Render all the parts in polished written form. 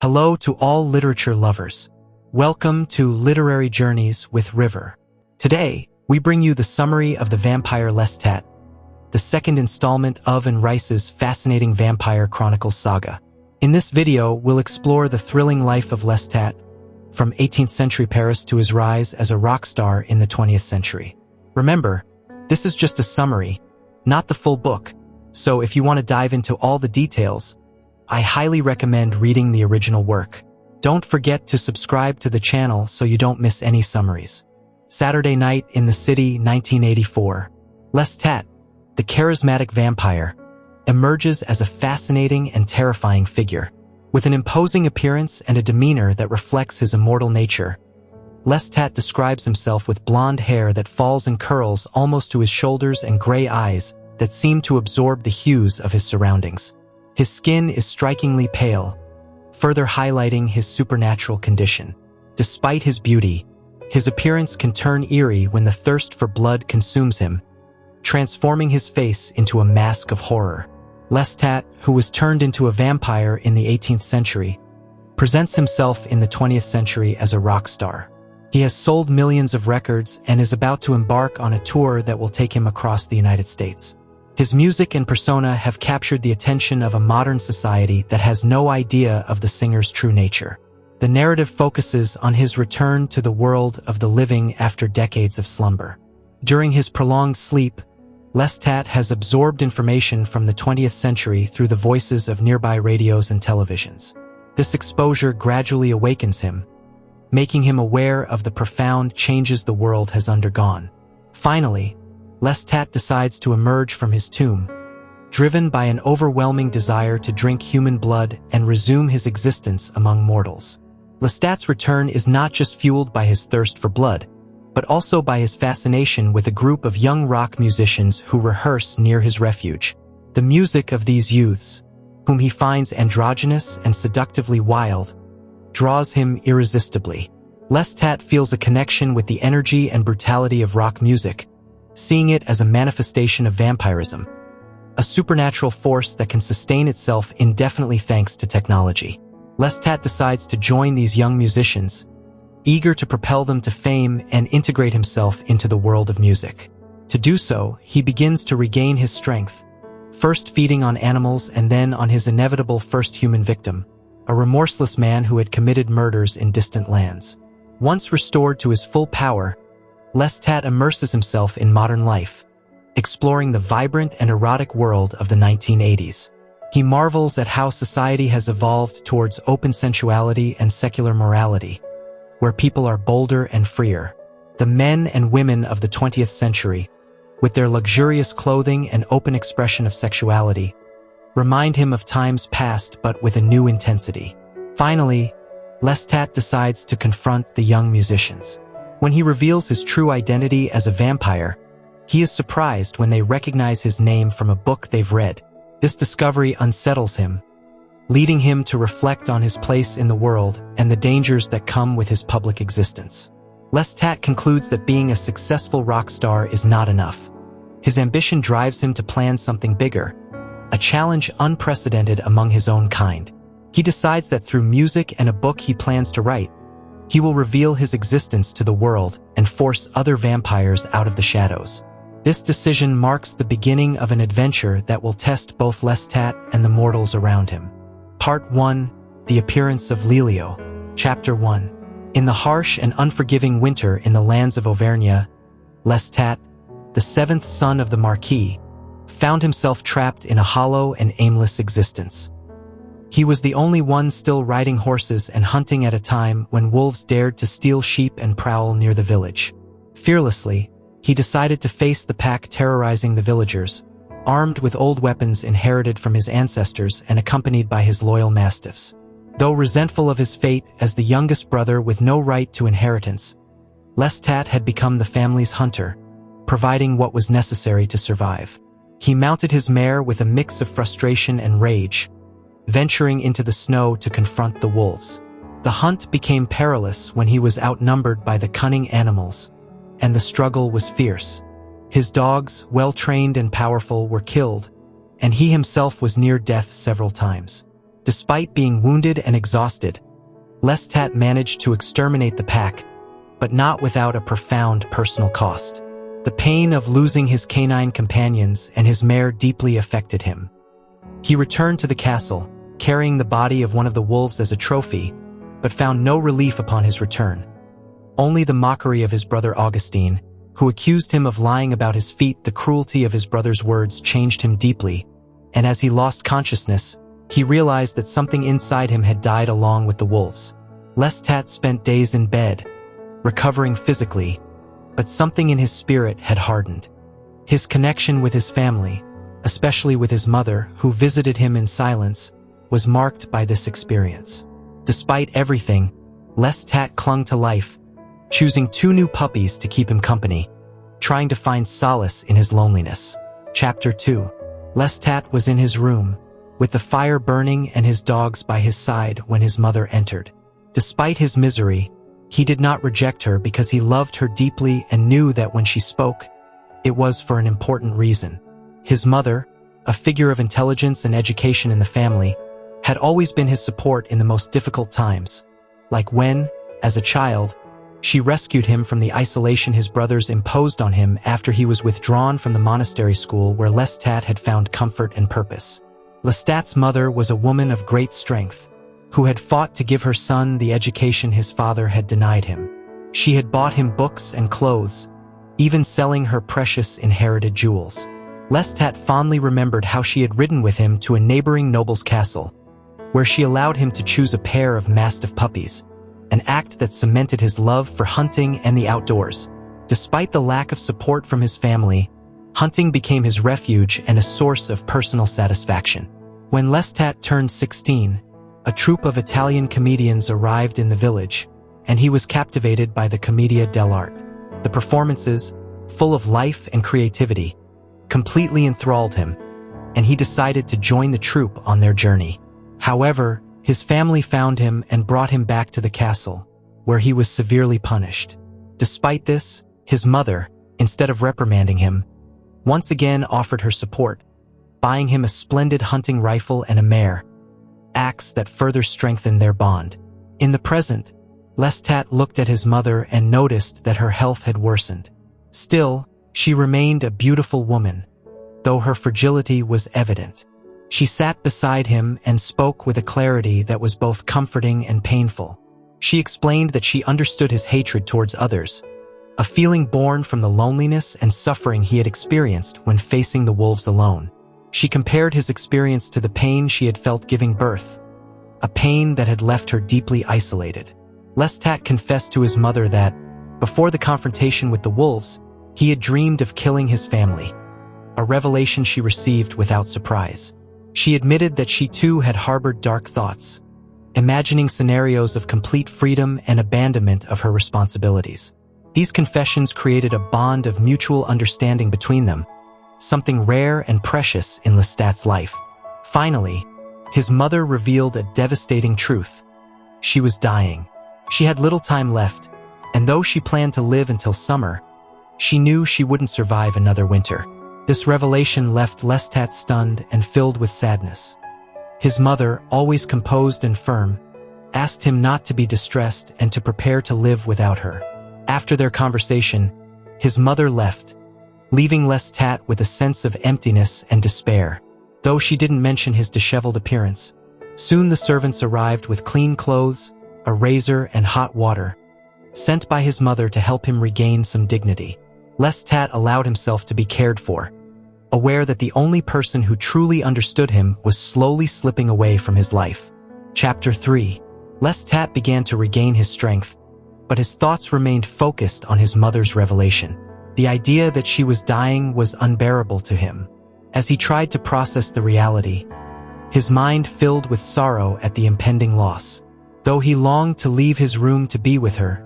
Hello to all literature lovers. Welcome to Literary Journeys with River. Today, we bring you the summary of the Vampire Lestat, the second installment of Anne Rice's fascinating Vampire Chronicles saga. In this video, we'll explore the thrilling life of Lestat, from 18th century Paris to his rise as a rock star in the 20th century. Remember, this is just a summary, not the full book, so if you want to dive into all the details, I highly recommend reading the original work. Don't forget to subscribe to the channel so you don't miss any summaries. Saturday Night in the City, 1984. Lestat, the charismatic vampire, emerges as a fascinating and terrifying figure. With an imposing appearance and a demeanor that reflects his immortal nature, Lestat describes himself with blonde hair that falls in curls almost to his shoulders and gray eyes that seem to absorb the hues of his surroundings. His skin is strikingly pale, further highlighting his supernatural condition. Despite his beauty, his appearance can turn eerie when the thirst for blood consumes him, transforming his face into a mask of horror. Lestat, who was turned into a vampire in the 18th century, presents himself in the 20th century as a rock star. He has sold millions of records and is about to embark on a tour that will take him across the United States. His music and persona have captured the attention of a modern society that has no idea of the singer's true nature. The narrative focuses on his return to the world of the living after decades of slumber. During his prolonged sleep, Lestat has absorbed information from the 20th century through the voices of nearby radios and televisions. This exposure gradually awakens him, making him aware of the profound changes the world has undergone. Finally, Lestat decides to emerge from his tomb, driven by an overwhelming desire to drink human blood and resume his existence among mortals. Lestat's return is not just fueled by his thirst for blood, but also by his fascination with a group of young rock musicians who rehearse near his refuge. The music of these youths, whom he finds androgynous and seductively wild, draws him irresistibly. Lestat feels a connection with the energy and brutality of rock music, seeing it as a manifestation of vampirism, a supernatural force that can sustain itself indefinitely thanks to technology. Lestat decides to join these young musicians, eager to propel them to fame and integrate himself into the world of music. To do so, he begins to regain his strength, first feeding on animals and then on his inevitable first human victim, a remorseless man who had committed murders in distant lands. Once restored to his full power, Lestat immerses himself in modern life, exploring the vibrant and erotic world of the 1980s. He marvels at how society has evolved towards open sensuality and secular morality, where people are bolder and freer. The men and women of the 20th century, with their luxurious clothing and open expression of sexuality, remind him of times past but with a new intensity. Finally, Lestat decides to confront the young musicians. When he reveals his true identity as a vampire, he is surprised when they recognize his name from a book they've read. This discovery unsettles him, leading him to reflect on his place in the world and the dangers that come with his public existence. Lestat concludes that being a successful rock star is not enough. His ambition drives him to plan something bigger, a challenge unprecedented among his own kind. He decides that through music and a book he plans to write, he will reveal his existence to the world and force other vampires out of the shadows. This decision marks the beginning of an adventure that will test both Lestat and the mortals around him. Part 1. The Appearance of Lelio. Chapter 1. In the harsh and unforgiving winter in the lands of Auvergne, Lestat, the seventh son of the Marquis, found himself trapped in a hollow and aimless existence. He was the only one still riding horses and hunting at a time when wolves dared to steal sheep and prowl near the village. Fearlessly, he decided to face the pack terrorizing the villagers, armed with old weapons inherited from his ancestors and accompanied by his loyal mastiffs. Though resentful of his fate as the youngest brother with no right to inheritance, Lestat had become the family's hunter, providing what was necessary to survive. He mounted his mare with a mix of frustration and rage, venturing into the snow to confront the wolves. The hunt became perilous when he was outnumbered by the cunning animals, and the struggle was fierce. His dogs, well-trained and powerful, were killed, and he himself was near death several times. Despite being wounded and exhausted, Lestat managed to exterminate the pack, but not without a profound personal cost. The pain of losing his canine companions and his mare deeply affected him. He returned to the castle, carrying the body of one of the wolves as a trophy, but found no relief upon his return. Only the mockery of his brother Augustine, who accused him of lying about his feat. The cruelty of his brother's words changed him deeply, and as he lost consciousness, he realized that something inside him had died along with the wolves. Lestat spent days in bed, recovering physically, but something in his spirit had hardened. His connection with his family, especially with his mother, who visited him in silence, was marked by this experience. Despite everything, Lestat clung to life, choosing 2 new puppies to keep him company, trying to find solace in his loneliness. Chapter 2. Lestat was in his room, with the fire burning and his dogs by his side when his mother entered. Despite his misery, he did not reject her because he loved her deeply and knew that when she spoke, it was for an important reason. His mother, a figure of intelligence and education in the family, had always been his support in the most difficult times, like when, as a child, she rescued him from the isolation his brothers imposed on him after he was withdrawn from the monastery school where Lestat had found comfort and purpose. Lestat's mother was a woman of great strength, who had fought to give her son the education his father had denied him. She had bought him books and clothes, even selling her precious inherited jewels. Lestat fondly remembered how she had ridden with him to a neighboring noble's castle, where she allowed him to choose a pair of mastiff puppies, an act that cemented his love for hunting and the outdoors. Despite the lack of support from his family, hunting became his refuge and a source of personal satisfaction. When Lestat turned 16, a troupe of Italian comedians arrived in the village, and he was captivated by the Commedia dell'arte. The performances, full of life and creativity, completely enthralled him, and he decided to join the troupe on their journey. However, his family found him and brought him back to the castle, where he was severely punished. Despite this, his mother, instead of reprimanding him, once again offered her support, buying him a splendid hunting rifle and a mare, acts that further strengthened their bond. In the present, Lestat looked at his mother and noticed that her health had worsened. Still, she remained a beautiful woman, though her fragility was evident. She sat beside him and spoke with a clarity that was both comforting and painful. She explained that she understood his hatred towards others, a feeling born from the loneliness and suffering he had experienced when facing the wolves alone. She compared his experience to the pain she had felt giving birth, a pain that had left her deeply isolated. Lestat confessed to his mother that, before the confrontation with the wolves, he had dreamed of killing his family, a revelation she received without surprise. She admitted that she too had harbored dark thoughts, imagining scenarios of complete freedom and abandonment of her responsibilities. These confessions created a bond of mutual understanding between them, something rare and precious in Lestat's life. Finally, his mother revealed a devastating truth. She was dying. She had little time left, and though she planned to live until summer, she knew she wouldn't survive another winter. This revelation left Lestat stunned and filled with sadness. His mother, always composed and firm, asked him not to be distressed and to prepare to live without her. After their conversation, his mother left, leaving Lestat with a sense of emptiness and despair. Though she didn't mention his disheveled appearance, soon the servants arrived with clean clothes, a razor, and hot water, sent by his mother to help him regain some dignity. Lestat allowed himself to be cared for, aware that the only person who truly understood him was slowly slipping away from his life. Chapter 3. Lestat began to regain his strength, but his thoughts remained focused on his mother's revelation. The idea that she was dying was unbearable to him. As he tried to process the reality, his mind filled with sorrow at the impending loss. Though he longed to leave his room to be with her,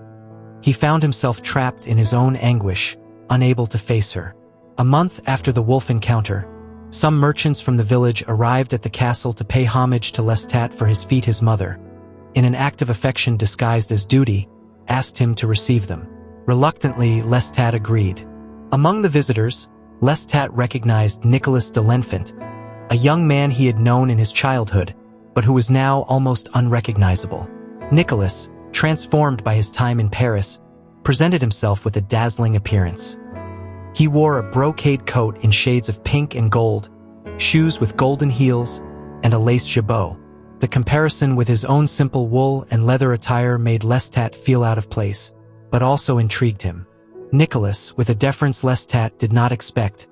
he found himself trapped in his own anguish, unable to face her. A month after the wolf encounter, some merchants from the village arrived at the castle to pay homage to Lestat for his feat. His mother, in an act of affection disguised as duty, asked him to receive them. Reluctantly, Lestat agreed. Among the visitors, Lestat recognized Nicholas de l'Enfant, a young man he had known in his childhood, but who was now almost unrecognizable. Nicholas, transformed by his time in Paris, presented himself with a dazzling appearance. He wore a brocade coat in shades of pink and gold, shoes with golden heels, and a lace jabot. The comparison with his own simple wool and leather attire made Lestat feel out of place, but also intrigued him. Nicholas, with a deference Lestat did not expect,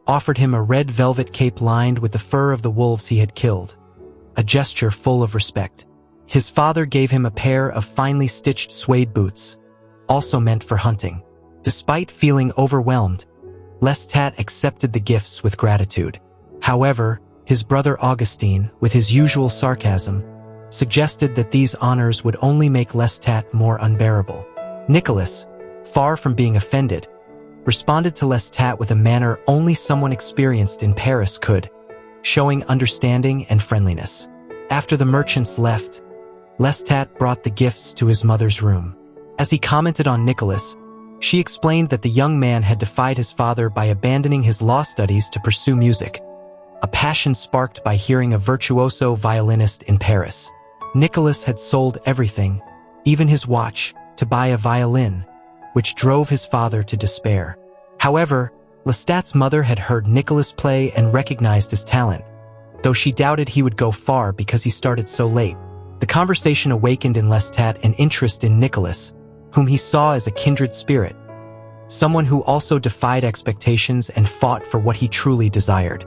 offered him a red velvet cape lined with the fur of the wolves he had killed, a gesture full of respect. His father gave him a pair of finely stitched suede boots, also meant for hunting. Despite feeling overwhelmed, Lestat accepted the gifts with gratitude. However, his brother Augustine, with his usual sarcasm, suggested that these honors would only make Lestat more unbearable. Nicholas, far from being offended, responded to Lestat with a manner only someone experienced in Paris could, showing understanding and friendliness. After the merchants left, Lestat brought the gifts to his mother's room. As he commented on Nicholas, she explained that the young man had defied his father by abandoning his law studies to pursue music, a passion sparked by hearing a virtuoso violinist in Paris. Nicholas had sold everything, even his watch, to buy a violin, which drove his father to despair. However, Lestat's mother had heard Nicholas play and recognized his talent, though she doubted he would go far because he started so late. The conversation awakened in Lestat an interest in Nicholas, whom he saw as a kindred spirit, someone who also defied expectations and fought for what he truly desired.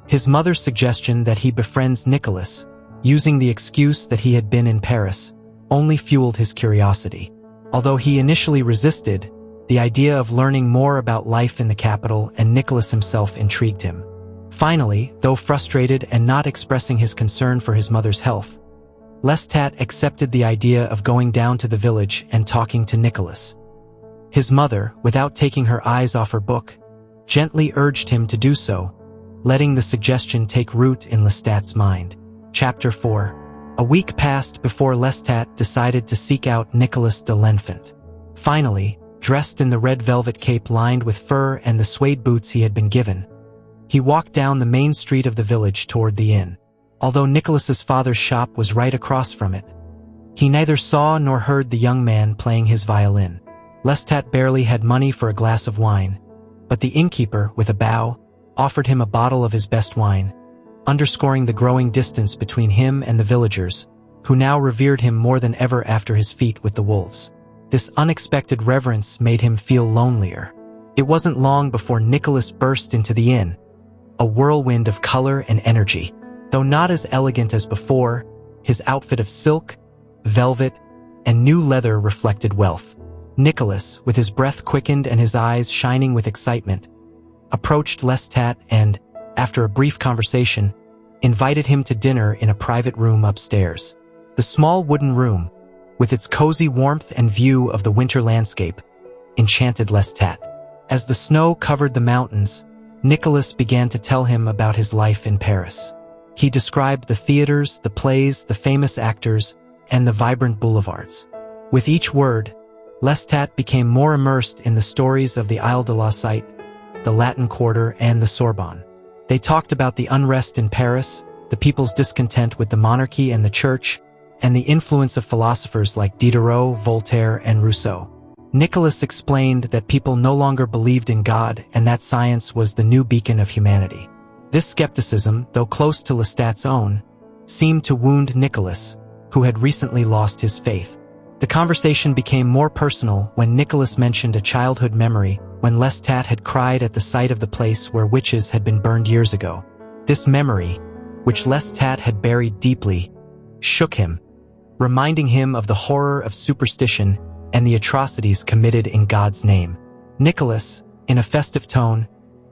His mother's suggestion that he befriends Nicholas, using the excuse that he had been in Paris, only fueled his curiosity. Although he initially resisted, the idea of learning more about life in the capital and Nicholas himself intrigued him. Finally, though frustrated and not expressing his concern for his mother's health, Lestat accepted the idea of going down to the village and talking to Nicholas. His mother, without taking her eyes off her book, gently urged him to do so, letting the suggestion take root in Lestat's mind. Chapter 4. A week passed before Lestat decided to seek out Nicholas de l'Enfant. Finally, dressed in the red velvet cape lined with fur and the suede boots he had been given, he walked down the main street of the village toward the inn. Although Nicholas's father's shop was right across from it, he neither saw nor heard the young man playing his violin. Lestat barely had money for a glass of wine, but the innkeeper, with a bow, offered him a bottle of his best wine, underscoring the growing distance between him and the villagers, who now revered him more than ever after his feat with the wolves. This unexpected reverence made him feel lonelier. It wasn't long before Nicholas burst into the inn, a whirlwind of color and energy. Though not as elegant as before, his outfit of silk, velvet, and new leather reflected wealth. Nicholas, with his breath quickened and his eyes shining with excitement, approached Lestat and, after a brief conversation, invited him to dinner in a private room upstairs. The small wooden room, with its cozy warmth and view of the winter landscape, enchanted Lestat. As the snow covered the mountains, Nicholas began to tell him about his life in Paris. He described the theaters, the plays, the famous actors, and the vibrant boulevards. With each word, Lestat became more immersed in the stories of the Isle de la Cite, the Latin Quarter, and the Sorbonne. They talked about the unrest in Paris, the people's discontent with the monarchy and the church, and the influence of philosophers like Diderot, Voltaire, and Rousseau. Nicholas explained that people no longer believed in God and that science was the new beacon of humanity. This skepticism, though close to Lestat's own, seemed to wound Nicholas, who had recently lost his faith. The conversation became more personal when Nicholas mentioned a childhood memory when Lestat had cried at the sight of the place where witches had been burned years ago. This memory, which Lestat had buried deeply, shook him, reminding him of the horror of superstition and the atrocities committed in God's name. Nicholas, in a festive tone,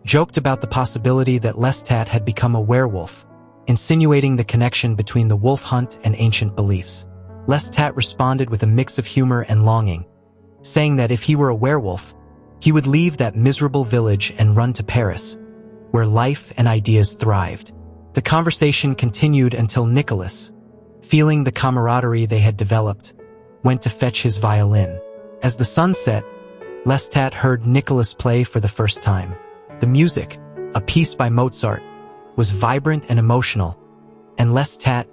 joked about the possibility that Lestat had become a werewolf, insinuating the connection between the wolf hunt and ancient beliefs. Lestat responded with a mix of humor and longing, saying that if he were a werewolf, he would leave that miserable village and run to Paris, where life and ideas thrived. The conversation continued until Nicholas, feeling the camaraderie they had developed, went to fetch his violin. As the sun set, Lestat heard Nicholas play for the first time. The music, a piece by Mozart, was vibrant and emotional, and Lestat,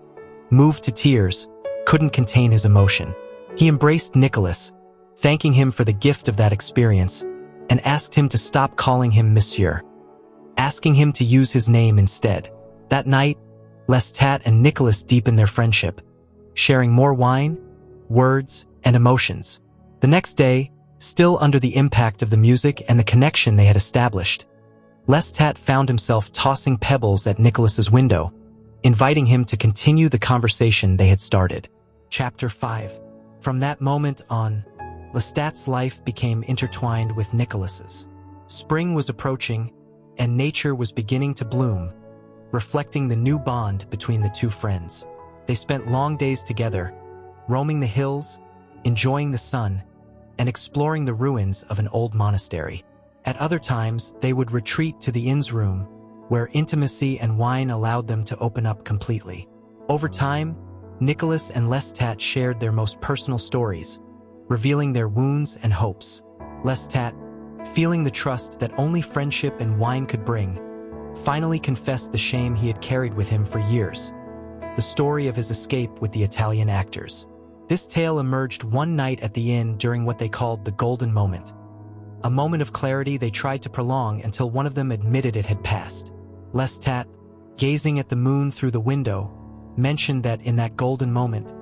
moved to tears, couldn't contain his emotion. He embraced Nicholas, thanking him for the gift of that experience, and asked him to stop calling him Monsieur, asking him to use his name instead. That night, Lestat and Nicholas deepened their friendship, sharing more wine, words, and emotions. The next day, still under the impact of the music and the connection they had established, Lestat found himself tossing pebbles at Nicholas's window, inviting him to continue the conversation they had started. Chapter 5. From that moment on, Lestat's life became intertwined with Nicholas's. Spring was approaching, and nature was beginning to bloom, reflecting the new bond between the two friends. They spent long days together, roaming the hills, enjoying the sun, and exploring the ruins of an old monastery. At other times, they would retreat to the inn's room, where intimacy and wine allowed them to open up completely. Over time, Nicholas and Lestat shared their most personal stories, revealing their wounds and hopes. Lestat, feeling the trust that only friendship and wine could bring, finally confessed the shame he had carried with him for years, the story of his escape with the Italian actors. This tale emerged one night at the inn during what they called the golden moment, a moment of clarity they tried to prolong until one of them admitted it had passed. Lestat, gazing at the moon through the window, mentioned that in that golden moment,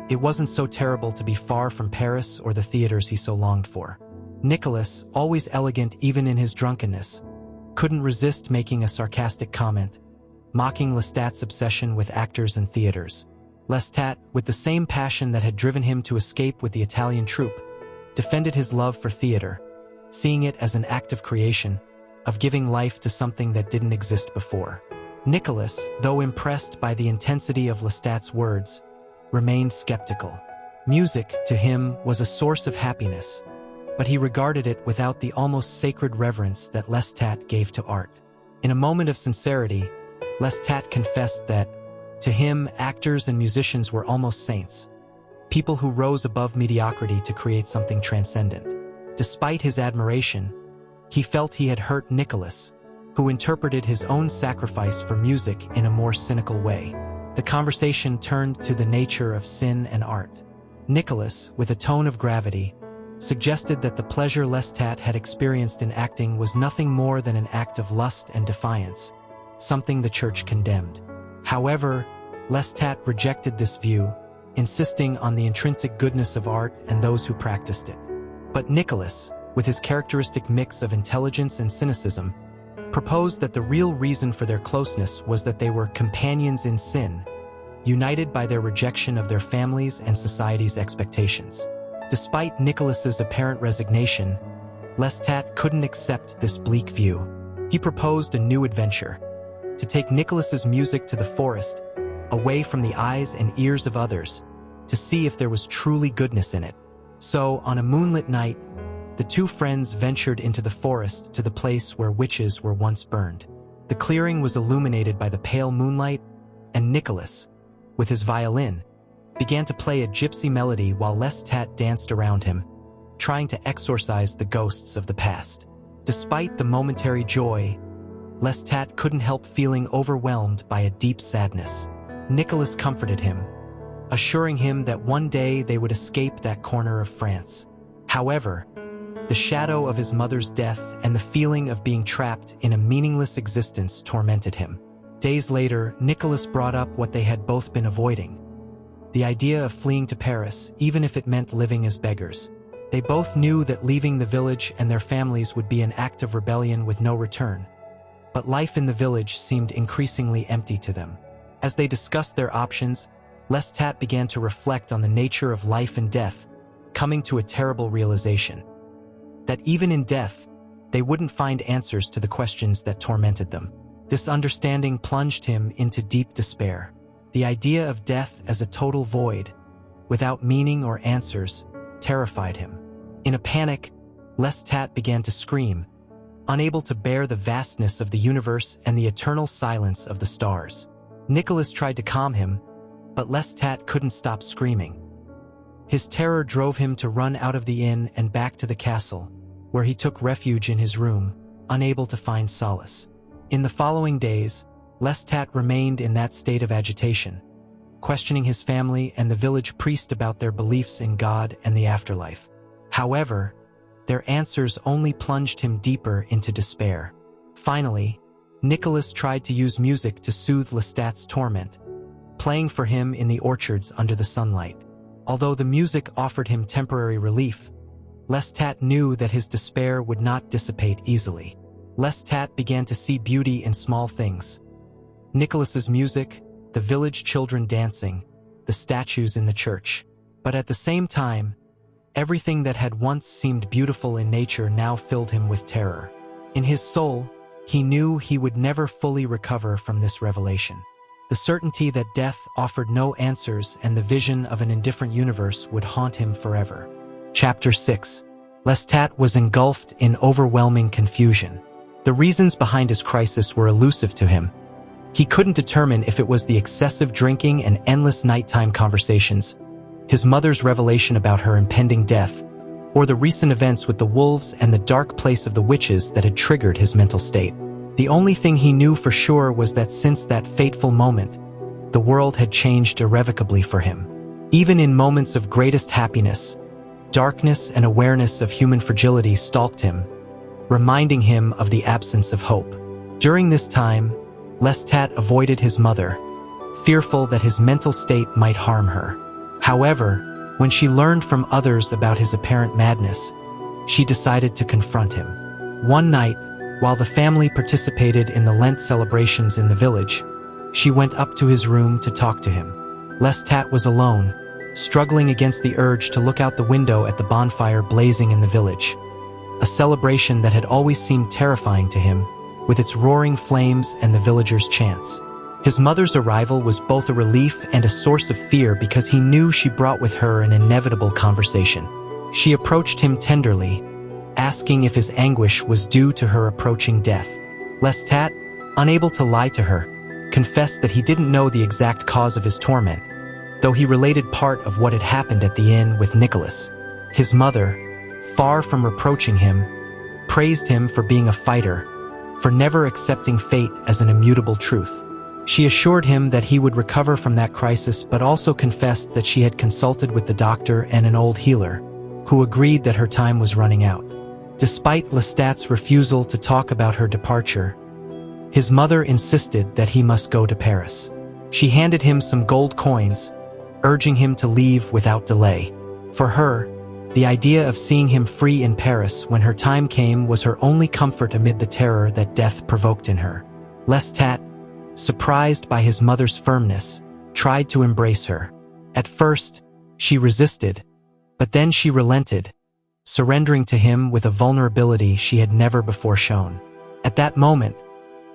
it wasn't so terrible to be far from Paris or the theaters he so longed for. Nicholas, always elegant even in his drunkenness, couldn't resist making a sarcastic comment, mocking Lestat's obsession with actors and theaters. Lestat, with the same passion that had driven him to escape with the Italian troupe, defended his love for theater, seeing it as an act of creation, of giving life to something that didn't exist before. Nicholas, though impressed by the intensity of Lestat's words, remained skeptical. Music, to him, was a source of happiness, but he regarded it without the almost sacred reverence that Lestat gave to art. In a moment of sincerity, Lestat confessed that, to him, actors and musicians were almost saints, people who rose above mediocrity to create something transcendent. Despite his admiration, he felt he had hurt Nicholas, who interpreted his own sacrifice for music in a more cynical way. The conversation turned to the nature of sin and art. Nicholas, with a tone of gravity, suggested that the pleasure Lestat had experienced in acting was nothing more than an act of lust and defiance, something the church condemned. However, Lestat rejected this view, insisting on the intrinsic goodness of art and those who practiced it. But Nicholas, with his characteristic mix of intelligence and cynicism, proposed that the real reason for their closeness was that they were companions in sin, united by their rejection of their families and society's expectations. Despite Nicholas's apparent resignation, Lestat couldn't accept this bleak view. He proposed a new adventure, to take Nicholas's music to the forest, away from the eyes and ears of others, to see if there was truly goodness in it. So, on a moonlit night, the two friends ventured into the forest to the place where witches were once burned. The clearing was illuminated by the pale moonlight, and Nicholas, with his violin, began to play a gypsy melody while Lestat danced around him, trying to exorcise the ghosts of the past. Despite the momentary joy, Lestat couldn't help feeling overwhelmed by a deep sadness. Nicholas comforted him, assuring him that one day they would escape that corner of France. However, the shadow of his mother's death and the feeling of being trapped in a meaningless existence tormented him. Days later, Nicholas brought up what they had both been avoiding: the idea of fleeing to Paris, even if it meant living as beggars. They both knew that leaving the village and their families would be an act of rebellion with no return. But life in the village seemed increasingly empty to them. As they discussed their options, Lestat began to reflect on the nature of life and death, coming to a terrible realization: that even in death, they wouldn't find answers to the questions that tormented them. This understanding plunged him into deep despair. The idea of death as a total void, without meaning or answers, terrified him. In a panic, Lestat began to scream, unable to bear the vastness of the universe and the eternal silence of the stars. Nicholas tried to calm him, but Lestat couldn't stop screaming. His terror drove him to run out of the inn and back to the castle, where he took refuge in his room, unable to find solace. In the following days, Lestat remained in that state of agitation, questioning his family and the village priest about their beliefs in God and the afterlife. However, their answers only plunged him deeper into despair. Finally, Nicholas tried to use music to soothe Lestat's torment, playing for him in the orchards under the sunlight. Although the music offered him temporary relief, Lestat knew that his despair would not dissipate easily. Lestat began to see beauty in small things. Nicholas's music, the village children dancing, the statues in the church. But at the same time, everything that had once seemed beautiful in nature now filled him with terror. In his soul, he knew he would never fully recover from this revelation. The certainty that death offered no answers and the vision of an indifferent universe would haunt him forever. Chapter 6. Lestat was engulfed in overwhelming confusion. The reasons behind his crisis were elusive to him. He couldn't determine if it was the excessive drinking and endless nighttime conversations, his mother's revelation about her impending death, or the recent events with the wolves and the dark place of the witches that had triggered his mental state. The only thing he knew for sure was that since that fateful moment, the world had changed irrevocably for him. Even in moments of greatest happiness, darkness and awareness of human fragility stalked him, reminding him of the absence of hope. During this time, Lestat avoided his mother, fearful that his mental state might harm her. However, when she learned from others about his apparent madness, she decided to confront him. One night, while the family participated in the Lent celebrations in the village, she went up to his room to talk to him. Lestat was alone, struggling against the urge to look out the window at the bonfire blazing in the village. A celebration that had always seemed terrifying to him, with its roaring flames and the villagers' chants. His mother's arrival was both a relief and a source of fear because he knew she brought with her an inevitable conversation. She approached him tenderly, asking if his anguish was due to her approaching death. Lestat, unable to lie to her, confessed that he didn't know the exact cause of his torment, though he related part of what had happened at the inn with Nicholas. His mother, far from reproaching him, praised him for being a fighter, for never accepting fate as an immutable truth. She assured him that he would recover from that crisis, but also confessed that she had consulted with the doctor and an old healer, who agreed that her time was running out. Despite Lestat's refusal to talk about her departure, his mother insisted that he must go to Paris. She handed him some gold coins, urging him to leave without delay. For her, the idea of seeing him free in Paris when her time came was her only comfort amid the terror that death provoked in her. Lestat, surprised by his mother's firmness, tried to embrace her. At first, she resisted, but then she relented, surrendering to him with a vulnerability she had never before shown. At that moment,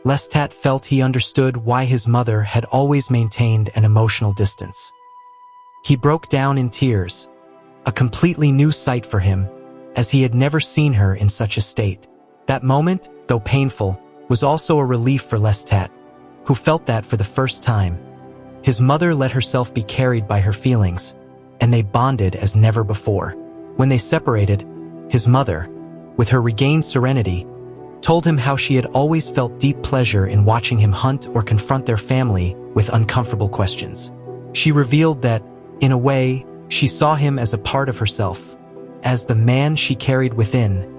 Lestat felt he understood why his mother had always maintained an emotional distance. He broke down in tears, a completely new sight for him, as he had never seen her in such a state. That moment, though painful, was also a relief for Lestat, who felt that for the first time. His mother let herself be carried by her feelings, and they bonded as never before. When they separated, his mother, with her regained serenity, told him how she had always felt deep pleasure in watching him hunt or confront their family with uncomfortable questions. She revealed that, in a way, she saw him as a part of herself, as the man she carried within,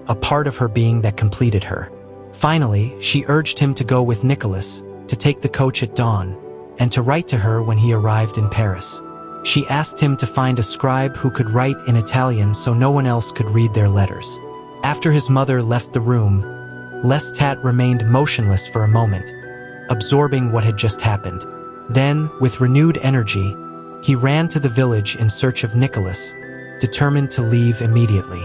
a part of her being that completed her. Finally, she urged him to go with Nicholas, to take the coach at dawn, and to write to her when he arrived in Paris. She asked him to find a scribe who could write in Italian so no one else could read their letters. After his mother left the room, Lestat remained motionless for a moment, absorbing what had just happened. Then, with renewed energy, he ran to the village in search of Nicholas, determined to leave immediately.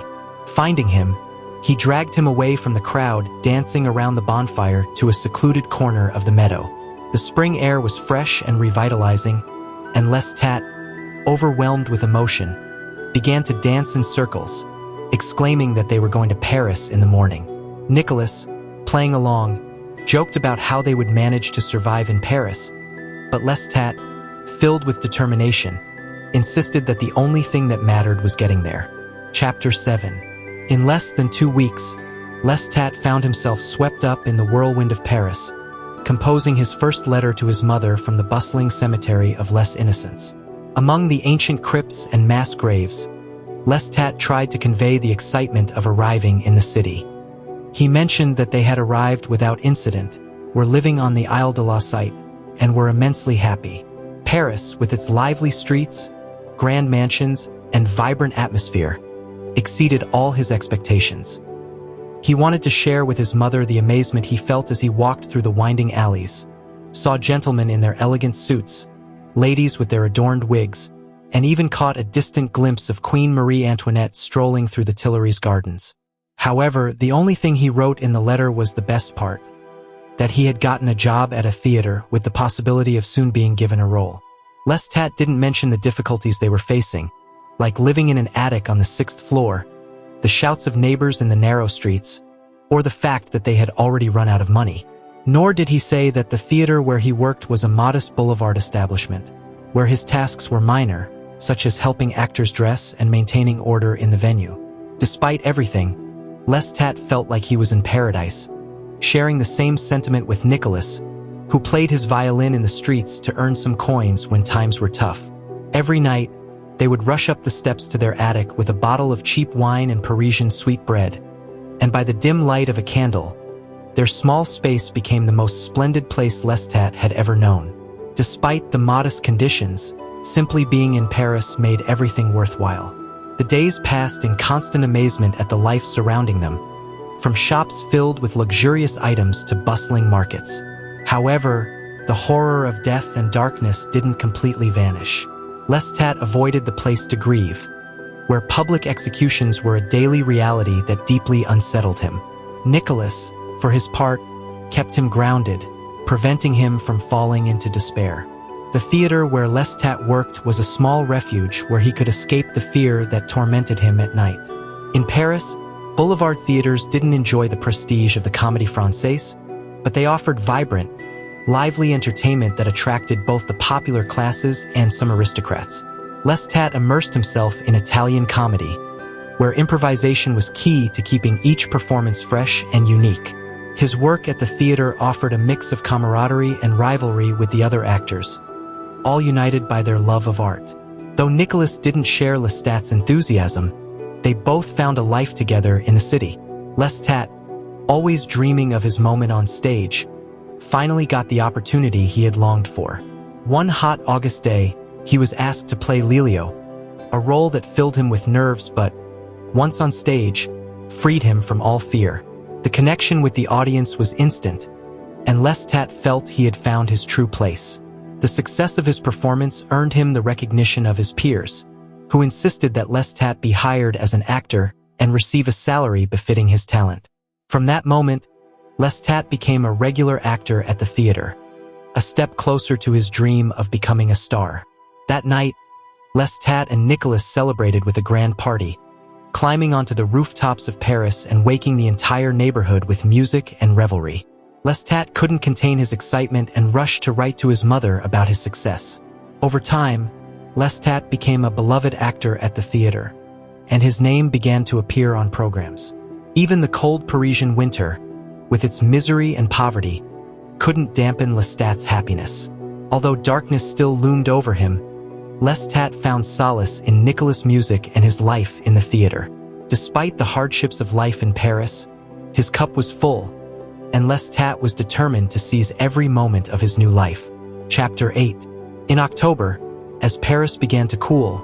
Finding him, he dragged him away from the crowd dancing around the bonfire to a secluded corner of the meadow. The spring air was fresh and revitalizing, and Lestat, overwhelmed with emotion, began to dance in circles, exclaiming that they were going to Paris in the morning. Nicholas, playing along, joked about how they would manage to survive in Paris, but Lestat, filled with determination, insisted that the only thing that mattered was getting there. Chapter 7. In less than 2 weeks, Lestat found himself swept up in the whirlwind of Paris, composing his first letter to his mother from the bustling cemetery of Les Innocents. Among the ancient crypts and mass graves, Lestat tried to convey the excitement of arriving in the city. He mentioned that they had arrived without incident, were living on the Isle de la Cite, and were immensely happy. Paris, with its lively streets, grand mansions, and vibrant atmosphere, exceeded all his expectations. He wanted to share with his mother the amazement he felt as he walked through the winding alleys, saw gentlemen in their elegant suits, ladies with their adorned wigs, and even caught a distant glimpse of Queen Marie Antoinette strolling through the Tuileries gardens. However, the only thing he wrote in the letter was the best part, that he had gotten a job at a theater with the possibility of soon being given a role. Lestat didn't mention the difficulties they were facing, like living in an attic on the 6th floor, the shouts of neighbors in the narrow streets, or the fact that they had already run out of money. Nor did he say that the theater where he worked was a modest boulevard establishment, where his tasks were minor, such as helping actors dress and maintaining order in the venue. Despite everything, Lestat felt like he was in paradise, sharing the same sentiment with Nicholas, who played his violin in the streets to earn some coins when times were tough. Every night, they would rush up the steps to their attic with a bottle of cheap wine and Parisian sweetbread, and by the dim light of a candle, their small space became the most splendid place Lestat had ever known. Despite the modest conditions, simply being in Paris made everything worthwhile. The days passed in constant amazement at the life surrounding them, from shops filled with luxurious items to bustling markets. However, the horror of death and darkness didn't completely vanish. Lestat avoided the place to grieve, where public executions were a daily reality that deeply unsettled him. Nicholas, for his part, kept him grounded, preventing him from falling into despair. The theater where Lestat worked was a small refuge where he could escape the fear that tormented him at night. In Paris, boulevard theaters didn't enjoy the prestige of the Comédie Française, but they offered vibrant, lively entertainment that attracted both the popular classes and some aristocrats. Lestat immersed himself in Italian comedy, where improvisation was key to keeping each performance fresh and unique. His work at the theater offered a mix of camaraderie and rivalry with the other actors, all united by their love of art. Though Nicholas didn't share Lestat's enthusiasm, they both found a life together in the city. Lestat, always dreaming of his moment on stage, finally got the opportunity he had longed for. One hot August day, he was asked to play Lelio, a role that filled him with nerves but, once on stage, freed him from all fear. The connection with the audience was instant, and Lestat felt he had found his true place. The success of his performance earned him the recognition of his peers, who insisted that Lestat be hired as an actor and receive a salary befitting his talent. From that moment, Lestat became a regular actor at the theater, a step closer to his dream of becoming a star. That night, Lestat and Nicholas celebrated with a grand party, climbing onto the rooftops of Paris and waking the entire neighborhood with music and revelry. Lestat couldn't contain his excitement and rushed to write to his mother about his success. Over time, Lestat became a beloved actor at the theater, and his name began to appear on programs. Even the cold Parisian winter, with its misery and poverty, couldn't dampen Lestat's happiness. Although darkness still loomed over him, Lestat found solace in Nicholas' music and his life in the theater. Despite the hardships of life in Paris, his cup was full, and Lestat was determined to seize every moment of his new life. Chapter 8. In October, as Paris began to cool,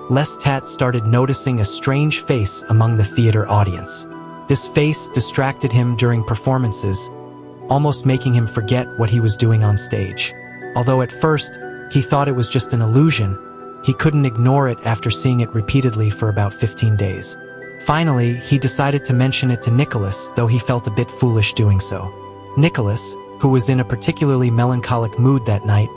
Lestat started noticing a strange face among the theater audience. This face distracted him during performances, almost making him forget what he was doing on stage. Although at first, he thought it was just an illusion, he couldn't ignore it after seeing it repeatedly for about 15 days. Finally, he decided to mention it to Nicholas, though he felt a bit foolish doing so. Nicholas, who was in a particularly melancholic mood that night,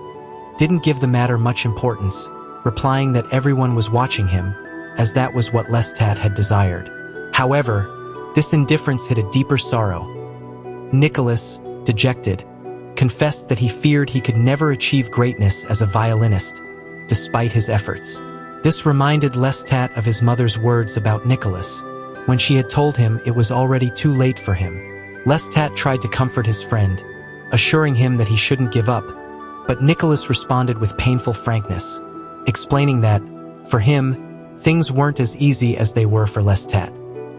didn't give the matter much importance, replying that everyone was watching him, as that was what Lestat had desired. However, this indifference hid a deeper sorrow. Nicholas, dejected, confessed that he feared he could never achieve greatness as a violinist, despite his efforts. This reminded Lestat of his mother's words about Nicholas, when she had told him it was already too late for him. Lestat tried to comfort his friend, assuring him that he shouldn't give up. But Nicholas responded with painful frankness, explaining that, for him, things weren't as easy as they were for Lestat.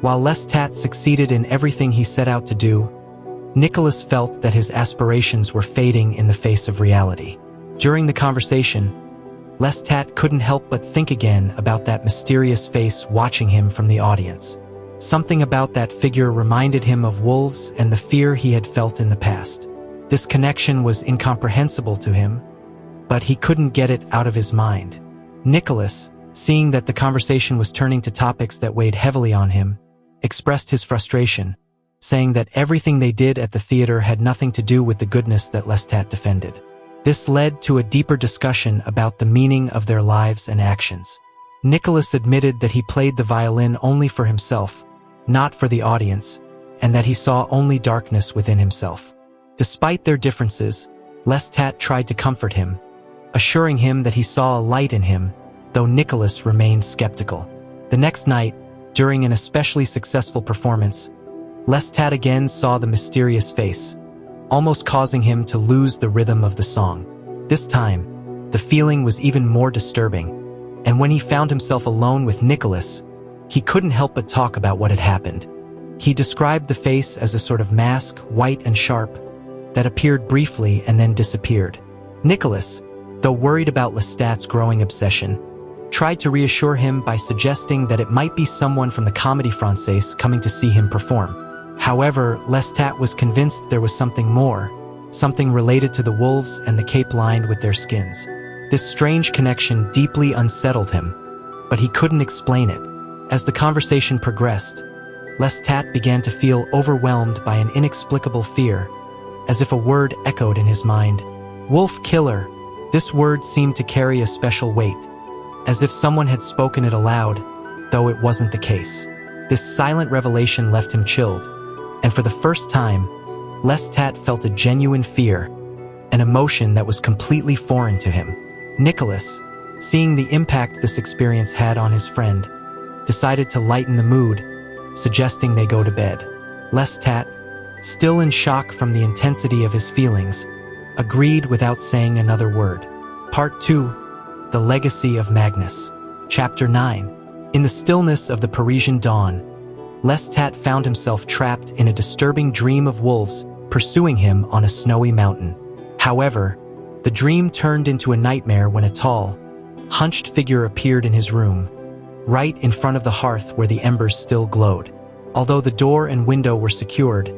While Lestat succeeded in everything he set out to do, Nicholas felt that his aspirations were fading in the face of reality. During the conversation, Lestat couldn't help but think again about that mysterious face watching him from the audience. Something about that figure reminded him of wolves and the fear he had felt in the past. This connection was incomprehensible to him, but he couldn't get it out of his mind. Nicholas, seeing that the conversation was turning to topics that weighed heavily on him, expressed his frustration, saying that everything they did at the theater had nothing to do with the goodness that Lestat defended. This led to a deeper discussion about the meaning of their lives and actions. Nicholas admitted that he played the violin only for himself, not for the audience, and that he saw only darkness within himself. Despite their differences, Lestat tried to comfort him, assuring him that he saw a light in him, though Nicholas remained skeptical. The next night, during an especially successful performance, Lestat again saw the mysterious face, almost causing him to lose the rhythm of the song. This time, the feeling was even more disturbing, and when he found himself alone with Nicholas, he couldn't help but talk about what had happened. He described the face as a sort of mask, white and sharp, that appeared briefly and then disappeared. Nicholas, though worried about Lestat's growing obsession, tried to reassure him by suggesting that it might be someone from the Comédie Française coming to see him perform. However, Lestat was convinced there was something more, something related to the wolves and the cape lined with their skins. This strange connection deeply unsettled him, but he couldn't explain it. As the conversation progressed, Lestat began to feel overwhelmed by an inexplicable fear, as if a word echoed in his mind. Wolf Killer. This word seemed to carry a special weight, as if someone had spoken it aloud, though it wasn't the case. This silent revelation left him chilled, and for the first time, Lestat felt a genuine fear, an emotion that was completely foreign to him. Nicholas, seeing the impact this experience had on his friend, decided to lighten the mood, suggesting they go to bed. Lestat, still in shock from the intensity of his feelings, agreed without saying another word. Part 2. The Legacy of Magnus. Chapter 9. In the stillness of the Parisian dawn, Lestat found himself trapped in a disturbing dream of wolves pursuing him on a snowy mountain. However, the dream turned into a nightmare when a tall, hunched figure appeared in his room, right in front of the hearth where the embers still glowed. Although the door and window were secured,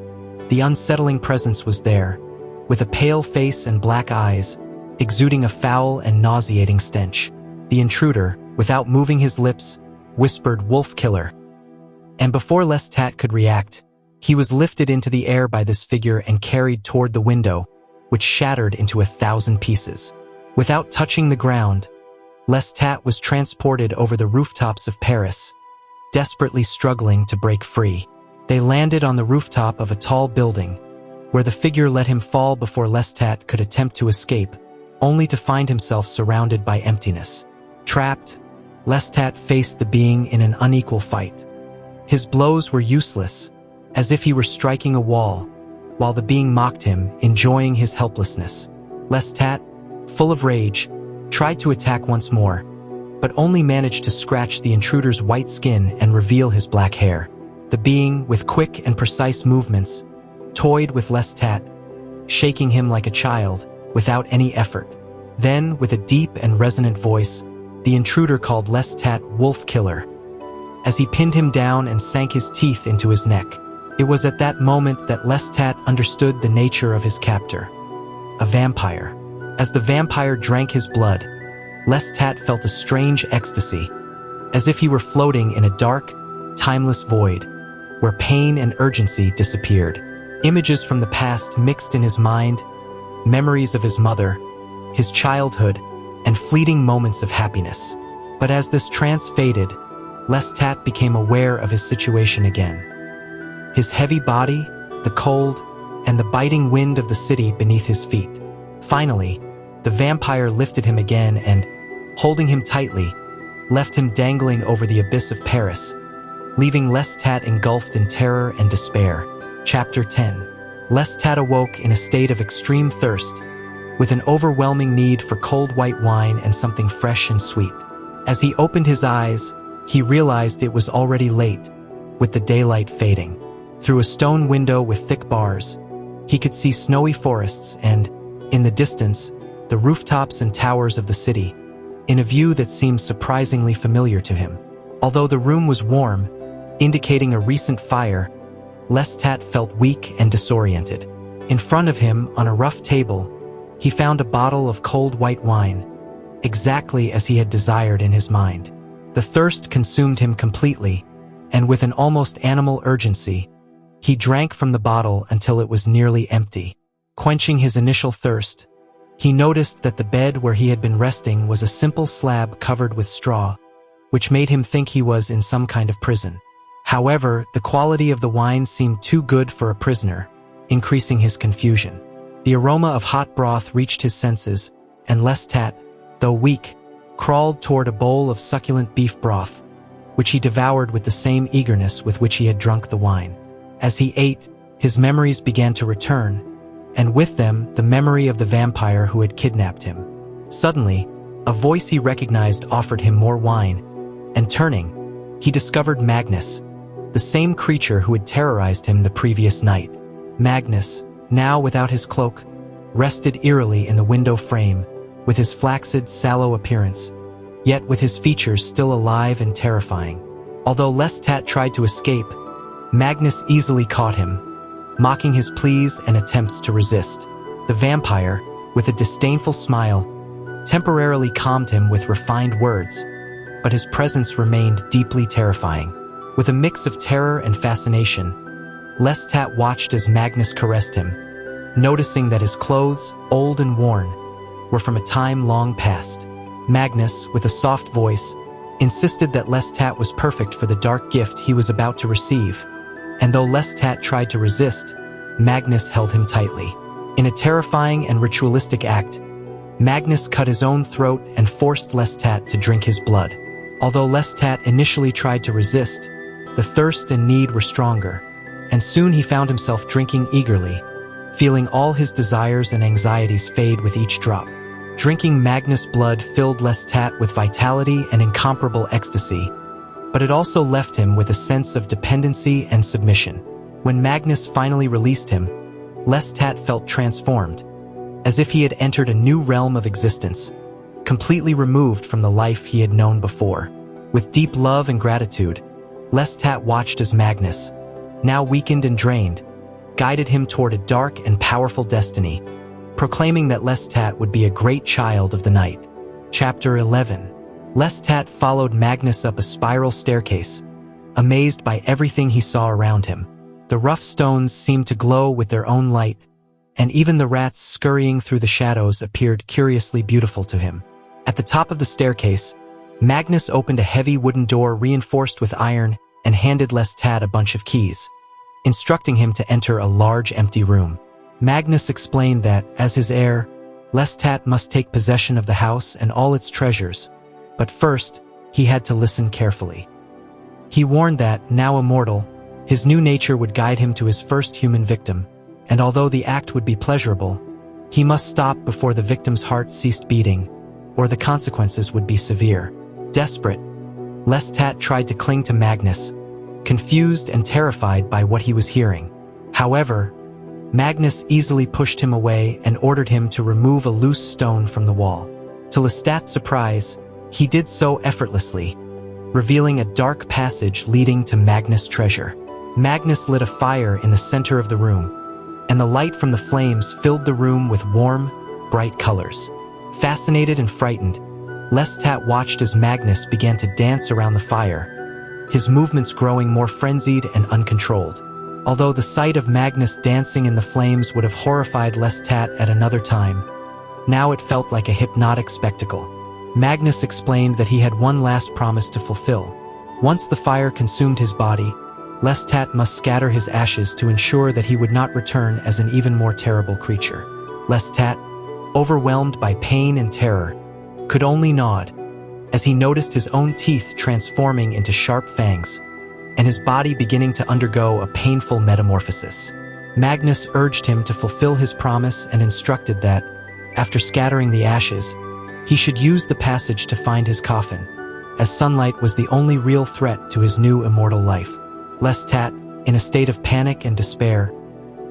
the unsettling presence was there, with a pale face and black eyes, exuding a foul and nauseating stench. The intruder, without moving his lips, whispered, "Wolf Killer." And before Lestat could react, he was lifted into the air by this figure and carried toward the window, which shattered into 1,000 pieces. Without touching the ground, Lestat was transported over the rooftops of Paris, desperately struggling to break free. They landed on the rooftop of a tall building, where the figure let him fall before Lestat could attempt to escape, only to find himself surrounded by emptiness. Trapped, Lestat faced the being in an unequal fight. His blows were useless, as if he were striking a wall, while the being mocked him, enjoying his helplessness. Lestat, full of rage, tried to attack once more, but only managed to scratch the intruder's white skin and reveal his black hair. The being, with quick and precise movements, toyed with Lestat, shaking him like a child, without any effort. Then, with a deep and resonant voice, the intruder called Lestat Wolf Killer, as he pinned him down and sank his teeth into his neck. It was at that moment that Lestat understood the nature of his captor, a vampire. As the vampire drank his blood, Lestat felt a strange ecstasy, as if he were floating in a dark, timeless void, where pain and urgency disappeared. Images from the past mixed in his mind, memories of his mother, his childhood, and fleeting moments of happiness. But as this trance faded, Lestat became aware of his situation again. His heavy body, the cold, and the biting wind of the city beneath his feet. Finally, the vampire lifted him again and, holding him tightly, left him dangling over the abyss of Paris, leaving Lestat engulfed in terror and despair. Chapter 10. Lestat awoke in a state of extreme thirst, with an overwhelming need for cold white wine and something fresh and sweet. As he opened his eyes, he realized it was already late, with the daylight fading. Through a stone window with thick bars, he could see snowy forests and, in the distance, the rooftops and towers of the city, in a view that seemed surprisingly familiar to him. Although the room was warm, indicating a recent fire, Lestat felt weak and disoriented. In front of him, on a rough table, he found a bottle of cold white wine, exactly as he had desired in his mind. The thirst consumed him completely, and with an almost animal urgency, he drank from the bottle until it was nearly empty. Quenching his initial thirst, he noticed that the bed where he had been resting was a simple slab covered with straw, which made him think he was in some kind of prison. However, the quality of the wine seemed too good for a prisoner, increasing his confusion. The aroma of hot broth reached his senses, and Lestat, though weak, crawled toward a bowl of succulent beef broth, which he devoured with the same eagerness with which he had drunk the wine. As he ate, his memories began to return, and with them the memory of the vampire who had kidnapped him. Suddenly, a voice he recognized offered him more wine, and turning, he discovered Magnus, the same creature who had terrorized him the previous night. Magnus, now without his cloak, rested eerily in the window frame, with his flaccid, sallow appearance, yet with his features still alive and terrifying. Although Lestat tried to escape, Magnus easily caught him, mocking his pleas and attempts to resist. The vampire, with a disdainful smile, temporarily calmed him with refined words, but his presence remained deeply terrifying. With a mix of terror and fascination, Lestat watched as Magnus caressed him, noticing that his clothes, old and worn, were from a time long past. Magnus, with a soft voice, insisted that Lestat was perfect for the dark gift he was about to receive, and though Lestat tried to resist, Magnus held him tightly. In a terrifying and ritualistic act, Magnus cut his own throat and forced Lestat to drink his blood. Although Lestat initially tried to resist, the thirst and need were stronger, and soon he found himself drinking eagerly, feeling all his desires and anxieties fade with each drop. Drinking Magnus' blood filled Lestat with vitality and incomparable ecstasy, but it also left him with a sense of dependency and submission. When Magnus finally released him, Lestat felt transformed, as if he had entered a new realm of existence, completely removed from the life he had known before. With deep love and gratitude, Lestat watched as Magnus, now weakened and drained, guided him toward a dark and powerful destiny, proclaiming that Lestat would be a great child of the night. Chapter 11. Lestat followed Magnus up a spiral staircase, amazed by everything he saw around him. The rough stones seemed to glow with their own light, and even the rats scurrying through the shadows appeared curiously beautiful to him. At the top of the staircase, Magnus opened a heavy wooden door reinforced with iron and handed Lestat a bunch of keys, instructing him to enter a large empty room. Magnus explained that, as his heir, Lestat must take possession of the house and all its treasures, but first, he had to listen carefully. He warned that, now immortal, his new nature would guide him to his first human victim, and although the act would be pleasurable, he must stop before the victim's heart ceased beating, or the consequences would be severe. Desperate, Lestat tried to cling to Magnus, confused and terrified by what he was hearing. However, Magnus easily pushed him away and ordered him to remove a loose stone from the wall. To Lestat's surprise, he did so effortlessly, revealing a dark passage leading to Magnus' treasure. Magnus lit a fire in the center of the room, and the light from the flames filled the room with warm, bright colors. Fascinated and frightened, Lestat watched as Magnus began to dance around the fire, his movements growing more frenzied and uncontrolled. Although the sight of Magnus dancing in the flames would have horrified Lestat at another time, now it felt like a hypnotic spectacle. Magnus explained that he had one last promise to fulfill. Once the fire consumed his body, Lestat must scatter his ashes to ensure that he would not return as an even more terrible creature. Lestat, overwhelmed by pain and terror, could only nod, as he noticed his own teeth transforming into sharp fangs, and his body beginning to undergo a painful metamorphosis. Magnus urged him to fulfill his promise and instructed that, after scattering the ashes, he should use the passage to find his coffin, as sunlight was the only real threat to his new immortal life. Lestat, in a state of panic and despair,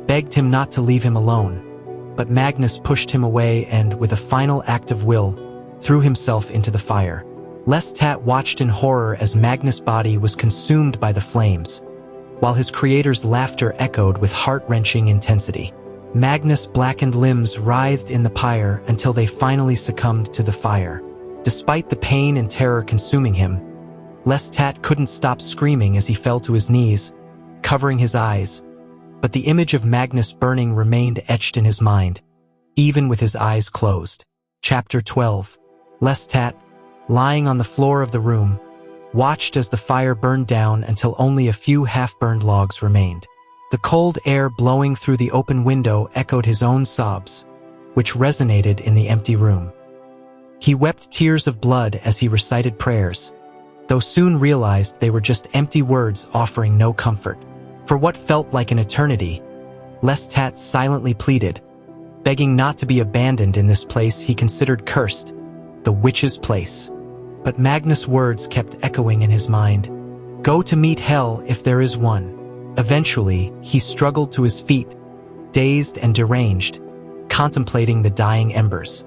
begged him not to leave him alone, but Magnus pushed him away and, with a final act of will, threw himself into the fire. Lestat watched in horror as Magnus' body was consumed by the flames, while his creator's laughter echoed with heart-wrenching intensity. Magnus' blackened limbs writhed in the pyre until they finally succumbed to the fire. Despite the pain and terror consuming him, Lestat couldn't stop screaming as he fell to his knees, covering his eyes, but the image of Magnus burning remained etched in his mind, even with his eyes closed. Chapter 12. Lestat, lying on the floor of the room, watched as the fire burned down until only a few half-burned logs remained. The cold air blowing through the open window echoed his own sobs, which resonated in the empty room. He wept tears of blood as he recited prayers, though soon realized they were just empty words offering no comfort. For what felt like an eternity, Lestat silently pleaded, begging not to be abandoned in this place he considered cursed, the witch's place. But Magnus' words kept echoing in his mind. Go to meet hell if there is one. Eventually, he struggled to his feet, dazed and deranged, contemplating the dying embers.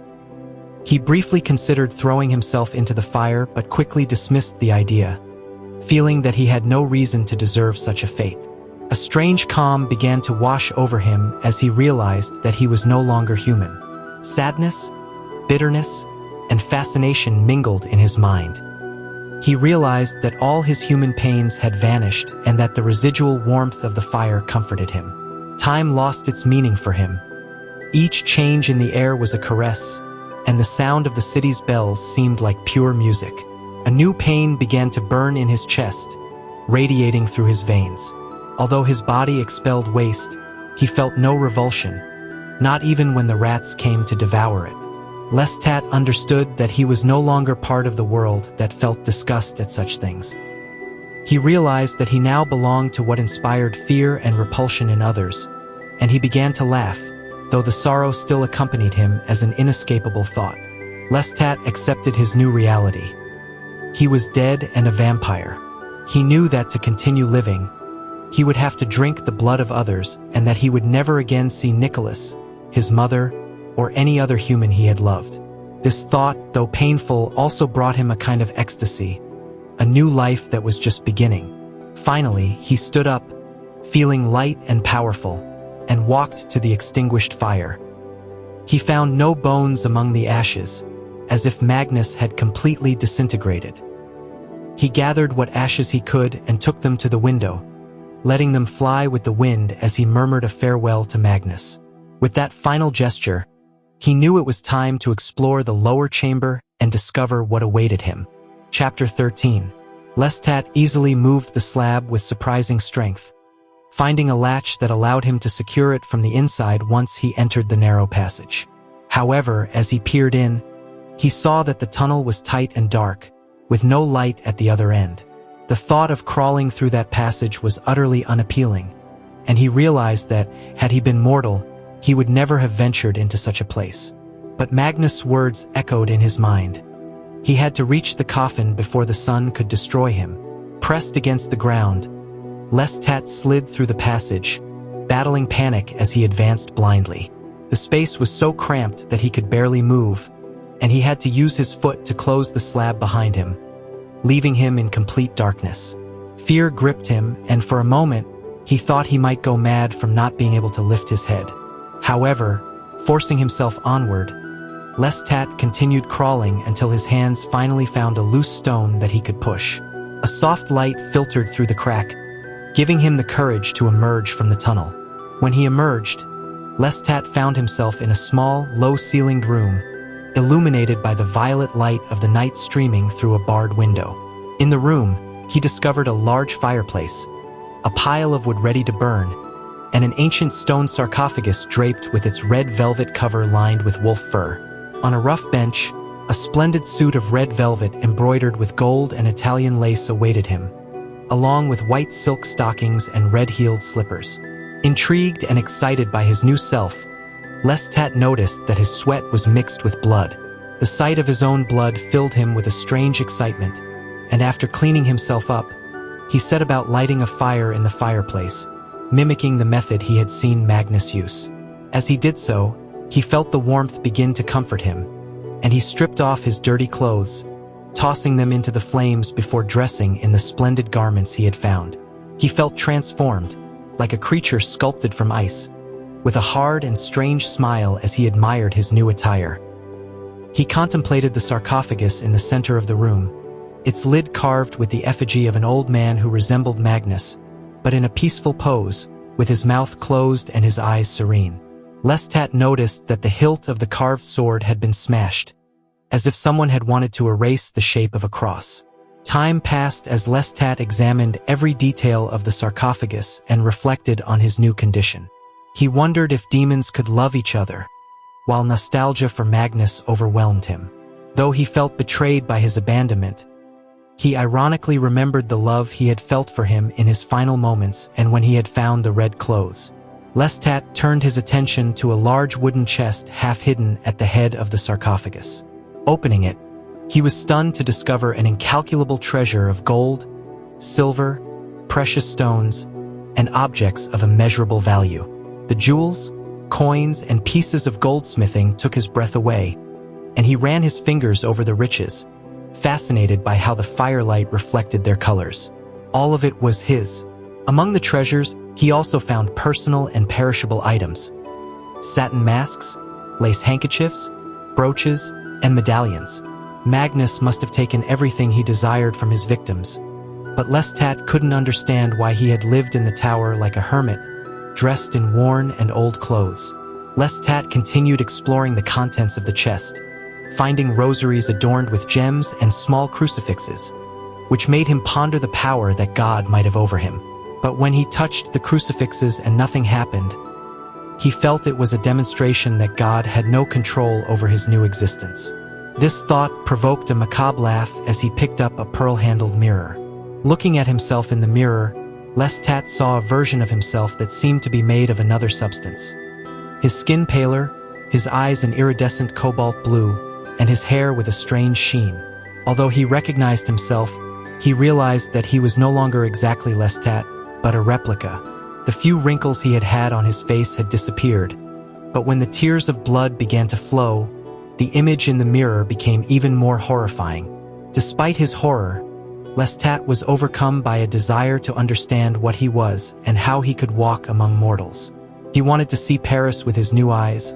He briefly considered throwing himself into the fire but quickly dismissed the idea, feeling that he had no reason to deserve such a fate. A strange calm began to wash over him as he realized that he was no longer human. Sadness, bitterness, and fascination mingled in his mind. He realized that all his human pains had vanished and that the residual warmth of the fire comforted him. Time lost its meaning for him. Each change in the air was a caress, and the sound of the city's bells seemed like pure music. A new pain began to burn in his chest, radiating through his veins. Although his body expelled waste, he felt no revulsion, not even when the rats came to devour it. Lestat understood that he was no longer part of the world that felt disgust at such things. He realized that he now belonged to what inspired fear and repulsion in others, and he began to laugh, though the sorrow still accompanied him as an inescapable thought. Lestat accepted his new reality. He was dead and a vampire. He knew that to continue living, he would have to drink the blood of others and that he would never again see Nicholas, his mother, or any other human he had loved. This thought, though painful, also brought him a kind of ecstasy, a new life that was just beginning. Finally, he stood up, feeling light and powerful, and walked to the extinguished fire. He found no bones among the ashes, as if Magnus had completely disintegrated. He gathered what ashes he could and took them to the window, letting them fly with the wind as he murmured a farewell to Magnus. With that final gesture, he knew it was time to explore the lower chamber and discover what awaited him. Chapter 13. Lestat easily moved the slab with surprising strength, finding a latch that allowed him to secure it from the inside once he entered the narrow passage. However, as he peered in, he saw that the tunnel was tight and dark, with no light at the other end. The thought of crawling through that passage was utterly unappealing, and he realized that, had he been mortal, he would never have ventured into such a place. But Magnus' words echoed in his mind. He had to reach the coffin before the sun could destroy him. Pressed against the ground, Lestat slid through the passage, battling panic as he advanced blindly. The space was so cramped that he could barely move, and he had to use his foot to close the slab behind him, leaving him in complete darkness. Fear gripped him, and for a moment, he thought he might go mad from not being able to lift his head. However, forcing himself onward, Lestat continued crawling until his hands finally found a loose stone that he could push. A soft light filtered through the crack, giving him the courage to emerge from the tunnel. When he emerged, Lestat found himself in a small, low-ceilinged room, illuminated by the violet light of the night streaming through a barred window. In the room, he discovered a large fireplace, a pile of wood ready to burn, and an ancient stone sarcophagus draped with its red velvet cover lined with wolf fur. On a rough bench, a splendid suit of red velvet embroidered with gold and Italian lace awaited him, along with white silk stockings and red-heeled slippers. Intrigued and excited by his new self, Lestat noticed that his sweat was mixed with blood. The sight of his own blood filled him with a strange excitement, and after cleaning himself up, he set about lighting a fire in the fireplace, mimicking the method he had seen Magnus use. As he did so, he felt the warmth begin to comfort him, and he stripped off his dirty clothes, tossing them into the flames before dressing in the splendid garments he had found. He felt transformed, like a creature sculpted from ice, with a hard and strange smile as he admired his new attire. He contemplated the sarcophagus in the center of the room, its lid carved with the effigy of an old man who resembled Magnus, but in a peaceful pose, with his mouth closed and his eyes serene. Lestat noticed that the hilt of the carved sword had been smashed, as if someone had wanted to erase the shape of a cross. Time passed as Lestat examined every detail of the sarcophagus and reflected on his new condition. He wondered if demons could love each other, while nostalgia for Magnus overwhelmed him. Though he felt betrayed by his abandonment, he ironically remembered the love he had felt for him in his final moments and when he had found the red clothes. Lestat turned his attention to a large wooden chest half hidden at the head of the sarcophagus. Opening it, he was stunned to discover an incalculable treasure of gold, silver, precious stones, and objects of immeasurable value. The jewels, coins, and pieces of goldsmithing took his breath away, and he ran his fingers over the riches, fascinated by how the firelight reflected their colors. All of it was his. Among the treasures, he also found personal and perishable items: satin masks, lace handkerchiefs, brooches, and medallions. Magnus must have taken everything he desired from his victims, but Lestat couldn't understand why he had lived in the tower like a hermit, dressed in worn and old clothes. Lestat continued exploring the contents of the chest, finding rosaries adorned with gems and small crucifixes, which made him ponder the power that God might have over him. But when he touched the crucifixes and nothing happened, he felt it was a demonstration that God had no control over his new existence. This thought provoked a macabre laugh as he picked up a pearl-handled mirror. Looking at himself in the mirror, Lestat saw a version of himself that seemed to be made of another substance. His skin paler, his eyes an iridescent cobalt blue, and his hair with a strange sheen. Although he recognized himself, he realized that he was no longer exactly Lestat, but a replica. The few wrinkles he had had on his face had disappeared, but when the tears of blood began to flow, the image in the mirror became even more horrifying. Despite his horror, Lestat was overcome by a desire to understand what he was and how he could walk among mortals. He wanted to see Paris with his new eyes,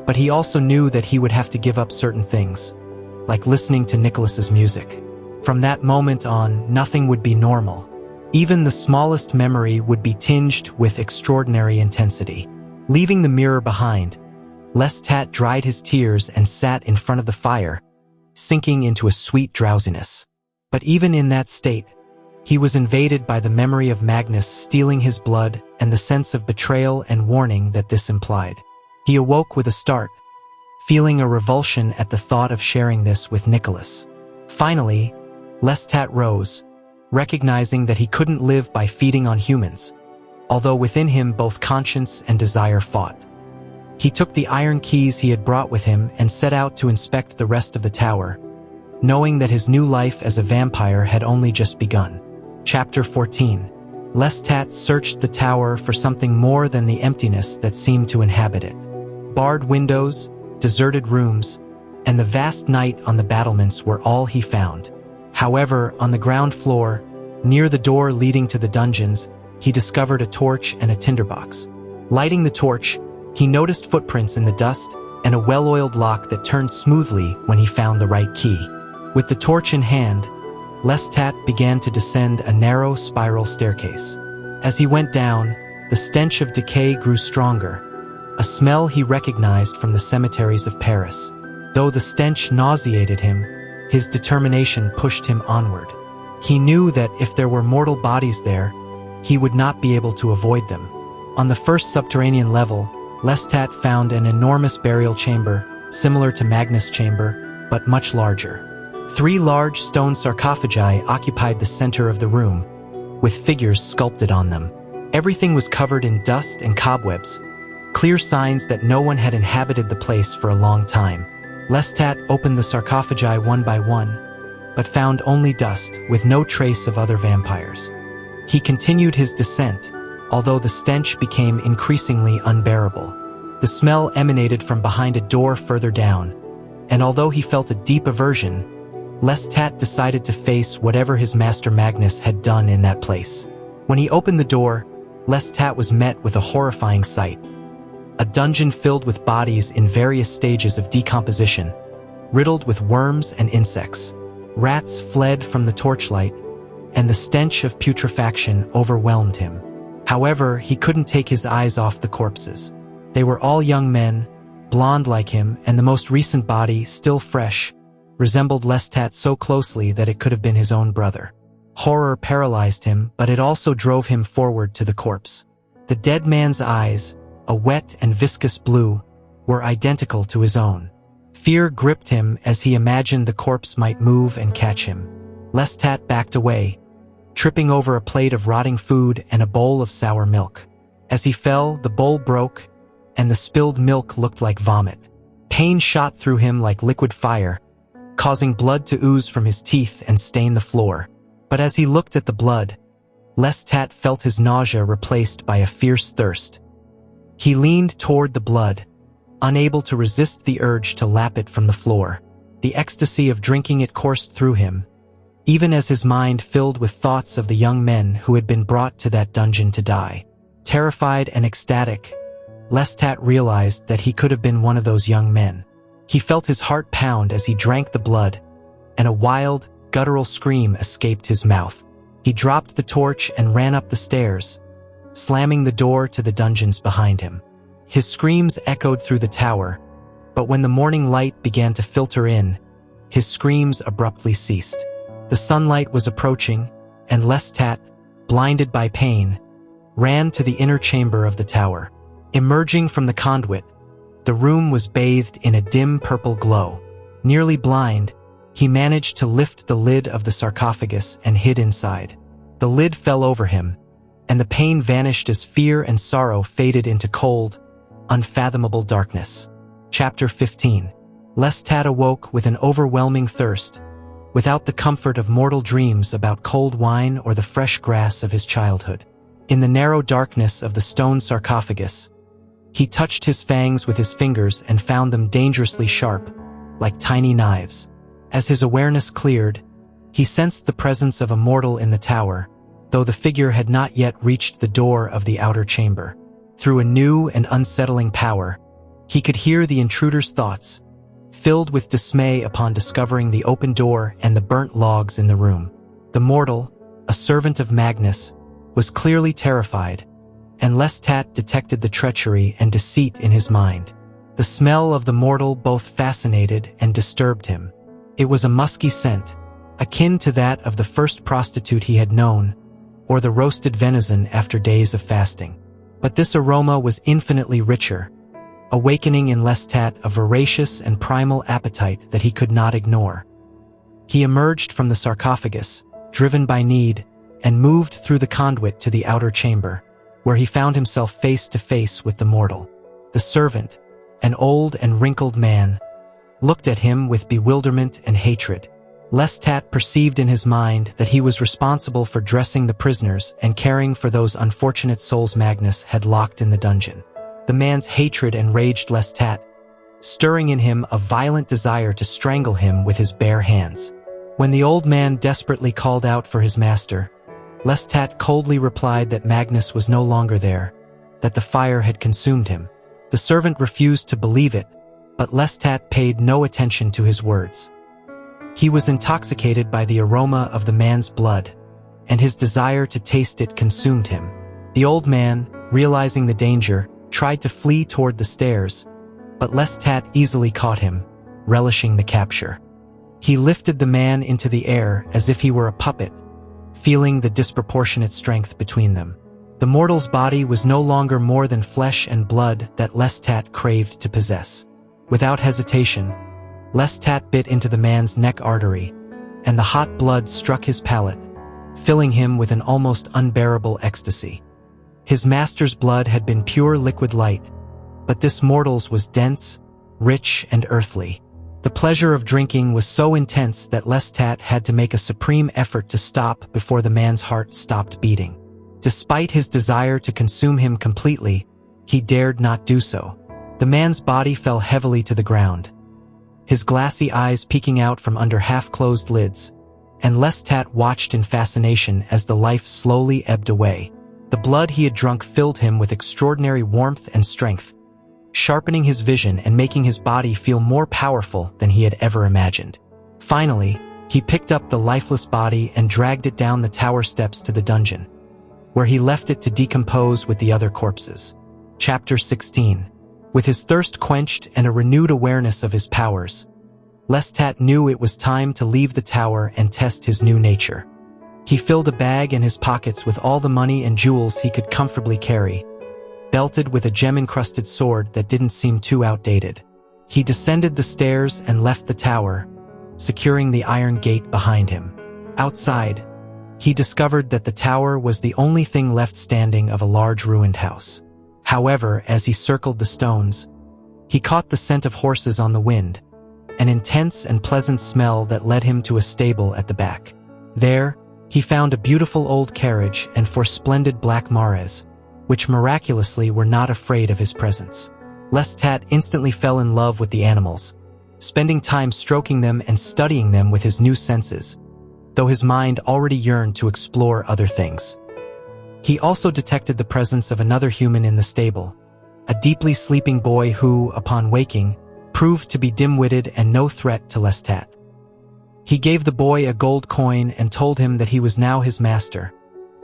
but he also knew that he would have to give up certain things, like listening to Nicholas's music. From that moment on, nothing would be normal. Even the smallest memory would be tinged with extraordinary intensity. Leaving the mirror behind, Lestat dried his tears and sat in front of the fire, sinking into a sweet drowsiness. But even in that state, he was invaded by the memory of Magnus stealing his blood and the sense of betrayal and warning that this implied. He awoke with a start, feeling a revulsion at the thought of sharing this with Nicholas. Finally, Lestat rose, recognizing that he couldn't live by feeding on humans, although within him both conscience and desire fought. He took the iron keys he had brought with him and set out to inspect the rest of the tower, knowing that his new life as a vampire had only just begun. Chapter 14. Lestat searched the tower for something more than the emptiness that seemed to inhabit it. Barred windows, deserted rooms, and the vast night on the battlements were all he found. However, on the ground floor, near the door leading to the dungeons, he discovered a torch and a tinderbox. Lighting the torch, he noticed footprints in the dust and a well-oiled lock that turned smoothly when he found the right key. With the torch in hand, Lestat began to descend a narrow spiral staircase. As he went down, the stench of decay grew stronger, a smell he recognized from the cemeteries of Paris. Though the stench nauseated him, his determination pushed him onward. He knew that if there were mortal bodies there, he would not be able to avoid them. On the first subterranean level, Lestat found an enormous burial chamber, similar to Magnus' chamber, but much larger. 3 large stone sarcophagi occupied the center of the room, with figures sculpted on them. Everything was covered in dust and cobwebs, clear signs that no one had inhabited the place for a long time. Lestat opened the sarcophagi one by one, but found only dust with no trace of other vampires. He continued his descent, although the stench became increasingly unbearable. The smell emanated from behind a door further down, and although he felt a deep aversion, Lestat decided to face whatever his master Magnus had done in that place. When he opened the door, Lestat was met with a horrifying sight. A dungeon filled with bodies in various stages of decomposition, riddled with worms and insects. Rats fled from the torchlight, and the stench of putrefaction overwhelmed him. However, he couldn't take his eyes off the corpses. They were all young men, blonde like him, and the most recent body, still fresh, resembled Lestat so closely that it could have been his own brother. Horror paralyzed him, but it also drove him forward to the corpse. The dead man's eyes, a wet and viscous blue, were identical to his own. Fear gripped him as he imagined the corpse might move and catch him. Lestat backed away, tripping over a plate of rotting food and a bowl of sour milk. As he fell, the bowl broke, and the spilled milk looked like vomit. Pain shot through him like liquid fire, causing blood to ooze from his teeth and stain the floor. But as he looked at the blood, Lestat felt his nausea replaced by a fierce thirst. He leaned toward the blood, unable to resist the urge to lap it from the floor. The ecstasy of drinking it coursed through him, even as his mind filled with thoughts of the young men who had been brought to that dungeon to die. Terrified and ecstatic, Lestat realized that he could have been one of those young men. He felt his heart pound as he drank the blood, and a wild, guttural scream escaped his mouth. He dropped the torch and ran up the stairs, slamming the door to the dungeons behind him. His screams echoed through the tower, but when the morning light began to filter in, his screams abruptly ceased. The sunlight was approaching, and Lestat, blinded by pain, ran to the inner chamber of the tower. Emerging from the conduit, the room was bathed in a dim purple glow. Nearly blind, he managed to lift the lid of the sarcophagus and hid inside. The lid fell over him, and the pain vanished as fear and sorrow faded into cold, unfathomable darkness. Chapter 15. Lestat awoke with an overwhelming thirst, without the comfort of mortal dreams about cold wine or the fresh grass of his childhood. In the narrow darkness of the stone sarcophagus, he touched his fangs with his fingers and found them dangerously sharp, like tiny knives. As his awareness cleared, he sensed the presence of a mortal in the tower, though the figure had not yet reached the door of the outer chamber. Through a new and unsettling power, he could hear the intruder's thoughts, filled with dismay upon discovering the open door and the burnt logs in the room. The mortal, a servant of Magnus, was clearly terrified, and Lestat detected the treachery and deceit in his mind. The smell of the mortal both fascinated and disturbed him. It was a musky scent, akin to that of the first prostitute he had known, or the roasted venison after days of fasting. But this aroma was infinitely richer, awakening in Lestat a voracious and primal appetite that he could not ignore. He emerged from the sarcophagus, driven by need, and moved through the conduit to the outer chamber, where he found himself face to face with the mortal. The servant, an old and wrinkled man, looked at him with bewilderment and hatred. Lestat perceived in his mind that he was responsible for dressing the prisoners and caring for those unfortunate souls Magnus had locked in the dungeon. The man's hatred enraged Lestat, stirring in him a violent desire to strangle him with his bare hands. When the old man desperately called out for his master, Lestat coldly replied that Magnus was no longer there, that the fire had consumed him. The servant refused to believe it, but Lestat paid no attention to his words. He was intoxicated by the aroma of the man's blood, and his desire to taste it consumed him. The old man, realizing the danger, tried to flee toward the stairs, but Lestat easily caught him, relishing the capture. He lifted the man into the air as if he were a puppet, feeling the disproportionate strength between them. The mortal's body was no longer more than flesh and blood that Lestat craved to possess. Without hesitation, Lestat bit into the man's neck artery, and the hot blood struck his palate, filling him with an almost unbearable ecstasy. His master's blood had been pure liquid light, but this mortal's was dense, rich, and earthly. The pleasure of drinking was so intense that Lestat had to make a supreme effort to stop before the man's heart stopped beating. Despite his desire to consume him completely, he dared not do so. The man's body fell heavily to the ground, his glassy eyes peeking out from under half-closed lids, and Lestat watched in fascination as the life slowly ebbed away. The blood he had drunk filled him with extraordinary warmth and strength, sharpening his vision and making his body feel more powerful than he had ever imagined. Finally, he picked up the lifeless body and dragged it down the tower steps to the dungeon, where he left it to decompose with the other corpses. Chapter 16. With his thirst quenched and a renewed awareness of his powers, Lestat knew it was time to leave the tower and test his new nature. He filled a bag in his pockets with all the money and jewels he could comfortably carry, belted with a gem-encrusted sword that didn't seem too outdated. He descended the stairs and left the tower, securing the iron gate behind him. Outside, he discovered that the tower was the only thing left standing of a large ruined house. However, as he circled the stones, he caught the scent of horses on the wind, an intense and pleasant smell that led him to a stable at the back. There, he found a beautiful old carriage and four splendid black mares, which miraculously were not afraid of his presence. Lestat instantly fell in love with the animals, spending time stroking them and studying them with his new senses, though his mind already yearned to explore other things. He also detected the presence of another human in the stable, a deeply sleeping boy who, upon waking, proved to be dim-witted and no threat to Lestat. He gave the boy a gold coin and told him that he was now his master,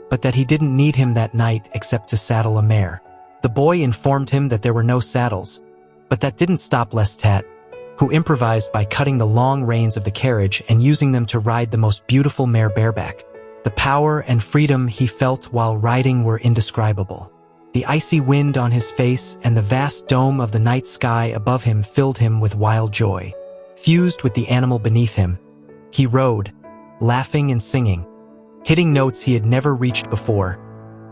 but that he didn't need him that night except to saddle a mare. The boy informed him that there were no saddles, but that didn't stop Lestat, who improvised by cutting the long reins of the carriage and using them to ride the most beautiful mare bareback. The power and freedom he felt while riding were indescribable. The icy wind on his face and the vast dome of the night sky above him filled him with wild joy. Fused with the animal beneath him, he rode, laughing and singing, hitting notes he had never reached before,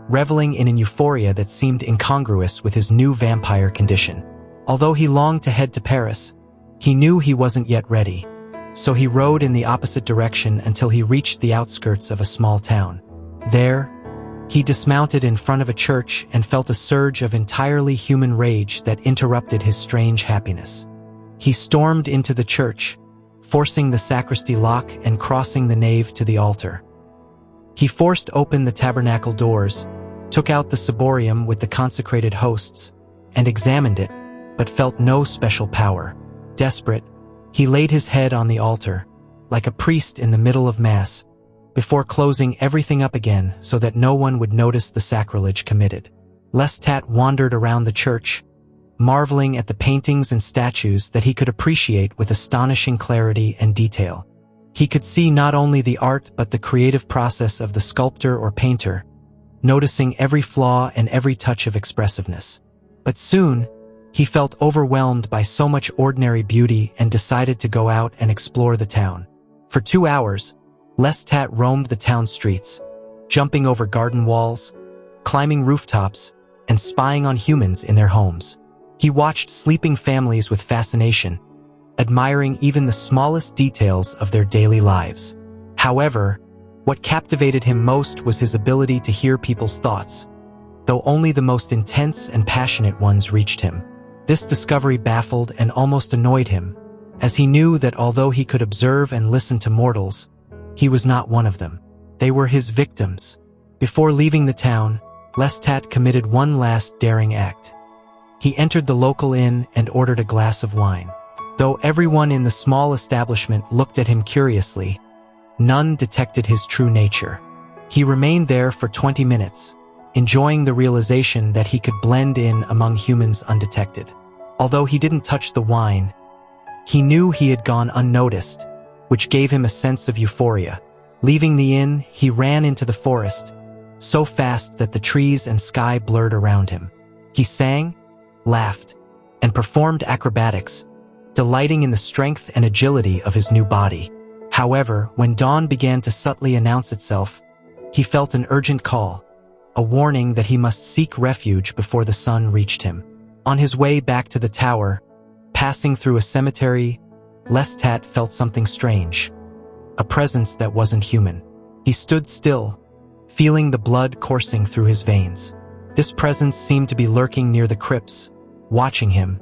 reveling in an euphoria that seemed incongruous with his new vampire condition. Although he longed to head to Paris, he knew he wasn't yet ready, so he rode in the opposite direction until he reached the outskirts of a small town. There, he dismounted in front of a church and felt a surge of entirely human rage that interrupted his strange happiness. He stormed into the church, forcing the sacristy lock and crossing the nave to the altar. He forced open the tabernacle doors, took out the ciborium with the consecrated hosts, and examined it, but felt no special power. Desperate, he laid his head on the altar, like a priest in the middle of Mass, before closing everything up again so that no one would notice the sacrilege committed. Lestat wandered around the church, marveling at the paintings and statues that he could appreciate with astonishing clarity and detail. He could see not only the art but the creative process of the sculptor or painter, noticing every flaw and every touch of expressiveness. But soon, he felt overwhelmed by so much ordinary beauty and decided to go out and explore the town. For 2 hours, Lestat roamed the town streets, jumping over garden walls, climbing rooftops, and spying on humans in their homes. He watched sleeping families with fascination, admiring even the smallest details of their daily lives. However, what captivated him most was his ability to hear people's thoughts, though only the most intense and passionate ones reached him. This discovery baffled and almost annoyed him, as he knew that although he could observe and listen to mortals, he was not one of them. They were his victims. Before leaving the town, Lestat committed one last daring act. He entered the local inn and ordered a glass of wine. Though everyone in the small establishment looked at him curiously, none detected his true nature. He remained there for 20 minutes, enjoying the realization that he could blend in among humans undetected. Although he didn't touch the wine, he knew he had gone unnoticed, which gave him a sense of euphoria. Leaving the inn, he ran into the forest, so fast that the trees and sky blurred around him. He sang, laughed, and performed acrobatics, delighting in the strength and agility of his new body. However, when dawn began to subtly announce itself, he felt an urgent call, a warning that he must seek refuge before the sun reached him. On his way back to the tower, passing through a cemetery, Lestat felt something strange, a presence that wasn't human. He stood still, feeling the blood coursing through his veins. This presence seemed to be lurking near the crypts, watching him,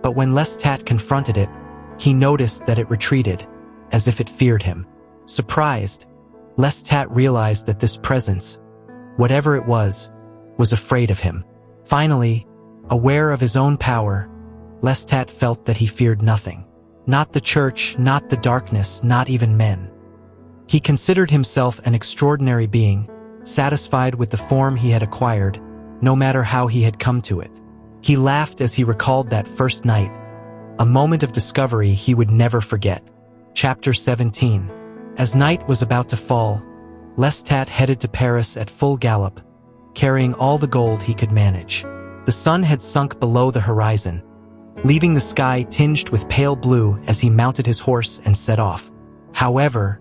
but when Lestat confronted it, he noticed that it retreated, as if it feared him. Surprised, Lestat realized that this presence, whatever it was afraid of him. Finally, aware of his own power, Lestat felt that he feared nothing. Not the church, not the darkness, not even men. He considered himself an extraordinary being, satisfied with the form he had acquired, no matter how he had come to it. He laughed as he recalled that first night, a moment of discovery he would never forget. Chapter 17. As night was about to fall, Lestat headed to Paris at full gallop, carrying all the gold he could manage. The sun had sunk below the horizon, leaving the sky tinged with pale blue as he mounted his horse and set off. However,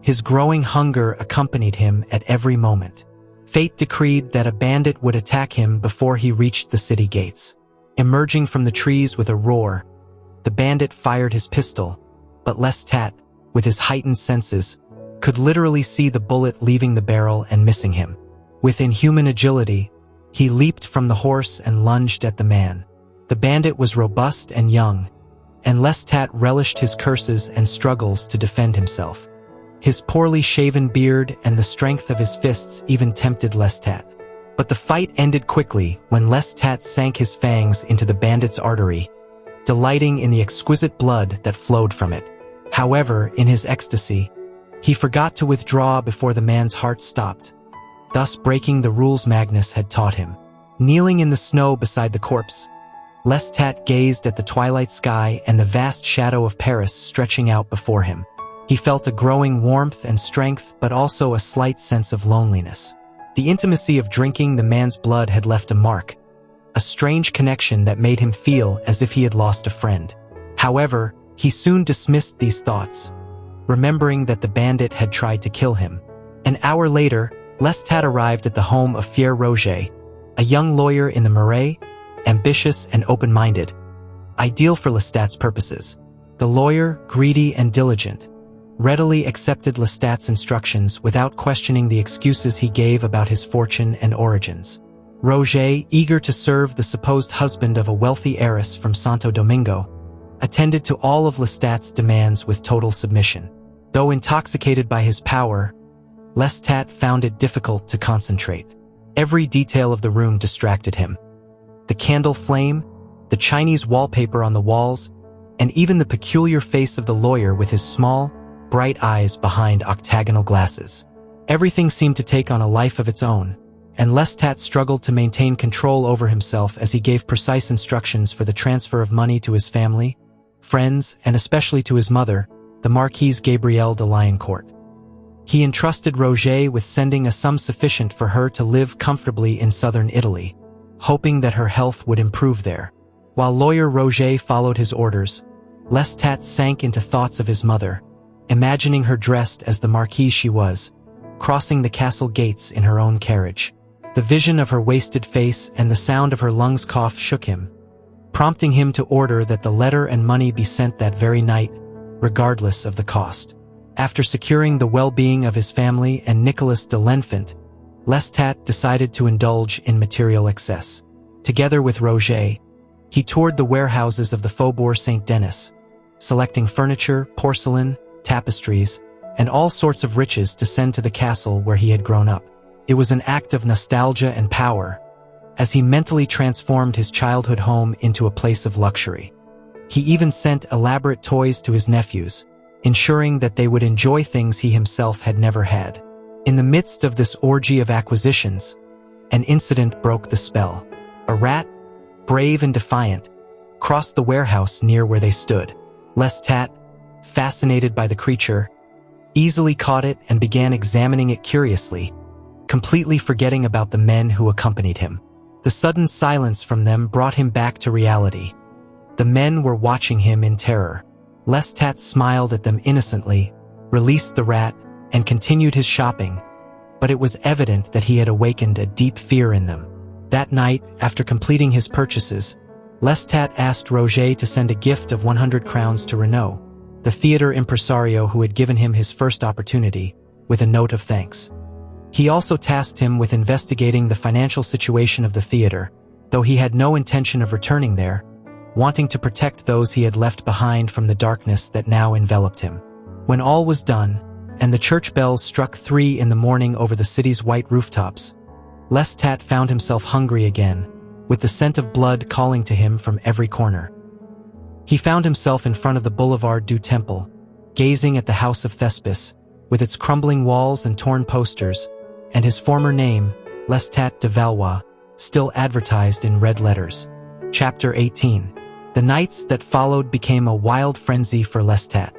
his growing hunger accompanied him at every moment. Fate decreed that a bandit would attack him before he reached the city gates. Emerging from the trees with a roar, the bandit fired his pistol, but Lestat, with his heightened senses, could literally see the bullet leaving the barrel and missing him. With inhuman agility, he leaped from the horse and lunged at the man. The bandit was robust and young, and Lestat relished his curses and struggles to defend himself. His poorly shaven beard and the strength of his fists even tempted Lestat. But the fight ended quickly when Lestat sank his fangs into the bandit's artery, delighting in the exquisite blood that flowed from it. However, in his ecstasy, he forgot to withdraw before the man's heart stopped, thus breaking the rules Magnus had taught him. Kneeling in the snow beside the corpse, Lestat gazed at the twilight sky and the vast shadow of Paris stretching out before him. He felt a growing warmth and strength, but also a slight sense of loneliness. The intimacy of drinking the man's blood had left a mark, a strange connection that made him feel as if he had lost a friend. However, he soon dismissed these thoughts, remembering that the bandit had tried to kill him. An hour later, Lestat arrived at the home of Fier Roger, a young lawyer in the Marais, ambitious and open-minded, ideal for Lestat's purposes. The lawyer, greedy and diligent, readily accepted Lestat's instructions without questioning the excuses he gave about his fortune and origins. Roger, eager to serve the supposed husband of a wealthy heiress from Santo Domingo, attended to all of Lestat's demands with total submission. Though intoxicated by his power, Lestat found it difficult to concentrate. Every detail of the room distracted him. The candle flame, the Chinese wallpaper on the walls, and even the peculiar face of the lawyer with his small, bright eyes behind octagonal glasses. Everything seemed to take on a life of its own, and Lestat struggled to maintain control over himself as he gave precise instructions for the transfer of money to his family, friends, and especially to his mother, the Marquise Gabrielle de Lioncourt. He entrusted Roger with sending a sum sufficient for her to live comfortably in southern Italy, hoping that her health would improve there. While lawyer Roger followed his orders, Lestat sank into thoughts of his mother, imagining her dressed as the marquise she was, crossing the castle gates in her own carriage. The vision of her wasted face and the sound of her lungs cough shook him, prompting him to order that the letter and money be sent that very night, regardless of the cost. After securing the well-being of his family and Nicolas de l'Enfant, Lestat decided to indulge in material excess. Together with Roger, he toured the warehouses of the Faubourg Saint-Denis, selecting furniture, porcelain, tapestries, and all sorts of riches to send to the castle where he had grown up. It was an act of nostalgia and power, as he mentally transformed his childhood home into a place of luxury. He even sent elaborate toys to his nephews, ensuring that they would enjoy things he himself had never had. In the midst of this orgy of acquisitions, an incident broke the spell. A rat, brave and defiant, crossed the warehouse near where they stood. Lestat, fascinated by the creature, easily caught it and began examining it curiously, completely forgetting about the men who accompanied him. The sudden silence from them brought him back to reality. The men were watching him in terror. Lestat smiled at them innocently, released the rat, and continued his shopping, but it was evident that he had awakened a deep fear in them. That night, after completing his purchases, Lestat asked Roger to send a gift of 100 crowns to Renaud, the theater impresario who had given him his first opportunity, with a note of thanks. He also tasked him with investigating the financial situation of the theater, though he had no intention of returning there, wanting to protect those he had left behind from the darkness that now enveloped him. When all was done, and the church bells struck 3 in the morning over the city's white rooftops, Lestat found himself hungry again, with the scent of blood calling to him from every corner. He found himself in front of the Boulevard du Temple, gazing at the house of Thespis, with its crumbling walls and torn posters, and his former name, Lestat de Valois, still advertised in red letters. Chapter 18. The nights that followed became a wild frenzy for Lestat.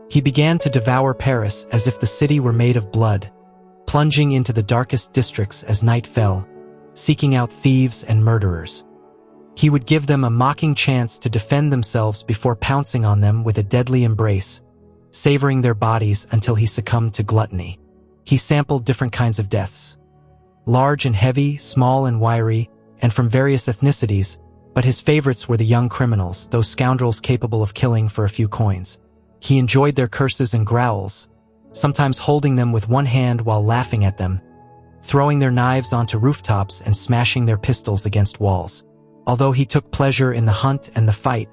He began to devour Paris as if the city were made of blood, plunging into the darkest districts as night fell, seeking out thieves and murderers. He would give them a mocking chance to defend themselves before pouncing on them with a deadly embrace, savoring their bodies until he succumbed to gluttony. He sampled different kinds of deaths, large and heavy, small and wiry, and from various ethnicities, but his favorites were the young criminals, those scoundrels capable of killing for a few coins. He enjoyed their curses and growls, sometimes holding them with one hand while laughing at them, throwing their knives onto rooftops and smashing their pistols against walls. Although he took pleasure in the hunt and the fight,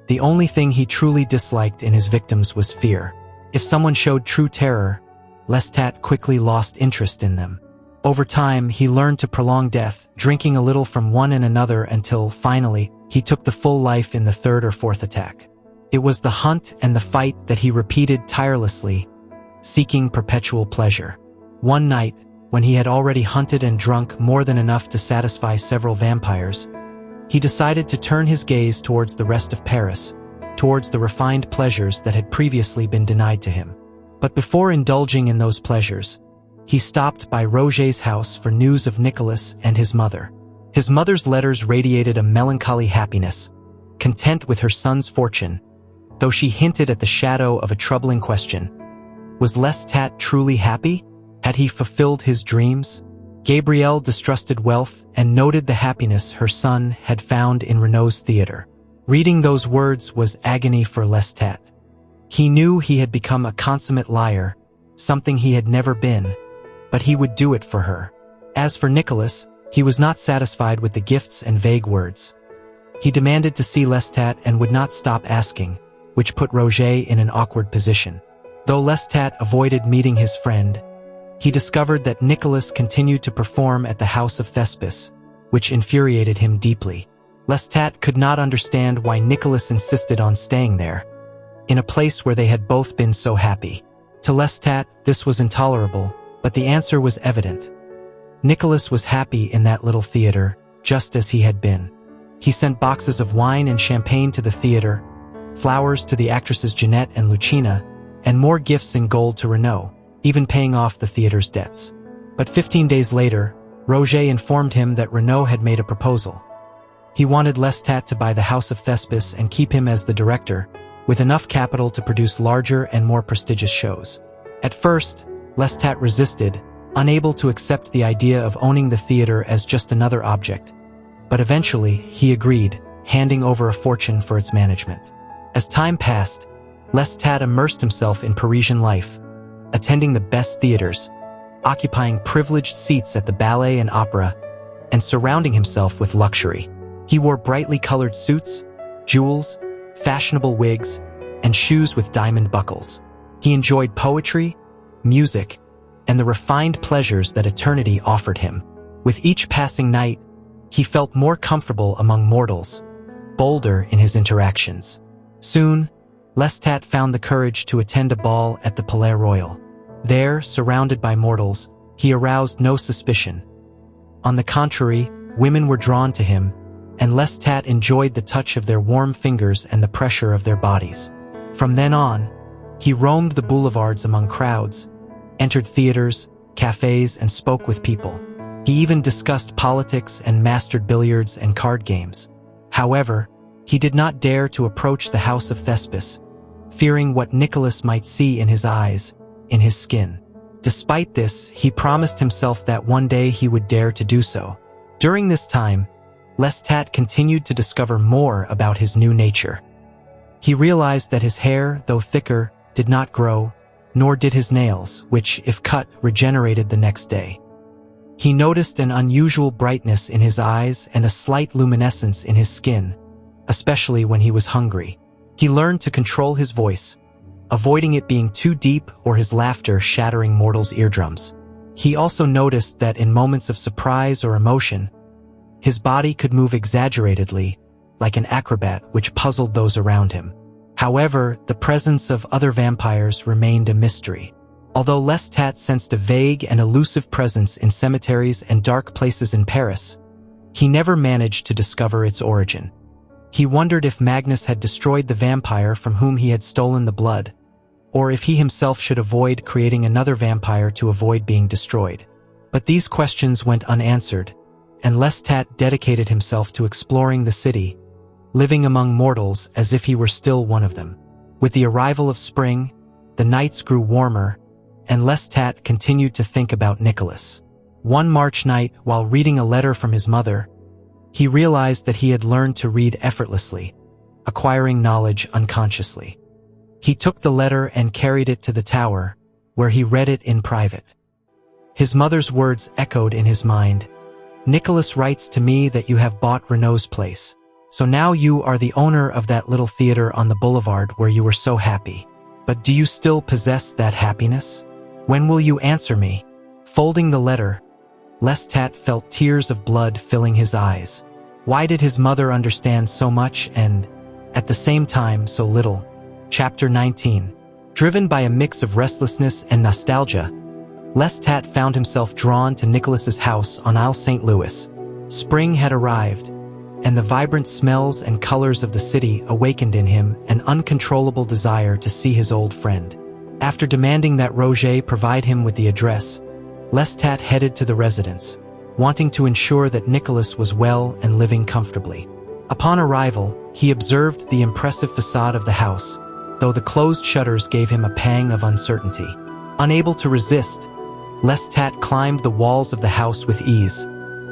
the only thing he truly disliked in his victims was fear. If someone showed true terror, Lestat quickly lost interest in them. Over time, he learned to prolong death, drinking a little from one and another until, finally, he took the full life in the third or fourth attack. It was the hunt and the fight that he repeated tirelessly, seeking perpetual pleasure. One night, when he had already hunted and drunk more than enough to satisfy several vampires, he decided to turn his gaze towards the rest of Paris, towards the refined pleasures that had previously been denied to him. But before indulging in those pleasures, he stopped by Roger's house for news of Nicholas and his mother. His mother's letters radiated a melancholy happiness, content with her son's fortune, though she hinted at the shadow of a troubling question. Was Lestat truly happy? Had he fulfilled his dreams? Gabrielle distrusted wealth and noted the happiness her son had found in Renaud's theater. Reading those words was agony for Lestat. He knew he had become a consummate liar, something he had never been, but he would do it for her. As for Nicholas, he was not satisfied with the gifts and vague words. He demanded to see Lestat and would not stop asking, which put Roger in an awkward position. Though Lestat avoided meeting his friend, he discovered that Nicholas continued to perform at the house of Thespis, which infuriated him deeply. Lestat could not understand why Nicholas insisted on staying there, in a place where they had both been so happy. To Lestat, this was intolerable, but the answer was evident. Nicholas was happy in that little theater, just as he had been. He sent boxes of wine and champagne to the theater, flowers to the actresses Jeanette and Lucina, and more gifts in gold to Renaud, even paying off the theater's debts. But 15 days later, Roger informed him that Renaud had made a proposal. He wanted Lestat to buy the House of Thespis and keep him as the director, with enough capital to produce larger and more prestigious shows. At first, Lestat resisted, unable to accept the idea of owning the theater as just another object. But eventually, he agreed, handing over a fortune for its management. As time passed, Lestat immersed himself in Parisian life, attending the best theaters, occupying privileged seats at the ballet and opera, and surrounding himself with luxury. He wore brightly colored suits, jewels, fashionable wigs, and shoes with diamond buckles. He enjoyed poetry, music, and the refined pleasures that eternity offered him. With each passing night, he felt more comfortable among mortals, bolder in his interactions. Soon, Lestat found the courage to attend a ball at the Palais Royal. There, surrounded by mortals, he aroused no suspicion. On the contrary, women were drawn to him, and Lestat enjoyed the touch of their warm fingers and the pressure of their bodies. From then on, he roamed the boulevards among crowds, entered theaters, cafes, and spoke with people. He even discussed politics and mastered billiards and card games. However, he did not dare to approach the House of Thespis, fearing what Nicholas might see in his eyes, in his skin. Despite this, he promised himself that one day he would dare to do so. During this time, Lestat continued to discover more about his new nature. He realized that his hair, though thicker, did not grow, nor did his nails, which, if cut, regenerated the next day. He noticed an unusual brightness in his eyes and a slight luminescence in his skin, especially when he was hungry. He learned to control his voice, avoiding it being too deep or his laughter shattering mortals' eardrums. He also noticed that in moments of surprise or emotion, his body could move exaggeratedly, like an acrobat, which puzzled those around him. However, the presence of other vampires remained a mystery. Although Lestat sensed a vague and elusive presence in cemeteries and dark places in Paris, he never managed to discover its origin. He wondered if Magnus had destroyed the vampire from whom he had stolen the blood, or if he himself should avoid creating another vampire to avoid being destroyed. But these questions went unanswered, and Lestat dedicated himself to exploring the city, living among mortals as if he were still one of them. With the arrival of spring, the nights grew warmer, and Lestat continued to think about Nicholas. One March night, while reading a letter from his mother, he realized that he had learned to read effortlessly, acquiring knowledge unconsciously. He took the letter and carried it to the tower, where he read it in private. His mother's words echoed in his mind. "Nicholas writes to me that you have bought Renault's place. So now you are the owner of that little theater on the boulevard where you were so happy. But do you still possess that happiness? When will you answer me?" Folding the letter, Lestat felt tears of blood filling his eyes. Why did his mother understand so much and, at the same time, so little? Chapter 19. Driven by a mix of restlessness and nostalgia, Lestat found himself drawn to Nicholas's house on Isle St. Louis. Spring had arrived, and the vibrant smells and colors of the city awakened in him an uncontrollable desire to see his old friend. After demanding that Roger provide him with the address, Lestat headed to the residence, wanting to ensure that Nicholas was well and living comfortably. Upon arrival, he observed the impressive facade of the house, though the closed shutters gave him a pang of uncertainty. Unable to resist, Lestat climbed the walls of the house with ease,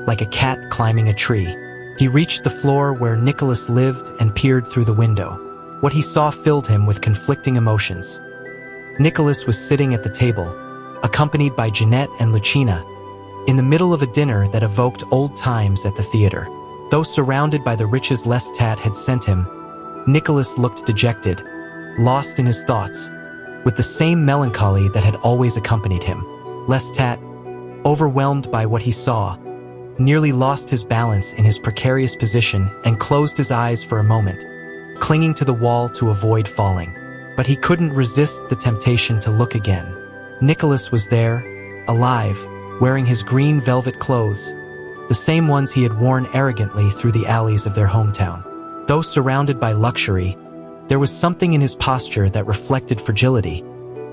like a cat climbing a tree. He reached the floor where Nicholas lived and peered through the window. What he saw filled him with conflicting emotions. Nicholas was sitting at the table, accompanied by Jeanette and Lucina, in the middle of a dinner that evoked old times at the theater. Though surrounded by the riches Lestat had sent him, Nicholas looked dejected, lost in his thoughts, with the same melancholy that had always accompanied him. Lestat, overwhelmed by what he saw, nearly lost his balance in his precarious position and closed his eyes for a moment, clinging to the wall to avoid falling. But he couldn't resist the temptation to look again. Nicholas was there, alive, wearing his green velvet clothes, the same ones he had worn arrogantly through the alleys of their hometown. Though surrounded by luxury, there was something in his posture that reflected fragility,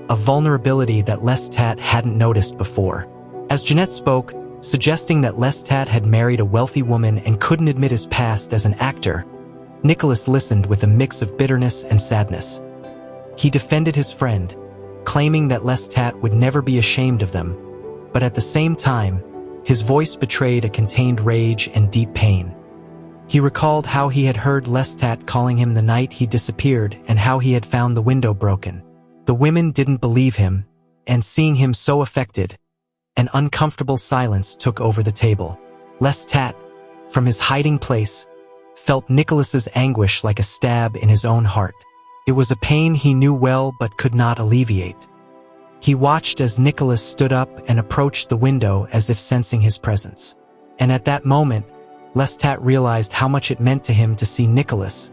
a vulnerability that Lestat hadn't noticed before. As Jeanette spoke, suggesting that Lestat had married a wealthy woman and couldn't admit his past as an actor, Nicholas listened with a mix of bitterness and sadness. He defended his friend, claiming that Lestat would never be ashamed of them, but at the same time, his voice betrayed a contained rage and deep pain. He recalled how he had heard Lestat calling him the night he disappeared and how he had found the window broken. The women didn't believe him, and seeing him so affected, an uncomfortable silence took over the table. Lestat, from his hiding place, felt Nicholas's anguish like a stab in his own heart. It was a pain he knew well but could not alleviate. He watched as Nicholas stood up and approached the window as if sensing his presence. And at that moment, Lestat realized how much it meant to him to see Nicholas,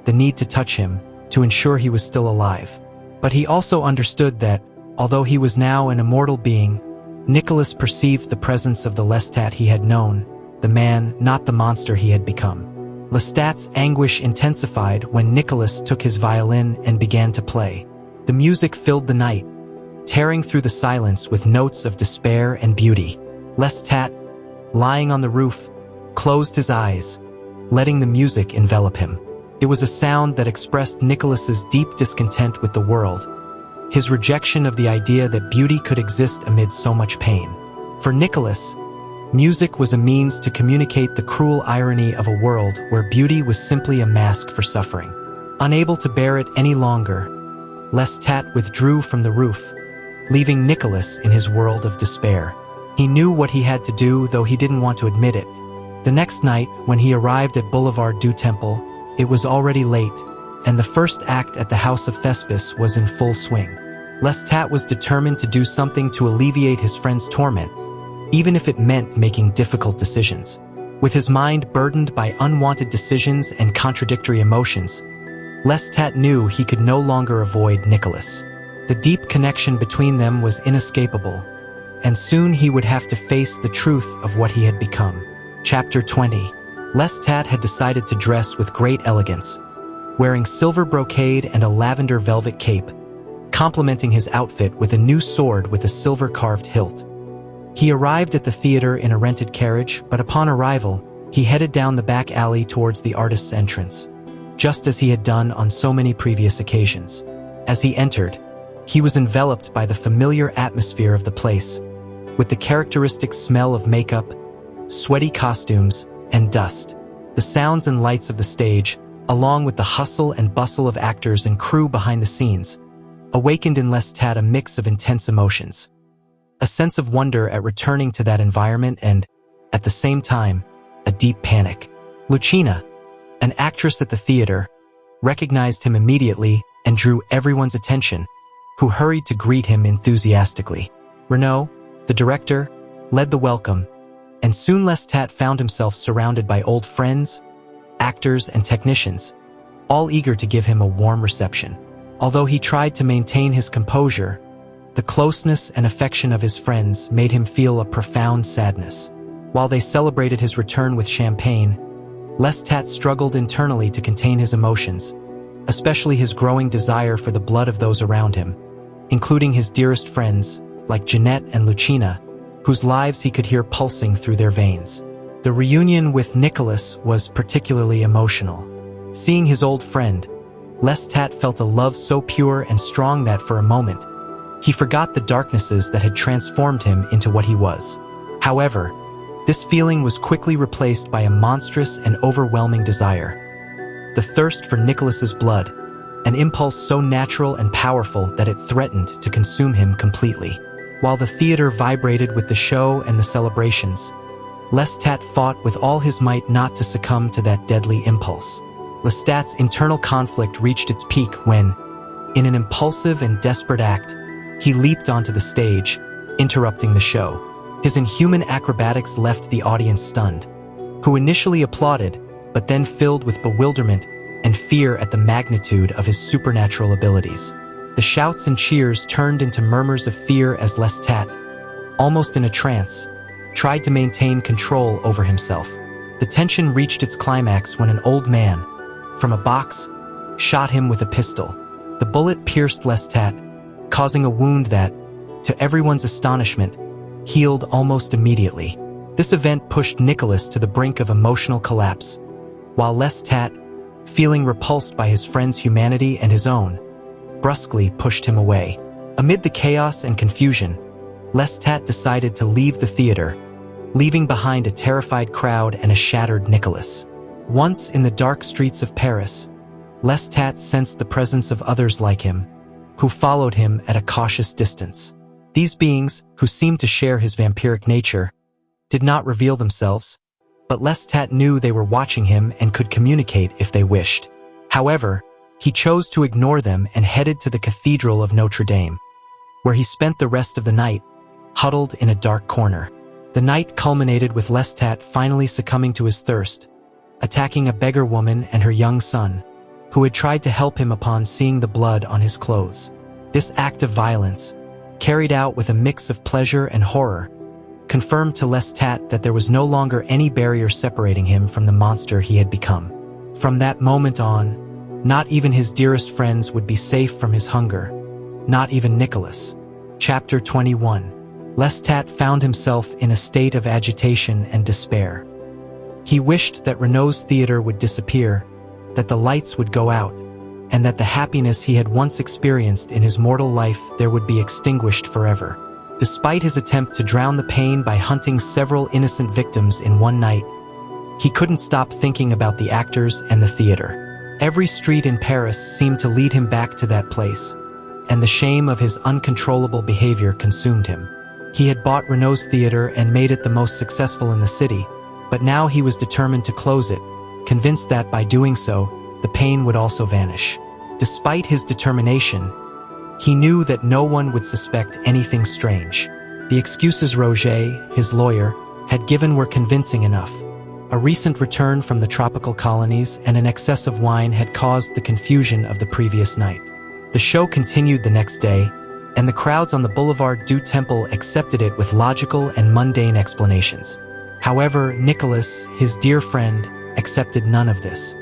the need to touch him, to ensure he was still alive. But he also understood that, although he was now an immortal being, Nicholas perceived the presence of the Lestat he had known, the man, not the monster he had become. Lestat's anguish intensified when Nicholas took his violin and began to play. The music filled the night, tearing through the silence with notes of despair and beauty. Lestat, lying on the roof, closed his eyes, letting the music envelop him. It was a sound that expressed Nicholas's deep discontent with the world, his rejection of the idea that beauty could exist amid so much pain. For Nicholas, music was a means to communicate the cruel irony of a world where beauty was simply a mask for suffering. Unable to bear it any longer, Lestat withdrew from the roof, leaving Nicholas in his world of despair. He knew what he had to do, though he didn't want to admit it. The next night, when he arrived at Boulevard du Temple, it was already late, and the first act at the House of Thespis was in full swing. Lestat was determined to do something to alleviate his friend's torment, even if it meant making difficult decisions. With his mind burdened by unwanted decisions and contradictory emotions, Lestat knew he could no longer avoid Nicholas. The deep connection between them was inescapable, and soon he would have to face the truth of what he had become. Chapter 20. Lestat had decided to dress with great elegance, wearing silver brocade and a lavender velvet cape, complementing his outfit with a new sword with a silver-carved hilt. He arrived at the theater in a rented carriage, but upon arrival, he headed down the back alley towards the artist's entrance, just as he had done on so many previous occasions. As he entered, he was enveloped by the familiar atmosphere of the place, with the characteristic smell of makeup, sweaty costumes, and dust. The sounds and lights of the stage, along with the hustle and bustle of actors and crew behind the scenes, awakened in Lestat a mix of intense emotions. A sense of wonder at returning to that environment and, at the same time, a deep panic. Lucina, an actress at the theater, recognized him immediately and drew everyone's attention, who hurried to greet him enthusiastically. Renaud, the director, led the welcome, and soon Lestat found himself surrounded by old friends, actors, and technicians, all eager to give him a warm reception. Although he tried to maintain his composure, the closeness and affection of his friends made him feel a profound sadness. While they celebrated his return with champagne, Lestat struggled internally to contain his emotions, especially his growing desire for the blood of those around him, including his dearest friends, like Jeanette and Lucina, whose lives he could hear pulsing through their veins. The reunion with Nicholas was particularly emotional. Seeing his old friend, Lestat felt a love so pure and strong that for a moment, he forgot the darknesses that had transformed him into what he was. However, this feeling was quickly replaced by a monstrous and overwhelming desire. The thirst for Nicholas's blood, an impulse so natural and powerful that it threatened to consume him completely. While the theater vibrated with the show and the celebrations, Lestat fought with all his might not to succumb to that deadly impulse. Lestat's internal conflict reached its peak when, in an impulsive and desperate act, he leaped onto the stage, interrupting the show. His inhuman acrobatics left the audience stunned, who initially applauded, but then filled with bewilderment and fear at the magnitude of his supernatural abilities. The shouts and cheers turned into murmurs of fear as Lestat, almost in a trance, tried to maintain control over himself. The tension reached its climax when an old man, from a box, shot him with a pistol. The bullet pierced Lestat, causing a wound that, to everyone's astonishment, healed almost immediately. This event pushed Nicholas to the brink of emotional collapse, while Lestat, feeling repulsed by his friend's humanity and his own, brusquely pushed him away. Amid the chaos and confusion, Lestat decided to leave the theater, leaving behind a terrified crowd and a shattered Nicholas. Once in the dark streets of Paris, Lestat sensed the presence of others like him, who followed him at a cautious distance. These beings, who seemed to share his vampiric nature, did not reveal themselves, but Lestat knew they were watching him and could communicate if they wished. However, he chose to ignore them and headed to the Cathedral of Notre Dame, where he spent the rest of the night, huddled in a dark corner. The night culminated with Lestat finally succumbing to his thirst, attacking a beggar woman and her young son, who had tried to help him upon seeing the blood on his clothes. This act of violence, carried out with a mix of pleasure and horror, confirmed to Lestat that there was no longer any barrier separating him from the monster he had become. From that moment on, not even his dearest friends would be safe from his hunger, not even Nicholas. Chapter 21. Lestat found himself in a state of agitation and despair. He wished that Renaud's theater would disappear, that the lights would go out, and that the happiness he had once experienced in his mortal life there would be extinguished forever. Despite his attempt to drown the pain by hunting several innocent victims in one night, he couldn't stop thinking about the actors and the theater. Every street in Paris seemed to lead him back to that place, and the shame of his uncontrollable behavior consumed him. He had bought Renault's theater and made it the most successful in the city, but now he was determined to close it, convinced that by doing so, the pain would also vanish. Despite his determination, he knew that no one would suspect anything strange. The excuses Roger, his lawyer, had given were convincing enough. A recent return from the tropical colonies and an excess of wine had caused the confusion of the previous night. The show continued the next day, and the crowds on the Boulevard du Temple accepted it with logical and mundane explanations. However, Nicholas, his dear friend, accepted none of this.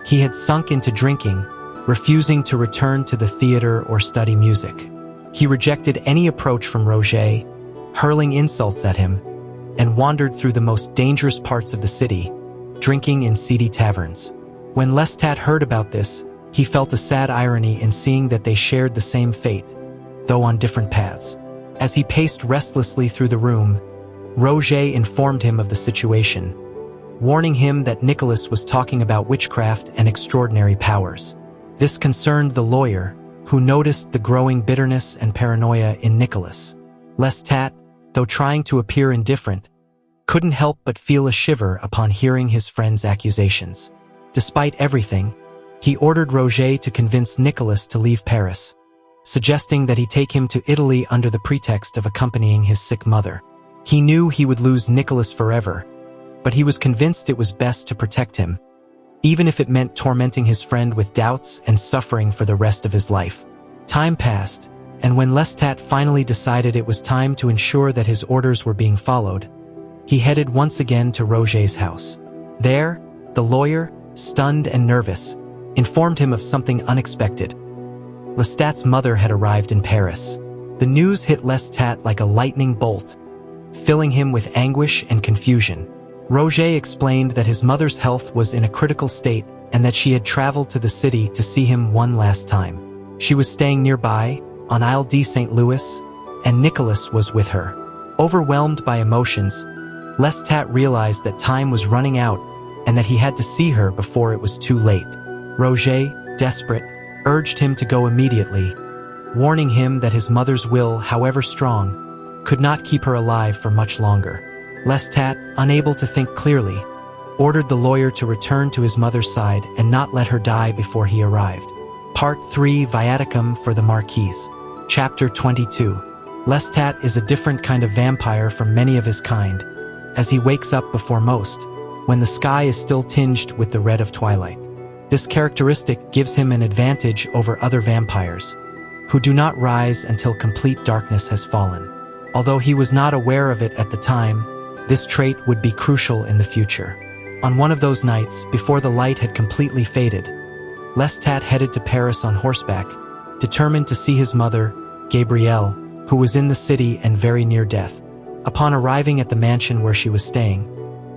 He had sunk into drinking, refusing to return to the theater or study music. He rejected any approach from Roger, hurling insults at him, and wandered through the most dangerous parts of the city, drinking in seedy taverns. When Lestat heard about this, he felt a sad irony in seeing that they shared the same fate, though on different paths. As he paced restlessly through the room, Roger informed him of the situation, warning him that Nicholas was talking about witchcraft and extraordinary powers. This concerned the lawyer, who noticed the growing bitterness and paranoia in Nicholas. Lestat, though trying to appear indifferent, couldn't help but feel a shiver upon hearing his friend's accusations. Despite everything, he ordered Roger to convince Nicholas to leave Paris, suggesting that he take him to Italy under the pretext of accompanying his sick mother. He knew he would lose Nicholas forever, but he was convinced it was best to protect him, even if it meant tormenting his friend with doubts and suffering for the rest of his life. Time passed, and when Lestat finally decided it was time to ensure that his orders were being followed, he headed once again to Roger's house. There, the lawyer, stunned and nervous, informed him of something unexpected. Lestat's mother had arrived in Paris. The news hit Lestat like a lightning bolt, filling him with anguish and confusion. Roger explained that his mother's health was in a critical state and that she had traveled to the city to see him one last time. She was staying nearby, on Isle de St. Louis, and Nicholas was with her. Overwhelmed by emotions, Lestat realized that time was running out and that he had to see her before it was too late. Roger, desperate, urged him to go immediately, warning him that his mother's will, however strong, could not keep her alive for much longer. Lestat, unable to think clearly, ordered the lawyer to return to his mother's side and not let her die before he arrived. Part 3, Viaticum for the Marquise. Chapter 22. Lestat is a different kind of vampire from many of his kind, as he wakes up before most, when the sky is still tinged with the red of twilight. This characteristic gives him an advantage over other vampires, who do not rise until complete darkness has fallen. Although he was not aware of it at the time, this trait would be crucial in the future. On one of those nights, before the light had completely faded, Lestat headed to Paris on horseback, determined to see his mother, Gabrielle, who was in the city and very near death. Upon arriving at the mansion where she was staying,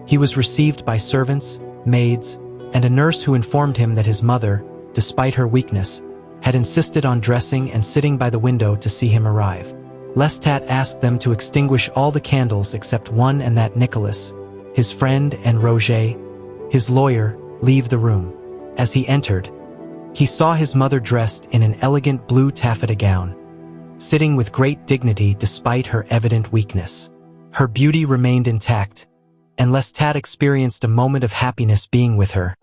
he was received by servants, maids, and a nurse who informed him that his mother, despite her weakness, had insisted on dressing and sitting by the window to see him arrive. Lestat asked them to extinguish all the candles except one and that Nicholas, his friend, and Roger, his lawyer, leave the room. As he entered, he saw his mother dressed in an elegant blue taffeta gown, sitting with great dignity despite her evident weakness. Her beauty remained intact, and Lestat experienced a moment of happiness being with her,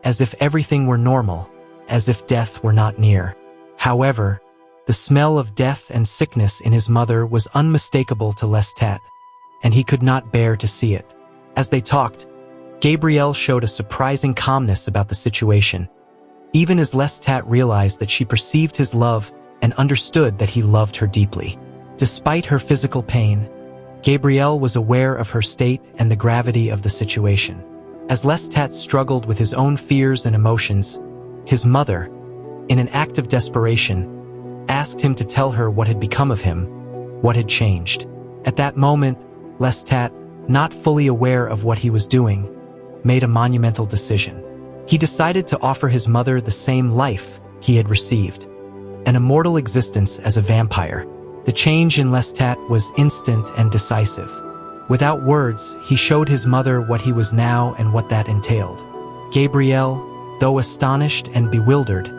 as if everything were normal, as if death were not near. However, the smell of death and sickness in his mother was unmistakable to Lestat, and he could not bear to see it. As they talked, Gabrielle showed a surprising calmness about the situation, even as Lestat realized that she perceived his love and understood that he loved her deeply. Despite her physical pain, Gabrielle was aware of her state and the gravity of the situation. As Lestat struggled with his own fears and emotions, his mother, in an act of desperation, asked him to tell her what had become of him, what had changed. At that moment, Lestat, not fully aware of what he was doing, made a monumental decision. He decided to offer his mother the same life he had received. An immortal existence as a vampire. The change in Lestat was instant and decisive. Without words, he showed his mother what he was now and what that entailed. Gabrielle, though astonished and bewildered,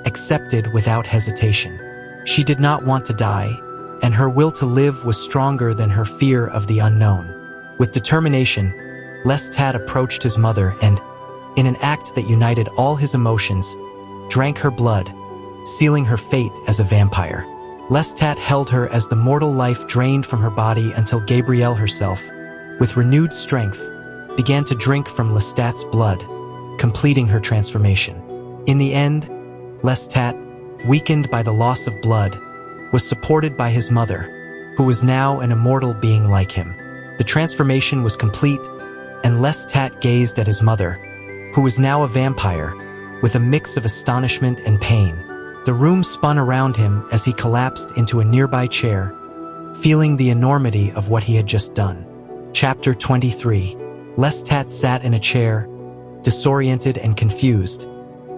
accepted without hesitation. She did not want to die, and her will to live was stronger than her fear of the unknown. With determination, Lestat approached his mother and, in an act that united all his emotions, drank her blood, sealing her fate as a vampire. Lestat held her as the mortal life drained from her body until Gabrielle herself, with renewed strength, began to drink from Lestat's blood, completing her transformation. In the end, Lestat, weakened by the loss of blood, was supported by his mother, who was now an immortal being like him. The transformation was complete, and Lestat gazed at his mother, who was now a vampire, with a mix of astonishment and pain. The room spun around him as he collapsed into a nearby chair, feeling the enormity of what he had just done. Chapter 23. Lestat sat in a chair, disoriented and confused,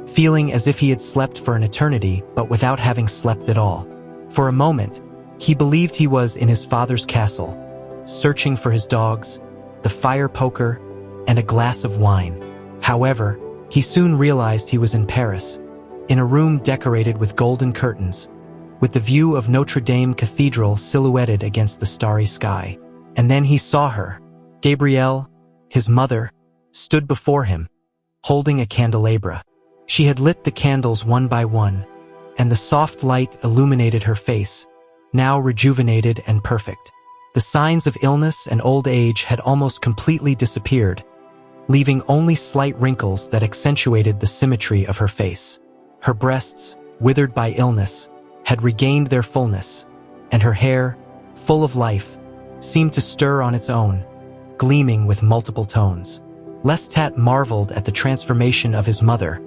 feeling as if he had slept for an eternity but without having slept at all. For a moment, he believed he was in his father's castle, searching for his dogs, the fire poker, and a glass of wine. However, he soon realized he was in Paris, in a room decorated with golden curtains, with the view of Notre Dame Cathedral silhouetted against the starry sky. And then he saw her. Gabrielle, his mother, stood before him, holding a candelabra. She had lit the candles one by one, and the soft light illuminated her face, now rejuvenated and perfect. The signs of illness and old age had almost completely disappeared, leaving only slight wrinkles that accentuated the symmetry of her face. Her breasts, withered by illness, had regained their fullness, and her hair, full of life, seemed to stir on its own, gleaming with multiple tones. Lestat marveled at the transformation of his mother,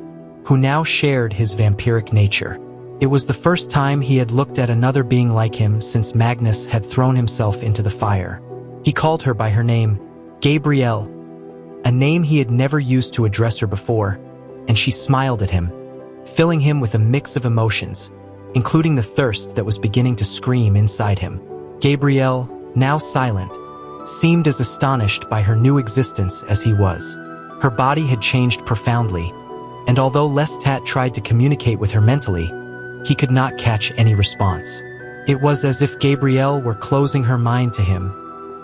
who now shared his vampiric nature. It was the first time he had looked at another being like him since Magnus had thrown himself into the fire. He called her by her name, Gabrielle, a name he had never used to address her before, and she smiled at him, filling him with a mix of emotions, including the thirst that was beginning to scream inside him. Gabrielle, now silent, seemed as astonished by her new existence as he was. Her body had changed profoundly, and although Lestat tried to communicate with her mentally, he could not catch any response. It was as if Gabrielle were closing her mind to him,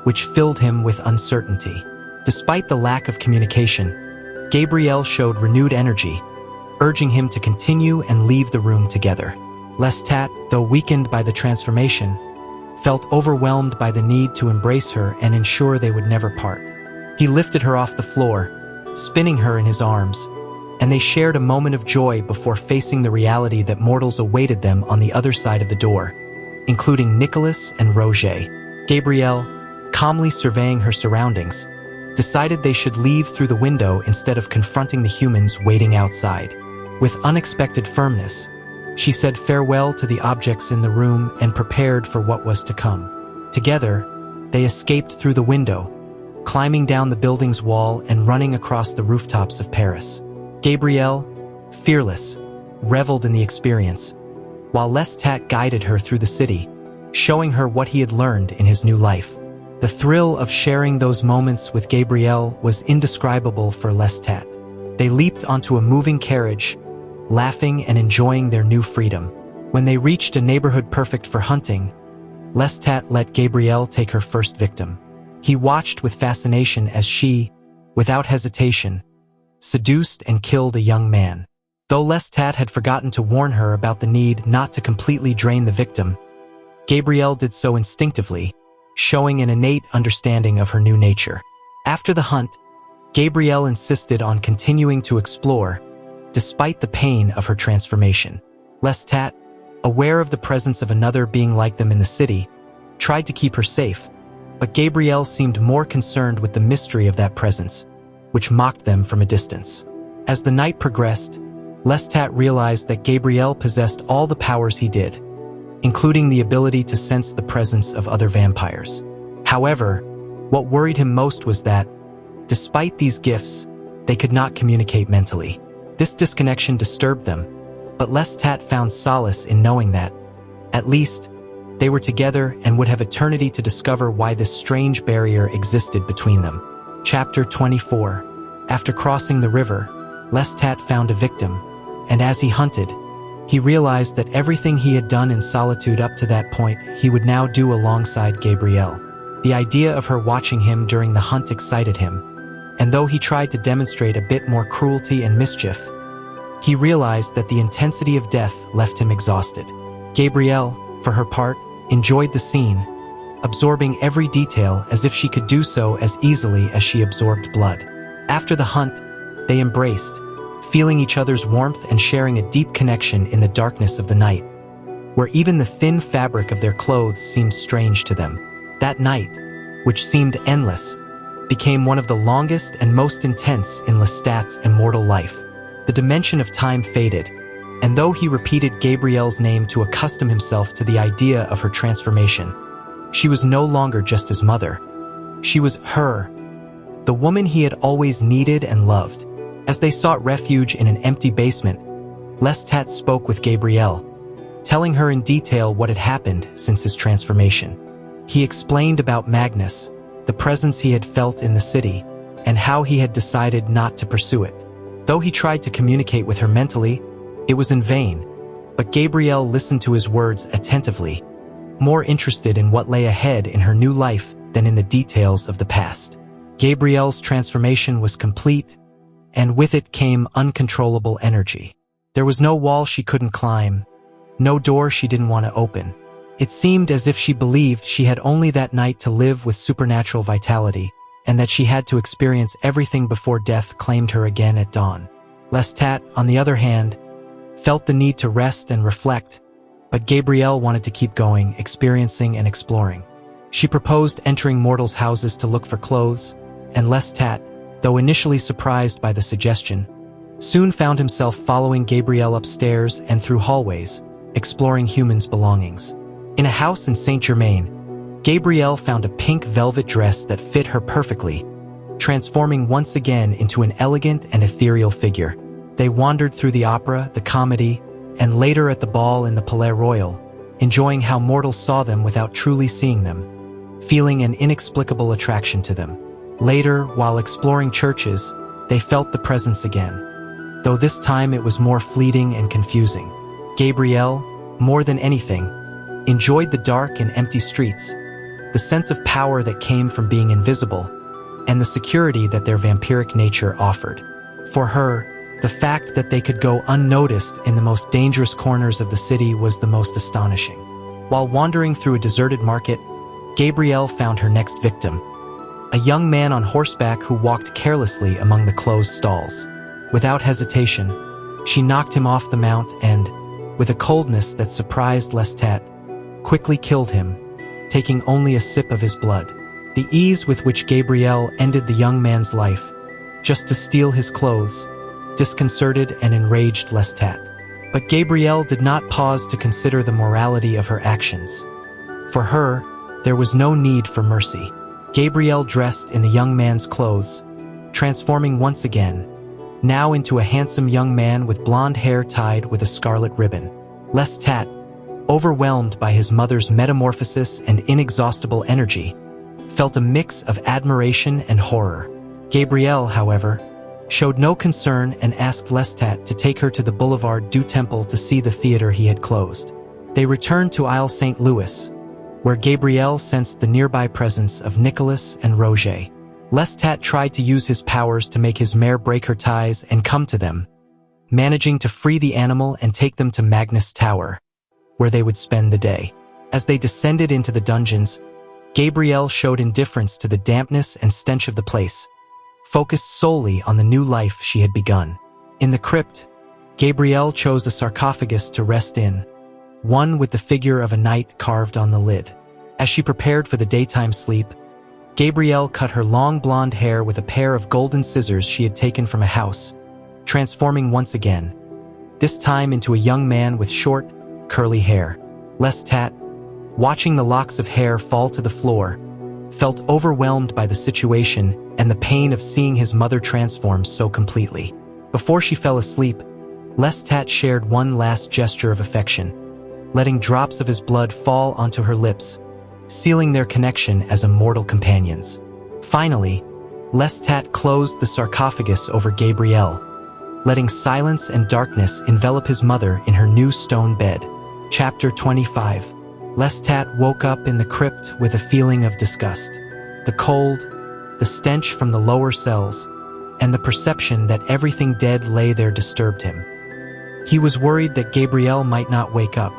which filled him with uncertainty. Despite the lack of communication, Gabrielle showed renewed energy, urging him to continue and leave the room together. Lestat, though weakened by the transformation, felt overwhelmed by the need to embrace her and ensure they would never part. He lifted her off the floor, spinning her in his arms, and they shared a moment of joy before facing the reality that mortals awaited them on the other side of the door, including Nicholas and Roger. Gabrielle, calmly surveying her surroundings, decided they should leave through the window instead of confronting the humans waiting outside. With unexpected firmness, she said farewell to the objects in the room and prepared for what was to come. Together, they escaped through the window, climbing down the building's wall and running across the rooftops of Paris. Gabrielle, fearless, reveled in the experience, while Lestat guided her through the city, showing her what he had learned in his new life. The thrill of sharing those moments with Gabrielle was indescribable for Lestat. They leaped onto a moving carriage, laughing and enjoying their new freedom. When they reached a neighborhood perfect for hunting, Lestat let Gabrielle take her first victim. He watched with fascination as she, without hesitation, seduced and killed a young man. Though Lestat had forgotten to warn her about the need not to completely drain the victim, Gabrielle did so instinctively, showing an innate understanding of her new nature. After the hunt, Gabrielle insisted on continuing to explore, despite the pain of her transformation. Lestat, aware of the presence of another being like them in the city, tried to keep her safe, but Gabrielle seemed more concerned with the mystery of that presence, which mocked them from a distance. As the night progressed, Lestat realized that Gabrielle possessed all the powers he did, including the ability to sense the presence of other vampires. However, what worried him most was that, despite these gifts, they could not communicate mentally. This disconnection disturbed them, But Lestat found solace in knowing that, at least, they were together and would have eternity to discover why this strange barrier existed between them. Chapter 24. After crossing the river, Lestat found a victim, and as he hunted, he realized that everything he had done in solitude up to that point he would now do alongside Gabrielle. The idea of her watching him during the hunt excited him, and though he tried to demonstrate a bit more cruelty and mischief, he realized that the intensity of death left him exhausted. Gabrielle, for her part, enjoyed the scene, absorbing every detail as if she could do so as easily as she absorbed blood. After the hunt, they embraced, feeling each other's warmth and sharing a deep connection in the darkness of the night, where even the thin fabric of their clothes seemed strange to them. That night, which seemed endless, became one of the longest and most intense in Lestat's immortal life. The dimension of time faded, and though he repeated Gabrielle's name to accustom himself to the idea of her transformation, she was no longer just his mother. She was her, the woman he had always needed and loved. As they sought refuge in an empty basement, Lestat spoke with Gabrielle, telling her in detail what had happened since his transformation. He explained about Magnus, the presence he had felt in the city, and how he had decided not to pursue it. Though he tried to communicate with her mentally, it was in vain, but Gabrielle listened to his words attentively, more interested in what lay ahead in her new life than in the details of the past. Gabrielle's transformation was complete, and with it came uncontrollable energy. There was no wall she couldn't climb, no door she didn't want to open. It seemed as if she believed she had only that night to live with supernatural vitality, and that she had to experience everything before death claimed her again at dawn. Lestat, on the other hand, felt the need to rest and reflect, but Gabrielle wanted to keep going, experiencing and exploring. She proposed entering mortals' houses to look for clothes, and Lestat, though initially surprised by the suggestion, soon found himself following Gabrielle upstairs and through hallways, exploring humans' belongings. In a house in Saint-Germain, Gabrielle found a pink velvet dress that fit her perfectly, transforming once again into an elegant and ethereal figure. They wandered through the opera, the comedy, and later at the ball in the Palais Royal, enjoying how mortals saw them without truly seeing them, feeling an inexplicable attraction to them. Later, while exploring churches, they felt the presence again, though this time it was more fleeting and confusing. Gabrielle, more than anything, enjoyed the dark and empty streets, the sense of power that came from being invisible, and the security that their vampiric nature offered. For her, the fact that they could go unnoticed in the most dangerous corners of the city was the most astonishing. While wandering through a deserted market, Gabrielle found her next victim, a young man on horseback who walked carelessly among the closed stalls. Without hesitation, she knocked him off the mount and, with a coldness that surprised Lestat, quickly killed him, taking only a sip of his blood. The ease with which Gabrielle ended the young man's life, just to steal his clothes, disconcerted and enraged Lestat. But Gabrielle did not pause to consider the morality of her actions. For her, there was no need for mercy. Gabrielle dressed in the young man's clothes, transforming once again, now into a handsome young man with blonde hair tied with a scarlet ribbon. Lestat, overwhelmed by his mother's metamorphosis and inexhaustible energy, felt a mix of admiration and horror. Gabrielle, however, showed no concern and asked Lestat to take her to the Boulevard du Temple to see the theater he had closed. They returned to Isle St. Louis, where Gabrielle sensed the nearby presence of Nicholas and Roger. Lestat tried to use his powers to make his mare break her ties and come to them, managing to free the animal and take them to Magnus Tower, where they would spend the day. As they descended into the dungeons, Gabrielle showed indifference to the dampness and stench of the place, focused solely on the new life she had begun. In the crypt, Gabrielle chose a sarcophagus to rest in, one with the figure of a knight carved on the lid. As she prepared for the daytime sleep, Gabrielle cut her long blonde hair with a pair of golden scissors she had taken from a house, transforming once again, this time into a young man with short, curly hair. Lestat, watching the locks of hair fall to the floor, felt overwhelmed by the situation and the pain of seeing his mother transform so completely. Before she fell asleep, Lestat shared one last gesture of affection, letting drops of his blood fall onto her lips, sealing their connection as immortal companions. Finally, Lestat closed the sarcophagus over Gabrielle, letting silence and darkness envelop his mother in her new stone bed. Chapter 25. Lestat woke up in the crypt with a feeling of disgust. The cold, the stench from the lower cells, and the perception that everything dead lay there disturbed him. He was worried that Gabrielle might not wake up,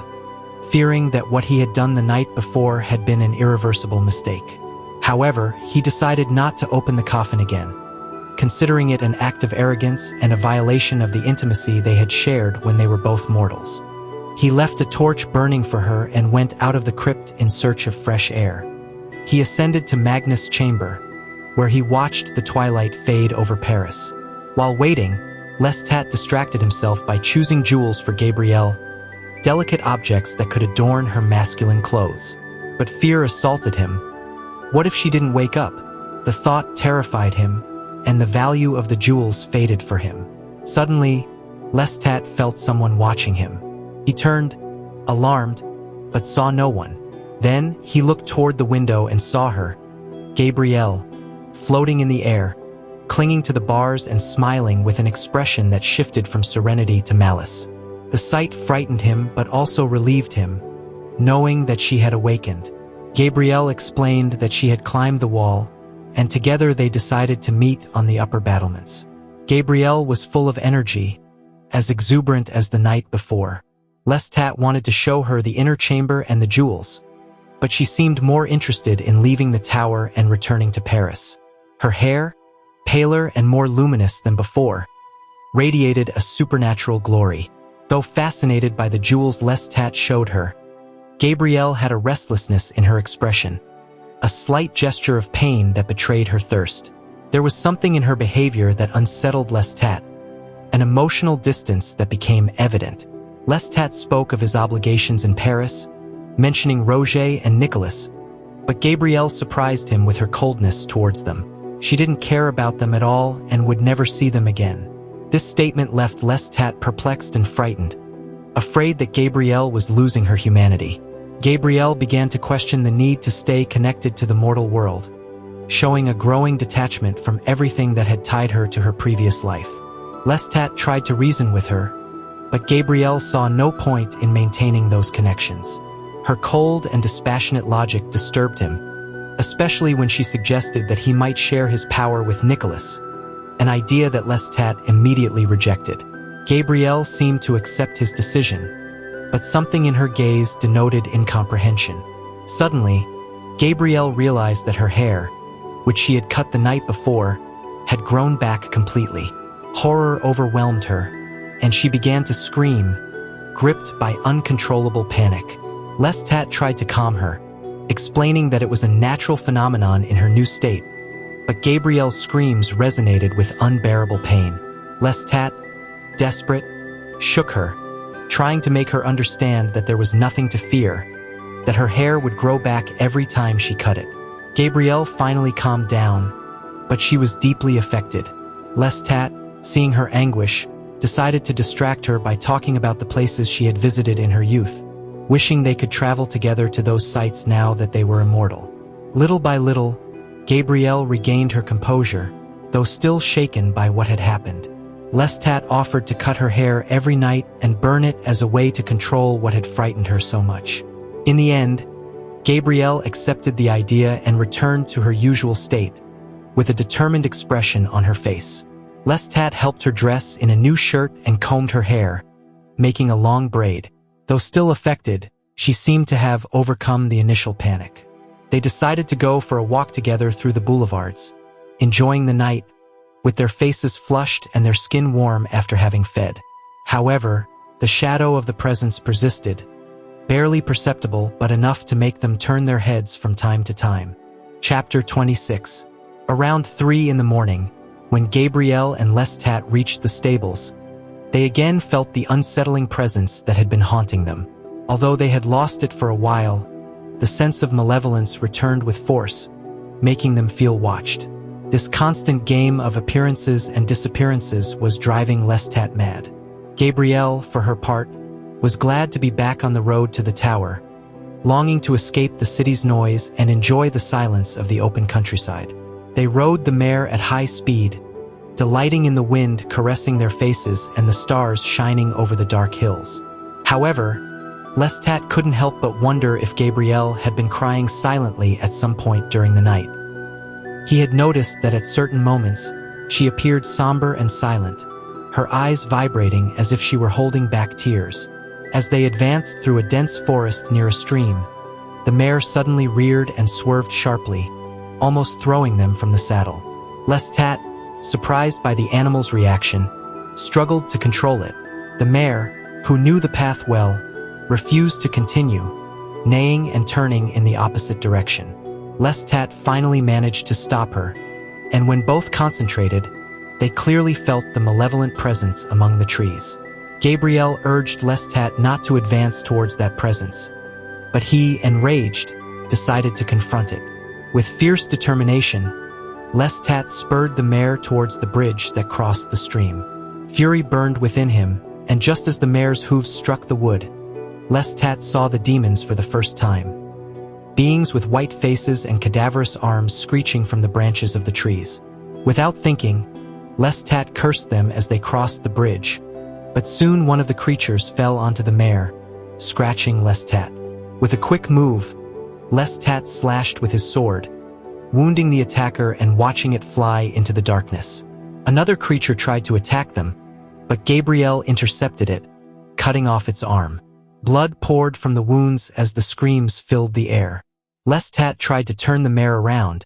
fearing that what he had done the night before had been an irreversible mistake. However, he decided not to open the coffin again, considering it an act of arrogance and a violation of the intimacy they had shared when they were both mortals. He left a torch burning for her and went out of the crypt in search of fresh air. He ascended to Magnus' chamber, where he watched the twilight fade over Paris. While waiting, Lestat distracted himself by choosing jewels for Gabrielle, delicate objects that could adorn her masculine clothes. But fear assaulted him. What if she didn't wake up? The thought terrified him, and the value of the jewels faded for him. Suddenly, Lestat felt someone watching him. He turned, alarmed, but saw no one. Then he looked toward the window and saw her, Gabrielle, floating in the air, clinging to the bars and smiling with an expression that shifted from serenity to malice. The sight frightened him but also relieved him, knowing that she had awakened. Gabrielle explained that she had climbed the wall, and together they decided to meet on the upper battlements. Gabrielle was full of energy, as exuberant as the night before. Lestat wanted to show her the inner chamber and the jewels, but she seemed more interested in leaving the tower and returning to Paris. Her hair, paler and more luminous than before, radiated a supernatural glory. Though fascinated by the jewels Lestat showed her, Gabrielle had a restlessness in her expression, a slight gesture of pain that betrayed her thirst. There was something in her behavior that unsettled Lestat, an emotional distance that became evident. Lestat spoke of his obligations in Paris, mentioning Roger and Nicholas, but Gabrielle surprised him with her coldness towards them. She didn't care about them at all and would never see them again. This statement left Lestat perplexed and frightened, afraid that Gabrielle was losing her humanity. Gabrielle began to question the need to stay connected to the mortal world, showing a growing detachment from everything that had tied her to her previous life. Lestat tried to reason with her, but Gabrielle saw no point in maintaining those connections. Her cold and dispassionate logic disturbed him, especially when she suggested that he might share his power with Nicholas, an idea that Lestat immediately rejected. Gabrielle seemed to accept his decision, but something in her gaze denoted incomprehension. Suddenly, Gabrielle realized that her hair, which she had cut the night before, had grown back completely. Horror overwhelmed her, and she began to scream, gripped by uncontrollable panic. Lestat tried to calm her, explaining that it was a natural phenomenon in her new state, but Gabrielle's screams resonated with unbearable pain. Lestat, desperate, shook her, trying to make her understand that there was nothing to fear, that her hair would grow back every time she cut it. Gabrielle finally calmed down, but she was deeply affected. Lestat, seeing her anguish, decided to distract her by talking about the places she had visited in her youth, wishing they could travel together to those sites now that they were immortal. Little by little, Gabrielle regained her composure, though still shaken by what had happened. Lestat offered to cut her hair every night and burn it as a way to control what had frightened her so much. In the end, Gabrielle accepted the idea and returned to her usual state, with a determined expression on her face. Lestat helped her dress in a new shirt and combed her hair, making a long braid. Though still affected, she seemed to have overcome the initial panic. They decided to go for a walk together through the boulevards, enjoying the night, with their faces flushed and their skin warm after having fed. However, the shadow of the presence persisted, barely perceptible but enough to make them turn their heads from time to time. Chapter 26. Around 3 in the morning, when Gabrielle and Lestat reached the stables, they again felt the unsettling presence that had been haunting them. Although they had lost it for a while, the sense of malevolence returned with force, making them feel watched. This constant game of appearances and disappearances was driving Lestat mad. Gabrielle, for her part, was glad to be back on the road to the tower, longing to escape the city's noise and enjoy the silence of the open countryside. They rode the mare at high speed, delighting in the wind caressing their faces and the stars shining over the dark hills. However, Lestat couldn't help but wonder if Gabrielle had been crying silently at some point during the night. He had noticed that at certain moments, she appeared somber and silent, her eyes vibrating as if she were holding back tears. As they advanced through a dense forest near a stream, the mare suddenly reared and swerved sharply, almost throwing them from the saddle. Lestat, surprised by the animal's reaction, struggled to control it. The mare, who knew the path well, refused to continue, neighing and turning in the opposite direction. Lestat finally managed to stop her, and when both concentrated, they clearly felt the malevolent presence among the trees. Gabrielle urged Lestat not to advance towards that presence, but he, enraged, decided to confront it. With fierce determination, Lestat spurred the mare towards the bridge that crossed the stream. Fury burned within him, and just as the mare's hooves struck the wood, Lestat saw the demons for the first time. Beings with white faces and cadaverous arms screeching from the branches of the trees. Without thinking, Lestat cursed them as they crossed the bridge, but soon one of the creatures fell onto the mare, scratching Lestat. With a quick move, Lestat slashed with his sword, wounding the attacker and watching it fly into the darkness. Another creature tried to attack them, but Gabrielle intercepted it, cutting off its arm. Blood poured from the wounds as the screams filled the air. Lestat tried to turn the mare around,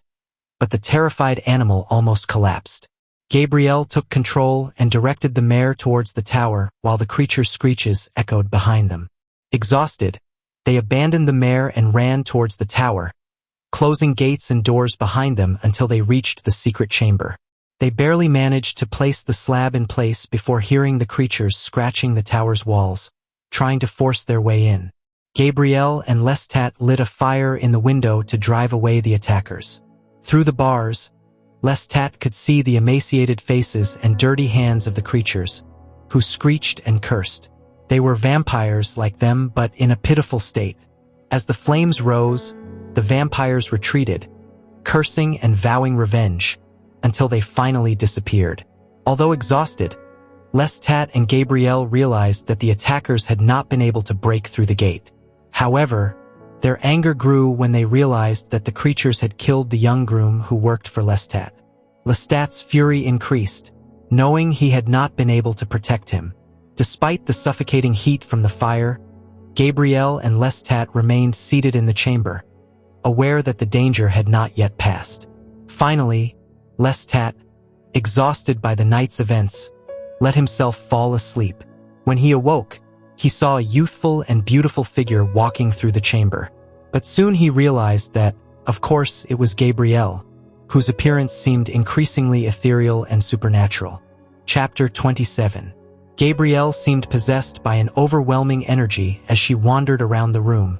but the terrified animal almost collapsed. Gabrielle took control and directed the mare towards the tower while the creature's screeches echoed behind them. Exhausted, they abandoned the mare and ran towards the tower, closing gates and doors behind them until they reached the secret chamber. They barely managed to place the slab in place before hearing the creatures scratching the tower's walls, trying to force their way in. Gabrielle and Lestat lit a fire in the window to drive away the attackers. Through the bars, Lestat could see the emaciated faces and dirty hands of the creatures, who screeched and cursed. They were vampires like them, but in a pitiful state. As the flames rose, the vampires retreated, cursing and vowing revenge, until they finally disappeared. Although exhausted, Lestat and Gabrielle realized that the attackers had not been able to break through the gate. However, their anger grew when they realized that the creatures had killed the young groom who worked for Lestat. Lestat's fury increased, knowing he had not been able to protect him. Despite the suffocating heat from the fire, Gabrielle and Lestat remained seated in the chamber, aware that the danger had not yet passed. Finally, Lestat, exhausted by the night's events, let himself fall asleep. When he awoke, he saw a youthful and beautiful figure walking through the chamber. But soon he realized that, of course, it was Gabrielle, whose appearance seemed increasingly ethereal and supernatural. Chapter 27. Gabrielle seemed possessed by an overwhelming energy as she wandered around the room,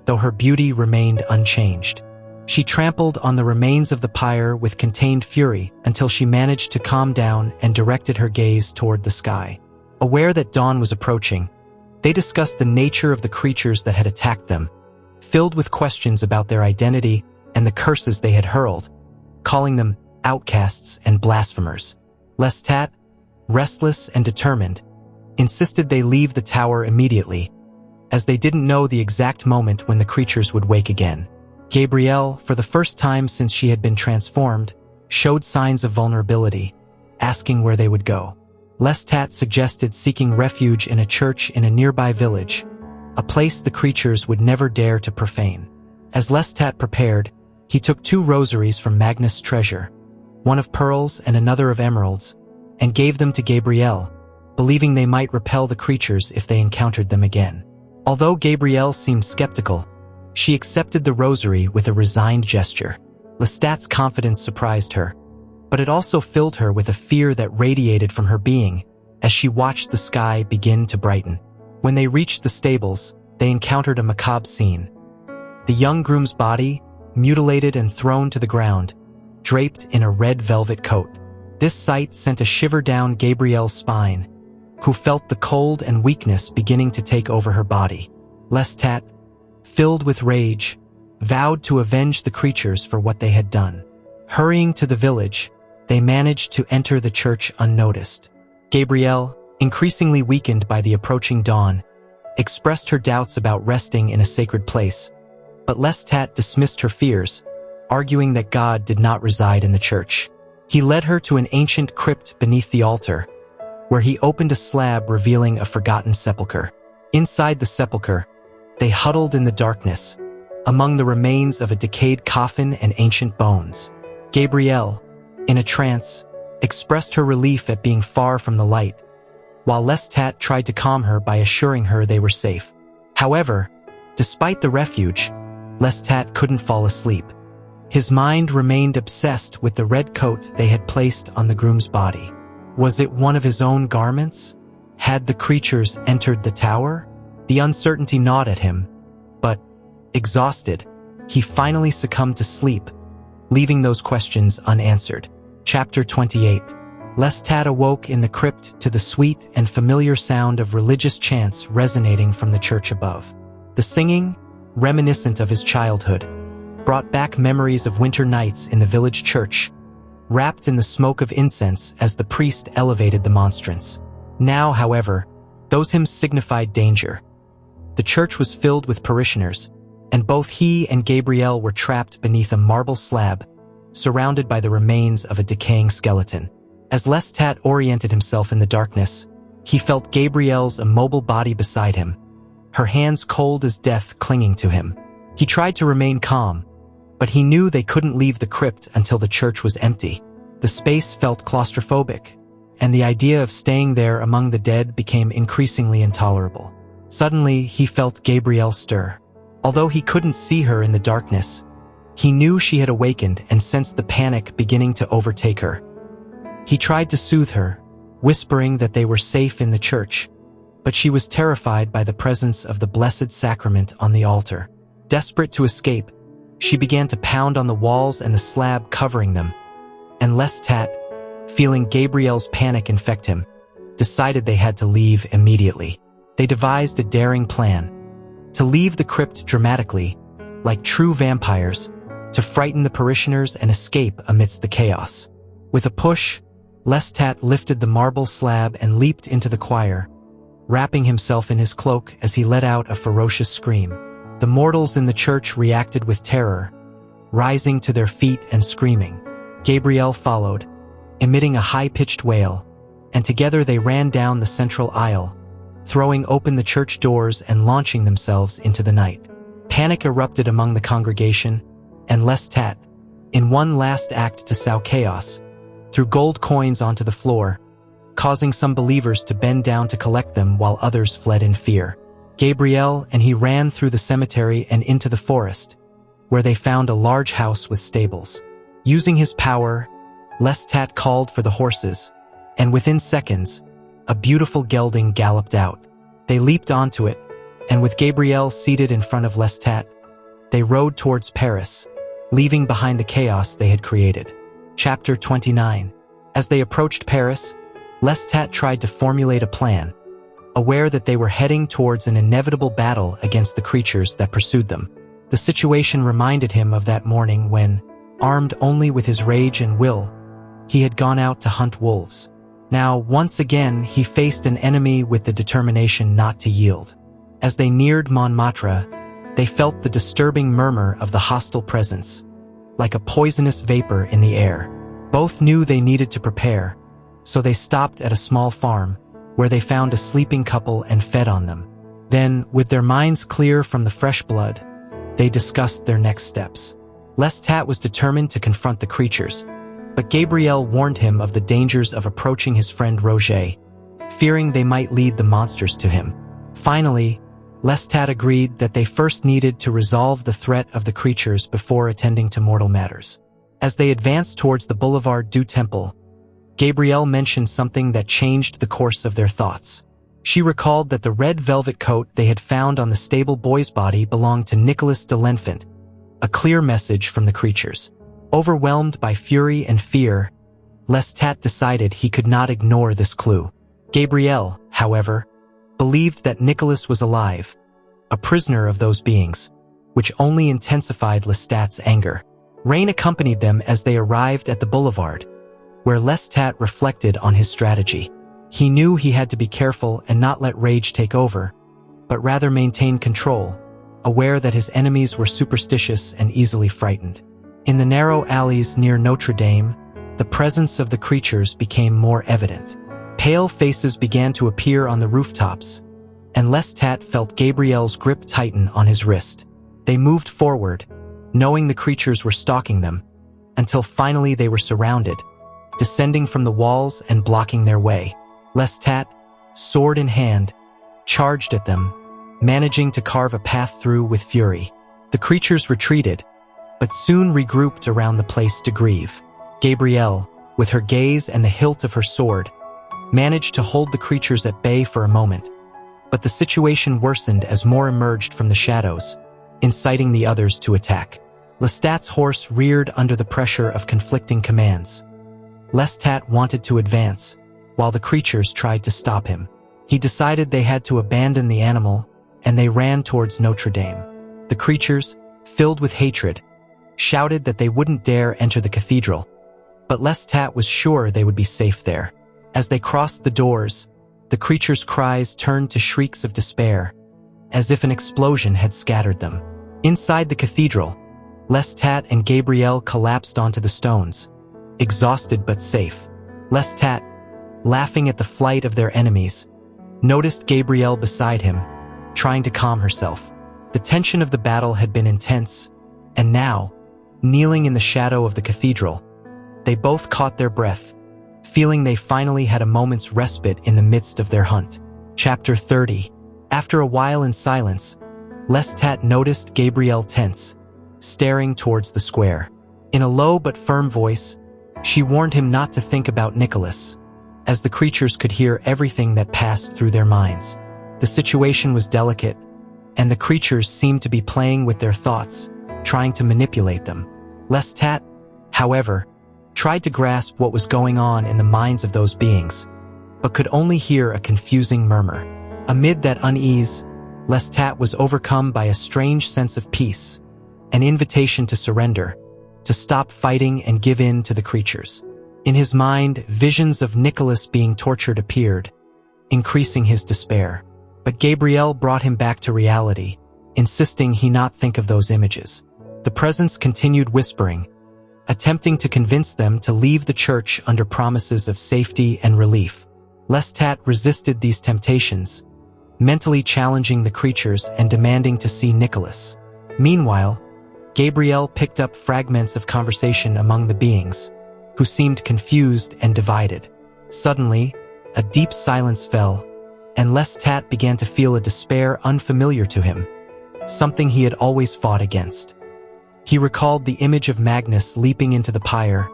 though her beauty remained unchanged. She trampled on the remains of the pyre with contained fury until she managed to calm down and directed her gaze toward the sky. Aware that dawn was approaching, they discussed the nature of the creatures that had attacked them, filled with questions about their identity and the curses they had hurled, calling them outcasts and blasphemers. Lestat, restless and determined, insisted they leave the tower immediately, as they didn't know the exact moment when the creatures would wake again. Gabrielle, for the first time since she had been transformed, showed signs of vulnerability, asking where they would go. Lestat suggested seeking refuge in a church in a nearby village, a place the creatures would never dare to profane. As Lestat prepared, he took 2 rosaries from Magnus' treasure, one of pearls and another of emeralds, and gave them to Gabrielle, believing they might repel the creatures if they encountered them again. Although Gabrielle seemed skeptical, she accepted the rosary with a resigned gesture. Lestat's confidence surprised her, but it also filled her with a fear that radiated from her being as she watched the sky begin to brighten. When they reached the stables, they encountered a macabre scene. The young groom's body, mutilated and thrown to the ground, draped in a red velvet coat. This sight sent a shiver down Gabrielle's spine, who felt the cold and weakness beginning to take over her body. Lestat, filled with rage, vowed to avenge the creatures for what they had done. Hurrying to the village, they managed to enter the church unnoticed. Gabrielle, increasingly weakened by the approaching dawn, expressed her doubts about resting in a sacred place, but Lestat dismissed her fears, arguing that God did not reside in the church. He led her to an ancient crypt beneath the altar, where he opened a slab revealing a forgotten sepulchre. Inside the sepulchre, they huddled in the darkness, among the remains of a decayed coffin and ancient bones. Gabrielle, in a trance, expressed her relief at being far from the light, while Lestat tried to calm her by assuring her they were safe. However, despite the refuge, Lestat couldn't fall asleep. His mind remained obsessed with the red coat they had placed on the groom's body. Was it one of his own garments? Had the creatures entered the tower? The uncertainty gnawed at him, but, exhausted, he finally succumbed to sleep, leaving those questions unanswered. Chapter 28. Lestat awoke in the crypt to the sweet and familiar sound of religious chants resonating from the church above. The singing, reminiscent of his childhood, brought back memories of winter nights in the village church, wrapped in the smoke of incense as the priest elevated the monstrance. Now, however, those hymns signified danger. The church was filled with parishioners, and both he and Gabrielle were trapped beneath a marble slab, surrounded by the remains of a decaying skeleton. As Lestat oriented himself in the darkness, he felt Gabrielle's immobile body beside him, her hands cold as death clinging to him. He tried to remain calm, but he knew they couldn't leave the crypt until the church was empty. The space felt claustrophobic, and the idea of staying there among the dead became increasingly intolerable. Suddenly, he felt Gabrielle stir. Although he couldn't see her in the darkness, he knew she had awakened and sensed the panic beginning to overtake her. He tried to soothe her, whispering that they were safe in the church, but she was terrified by the presence of the Blessed Sacrament on the altar. Desperate to escape, she began to pound on the walls and the slab covering them, and Lestat, feeling Gabrielle's panic infect him, decided they had to leave immediately. They devised a daring plan: to leave the crypt dramatically, like true vampires, to frighten the parishioners and escape amidst the chaos. With a push, Lestat lifted the marble slab and leaped into the choir, wrapping himself in his cloak as he let out a ferocious scream. The mortals in the church reacted with terror, rising to their feet and screaming. Gabrielle followed, emitting a high-pitched wail, and together they ran down the central aisle, throwing open the church doors and launching themselves into the night. Panic erupted among the congregation, and Lestat, in one last act to sow chaos, threw gold coins onto the floor, causing some believers to bend down to collect them while others fled in fear. Gabrielle and he ran through the cemetery and into the forest, where they found a large house with stables. Using his power, Lestat called for the horses, and within seconds, a beautiful gelding galloped out. They leaped onto it, and with Gabrielle seated in front of Lestat, they rode towards Paris, leaving behind the chaos they had created. Chapter 29. As they approached Paris, Lestat tried to formulate a plan, aware that they were heading towards an inevitable battle against the creatures that pursued them. The situation reminded him of that morning when, armed only with his rage and will, he had gone out to hunt wolves. Now, once again, he faced an enemy with the determination not to yield. As they neared Montmartre, they felt the disturbing murmur of the hostile presence, like a poisonous vapor in the air. Both knew they needed to prepare, so they stopped at a small farm, where they found a sleeping couple and fed on them. Then, with their minds clear from the fresh blood, they discussed their next steps. Lestat was determined to confront the creatures, but Gabrielle warned him of the dangers of approaching his friend Roger, fearing they might lead the monsters to him. Finally, Lestat agreed that they first needed to resolve the threat of the creatures before attending to mortal matters. As they advanced towards the Boulevard du Temple, Gabrielle mentioned something that changed the course of their thoughts. She recalled that the red velvet coat they had found on the stable boy's body belonged to Nicolas de l'Enfant, a clear message from the creatures. Overwhelmed by fury and fear, Lestat decided he could not ignore this clue. Gabrielle, however, believed that Nicholas was alive, a prisoner of those beings, which only intensified Lestat's anger. Rain accompanied them as they arrived at the boulevard, where Lestat reflected on his strategy. He knew he had to be careful and not let rage take over, but rather maintain control, aware that his enemies were superstitious and easily frightened. In the narrow alleys near Notre Dame, the presence of the creatures became more evident. Pale faces began to appear on the rooftops, and Lestat felt Gabriel's grip tighten on his wrist. They moved forward, knowing the creatures were stalking them, until finally they were surrounded, descending from the walls and blocking their way. Lestat, sword in hand, charged at them, managing to carve a path through with fury. The creatures retreated, but soon regrouped around the place to grieve. Gabrielle, with her gaze and the hilt of her sword, managed to hold the creatures at bay for a moment, but the situation worsened as more emerged from the shadows, inciting the others to attack. Lestat's horse reared under the pressure of conflicting commands. Lestat wanted to advance, while the creatures tried to stop him. He decided they had to abandon the animal, and they ran towards Notre Dame. The creatures, filled with hatred, shouted that they wouldn't dare enter the cathedral, but Lestat was sure they would be safe there. As they crossed the doors, the creatures' cries turned to shrieks of despair, as if an explosion had scattered them. Inside the cathedral, Lestat and Gabrielle collapsed onto the stones, exhausted but safe. Lestat, laughing at the flight of their enemies, noticed Gabrielle beside him, trying to calm herself. The tension of the battle had been intense, and now, kneeling in the shadow of the cathedral, they both caught their breath, feeling they finally had a moment's respite in the midst of their hunt. Chapter 30. After a while in silence, Lestat noticed Gabrielle tense, staring towards the square. In a low but firm voice, she warned him not to think about Nicholas, as the creatures could hear everything that passed through their minds. The situation was delicate, and the creatures seemed to be playing with their thoughts, trying to manipulate them. Lestat, however, tried to grasp what was going on in the minds of those beings, but could only hear a confusing murmur. Amid that unease, Lestat was overcome by a strange sense of peace, an invitation to surrender, to stop fighting and give in to the creatures. In his mind, visions of Nicholas being tortured appeared, increasing his despair. But Gabrielle brought him back to reality, insisting he not think of those images. The presence continued whispering, attempting to convince them to leave the church under promises of safety and relief. Lestat resisted these temptations, mentally challenging the creatures and demanding to see Nicholas. Meanwhile, Gabrielle picked up fragments of conversation among the beings, who seemed confused and divided. Suddenly, a deep silence fell, and Lestat began to feel a despair unfamiliar to him, something he had always fought against. He recalled the image of Magnus leaping into the pyre,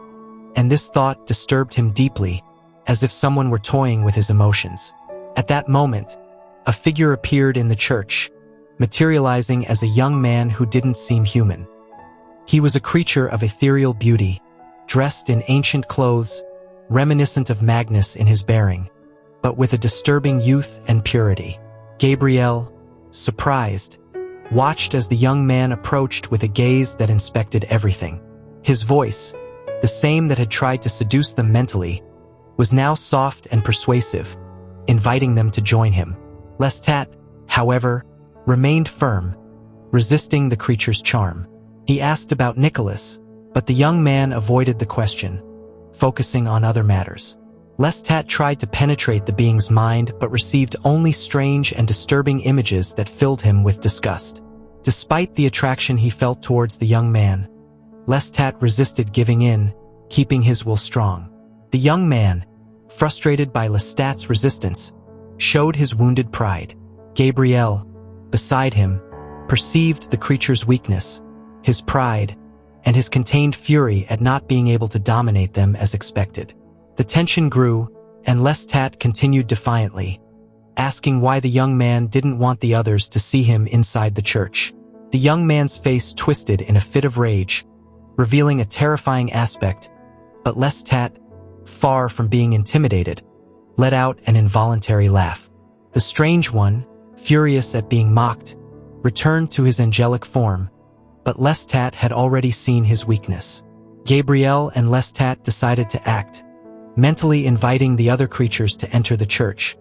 and this thought disturbed him deeply, as if someone were toying with his emotions. At that moment, a figure appeared in the church, materializing as a young man who didn't seem human. He was a creature of ethereal beauty, dressed in ancient clothes, reminiscent of Magnus in his bearing, but with a disturbing youth and purity. Gabrielle, surprised, watched as the young man approached with a gaze that inspected everything. His voice, the same that had tried to seduce them mentally, was now soft and persuasive, inviting them to join him. Lestat, however, remained firm, resisting the creature's charm. He asked about Nicholas, but the young man avoided the question, focusing on other matters. Lestat tried to penetrate the being's mind but received only strange and disturbing images that filled him with disgust. Despite the attraction he felt towards the young man, Lestat resisted giving in, keeping his will strong. The young man, frustrated by Lestat's resistance, showed his wounded pride. Gabrielle, beside him, perceived the creature's weakness, his pride, and his contained fury at not being able to dominate them as expected. The tension grew, and Lestat continued defiantly, asking why the young man didn't want the others to see him inside the church. The young man's face twisted in a fit of rage, revealing a terrifying aspect, but Lestat, far from being intimidated, let out an involuntary laugh. The strange one, furious at being mocked, returned to his angelic form, but Lestat had already seen his weakness. Gabriel and Lestat decided to act, mentally inviting the other creatures to enter the church,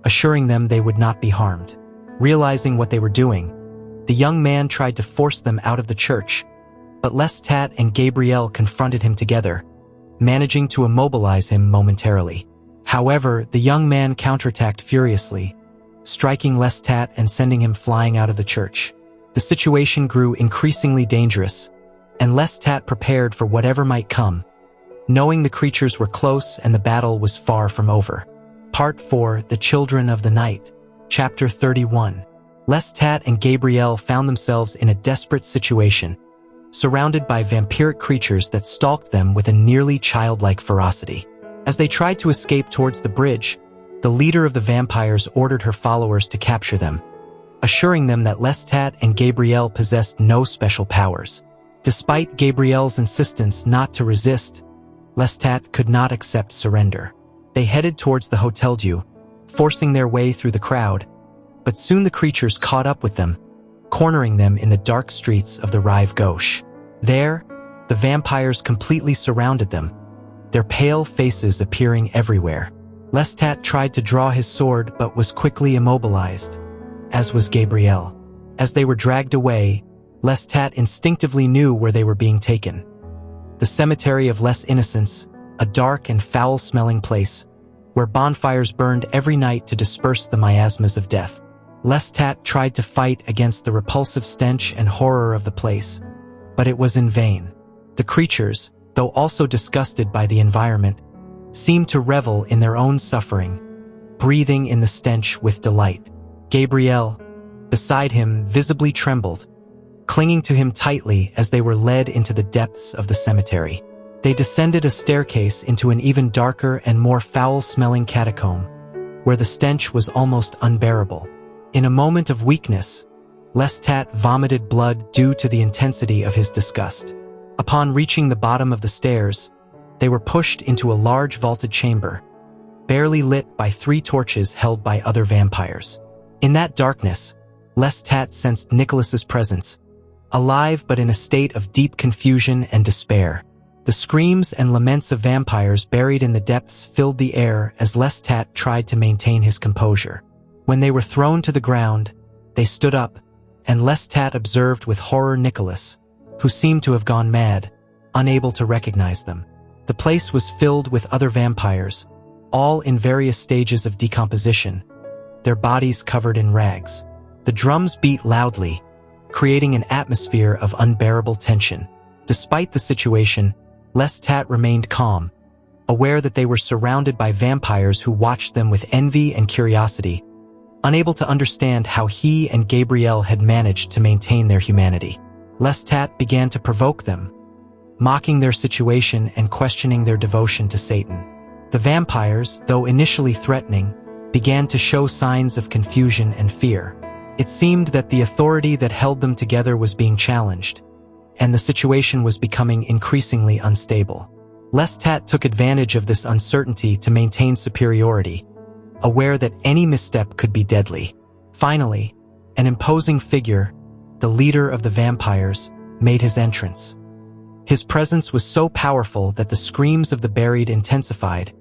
assuring them they would not be harmed. Realizing what they were doing, the young man tried to force them out of the church, but Lestat and Gabriel confronted him together, managing to immobilize him momentarily. However, the young man counterattacked furiously, striking Lestat and sending him flying out of the church. The situation grew increasingly dangerous, and Lestat prepared for whatever might come, knowing the creatures were close and the battle was far from over. Part 4: The Children of the Night. Chapter 31. Lestat and Gabriel found themselves in a desperate situation, surrounded by vampiric creatures that stalked them with a nearly childlike ferocity. As they tried to escape towards the bridge, the leader of the vampires ordered her followers to capture them, assuring them that Lestat and Gabriel possessed no special powers. Despite Gabriel's insistence not to resist, Lestat could not accept surrender. They headed towards the Hotel Dieu, forcing their way through the crowd, but soon the creatures caught up with them, cornering them in the dark streets of the Rive Gauche. There, the vampires completely surrounded them, their pale faces appearing everywhere. Lestat tried to draw his sword but was quickly immobilized, as was Gabriel. As they were dragged away, Lestat instinctively knew where they were being taken. The Cemetery of Les Innocents, a dark and foul-smelling place, where bonfires burned every night to disperse the miasmas of death. Lestat tried to fight against the repulsive stench and horror of the place, but it was in vain. The creatures, though also disgusted by the environment, seemed to revel in their own suffering, breathing in the stench with delight. Gabriel, beside him, visibly trembled, clinging to him tightly as they were led into the depths of the cemetery. They descended a staircase into an even darker and more foul-smelling catacomb, where the stench was almost unbearable. In a moment of weakness, Lestat vomited blood due to the intensity of his disgust. Upon reaching the bottom of the stairs, they were pushed into a large vaulted chamber, barely lit by 3 torches held by other vampires. In that darkness, Lestat sensed Nicholas's presence, alive but in a state of deep confusion and despair. The screams and laments of vampires buried in the depths filled the air as Lestat tried to maintain his composure. When they were thrown to the ground, they stood up, and Lestat observed with horror Nicholas, who seemed to have gone mad, unable to recognize them. The place was filled with other vampires, all in various stages of decomposition, their bodies covered in rags. The drums beat loudly, creating an atmosphere of unbearable tension. Despite the situation, Lestat remained calm, aware that they were surrounded by vampires who watched them with envy and curiosity, unable to understand how he and Gabriel had managed to maintain their humanity. Lestat began to provoke them, mocking their situation and questioning their devotion to Satan. The vampires, though initially threatening, began to show signs of confusion and fear. It seemed that the authority that held them together was being challenged, and the situation was becoming increasingly unstable. Lestat took advantage of this uncertainty to maintain superiority, aware that any misstep could be deadly. Finally, an imposing figure, the leader of the vampires, made his entrance. His presence was so powerful that the screams of the buried intensified,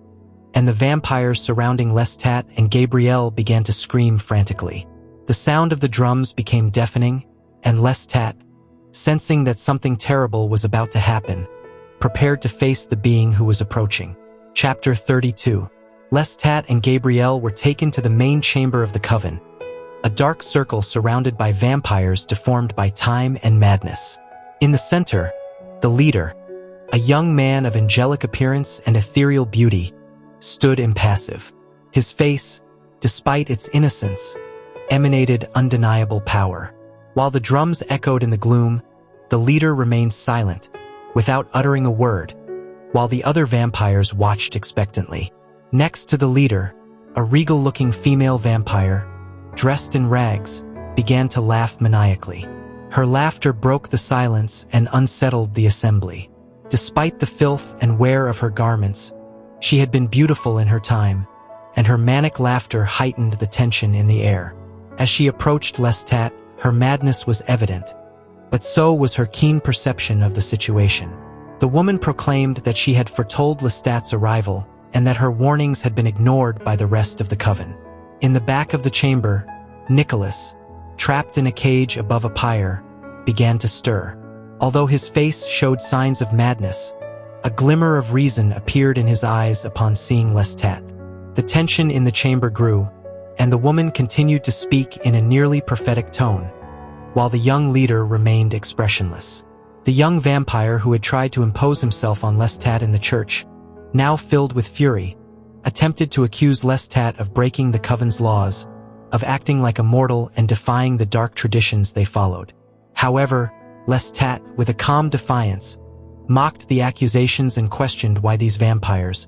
and the vampires surrounding Lestat and Gabriel began to scream frantically. The sound of the drums became deafening, and Lestat, sensing that something terrible was about to happen, prepared to face the being who was approaching. Chapter 32. Lestat and Gabriel were taken to the main chamber of the coven, a dark circle surrounded by vampires deformed by time and madness. In the center, the leader, a young man of angelic appearance and ethereal beauty, stood impassive. His face, despite its innocence, emanated undeniable power. While the drums echoed in the gloom, the leader remained silent, without uttering a word, while the other vampires watched expectantly. Next to the leader, a regal-looking female vampire, dressed in rags, began to laugh maniacally. Her laughter broke the silence and unsettled the assembly. Despite the filth and wear of her garments, she had been beautiful in her time, and her manic laughter heightened the tension in the air. As she approached Lestat, her madness was evident, but so was her keen perception of the situation. The woman proclaimed that she had foretold Lestat's arrival and that her warnings had been ignored by the rest of the coven. In the back of the chamber, Nicholas, trapped in a cage above a pyre, began to stir. Although his face showed signs of madness, a glimmer of reason appeared in his eyes upon seeing Lestat. The tension in the chamber grew, and the woman continued to speak in a nearly prophetic tone, while the young leader remained expressionless. The young vampire who had tried to impose himself on Lestat in the church, now filled with fury, attempted to accuse Lestat of breaking the coven's laws, of acting like a mortal and defying the dark traditions they followed. However, Lestat, with a calm defiance, mocked the accusations and questioned why these vampires,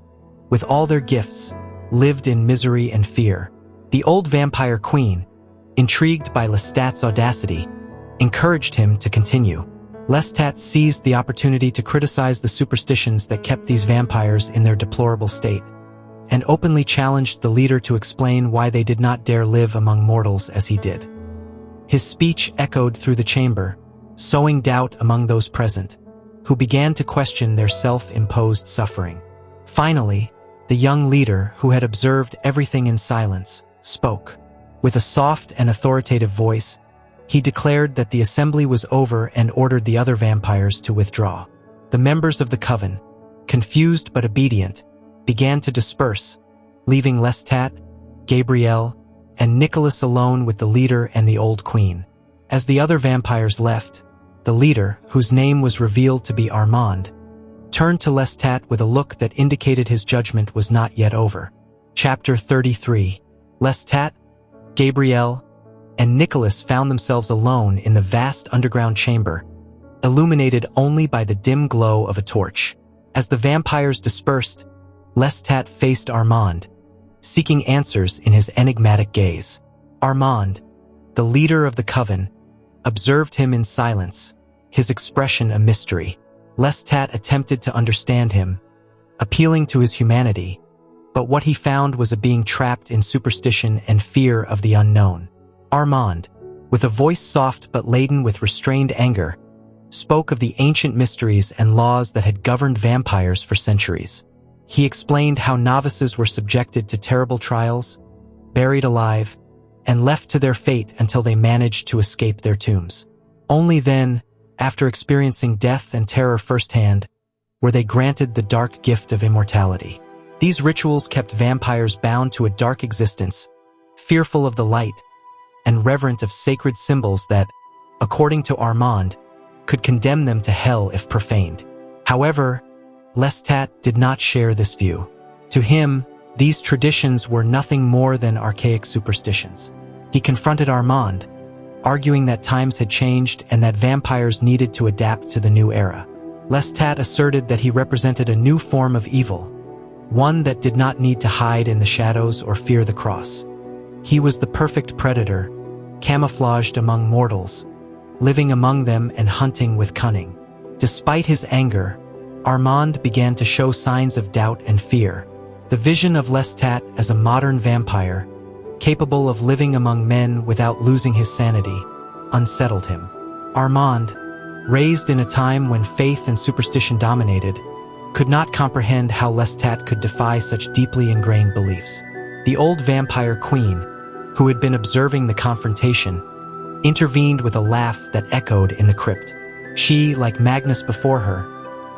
with all their gifts, lived in misery and fear. The old vampire queen, intrigued by Lestat's audacity, encouraged him to continue. Lestat seized the opportunity to criticize the superstitions that kept these vampires in their deplorable state, and openly challenged the leader to explain why they did not dare live among mortals as he did. His speech echoed through the chamber, sowing doubt among those present, who began to question their self-imposed suffering. Finally, the young leader, who had observed everything in silence, spoke. With a soft and authoritative voice, he declared that the assembly was over and ordered the other vampires to withdraw. The members of the coven, confused but obedient, began to disperse, leaving Lestat, Gabriel, and Nicholas alone with the leader and the old queen. As the other vampires left, the leader, whose name was revealed to be Armand, turned to Lestat with a look that indicated his judgment was not yet over. Chapter 33. Lestat, Gabriel, and Nicholas found themselves alone in the vast underground chamber, illuminated only by the dim glow of a torch. As the vampires dispersed, Lestat faced Armand, seeking answers in his enigmatic gaze. Armand, the leader of the coven, observed him in silence, his expression a mystery. Lestat attempted to understand him, appealing to his humanity, but what he found was a being trapped in superstition and fear of the unknown. Armand, with a voice soft but laden with restrained anger, spoke of the ancient mysteries and laws that had governed vampires for centuries. He explained how novices were subjected to terrible trials, buried alive, and left to their fate until they managed to escape their tombs. Only then, after experiencing death and terror firsthand, were they granted the dark gift of immortality. These rituals kept vampires bound to a dark existence, fearful of the light, and reverent of sacred symbols that, according to Armand, could condemn them to hell if profaned. However, Lestat did not share this view. To him, these traditions were nothing more than archaic superstitions. He confronted Armand, arguing that times had changed and that vampires needed to adapt to the new era. Lestat asserted that he represented a new form of evil, one that did not need to hide in the shadows or fear the cross. He was the perfect predator, camouflaged among mortals, living among them and hunting with cunning. Despite his anger, Armand began to show signs of doubt and fear. The vision of Lestat as a modern vampire, capable of living among men without losing his sanity, unsettled him. Armand, raised in a time when faith and superstition dominated, could not comprehend how Lestat could defy such deeply ingrained beliefs. The old vampire queen, who had been observing the confrontation, intervened with a laugh that echoed in the crypt. She, like Magnus before her,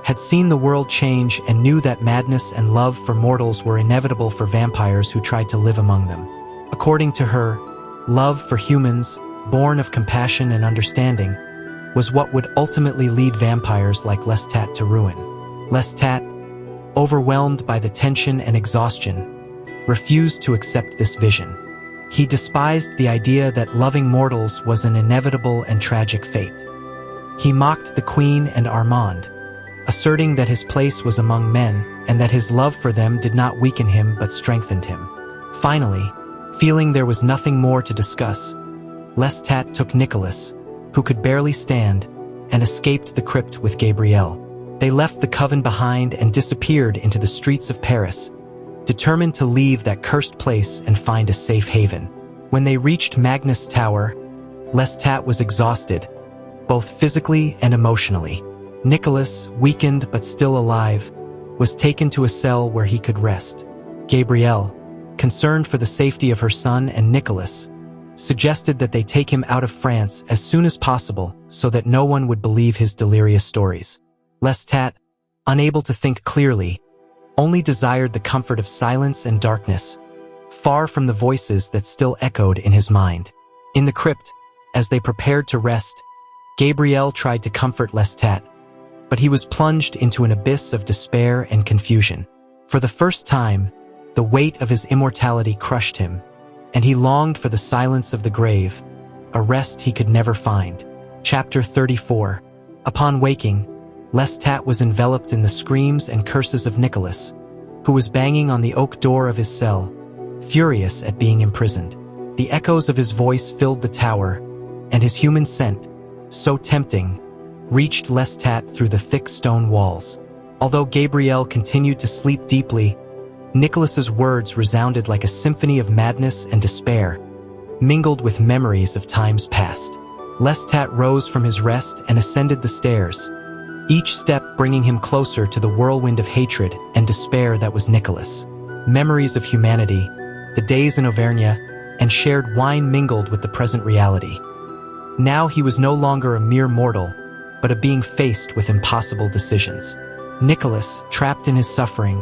had seen the world change and knew that madness and love for mortals were inevitable for vampires who tried to live among them. According to her, love for humans, born of compassion and understanding, was what would ultimately lead vampires like Lestat to ruin. Lestat, overwhelmed by the tension and exhaustion, refused to accept this vision. He despised the idea that loving mortals was an inevitable and tragic fate. He mocked the Queen and Armand, asserting that his place was among men and that his love for them did not weaken him but strengthened him. Finally, feeling there was nothing more to discuss, Lestat took Nicholas, who could barely stand, and escaped the crypt with Gabriel. They left the coven behind and disappeared into the streets of Paris, determined to leave that cursed place and find a safe haven. When they reached Magnus Tower, Lestat was exhausted, both physically and emotionally. Nicholas, weakened but still alive, was taken to a cell where he could rest. Gabrielle, concerned for the safety of her son and Nicholas, suggested that they take him out of France as soon as possible so that no one would believe his delirious stories. Lestat, unable to think clearly, only desired the comfort of silence and darkness, far from the voices that still echoed in his mind. In the crypt, as they prepared to rest, Gabrielle tried to comfort Lestat, but he was plunged into an abyss of despair and confusion. For the first time, the weight of his immortality crushed him, and he longed for the silence of the grave, a rest he could never find. Chapter 34. Upon waking, Lestat was enveloped in the screams and curses of Nicholas, who was banging on the oak door of his cell, furious at being imprisoned. The echoes of his voice filled the tower, and his human scent, so tempting, reached Lestat through the thick stone walls. Although Gabrielle continued to sleep deeply, Nicholas's words resounded like a symphony of madness and despair, mingled with memories of times past. Lestat rose from his rest and ascended the stairs, each step bringing him closer to the whirlwind of hatred and despair that was Nicholas. Memories of humanity, the days in Auvergne, and shared wine mingled with the present reality. Now he was no longer a mere mortal, but a being faced with impossible decisions. Nicholas, trapped in his suffering,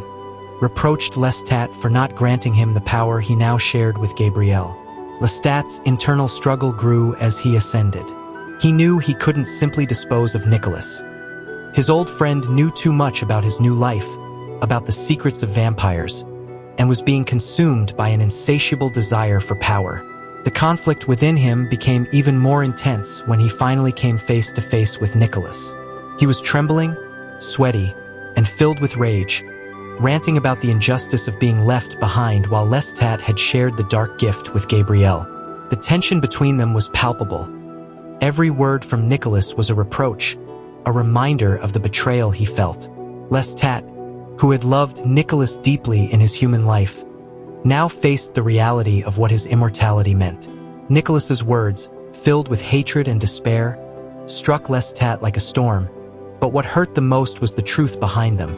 reproached Lestat for not granting him the power he now shared with Gabrielle. Lestat's internal struggle grew as he ascended. He knew he couldn't simply dispose of Nicholas. His old friend knew too much about his new life, about the secrets of vampires, and was being consumed by an insatiable desire for power. The conflict within him became even more intense when he finally came face to face with Nicholas. He was trembling, sweaty, and filled with rage, ranting about the injustice of being left behind while Lestat had shared the dark gift with Gabrielle. The tension between them was palpable. Every word from Nicholas was a reproach, a reminder of the betrayal he felt. Lestat, who had loved Nicholas deeply in his human life, now faced the reality of what his immortality meant. Nicholas's words, filled with hatred and despair, struck Lestat like a storm, but what hurt the most was the truth behind them.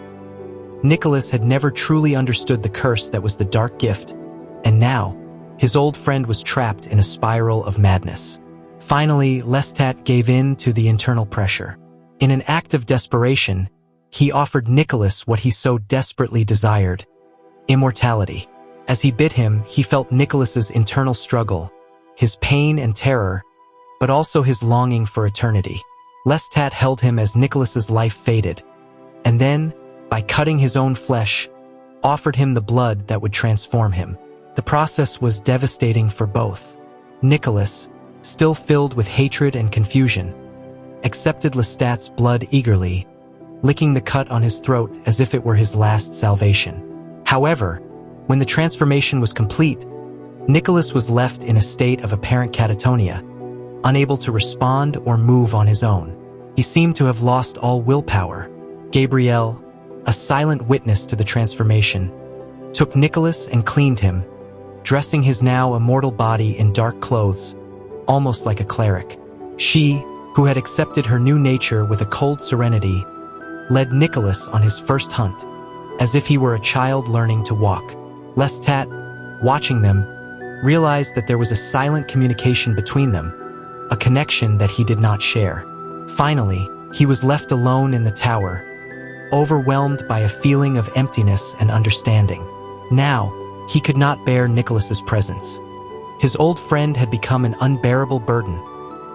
Nicholas had never truly understood the curse that was the dark gift, and now, his old friend was trapped in a spiral of madness. Finally, Lestat gave in to the internal pressure. In an act of desperation, he offered Nicholas what he so desperately desired: immortality. As he bit him, he felt Nicholas's internal struggle, his pain and terror, but also his longing for eternity. Lestat held him as Nicholas's life faded, and then, by cutting his own flesh, offered him the blood that would transform him. The process was devastating for both. Nicholas, still filled with hatred and confusion, accepted Lestat's blood eagerly, licking the cut on his throat as if it were his last salvation. However, when the transformation was complete, Nicholas was left in a state of apparent catatonia, unable to respond or move on his own. He seemed to have lost all willpower. Gabrielle, a silent witness to the transformation, took Nicholas and cleaned him, dressing his now immortal body in dark clothes, almost like a cleric. She, who had accepted her new nature with a cold serenity, led Nicholas on his first hunt, as if he were a child learning to walk. Lestat, watching them, realized that there was a silent communication between them, a connection that he did not share. Finally, he was left alone in the tower, overwhelmed by a feeling of emptiness and understanding. Now, he could not bear Nicholas's presence. His old friend had become an unbearable burden,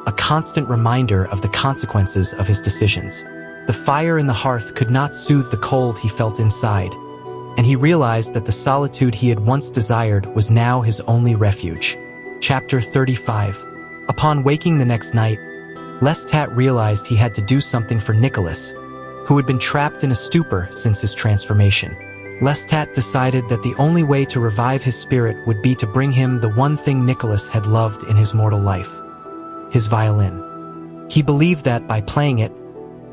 a constant reminder of the consequences of his decisions. The fire in the hearth could not soothe the cold he felt inside, and he realized that the solitude he had once desired was now his only refuge. Chapter 35. Upon waking the next night, Lestat realized he had to do something for Nicholas, who had been trapped in a stupor since his transformation. Lestat decided that the only way to revive his spirit would be to bring him the one thing Nicholas had loved in his mortal life: his violin. He believed that by playing it,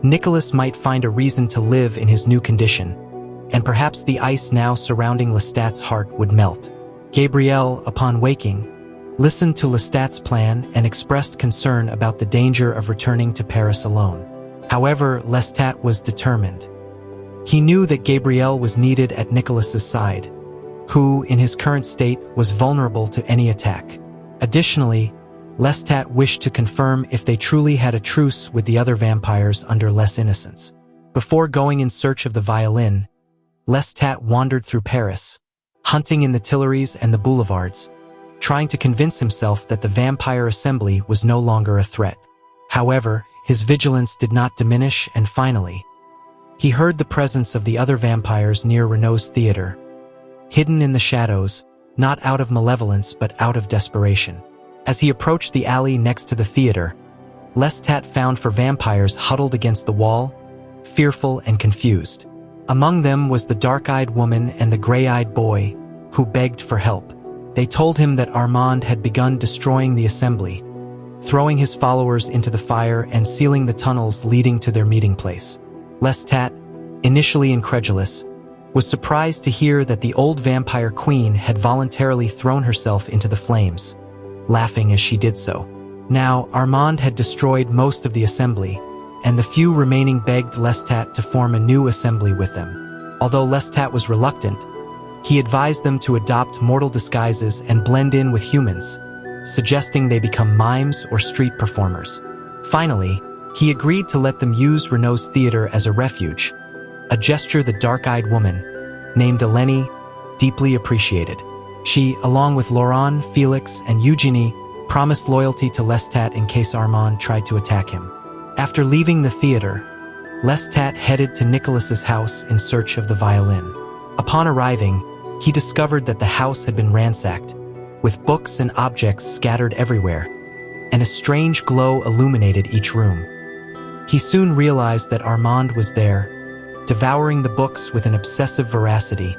Nicholas might find a reason to live in his new condition, and perhaps the ice now surrounding Lestat's heart would melt. Gabrielle, upon waking, listened to Lestat's plan and expressed concern about the danger of returning to Paris alone. However, Lestat was determined. He knew that Gabrielle was needed at Nicholas's side, who, in his current state, was vulnerable to any attack. Additionally, Lestat wished to confirm if they truly had a truce with the other vampires under less innocence. Before going in search of the violin, Lestat wandered through Paris, hunting in the Tuileries and the boulevards, trying to convince himself that the vampire assembly was no longer a threat. However, his vigilance did not diminish, and finally, he heard the presence of the other vampires near Renault's theater, hidden in the shadows, not out of malevolence but out of desperation. As he approached the alley next to the theater, Lestat found four vampires huddled against the wall, fearful and confused. Among them was the dark-eyed woman and the gray-eyed boy, who begged for help. They told him that Armand had begun destroying the assembly, throwing his followers into the fire and sealing the tunnels leading to their meeting place. Lestat, initially incredulous, was surprised to hear that the old vampire queen had voluntarily thrown herself into the flames, laughing as she did so. Now, Armand had destroyed most of the assembly, and the few remaining begged Lestat to form a new assembly with them. Although Lestat was reluctant, he advised them to adopt mortal disguises and blend in with humans, suggesting they become mimes or street performers. Finally, he agreed to let them use Renault's theater as a refuge, a gesture the dark-eyed woman, named Eleni, deeply appreciated. She, along with Laurent, Felix, and Eugenie, promised loyalty to Lestat in case Armand tried to attack him. After leaving the theater, Lestat headed to Nicholas's house in search of the violin. Upon arriving, he discovered that the house had been ransacked, with books and objects scattered everywhere, and a strange glow illuminated each room. He soon realized that Armand was there, devouring the books with an obsessive voracity,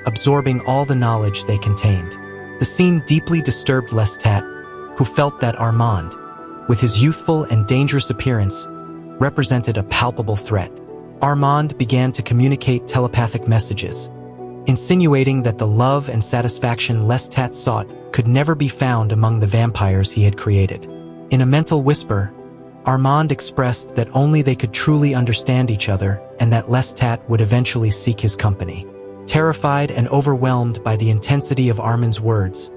absorbing all the knowledge they contained. The scene deeply disturbed Lestat, who felt that Armand, with his youthful and dangerous appearance, represented a palpable threat. Armand began to communicate telepathic messages, insinuating that the love and satisfaction Lestat sought could never be found among the vampires he had created. In a mental whisper, Armand expressed that only they could truly understand each other and that Lestat would eventually seek his company. Terrified and overwhelmed by the intensity of Armand's words,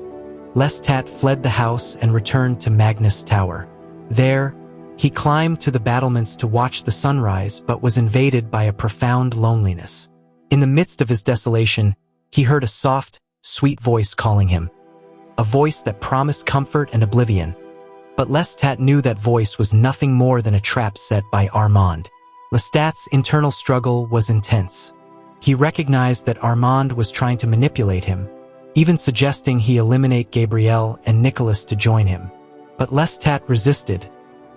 Lestat fled the house and returned to Magnus Tower. There, he climbed to the battlements to watch the sunrise but was invaded by a profound loneliness. In the midst of his desolation, he heard a soft, sweet voice calling him, a voice that promised comfort and oblivion. But Lestat knew that voice was nothing more than a trap set by Armand. Lestat's internal struggle was intense. He recognized that Armand was trying to manipulate him, even suggesting he eliminate Gabrielle and Nicholas to join him. But Lestat resisted,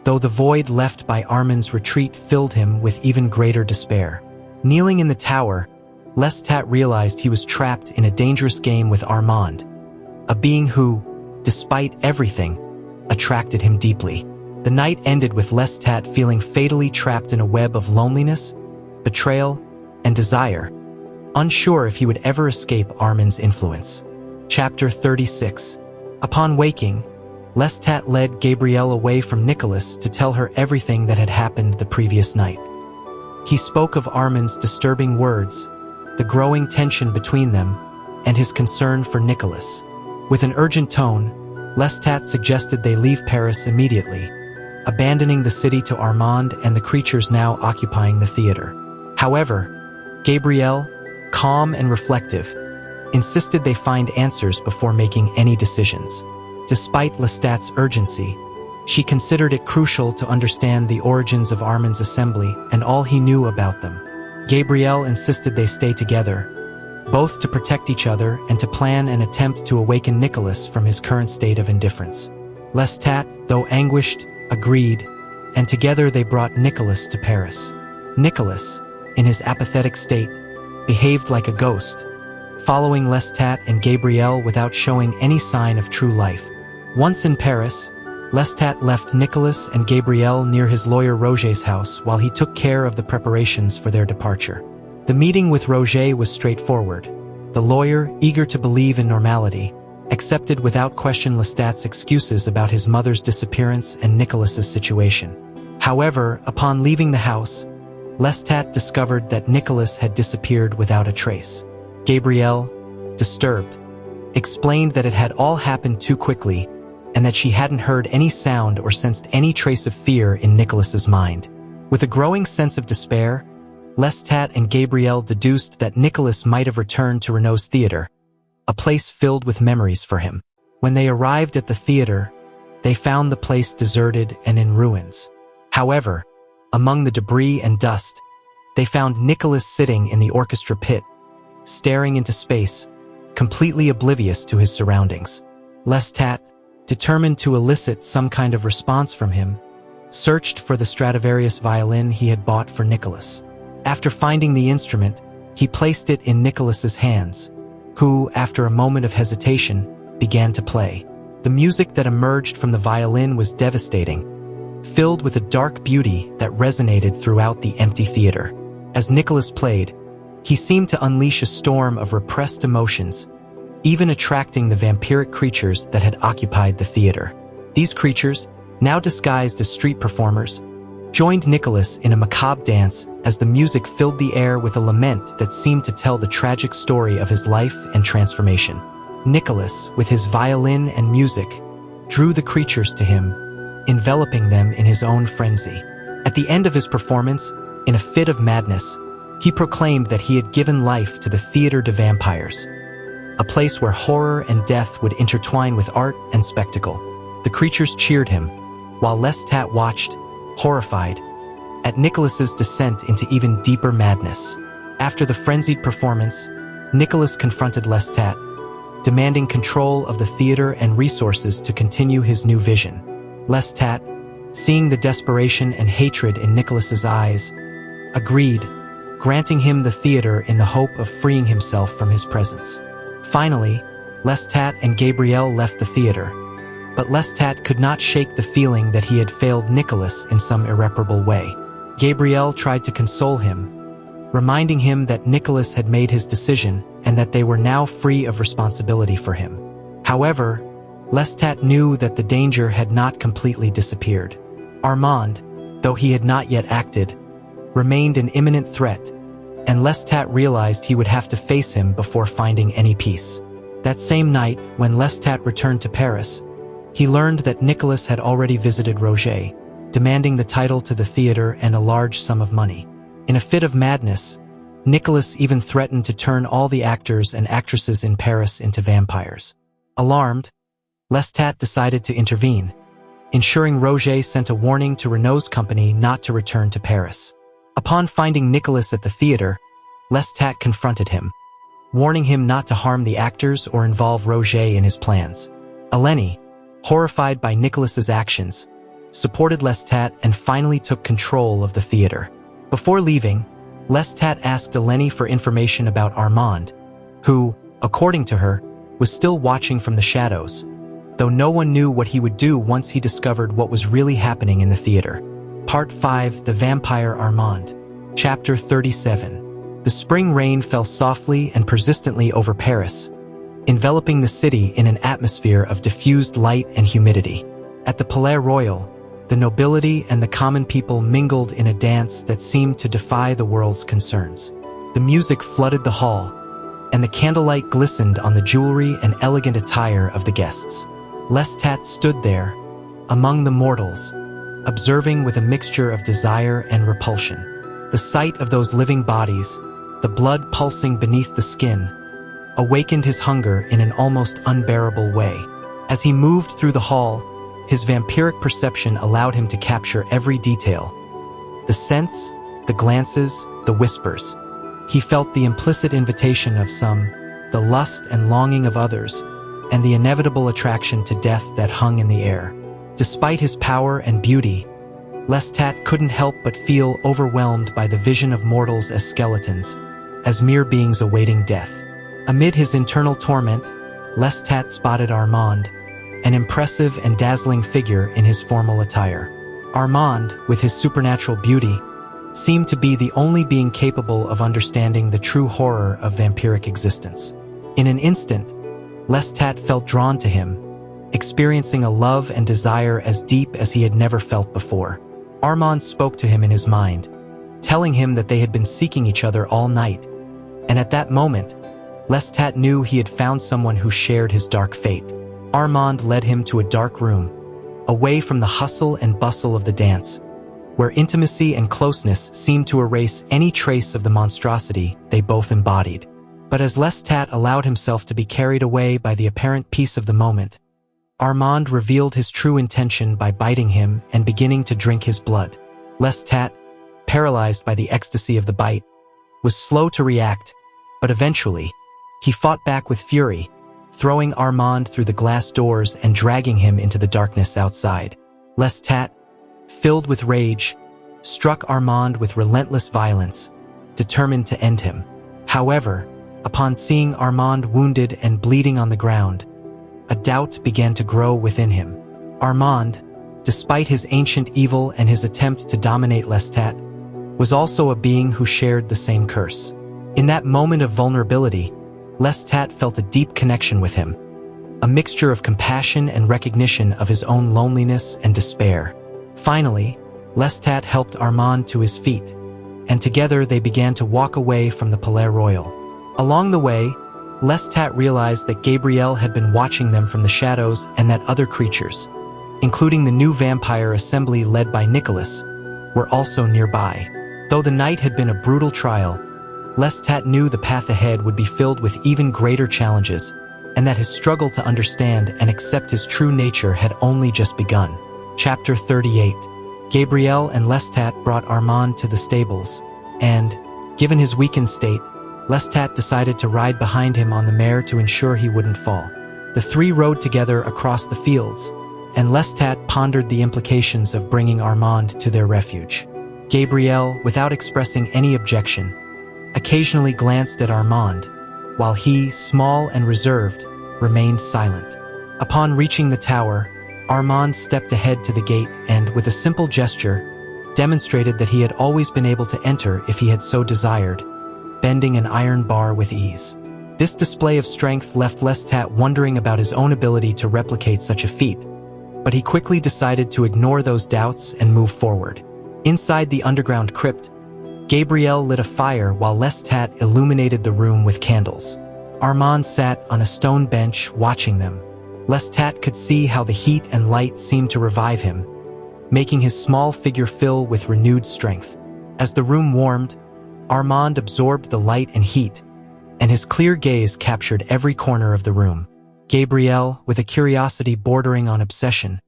though the void left by Armand's retreat filled him with even greater despair. Kneeling in the tower, Lestat realized he was trapped in a dangerous game with Armand, a being who, despite everything, attracted him deeply. The night ended with Lestat feeling fatally trapped in a web of loneliness, betrayal, and desire, unsure if he would ever escape Armand's influence. Chapter 36. Upon waking, Lestat led Gabrielle away from Nicholas to tell her everything that had happened the previous night. He spoke of Armand's disturbing words, the growing tension between them, and his concern for Nicholas. With an urgent tone, Lestat suggested they leave Paris immediately, abandoning the city to Armand and the creatures now occupying the theater. However, Gabrielle, calm and reflective, insisted they find answers before making any decisions. Despite Lestat's urgency, she considered it crucial to understand the origins of Armand's assembly and all he knew about them. Gabrielle insisted they stay together, both to protect each other and to plan an attempt to awaken Nicholas from his current state of indifference. Lestat, though anguished, agreed, and together they brought Nicholas to Paris. Nicholas, in his apathetic state, behaved like a ghost, following Lestat and Gabrielle without showing any sign of true life. Once in Paris, Lestat left Nicholas and Gabrielle near his lawyer Roger's house while he took care of the preparations for their departure. The meeting with Roger was straightforward. The lawyer, eager to believe in normality, accepted without question Lestat's excuses about his mother's disappearance and Nicholas's situation. However, upon leaving the house, Lestat discovered that Nicholas had disappeared without a trace. Gabrielle, disturbed, explained that it had all happened too quickly and that she hadn't heard any sound or sensed any trace of fear in Nicholas's mind. With a growing sense of despair, Lestat and Gabrielle deduced that Nicholas might have returned to Renault's theater, a place filled with memories for him. When they arrived at the theater, they found the place deserted and in ruins. However, among the debris and dust, they found Nicholas sitting in the orchestra pit, staring into space, completely oblivious to his surroundings. Lestat, determined to elicit some kind of response from him, searched for the Stradivarius violin he had bought for Nicholas. After finding the instrument, he placed it in Nicholas's hands, who, after a moment of hesitation, began to play. The music that emerged from the violin was devastating, filled with a dark beauty that resonated throughout the empty theater. As Nicholas played, he seemed to unleash a storm of repressed emotions, even attracting the vampiric creatures that had occupied the theater. These creatures, now disguised as street performers, joined Nicholas in a macabre dance as the music filled the air with a lament that seemed to tell the tragic story of his life and transformation. Nicholas, with his violin and music, drew the creatures to him, enveloping them in his own frenzy. At the end of his performance, in a fit of madness, he proclaimed that he had given life to the Theatre de Vampires, a place where horror and death would intertwine with art and spectacle. The creatures cheered him, while Lestat watched, horrified, at Nicholas's descent into even deeper madness. After the frenzied performance, Nicholas confronted Lestat, demanding control of the theater and resources to continue his new vision. Lestat, seeing the desperation and hatred in Nicholas's eyes, agreed, granting him the theater in the hope of freeing himself from his presence. Finally, Lestat and Gabrielle left the theater, but Lestat could not shake the feeling that he had failed Nicholas in some irreparable way. Gabrielle tried to console him, reminding him that Nicholas had made his decision and that they were now free of responsibility for him. However, Lestat knew that the danger had not completely disappeared. Armand, though he had not yet acted, remained an imminent threat, and Lestat realized he would have to face him before finding any peace. That same night, when Lestat returned to Paris, he learned that Nicholas had already visited Roger, demanding the title to the theater and a large sum of money. In a fit of madness, Nicholas even threatened to turn all the actors and actresses in Paris into vampires. Alarmed, Lestat decided to intervene, ensuring Roger sent a warning to Renault's company not to return to Paris. Upon finding Nicholas at the theater, Lestat confronted him, warning him not to harm the actors or involve Roger in his plans. Eleni, horrified by Nicholas's actions, supported Lestat and finally took control of the theater. Before leaving, Lestat asked Eleni for information about Armand, who, according to her, was still watching from the shadows, though no one knew what he would do once he discovered what was really happening in the theater. Part 5: The Vampire Armand. Chapter 37. The spring rain fell softly and persistently over Paris, enveloping the city in an atmosphere of diffused light and humidity. At the Palais Royal, the nobility and the common people mingled in a dance that seemed to defy the world's concerns. The music flooded the hall, and the candlelight glistened on the jewelry and elegant attire of the guests. Lestat stood there, among the mortals, observing with a mixture of desire and repulsion. The sight of those living bodies, the blood pulsing beneath the skin, awakened his hunger in an almost unbearable way. As he moved through the hall, his vampiric perception allowed him to capture every detail. The scents, the glances, the whispers. He felt the implicit invitation of some, the lust and longing of others, and the inevitable attraction to death that hung in the air. Despite his power and beauty, Lestat couldn't help but feel overwhelmed by the vision of mortals as skeletons, as mere beings awaiting death. Amid his internal torment, Lestat spotted Armand, an impressive and dazzling figure in his formal attire. Armand, with his supernatural beauty, seemed to be the only being capable of understanding the true horror of vampiric existence. In an instant, Lestat felt drawn to him, experiencing a love and desire as deep as he had never felt before. Armand spoke to him in his mind, telling him that they had been seeking each other all night, and at that moment, Lestat knew he had found someone who shared his dark fate. Armand led him to a dark room, away from the hustle and bustle of the dance, where intimacy and closeness seemed to erase any trace of the monstrosity they both embodied. But as Lestat allowed himself to be carried away by the apparent peace of the moment, Armand revealed his true intention by biting him and beginning to drink his blood. Lestat, paralyzed by the ecstasy of the bite, was slow to react, but eventually, he fought back with fury, throwing Armand through the glass doors and dragging him into the darkness outside. Lestat, filled with rage, struck Armand with relentless violence, determined to end him. However, upon seeing Armand wounded and bleeding on the ground, a doubt began to grow within him. Armand, despite his ancient evil and his attempt to dominate Lestat, was also a being who shared the same curse. In that moment of vulnerability, Lestat felt a deep connection with him, a mixture of compassion and recognition of his own loneliness and despair. Finally, Lestat helped Armand to his feet, and together they began to walk away from the Palais Royal. Along the way, Lestat realized that Gabriel had been watching them from the shadows and that other creatures, including the new vampire assembly led by Nicholas, were also nearby. Though the night had been a brutal trial, Lestat knew the path ahead would be filled with even greater challenges, and that his struggle to understand and accept his true nature had only just begun. Chapter 38. Gabriel and Lestat brought Armand to the stables, and, given his weakened state, Lestat decided to ride behind him on the mare to ensure he wouldn't fall. The three rode together across the fields, and Lestat pondered the implications of bringing Armand to their refuge. Gabriel, without expressing any objection, occasionally glanced at Armand, while he, small and reserved, remained silent. Upon reaching the tower, Armand stepped ahead to the gate and, with a simple gesture, demonstrated that he had always been able to enter if he had so desired, bending an iron bar with ease. This display of strength left Lestat wondering about his own ability to replicate such a feat, but he quickly decided to ignore those doubts and move forward. Inside the underground crypt, Gabriel lit a fire while Lestat illuminated the room with candles. Armand sat on a stone bench watching them. Lestat could see how the heat and light seemed to revive him, making his small figure fill with renewed strength. As the room warmed, Armand absorbed the light and heat, and his clear gaze captured every corner of the room. Gabriel, with a curiosity bordering on obsession,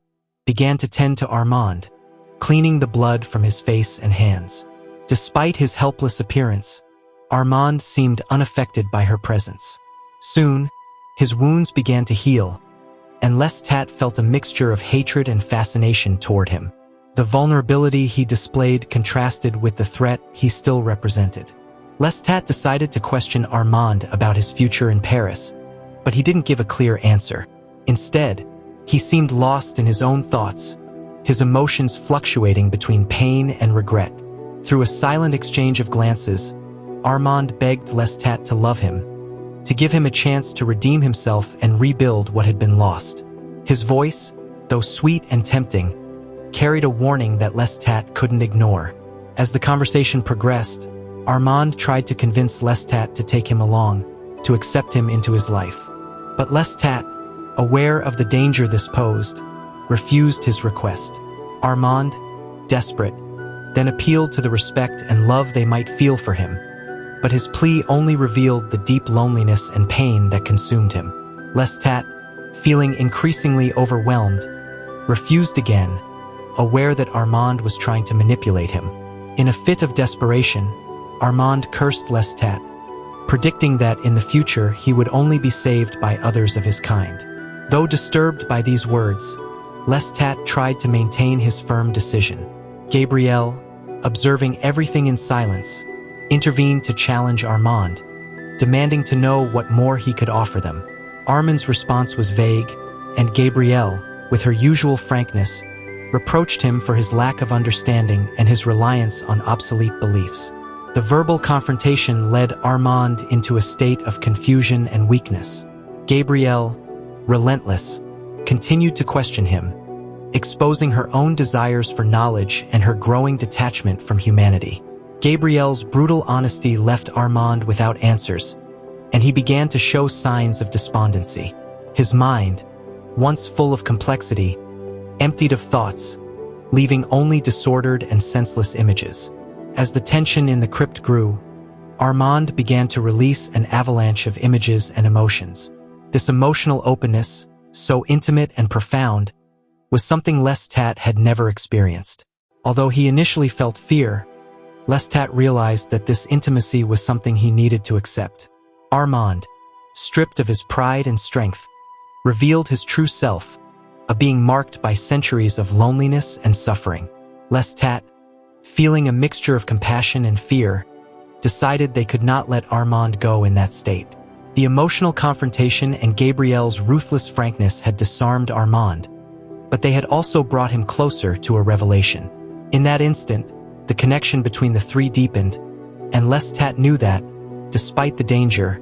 began to tend to Armand, cleaning the blood from his face and hands. Despite his helpless appearance, Armand seemed unaffected by her presence. Soon, his wounds began to heal, and Lestat felt a mixture of hatred and fascination toward him. The vulnerability he displayed contrasted with the threat he still represented. Lestat decided to question Armand about his future in Paris, but he didn't give a clear answer. Instead, he seemed lost in his own thoughts, his emotions fluctuating between pain and regret. Through a silent exchange of glances, Armand begged Lestat to love him, to give him a chance to redeem himself and rebuild what had been lost. His voice, though sweet and tempting, carried a warning that Lestat couldn't ignore. As the conversation progressed, Armand tried to convince Lestat to take him along, to accept him into his life. But Lestat, aware of the danger this posed, refused his request. Armand, desperate, then appealed to the respect and love they might feel for him. But his plea only revealed the deep loneliness and pain that consumed him. Lestat, feeling increasingly overwhelmed, refused again, aware that Armand was trying to manipulate him. In a fit of desperation, Armand cursed Lestat, predicting that in the future he would only be saved by others of his kind. Though disturbed by these words, Lestat tried to maintain his firm decision. Gabriel, observing everything in silence, intervened to challenge Armand, demanding to know what more he could offer them. Armand's response was vague, and Gabrielle, with her usual frankness, reproached him for his lack of understanding and his reliance on obsolete beliefs. The verbal confrontation led Armand into a state of confusion and weakness. Gabrielle, relentless, continued to question him, exposing her own desires for knowledge and her growing detachment from humanity. Gabrielle's brutal honesty left Armand without answers, and he began to show signs of despondency. His mind, once full of complexity, emptied of thoughts, leaving only disordered and senseless images. As the tension in the crypt grew, Armand began to release an avalanche of images and emotions. This emotional openness, so intimate and profound, was something Lestat had never experienced. Although he initially felt fear, Lestat realized that this intimacy was something he needed to accept. Armand, stripped of his pride and strength, revealed his true self, a being marked by centuries of loneliness and suffering. Lestat, feeling a mixture of compassion and fear, decided they could not let Armand go in that state. The emotional confrontation and Gabrielle's ruthless frankness had disarmed Armand, but they had also brought him closer to a revelation. In that instant, the connection between the three deepened, and Lestat knew that, despite the danger,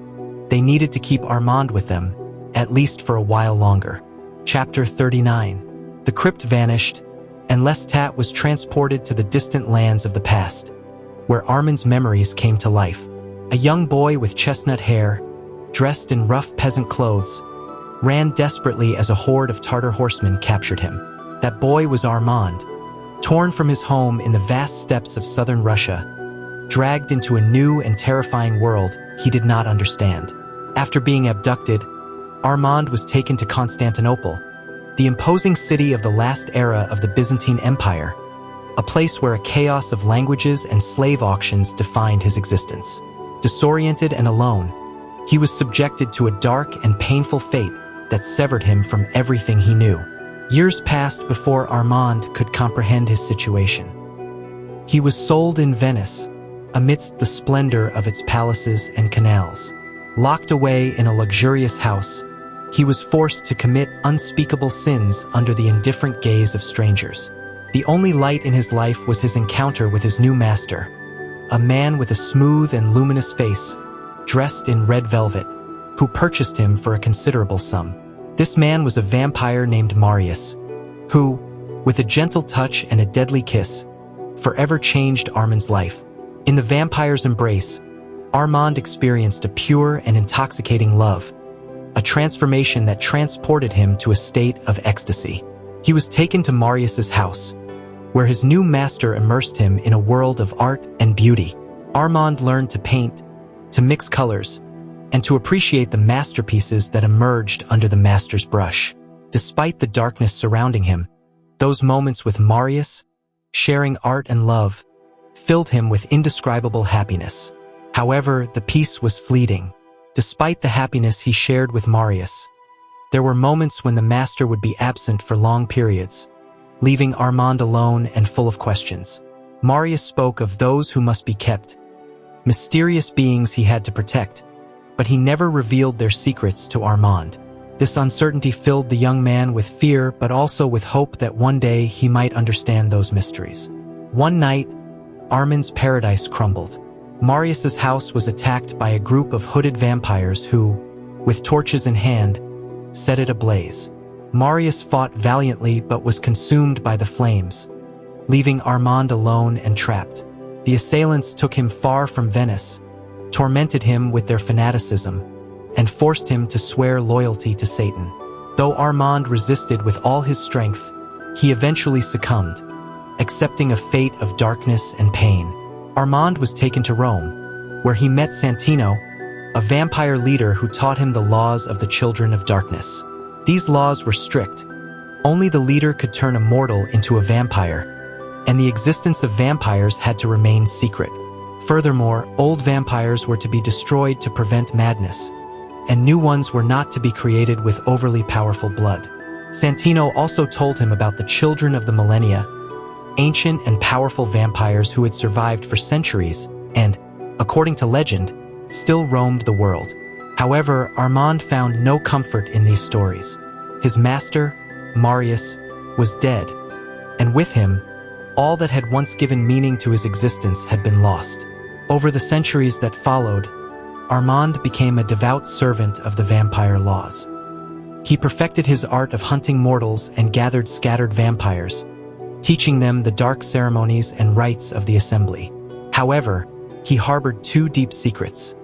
they needed to keep Armand with them, at least for a while longer. Chapter 39. The crypt vanished, and Lestat was transported to the distant lands of the past, where Armand's memories came to life. A young boy with chestnut hair, dressed in rough peasant clothes, ran desperately as a horde of Tartar horsemen captured him. That boy was Armand, torn from his home in the vast steppes of southern Russia, dragged into a new and terrifying world he did not understand. After being abducted, Armand was taken to Constantinople, the imposing city of the last era of the Byzantine Empire, a place where a chaos of languages and slave auctions defined his existence. Disoriented and alone, he was subjected to a dark and painful fate that severed him from everything he knew. Years passed before Armand could comprehend his situation. He was sold in Venice, amidst the splendor of its palaces and canals. Locked away in a luxurious house, he was forced to commit unspeakable sins under the indifferent gaze of strangers. The only light in his life was his encounter with his new master, a man with a smooth and luminous face, dressed in red velvet, who purchased him for a considerable sum. This man was a vampire named Marius, who, with a gentle touch and a deadly kiss, forever changed Armand's life. In the vampire's embrace, Armand experienced a pure and intoxicating love, a transformation that transported him to a state of ecstasy. He was taken to Marius's house, where his new master immersed him in a world of art and beauty. Armand learned to paint, to mix colors, and to appreciate the masterpieces that emerged under the master's brush. Despite the darkness surrounding him, those moments with Marius, sharing art and love, filled him with indescribable happiness. However, the peace was fleeting. Despite the happiness he shared with Marius, there were moments when the master would be absent for long periods, leaving Armand alone and full of questions. Marius spoke of those who must be kept, mysterious beings he had to protect, but he never revealed their secrets to Armand. This uncertainty filled the young man with fear, but also with hope that one day he might understand those mysteries. One night, Armand's paradise crumbled. Marius's house was attacked by a group of hooded vampires who, with torches in hand, set it ablaze. Marius fought valiantly but was consumed by the flames, leaving Armand alone and trapped. The assailants took him far from Venice, tormented him with their fanaticism, and forced him to swear loyalty to Satan. Though Armand resisted with all his strength, he eventually succumbed, accepting a fate of darkness and pain. Armand was taken to Rome, where he met Santino, a vampire leader who taught him the laws of the children of darkness. These laws were strict. Only the leader could turn a mortal into a vampire, and the existence of vampires had to remain secret. Furthermore, old vampires were to be destroyed to prevent madness, and new ones were not to be created with overly powerful blood. Santino also told him about the children of the millennia, ancient and powerful vampires who had survived for centuries and, according to legend, still roamed the world. However, Armand found no comfort in these stories. His master, Marius, was dead, and with him, all that had once given meaning to his existence had been lost. Over the centuries that followed, Armand became a devout servant of the vampire laws. He perfected his art of hunting mortals and gathered scattered vampires, teaching them the dark ceremonies and rites of the assembly. However, he harbored two deep secrets.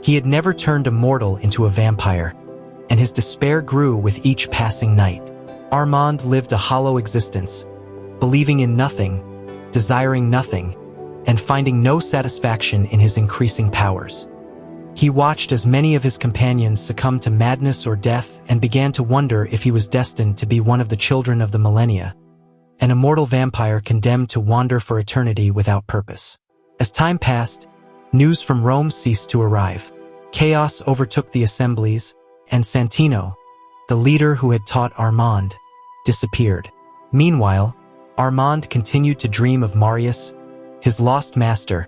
He had never turned a mortal into a vampire, and his despair grew with each passing night. Armand lived a hollow existence, believing in nothing, desiring nothing, and finding no satisfaction in his increasing powers. He watched as many of his companions succumb to madness or death and began to wonder if he was destined to be one of the children of the millennia, an immortal vampire condemned to wander for eternity without purpose. As time passed, news from Rome ceased to arrive. Chaos overtook the assemblies, and Santino, the leader who had taught Armand, disappeared. Meanwhile, Armand continued to dream of Marius, his lost master,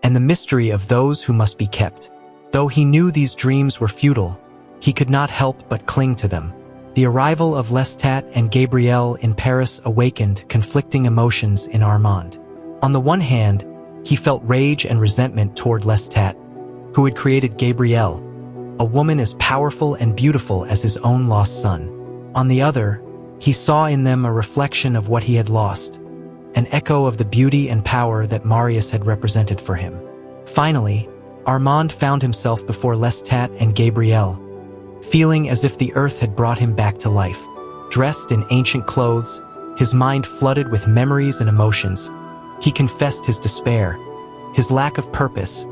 and the mystery of those who must be kept. Though he knew these dreams were futile, he could not help but cling to them. The arrival of Lestat and Gabrielle in Paris awakened conflicting emotions in Armand. On the one hand, he felt rage and resentment toward Lestat, who had created Gabrielle, a woman as powerful and beautiful as his own lost son. On the other, he saw in them a reflection of what he had lost, an echo of the beauty and power that Marius had represented for him. Finally, Armand found himself before Lestat and Gabrielle, feeling as if the earth had brought him back to life. Dressed in ancient clothes, his mind flooded with memories and emotions, he confessed his despair, his lack of purpose,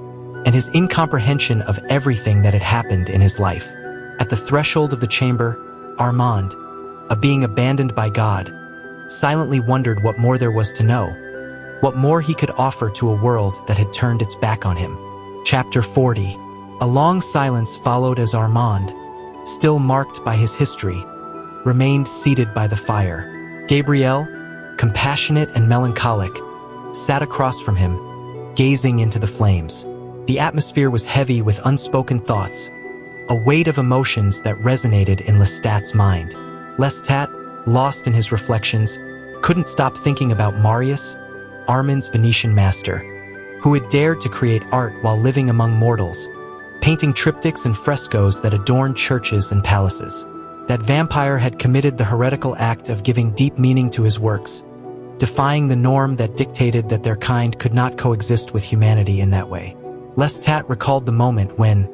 and his incomprehension of everything that had happened in his life. At the threshold of the chamber, Armand, a being abandoned by God, silently wondered what more there was to know, what more he could offer to a world that had turned its back on him. Chapter 40. A long silence followed as Armand, still marked by his history, remained seated by the fire. Gabrielle, compassionate and melancholic, sat across from him, gazing into the flames. The atmosphere was heavy with unspoken thoughts, a weight of emotions that resonated in Lestat's mind. Lestat, lost in his reflections, couldn't stop thinking about Marius, Armand's Venetian master, who had dared to create art while living among mortals, painting triptychs and frescoes that adorned churches and palaces. That vampire had committed the heretical act of giving deep meaning to his works, defying the norm that dictated that their kind could not coexist with humanity in that way. Lestat recalled the moment when,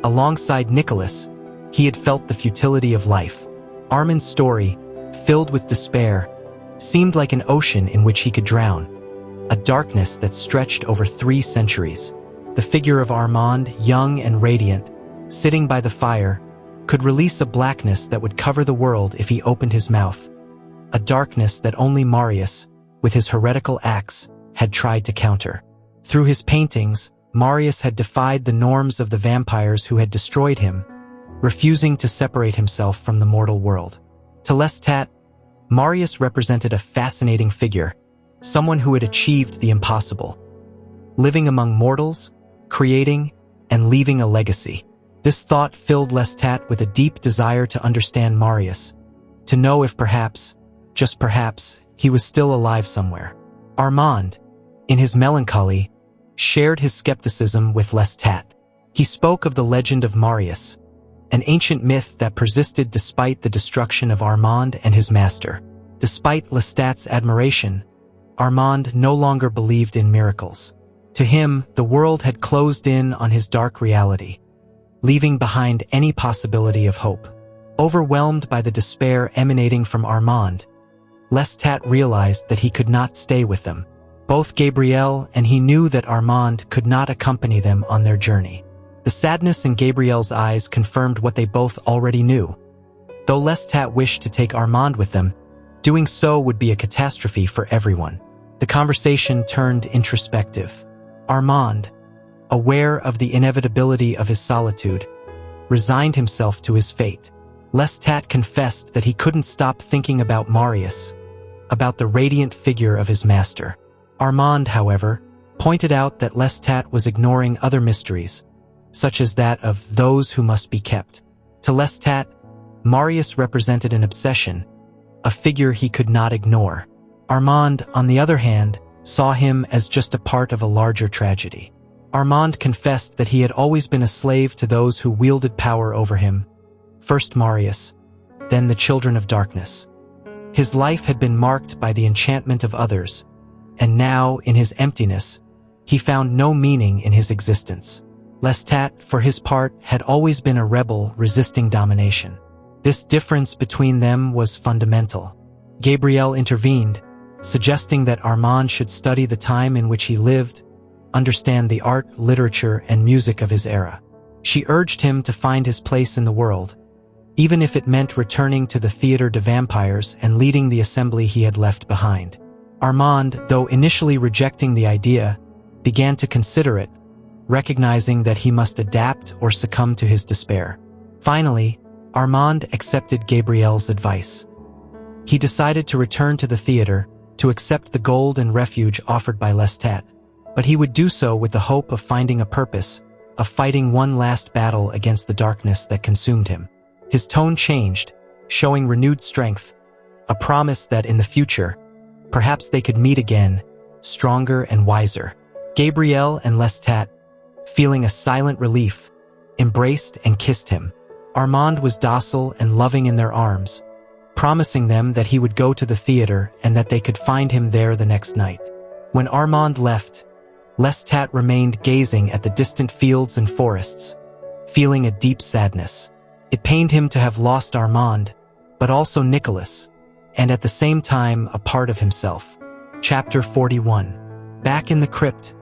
alongside Nicholas, he had felt the futility of life. Armand's story, filled with despair, seemed like an ocean in which he could drown, a darkness that stretched over 3 centuries. The figure of Armand, young and radiant, sitting by the fire, could release a blackness that would cover the world if he opened his mouth, a darkness that only Marius, with his heretical acts, had tried to counter. Through his paintings, Marius had defied the norms of the vampires who had destroyed him, refusing to separate himself from the mortal world. To Lestat, Marius represented a fascinating figure, someone who had achieved the impossible, living among mortals, creating, and leaving a legacy. This thought filled Lestat with a deep desire to understand Marius, to know if perhaps, just perhaps, he was still alive somewhere. Armand, in his melancholy, shared his skepticism with Lestat. He spoke of the legend of Marius, an ancient myth that persisted despite the destruction of Armand and his master. Despite Lestat's admiration, Armand no longer believed in miracles. To him, the world had closed in on his dark reality, leaving behind any possibility of hope. Overwhelmed by the despair emanating from Armand, Lestat realized that he could not stay with them. Both Gabrielle and he knew that Armand could not accompany them on their journey. The sadness in Gabrielle's eyes confirmed what they both already knew. Though Lestat wished to take Armand with them, doing so would be a catastrophe for everyone. The conversation turned introspective. Armand, aware of the inevitability of his solitude, resigned himself to his fate. Lestat confessed that he couldn't stop thinking about Marius, about the radiant figure of his master. Armand, however, pointed out that Lestat was ignoring other mysteries, such as that of those who must be kept. To Lestat, Marius represented an obsession, a figure he could not ignore. Armand, on the other hand, saw him as just a part of a larger tragedy. Armand confessed that he had always been a slave to those who wielded power over him, first Marius, then the children of darkness. His life had been marked by the enchantment of others, and now, in his emptiness, he found no meaning in his existence. Lestat, for his part, had always been a rebel resisting domination. This difference between them was fundamental. Gabrielle intervened, suggesting that Armand should study the time in which he lived, understand the art, literature, and music of his era. She urged him to find his place in the world, even if it meant returning to the Theatre de Vampires and leading the assembly he had left behind. Armand, though initially rejecting the idea, began to consider it, recognizing that he must adapt or succumb to his despair. Finally, Armand accepted Gabrielle's advice. He decided to return to the theater, to accept the gold and refuge offered by Lestat, but he would do so with the hope of finding a purpose, of fighting one last battle against the darkness that consumed him. His tone changed, showing renewed strength, a promise that in the future, perhaps they could meet again, stronger and wiser. Gabrielle and Lestat, feeling a silent relief, embraced and kissed him. Armand was docile and loving in their arms, promising them that he would go to the theater and that they could find him there the next night. When Armand left, Lestat remained gazing at the distant fields and forests, feeling a deep sadness. It pained him to have lost Armand, but also Nicholas, and at the same time a part of himself. Chapter 41. Back in the crypt,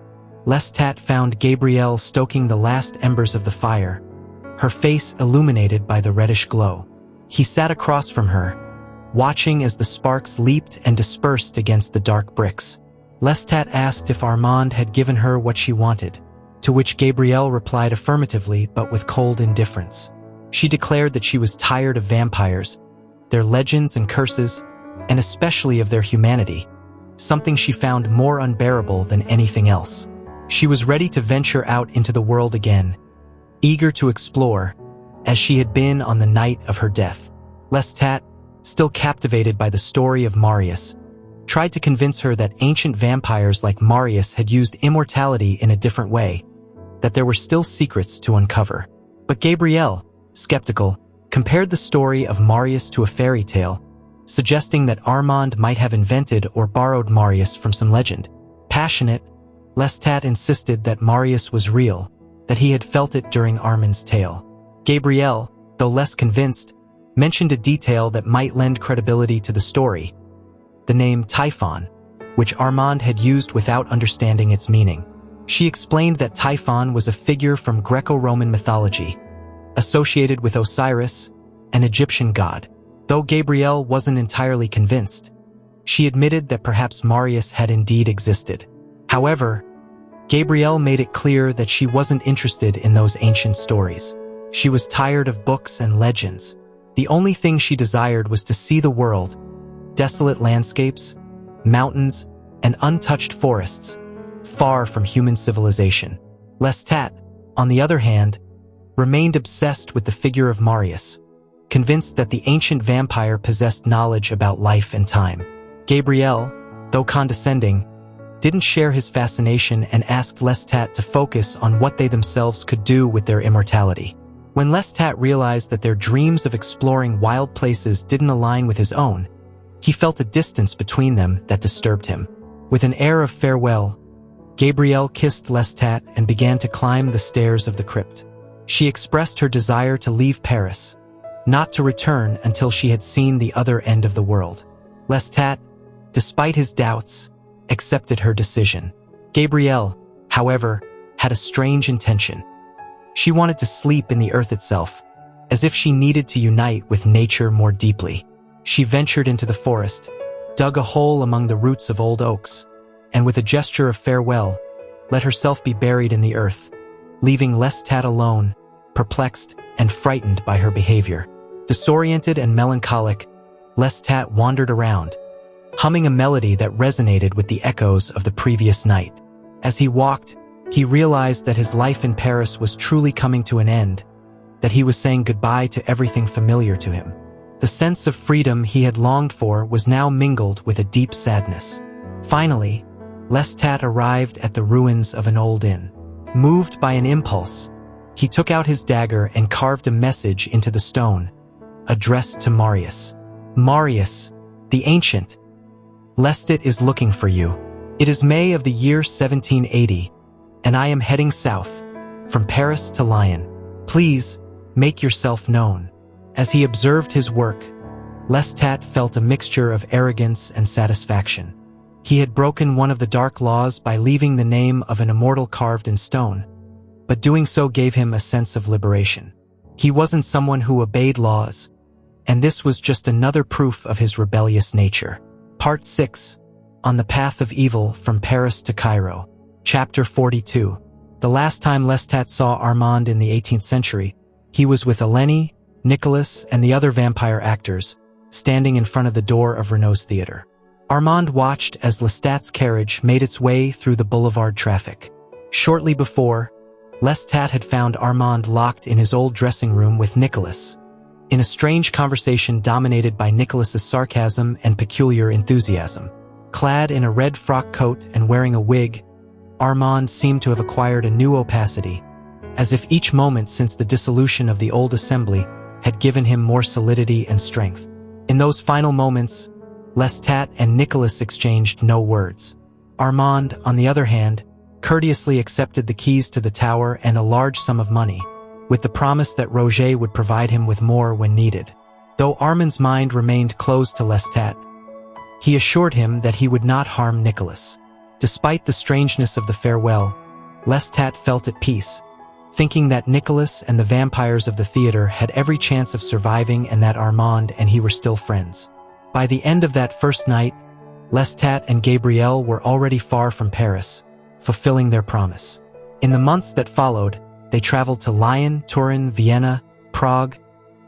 Lestat found Gabrielle stoking the last embers of the fire, her face illuminated by the reddish glow. He sat across from her, watching as the sparks leaped and dispersed against the dark bricks. Lestat asked if Armand had given her what she wanted, to which Gabrielle replied affirmatively but with cold indifference. She declared that she was tired of vampires, their legends and curses, and especially of their humanity, something she found more unbearable than anything else. She was ready to venture out into the world again, eager to explore, as she had been on the night of her death. Lestat, still captivated by the story of Marius, tried to convince her that ancient vampires like Marius had used immortality in a different way, that there were still secrets to uncover. But Gabrielle, skeptical, compared the story of Marius to a fairy tale, suggesting that Armand might have invented or borrowed Marius from some legend. Passionate, Lestat insisted that Marius was real, that he had felt it during Armand's tale. Gabrielle, though less convinced, mentioned a detail that might lend credibility to the story: the name Typhon, which Armand had used without understanding its meaning. She explained that Typhon was a figure from Greco-Roman mythology, associated with Osiris, an Egyptian god. Though Gabrielle wasn't entirely convinced, she admitted that perhaps Marius had indeed existed. However, Gabrielle made it clear that she wasn't interested in those ancient stories. She was tired of books and legends. The only thing she desired was to see the world, desolate landscapes, mountains, and untouched forests, far from human civilization. Lestat, on the other hand, remained obsessed with the figure of Marius, convinced that the ancient vampire possessed knowledge about life and time. Gabrielle, though condescending, didn't share his fascination and asked Lestat to focus on what they themselves could do with their immortality. When Lestat realized that their dreams of exploring wild places didn't align with his own, he felt a distance between them that disturbed him. With an air of farewell, Gabrielle kissed Lestat and began to climb the stairs of the crypt. She expressed her desire to leave Paris, not to return until she had seen the other end of the world. Lestat, despite his doubts, accepted her decision. Gabrielle, however, had a strange intention. She wanted to sleep in the earth itself, as if she needed to unite with nature more deeply. She ventured into the forest, dug a hole among the roots of old oaks, and with a gesture of farewell, let herself be buried in the earth, leaving Lestat alone, perplexed and frightened by her behavior. Disoriented and melancholic, Lestat wandered around, humming a melody that resonated with the echoes of the previous night. As he walked, he realized that his life in Paris was truly coming to an end, that he was saying goodbye to everything familiar to him. The sense of freedom he had longed for was now mingled with a deep sadness. Finally, Lestat arrived at the ruins of an old inn. Moved by an impulse, he took out his dagger and carved a message into the stone, addressed to Marius. Marius, the Ancient, Lestat is looking for you. It is May of the year 1780, and I am heading south, from Paris to Lyon. Please, make yourself known. As he observed his work, Lestat felt a mixture of arrogance and satisfaction. He had broken one of the dark laws by leaving the name of an immortal carved in stone, but doing so gave him a sense of liberation. He wasn't someone who obeyed laws, and this was just another proof of his rebellious nature. Part 6. On the Path of Evil from Paris to Cairo. Chapter 42. The last time Lestat saw Armand in the 18th century, he was with Eleni, Nicholas, and the other vampire actors, standing in front of the door of Renault's theater. Armand watched as Lestat's carriage made its way through the boulevard traffic. Shortly before, Lestat had found Armand locked in his old dressing room with Nicholas, in a strange conversation dominated by Nicholas's sarcasm and peculiar enthusiasm. Clad in a red frock coat and wearing a wig, Armand seemed to have acquired a new opacity, as if each moment since the dissolution of the old assembly had given him more solidity and strength. In those final moments, Lestat and Nicholas exchanged no words. Armand, on the other hand, courteously accepted the keys to the tower and a large sum of money, with the promise that Roger would provide him with more when needed. Though Armand's mind remained closed to Lestat, he assured him that he would not harm Nicholas. Despite the strangeness of the farewell, Lestat felt at peace, thinking that Nicholas and the vampires of the theater had every chance of surviving and that Armand and he were still friends. By the end of that first night, Lestat and Gabrielle were already far from Paris, fulfilling their promise. In the months that followed, they traveled to Lyon, Turin, Vienna, Prague,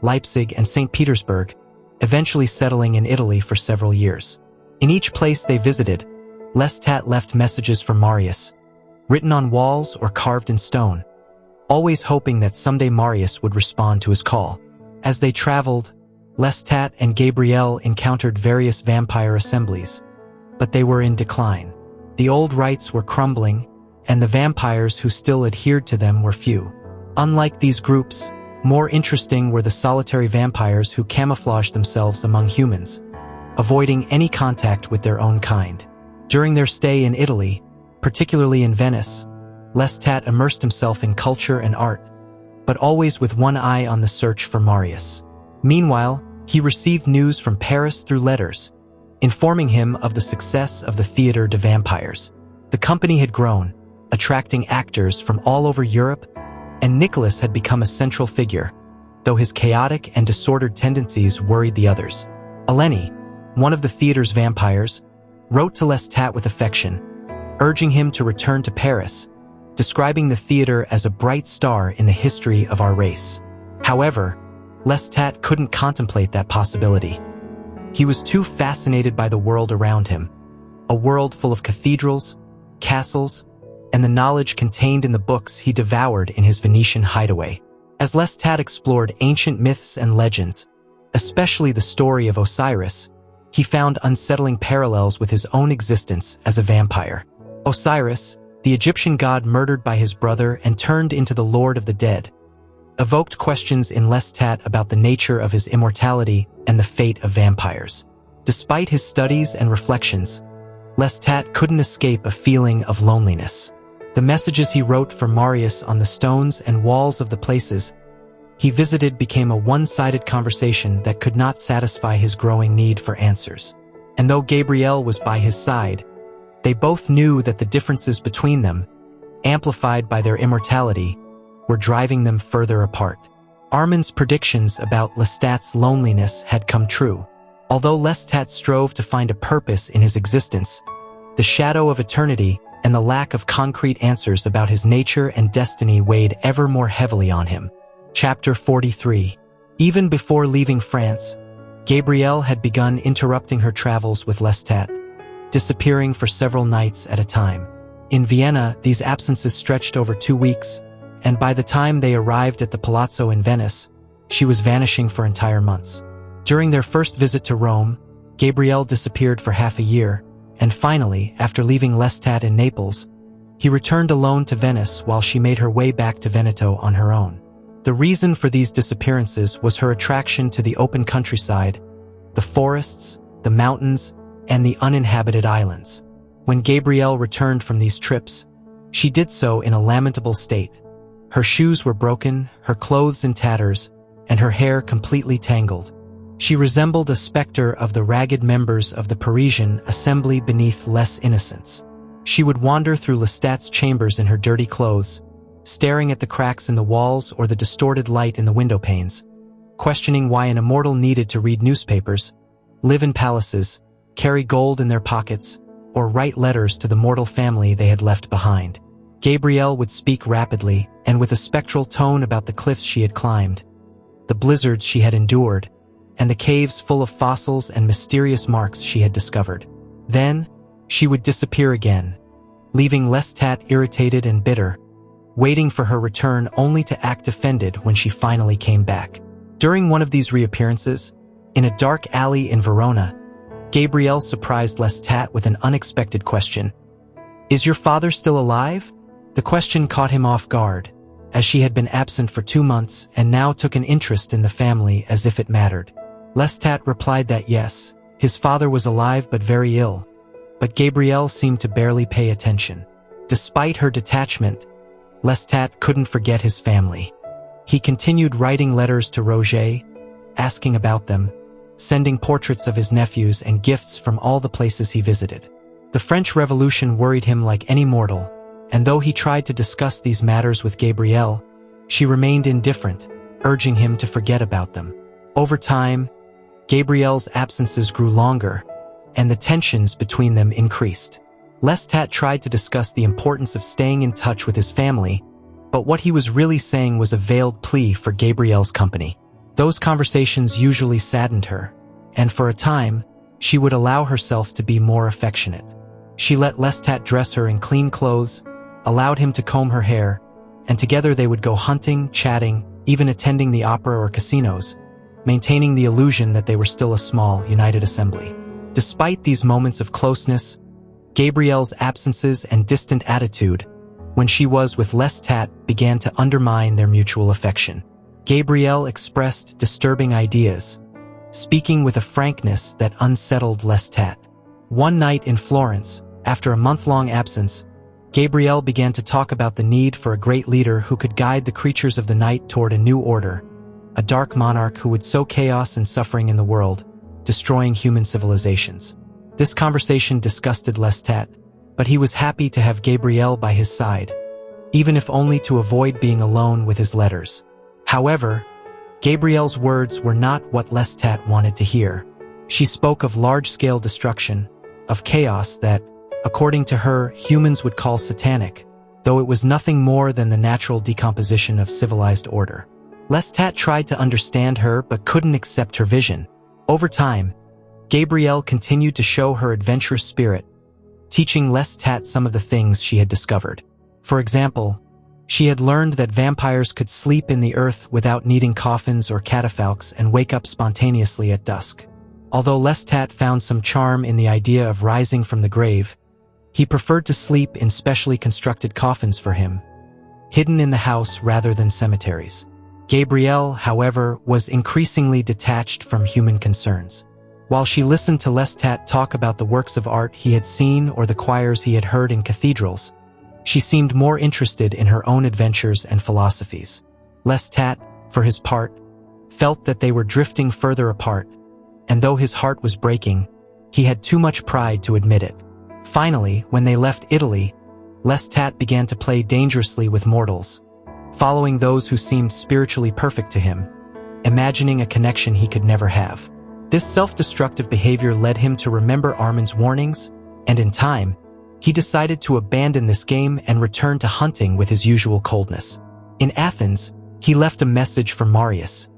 Leipzig, and St. Petersburg, eventually settling in Italy for several years. In each place they visited, Lestat left messages for Marius, written on walls or carved in stone, always hoping that someday Marius would respond to his call. As they traveled, Lestat and Gabrielle encountered various vampire assemblies, but they were in decline. The old rites were crumbling, and the vampires who still adhered to them were few. Unlike these groups, more interesting were the solitary vampires who camouflaged themselves among humans, avoiding any contact with their own kind. During their stay in Italy, particularly in Venice, Lestat immersed himself in culture and art, but always with one eye on the search for Marius. Meanwhile, he received news from Paris through letters, informing him of the success of the Theatre de Vampires. The company had grown, attracting actors from all over Europe, and Nicholas had become a central figure, though his chaotic and disordered tendencies worried the others. Eleni, one of the theater's vampires, wrote to Lestat with affection, urging him to return to Paris, describing the theater as a bright star in the history of our race. However, Lestat couldn't contemplate that possibility. He was too fascinated by the world around him, a world full of cathedrals, castles, and the knowledge contained in the books he devoured in his Venetian hideaway. As Lestat explored ancient myths and legends, especially the story of Osiris, he found unsettling parallels with his own existence as a vampire. Osiris, the Egyptian god murdered by his brother and turned into the Lord of the Dead, evoked questions in Lestat about the nature of his immortality and the fate of vampires. Despite his studies and reflections, Lestat couldn't escape a feeling of loneliness. The messages he wrote for Marius on the stones and walls of the places he visited became a one-sided conversation that could not satisfy his growing need for answers. And though Gabrielle was by his side, they both knew that the differences between them, amplified by their immortality, were driving them further apart. Armand's predictions about Lestat's loneliness had come true. Although Lestat strove to find a purpose in his existence, the shadow of eternity and the lack of concrete answers about his nature and destiny weighed ever more heavily on him. Chapter 43. Even before leaving France, Gabrielle had begun interrupting her travels with Lestat, disappearing for several nights at a time. In Vienna, these absences stretched over 2 weeks, and by the time they arrived at the Palazzo in Venice, she was vanishing for entire months. During their first visit to Rome, Gabriel disappeared for half a year, and finally, after leaving Lestat in Naples, he returned alone to Venice while she made her way back to Veneto on her own. The reason for these disappearances was her attraction to the open countryside, the forests, the mountains, and the uninhabited islands. When Gabrielle returned from these trips, she did so in a lamentable state. Her shoes were broken, her clothes in tatters, and her hair completely tangled. She resembled a specter of the ragged members of the Parisian assembly beneath Les Innocents. She would wander through Lestat's chambers in her dirty clothes, staring at the cracks in the walls or the distorted light in the window panes, questioning why an immortal needed to read newspapers, live in palaces, carry gold in their pockets, or write letters to the mortal family they had left behind. Gabrielle would speak rapidly and with a spectral tone about the cliffs she had climbed, the blizzards she had endured, and the caves full of fossils and mysterious marks she had discovered. Then, she would disappear again, leaving Lestat irritated and bitter, waiting for her return only to act offended when she finally came back. During one of these reappearances, in a dark alley in Verona, Gabrielle surprised Lestat with an unexpected question. "Is your father still alive?" The question caught him off guard, as she had been absent for 2 months and now took an interest in the family as if it mattered. Lestat replied that yes, his father was alive but very ill, but Gabrielle seemed to barely pay attention. Despite her detachment, Lestat couldn't forget his family. He continued writing letters to Roger, asking about them, sending portraits of his nephews and gifts from all the places he visited. The French Revolution worried him like any mortal, and though he tried to discuss these matters with Gabrielle, she remained indifferent, urging him to forget about them. Over time, Gabrielle's absences grew longer, and the tensions between them increased. Lestat tried to discuss the importance of staying in touch with his family, but what he was really saying was a veiled plea for Gabrielle's company. Those conversations usually saddened her, and for a time, she would allow herself to be more affectionate. She let Lestat dress her in clean clothes, allowed him to comb her hair, and together they would go hunting, chatting, even attending the opera or casinos, maintaining the illusion that they were still a small, united assembly. Despite these moments of closeness, Gabrielle's absences and distant attitude, when she was with Lestat, began to undermine their mutual affection. Gabrielle expressed disturbing ideas, speaking with a frankness that unsettled Lestat. One night in Florence, after a month-long absence, Gabrielle began to talk about the need for a great leader who could guide the creatures of the night toward a new order, a dark monarch who would sow chaos and suffering in the world, destroying human civilizations. This conversation disgusted Lestat, but he was happy to have Gabrielle by his side, even if only to avoid being alone with his letters. However, Gabrielle's words were not what Lestat wanted to hear. She spoke of large-scale destruction, of chaos that, according to her, humans would call satanic, though it was nothing more than the natural decomposition of civilized order. Lestat tried to understand her but couldn't accept her vision. Over time, Gabrielle continued to show her adventurous spirit, teaching Lestat some of the things she had discovered. For example, she had learned that vampires could sleep in the earth without needing coffins or catafalques and wake up spontaneously at dusk. Although Lestat found some charm in the idea of rising from the grave, he preferred to sleep in specially constructed coffins for him, hidden in the house rather than cemeteries. Gabrielle, however, was increasingly detached from human concerns. While she listened to Lestat talk about the works of art he had seen or the choirs he had heard in cathedrals, she seemed more interested in her own adventures and philosophies. Lestat, for his part, felt that they were drifting further apart, and though his heart was breaking, he had too much pride to admit it. Finally, when they left Italy, Lestat began to play dangerously with mortals, following those who seemed spiritually perfect to him, imagining a connection he could never have. This self-destructive behavior led him to remember Armand's warnings, and in time, he decided to abandon this game and return to hunting with his usual coldness. In Athens, he left a message for Marius,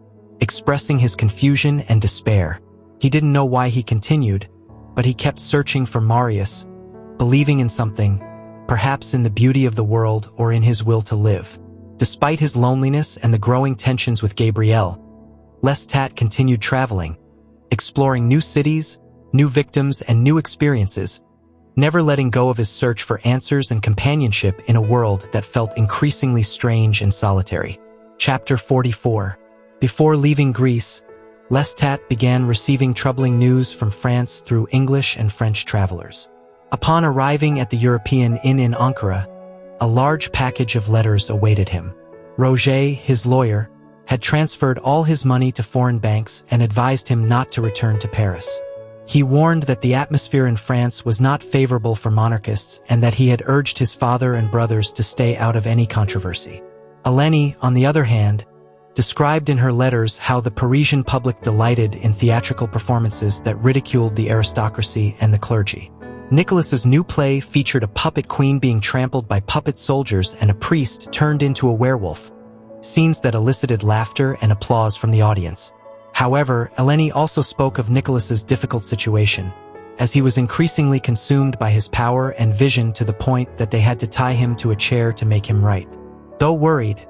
expressing his confusion and despair. He didn't know why he continued, but he kept searching for Marius, believing in something, perhaps in the beauty of the world or in his will to live. Despite his loneliness and the growing tensions with Gabrielle, Lestat continued traveling, exploring new cities, new victims, and new experiences, never letting go of his search for answers and companionship in a world that felt increasingly strange and solitary. Chapter 44. Before leaving Greece, Lestat began receiving troubling news from France through English and French travelers. Upon arriving at the European Inn in Ankara, a large package of letters awaited him. Roger, his lawyer, had transferred all his money to foreign banks and advised him not to return to Paris. He warned that the atmosphere in France was not favorable for monarchists and that he had urged his father and brothers to stay out of any controversy. Eleni, on the other hand, described in her letters how the Parisian public delighted in theatrical performances that ridiculed the aristocracy and the clergy. Nicholas's new play featured a puppet queen being trampled by puppet soldiers and a priest turned into a werewolf, scenes that elicited laughter and applause from the audience. However, Eleni also spoke of Nicholas's difficult situation, as he was increasingly consumed by his power and vision to the point that they had to tie him to a chair to make him write. Though worried,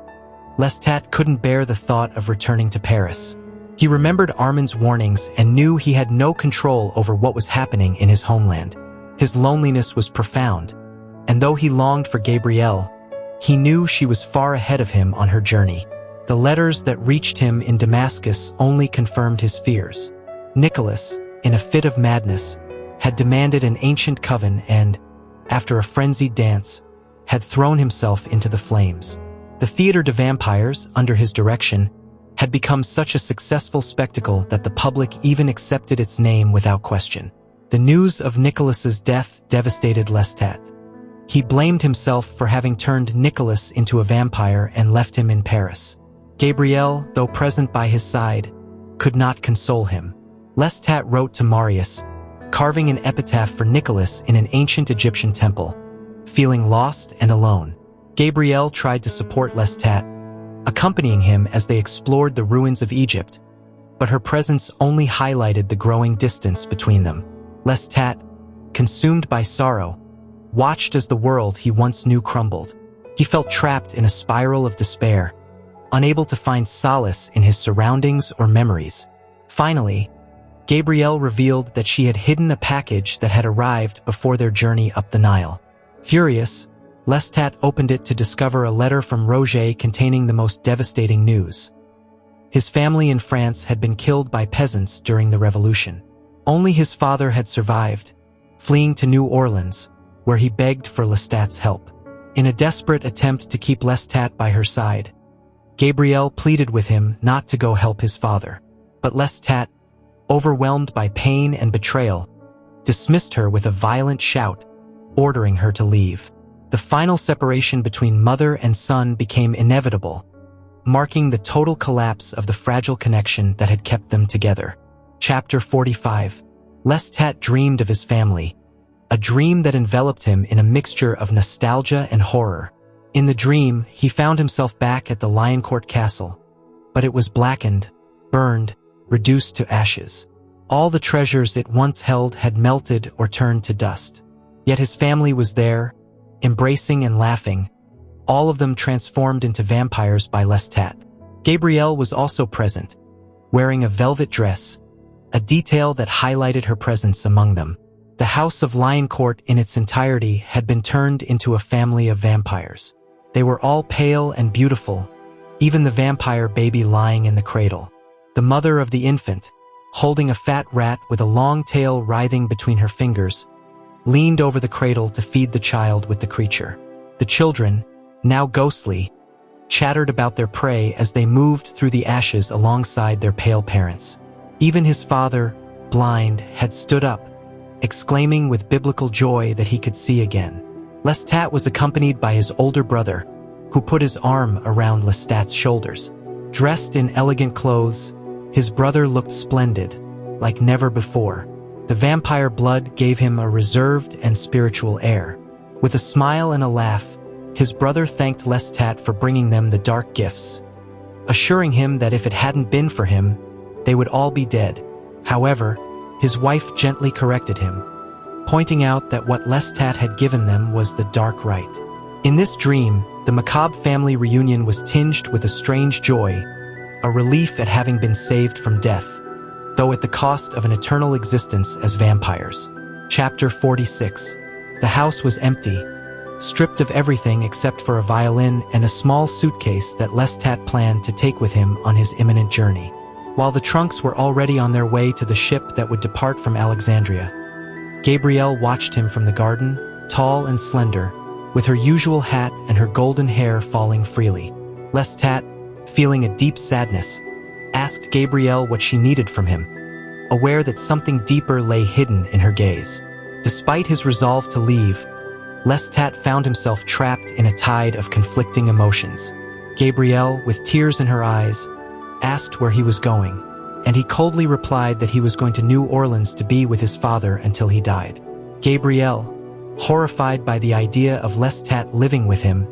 Lestat couldn't bear the thought of returning to Paris. He remembered Armand's warnings and knew he had no control over what was happening in his homeland. His loneliness was profound, and though he longed for Gabrielle, he knew she was far ahead of him on her journey. The letters that reached him in Damascus only confirmed his fears. Nicholas, in a fit of madness, had demanded an ancient coven and, after a frenzied dance, had thrown himself into the flames. The Theatre de Vampires, under his direction, had become such a successful spectacle that the public even accepted its name without question. The news of Nicholas's death devastated Lestat. He blamed himself for having turned Nicholas into a vampire and left him in Paris. Gabrielle, though present by his side, could not console him. Lestat wrote to Marius, carving an epitaph for Nicholas in an ancient Egyptian temple, feeling lost and alone. Gabrielle tried to support Lestat, accompanying him as they explored the ruins of Egypt, but her presence only highlighted the growing distance between them. Lestat, consumed by sorrow, watched as the world he once knew crumbled. He felt trapped in a spiral of despair, unable to find solace in his surroundings or memories. Finally, Gabrielle revealed that she had hidden a package that had arrived before their journey up the Nile. Furious, Lestat opened it to discover a letter from Roger containing the most devastating news. His family in France had been killed by peasants during the Revolution. Only his father had survived, fleeing to New Orleans, where he begged for Lestat's help. In a desperate attempt to keep Lestat by her side, Gabrielle pleaded with him not to go help his father. But Lestat, overwhelmed by pain and betrayal, dismissed her with a violent shout, ordering her to leave. The final separation between mother and son became inevitable, marking the total collapse of the fragile connection that had kept them together. Chapter 45. Lestat dreamed of his family, a dream that enveloped him in a mixture of nostalgia and horror. In the dream, he found himself back at the Lioncourt Castle, but it was blackened, burned, reduced to ashes. All the treasures it once held had melted or turned to dust. Yet his family was there, embracing and laughing, all of them transformed into vampires by Lestat. Gabrielle was also present, wearing a velvet dress, a detail that highlighted her presence among them. The House of Lioncourt in its entirety had been turned into a family of vampires. They were all pale and beautiful, even the vampire baby lying in the cradle. The mother of the infant, holding a fat rat with a long tail writhing between her fingers, leaned over the cradle to feed the child with the creature. The children, now ghostly, chattered about their prey as they moved through the ashes alongside their pale parents. Even his father, blind, had stood up, exclaiming with biblical joy that he could see again. Lestat was accompanied by his older brother, who put his arm around Lestat's shoulders. Dressed in elegant clothes, his brother looked splendid, like never before. The vampire blood gave him a reserved and spiritual air. With a smile and a laugh, his brother thanked Lestat for bringing them the dark gifts, assuring him that if it hadn't been for him, they would all be dead. However, his wife gently corrected him, pointing out that what Lestat had given them was the dark rite. In this dream, the macabre family reunion was tinged with a strange joy, a relief at having been saved from death. though at the cost of an eternal existence as vampires. Chapter 46. The house was empty, stripped of everything except for a violin and a small suitcase that Lestat planned to take with him on his imminent journey. While the trunks were already on their way to the ship that would depart from Alexandria, Gabrielle watched him from the garden, tall and slender, with her usual hat and her golden hair falling freely. Lestat, feeling a deep sadness, asked Gabrielle what she needed from him, aware that something deeper lay hidden in her gaze. Despite his resolve to leave, Lestat found himself trapped in a tide of conflicting emotions. Gabrielle, with tears in her eyes, asked where he was going, and he coldly replied that he was going to New Orleans to be with his father until he died. Gabrielle, horrified by the idea of Lestat living with him,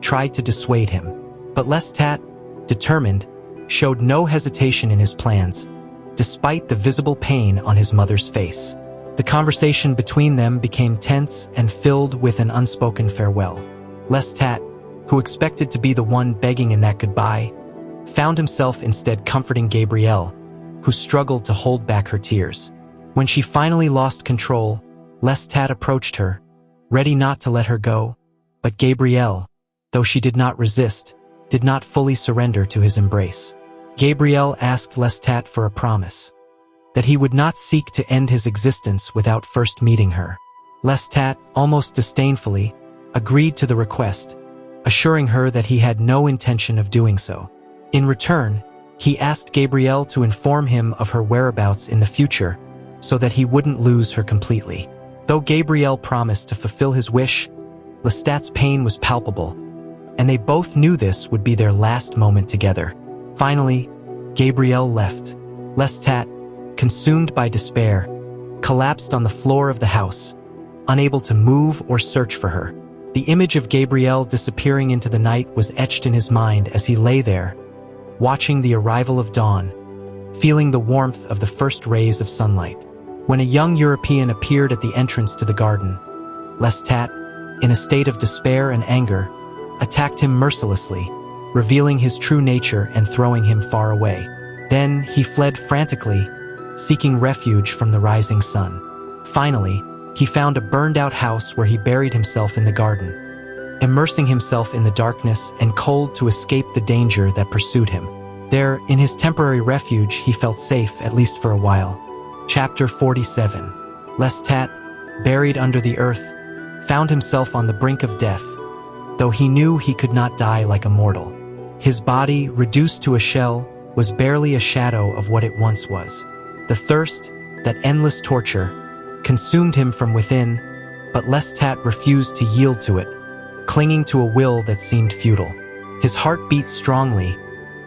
tried to dissuade him. But Lestat, determined, showed no hesitation in his plans, despite the visible pain on his mother's face. The conversation between them became tense and filled with an unspoken farewell. Lestat, who expected to be the one begging in that goodbye, found himself instead comforting Gabrielle, who struggled to hold back her tears. When she finally lost control, Lestat approached her, ready not to let her go, but Gabrielle, though she did not resist, did not fully surrender to his embrace. Gabrielle asked Lestat for a promise, that he would not seek to end his existence without first meeting her. Lestat, almost disdainfully, agreed to the request, assuring her that he had no intention of doing so. In return, he asked Gabrielle to inform him of her whereabouts in the future so that he wouldn't lose her completely. Though Gabrielle promised to fulfill his wish, Lestat's pain was palpable, and they both knew this would be their last moment together. Finally, Gabrielle left. Lestat, consumed by despair, collapsed on the floor of the house, unable to move or search for her. The image of Gabrielle disappearing into the night was etched in his mind as he lay there, watching the arrival of dawn, feeling the warmth of the first rays of sunlight. When a young European appeared at the entrance to the garden, Lestat, in a state of despair and anger, attacked him mercilessly, revealing his true nature and throwing him far away. Then he fled frantically, seeking refuge from the rising sun. Finally, he found a burned-out house where he buried himself in the garden, immersing himself in the darkness and cold to escape the danger that pursued him. There, in his temporary refuge, he felt safe, at least for a while. Chapter 47. Lestat, buried under the earth, found himself on the brink of death, though he knew he could not die like a mortal. His body, reduced to a shell, was barely a shadow of what it once was. The thirst, that endless torture, consumed him from within, but Lestat refused to yield to it, clinging to a will that seemed futile. His heart beat strongly,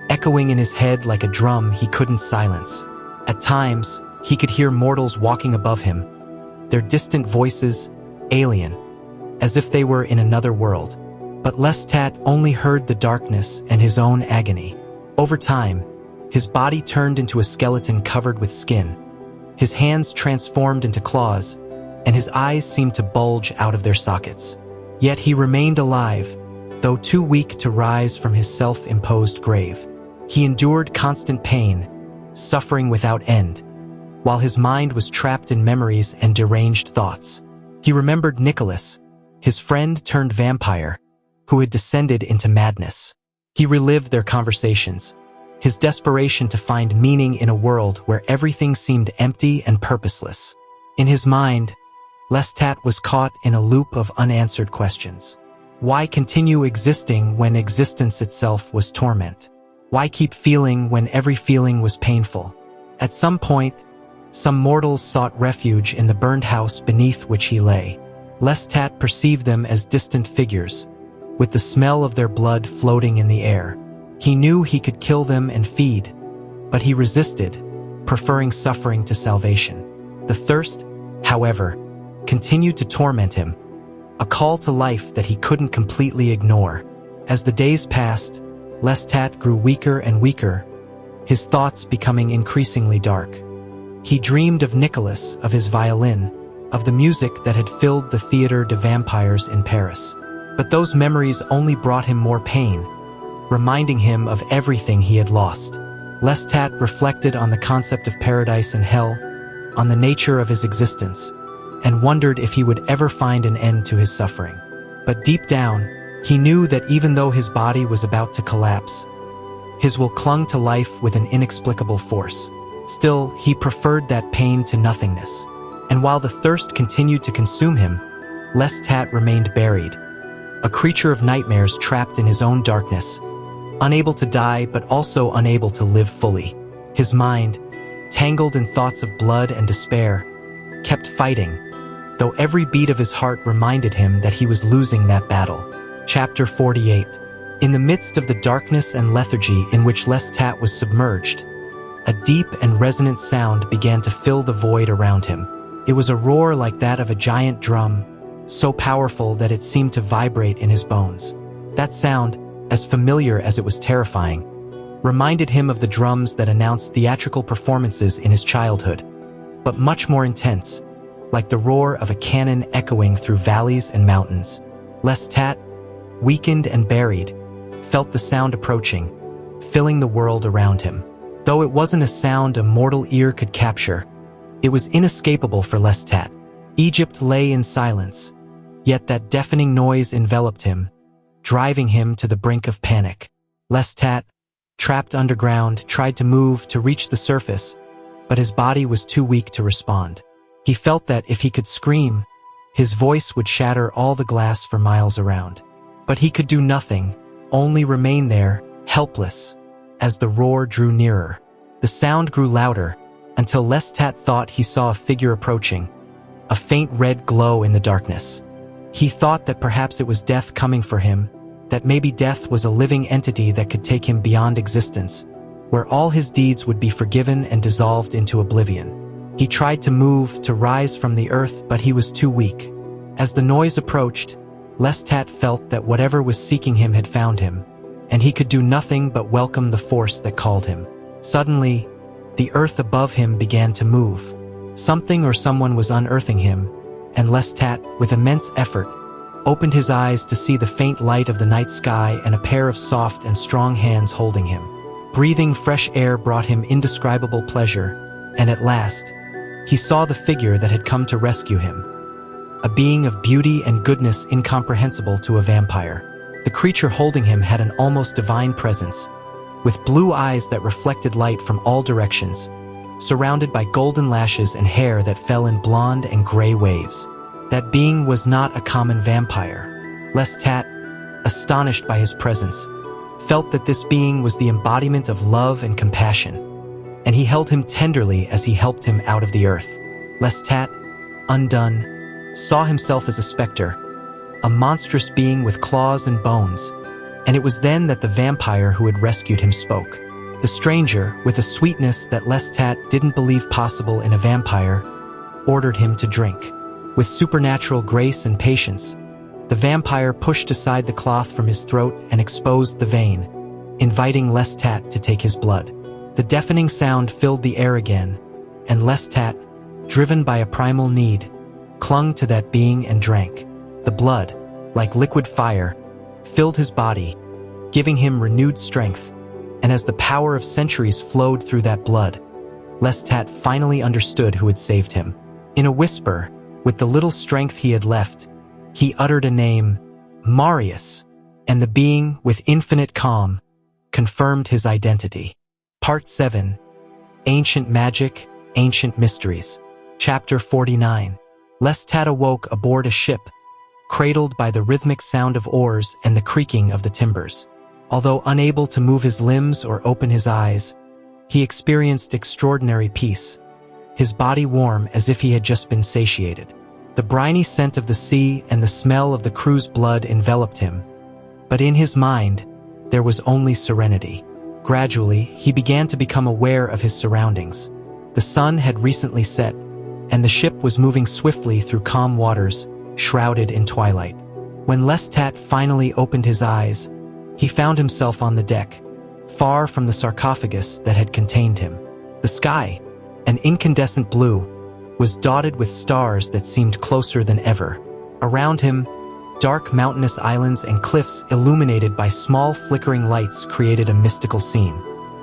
echoing in his head like a drum he couldn't silence. At times, he could hear mortals walking above him, their distant voices, alien, as if they were in another world. But Lestat only heard the darkness and his own agony. Over time, his body turned into a skeleton covered with skin. His hands transformed into claws, and his eyes seemed to bulge out of their sockets. Yet he remained alive, though too weak to rise from his self-imposed grave. He endured constant pain, suffering without end, while his mind was trapped in memories and deranged thoughts. He remembered Nicholas, his friend turned vampire, who had descended into madness. He relived their conversations, his desperation to find meaning in a world where everything seemed empty and purposeless. In his mind, Lestat was caught in a loop of unanswered questions. Why continue existing when existence itself was torment? Why keep feeling when every feeling was painful? At some point, some mortals sought refuge in the burned house beneath which he lay. Lestat perceived them as distant figures, with the smell of their blood floating in the air. He knew he could kill them and feed, but he resisted, preferring suffering to salvation. The thirst, however, continued to torment him, a call to life that he couldn't completely ignore. As the days passed, Lestat grew weaker and weaker, his thoughts becoming increasingly dark. He dreamed of Nicholas, of his violin, of the music that had filled the Théâtre des Vampires in Paris. But those memories only brought him more pain, reminding him of everything he had lost. Lestat reflected on the concept of paradise and hell, on the nature of his existence, and wondered if he would ever find an end to his suffering. But deep down, he knew that even though his body was about to collapse, his will clung to life with an inexplicable force. Still, he preferred that pain to nothingness. And while the thirst continued to consume him, Lestat remained buried, a creature of nightmares trapped in his own darkness, unable to die but also unable to live fully. His mind, tangled in thoughts of blood and despair, kept fighting, though every beat of his heart reminded him that he was losing that battle. Chapter 48. In the midst of the darkness and lethargy in which Lestat was submerged, a deep and resonant sound began to fill the void around him. It was a roar like that of a giant drum, so powerful that it seemed to vibrate in his bones. That sound, as familiar as it was terrifying, reminded him of the drums that announced theatrical performances in his childhood, but much more intense, like the roar of a cannon echoing through valleys and mountains. Lestat, weakened and buried, felt the sound approaching, filling the world around him. Though it wasn't a sound a mortal ear could capture, it was inescapable for Lestat. Egypt lay in silence, yet that deafening noise enveloped him, driving him to the brink of panic. Lestat, trapped underground, tried to move to reach the surface, but his body was too weak to respond. He felt that if he could scream, his voice would shatter all the glass for miles around. But he could do nothing, only remain there, helpless, as the roar drew nearer. The sound grew louder, until Lestat thought he saw a figure approaching, a faint red glow in the darkness. He thought that perhaps it was death coming for him, that maybe death was a living entity that could take him beyond existence, where all his deeds would be forgiven and dissolved into oblivion. He tried to move, to rise from the earth, but he was too weak. As the noise approached, Lestat felt that whatever was seeking him had found him, and he could do nothing but welcome the force that called him. Suddenly, the earth above him began to move. Something or someone was unearthing him, and Lestat, with immense effort, opened his eyes to see the faint light of the night sky and a pair of soft and strong hands holding him. Breathing fresh air brought him indescribable pleasure, and at last, he saw the figure that had come to rescue him. A being of beauty and goodness incomprehensible to a vampire. The creature holding him had an almost divine presence, with blue eyes that reflected light from all directions, surrounded by golden lashes and hair that fell in blonde and gray waves. That being was not a common vampire. Lestat, astonished by his presence, felt that this being was the embodiment of love and compassion, and he held him tenderly as he helped him out of the earth. Lestat, undone, saw himself as a specter, a monstrous being with claws and bones, and it was then that the vampire who had rescued him spoke. The stranger, with a sweetness that Lestat didn't believe possible in a vampire, ordered him to drink. With supernatural grace and patience, the vampire pushed aside the cloth from his throat and exposed the vein, inviting Lestat to take his blood. The deafening sound filled the air again, and Lestat, driven by a primal need, clung to that being and drank. The blood, like liquid fire, filled his body, giving him renewed strength, and as the power of centuries flowed through that blood, Lestat finally understood who had saved him. In a whisper, with the little strength he had left, he uttered a name, Marius, and the being, with infinite calm, confirmed his identity. Part 7. Ancient Magic, Ancient Mysteries. Chapter 49. Lestat awoke aboard a ship, cradled by the rhythmic sound of oars and the creaking of the timbers. Although unable to move his limbs or open his eyes, he experienced extraordinary peace, his body warm as if he had just been satiated. The briny scent of the sea and the smell of the crew's blood enveloped him, but in his mind, there was only serenity. Gradually, he began to become aware of his surroundings. The sun had recently set, and the ship was moving swiftly through calm waters, shrouded in twilight. When Lestat finally opened his eyes, he found himself on the deck, far from the sarcophagus that had contained him. The sky, an incandescent blue, was dotted with stars that seemed closer than ever. Around him, dark mountainous islands and cliffs illuminated by small flickering lights created a mystical scene.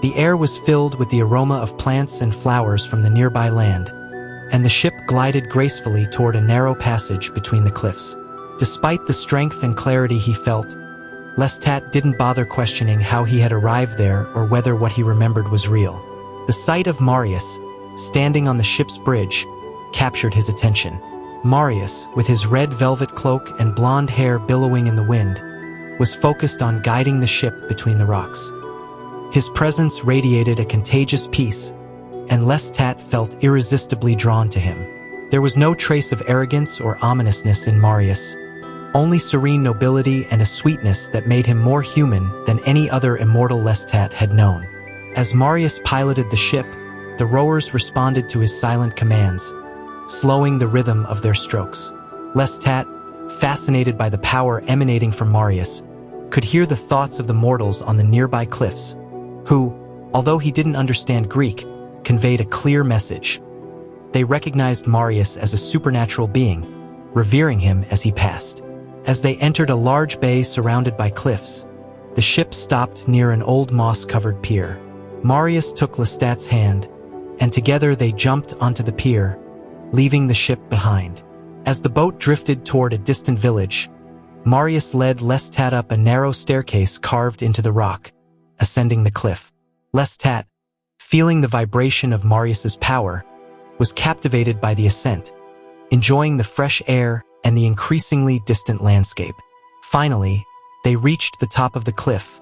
The air was filled with the aroma of plants and flowers from the nearby land, and the ship glided gracefully toward a narrow passage between the cliffs. Despite the strength and clarity he felt, Lestat didn't bother questioning how he had arrived there or whether what he remembered was real. The sight of Marius, standing on the ship's bridge, captured his attention. Marius, with his red velvet cloak and blonde hair billowing in the wind, was focused on guiding the ship between the rocks. His presence radiated a contagious peace, and Lestat felt irresistibly drawn to him. There was no trace of arrogance or ominousness in Marius, only serene nobility and a sweetness that made him more human than any other immortal Lestat had known. As Marius piloted the ship, the rowers responded to his silent commands, slowing the rhythm of their strokes. Lestat, fascinated by the power emanating from Marius, could hear the thoughts of the mortals on the nearby cliffs, who, although he didn't understand Greek, conveyed a clear message. They recognized Marius as a supernatural being, revering him as he passed. As they entered a large bay surrounded by cliffs, the ship stopped near an old moss-covered pier. Marius took Lestat's hand, and together they jumped onto the pier, leaving the ship behind. As the boat drifted toward a distant village, Marius led Lestat up a narrow staircase carved into the rock, ascending the cliff. Lestat, feeling the vibration of Marius's power, was captivated by the ascent, enjoying the fresh air and the increasingly distant landscape. Finally, they reached the top of the cliff,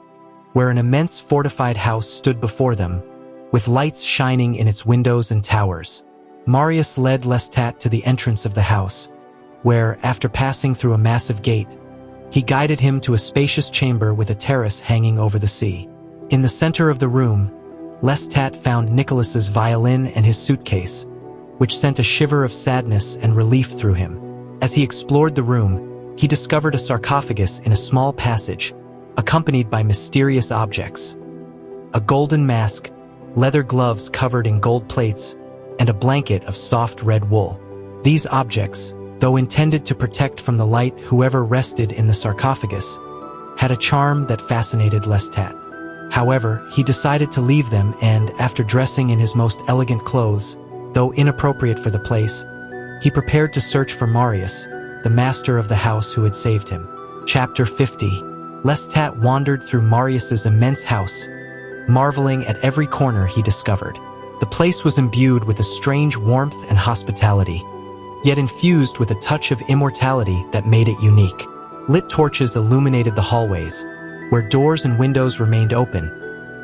where an immense fortified house stood before them, with lights shining in its windows and towers. Marius led Lestat to the entrance of the house, where, after passing through a massive gate, he guided him to a spacious chamber with a terrace hanging over the sea. In the center of the room, Lestat found Nicholas's violin and his suitcase, which sent a shiver of sadness and relief through him. As he explored the room, he discovered a sarcophagus in a small passage, accompanied by mysterious objects. A golden mask, leather gloves covered in gold plates, and a blanket of soft red wool. These objects, though intended to protect from the light whoever rested in the sarcophagus, had a charm that fascinated Lestat. However, he decided to leave them and, after dressing in his most elegant clothes, though inappropriate for the place, he prepared to search for Marius, the master of the house who had saved him. Chapter 50. Lestat wandered through Marius's immense house, marveling at every corner he discovered. The place was imbued with a strange warmth and hospitality, yet infused with a touch of immortality that made it unique. Lit torches illuminated the hallways, where doors and windows remained open,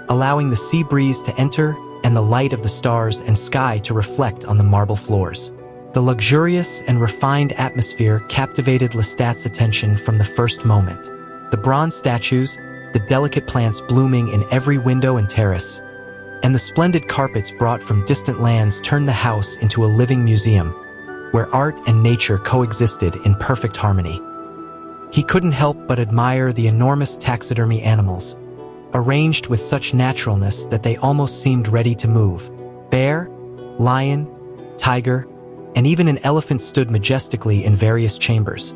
allowing the sea breeze to enter and the light of the stars and sky to reflect on the marble floors. The luxurious and refined atmosphere captivated Lestat's attention from the first moment. The bronze statues, the delicate plants blooming in every window and terrace, and the splendid carpets brought from distant lands turned the house into a living museum, where art and nature coexisted in perfect harmony. He couldn't help but admire the enormous taxidermy animals, arranged with such naturalness that they almost seemed ready to move. Bear, lion, tiger, and even an elephant stood majestically in various chambers,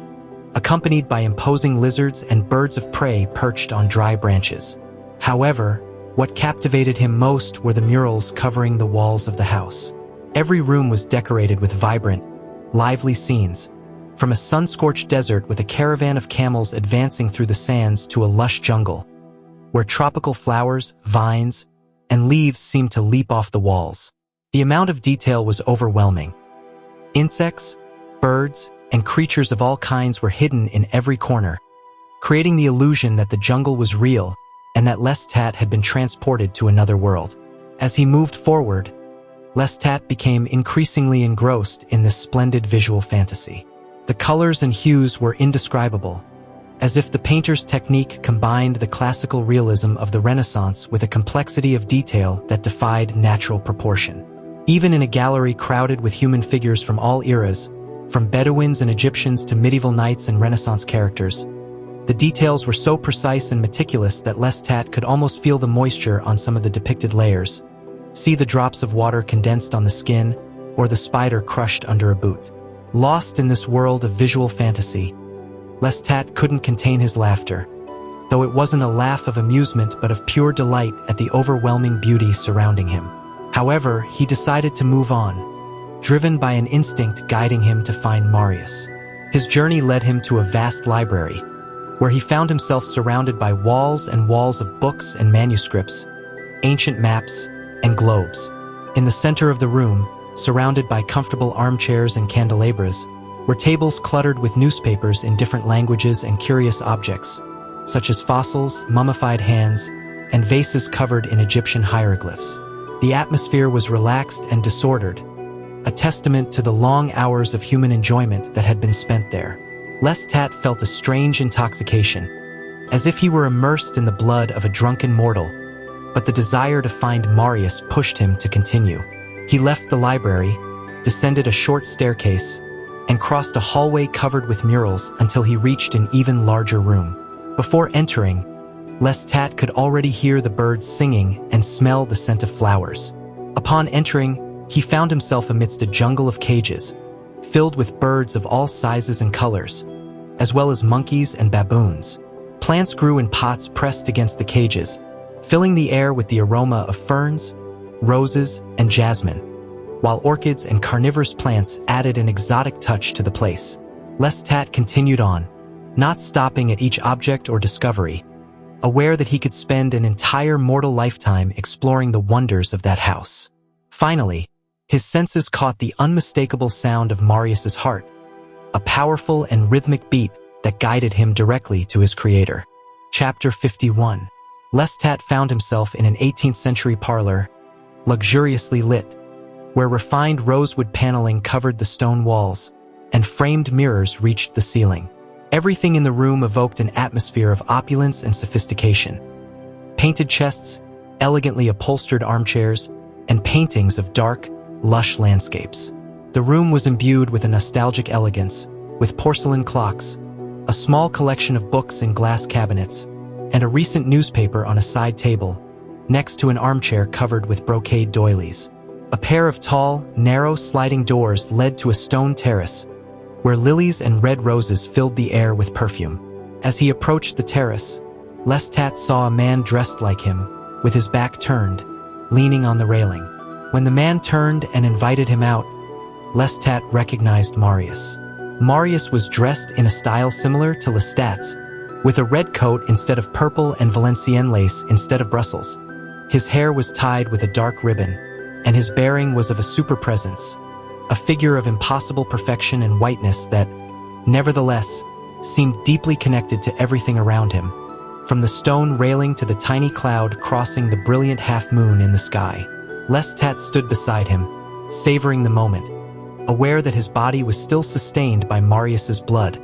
accompanied by imposing lizards and birds of prey perched on dry branches. However, what captivated him most were the murals covering the walls of the house. Every room was decorated with vibrant, lively scenes, from a sun-scorched desert with a caravan of camels advancing through the sands to a lush jungle, where tropical flowers, vines, and leaves seemed to leap off the walls. The amount of detail was overwhelming. Insects, birds, and creatures of all kinds were hidden in every corner, creating the illusion that the jungle was real and that Lestat had been transported to another world. As he moved forward, Lestat became increasingly engrossed in this splendid visual fantasy. The colors and hues were indescribable, as if the painter's technique combined the classical realism of the Renaissance with a complexity of detail that defied natural proportion. Even in a gallery crowded with human figures from all eras, from Bedouins and Egyptians to medieval knights and Renaissance characters, the details were so precise and meticulous that Lestat could almost feel the moisture on some of the depicted layers, see the drops of water condensed on the skin, or the spider crushed under a boot. Lost in this world of visual fantasy, Lestat couldn't contain his laughter. though it wasn't a laugh of amusement but of pure delight at the overwhelming beauty surrounding him. However, he decided to move on, driven by an instinct guiding him to find Marius. His journey led him to a vast library, where he found himself surrounded by walls and walls of books and manuscripts, ancient maps, and globes. In the center of the room, surrounded by comfortable armchairs and candelabras, were tables cluttered with newspapers in different languages and curious objects, such as fossils, mummified hands, and vases covered in Egyptian hieroglyphs. The atmosphere was relaxed and disordered, a testament to the long hours of human enjoyment that had been spent there. Lestat felt a strange intoxication, as if he were immersed in the blood of a drunken mortal, but the desire to find Marius pushed him to continue. He left the library, descended a short staircase, and crossed a hallway covered with murals until he reached an even larger room. Before entering, Lestat could already hear the birds singing and smell the scent of flowers. Upon entering, he found himself amidst a jungle of cages, filled with birds of all sizes and colors, as well as monkeys and baboons. Plants grew in pots pressed against the cages, filling the air with the aroma of ferns, roses, and jasmine, while orchids and carnivorous plants added an exotic touch to the place. Lestat continued on, not stopping at each object or discovery, aware that he could spend an entire mortal lifetime exploring the wonders of that house. Finally, his senses caught the unmistakable sound of Marius's heart, a powerful and rhythmic beat that guided him directly to his creator. Chapter 51. Lestat found himself in an 18th century parlor, luxuriously lit, where refined rosewood paneling covered the stone walls, and framed mirrors reached the ceiling. Everything in the room evoked an atmosphere of opulence and sophistication. Painted chests, elegantly upholstered armchairs, and paintings of dark, lush landscapes. The room was imbued with a nostalgic elegance, with porcelain clocks, a small collection of books in glass cabinets, and a recent newspaper on a side table, next to an armchair covered with brocade doilies. A pair of tall, narrow sliding doors led to a stone terrace, where lilies and red roses filled the air with perfume. As he approached the terrace, Lestat saw a man dressed like him, with his back turned, leaning on the railing. When the man turned and invited him out, Lestat recognized Marius. Marius was dressed in a style similar to Lestat's, with a red coat instead of purple and Valenciennes lace instead of Brussels. His hair was tied with a dark ribbon, and his bearing was of a superpresence, a figure of impossible perfection and whiteness that, nevertheless, seemed deeply connected to everything around him, from the stone railing to the tiny cloud crossing the brilliant half-moon in the sky. Lestat stood beside him, savoring the moment, aware that his body was still sustained by Marius's blood,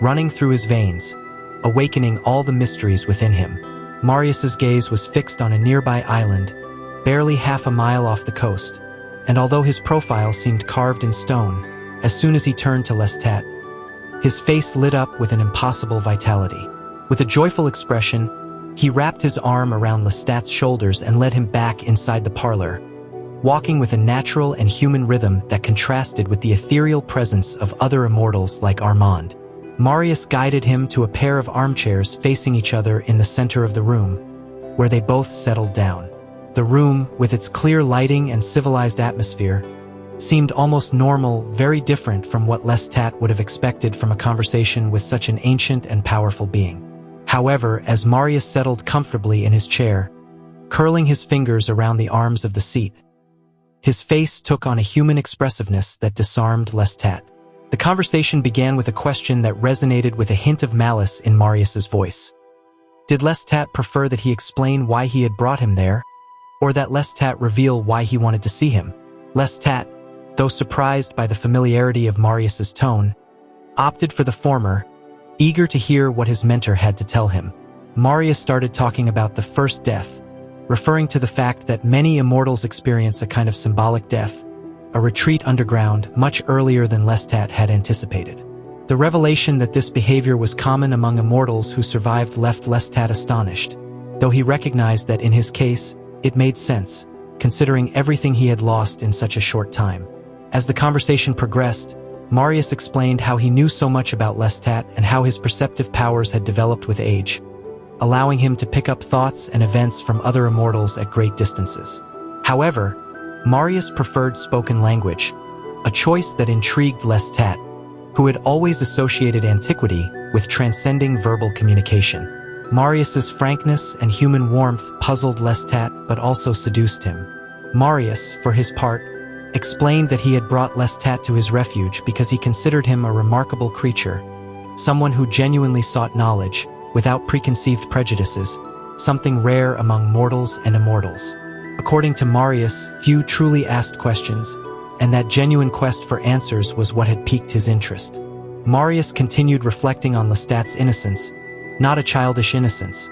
running through his veins, awakening all the mysteries within him. Marius's gaze was fixed on a nearby island, barely half a mile off the coast, and although his profile seemed carved in stone, as soon as he turned to Lestat, his face lit up with an impossible vitality. With a joyful expression, he wrapped his arm around Lestat's shoulders and led him back inside the parlor, walking with a natural and human rhythm that contrasted with the ethereal presence of other immortals like Armand. Marius guided him to a pair of armchairs facing each other in the center of the room, where they both settled down. The room, with its clear lighting and civilized atmosphere, seemed almost normal, very different from what Lestat would have expected from a conversation with such an ancient and powerful being. However, as Marius settled comfortably in his chair, curling his fingers around the arms of the seat, his face took on a human expressiveness that disarmed Lestat. The conversation began with a question that resonated with a hint of malice in Marius's voice. Did Lestat prefer that he explain why he had brought him there, or that Lestat reveal why he wanted to see him? Lestat, though surprised by the familiarity of Marius's tone, opted for the former, eager to hear what his mentor had to tell him. Marius started talking about the first death, referring to the fact that many immortals experience a kind of symbolic death, a retreat underground much earlier than Lestat had anticipated. The revelation that this behavior was common among immortals who survived left Lestat astonished, though he recognized that in his case, it made sense, considering everything he had lost in such a short time. As the conversation progressed, Marius explained how he knew so much about Lestat and how his perceptive powers had developed with age, allowing him to pick up thoughts and events from other immortals at great distances. However, Marius preferred spoken language, a choice that intrigued Lestat, who had always associated antiquity with transcending verbal communication. Marius's frankness and human warmth puzzled Lestat but also seduced him. Marius, for his part, explained that he had brought Lestat to his refuge because he considered him a remarkable creature, someone who genuinely sought knowledge without preconceived prejudices, something rare among mortals and immortals. According to Marius, few truly asked questions, and that genuine quest for answers was what had piqued his interest. Marius continued reflecting on Lestat's innocence, not a childish innocence,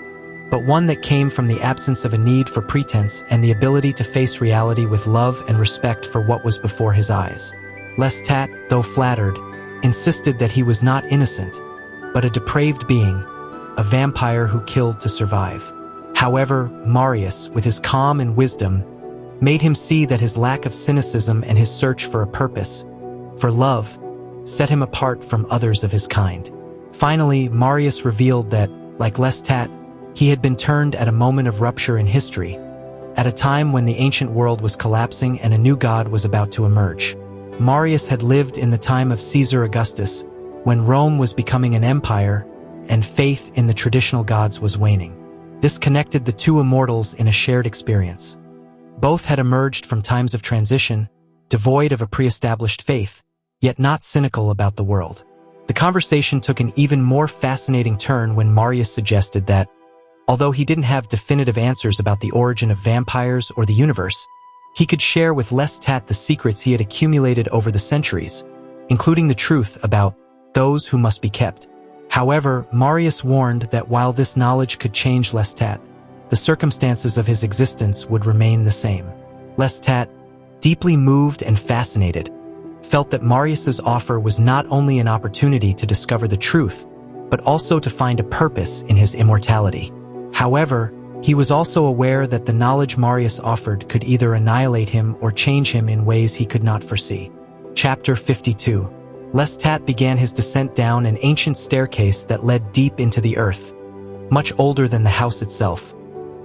but one that came from the absence of a need for pretense and the ability to face reality with love and respect for what was before his eyes. Lestat, though flattered, insisted that he was not innocent, but a depraved being, a vampire who killed to survive. However, Marius, with his calm and wisdom, made him see that his lack of cynicism and his search for a purpose, for love, set him apart from others of his kind. Finally, Marius revealed that, like Lestat, he had been turned at a moment of rupture in history, at a time when the ancient world was collapsing and a new god was about to emerge. Marius had lived in the time of Caesar Augustus, when Rome was becoming an empire and faith in the traditional gods was waning. This connected the two immortals in a shared experience. Both had emerged from times of transition, devoid of a pre-established faith, yet not cynical about the world. The conversation took an even more fascinating turn when Marius suggested that, although he didn't have definitive answers about the origin of vampires or the universe, he could share with Lestat the secrets he had accumulated over the centuries, including the truth about those who must be kept. However, Marius warned that while this knowledge could change Lestat, the circumstances of his existence would remain the same. Lestat, deeply moved and fascinated, felt that Marius's offer was not only an opportunity to discover the truth, but also to find a purpose in his immortality. However, he was also aware that the knowledge Marius offered could either annihilate him or change him in ways he could not foresee. Chapter 52. Lestat began his descent down an ancient staircase that led deep into the earth, much older than the house itself,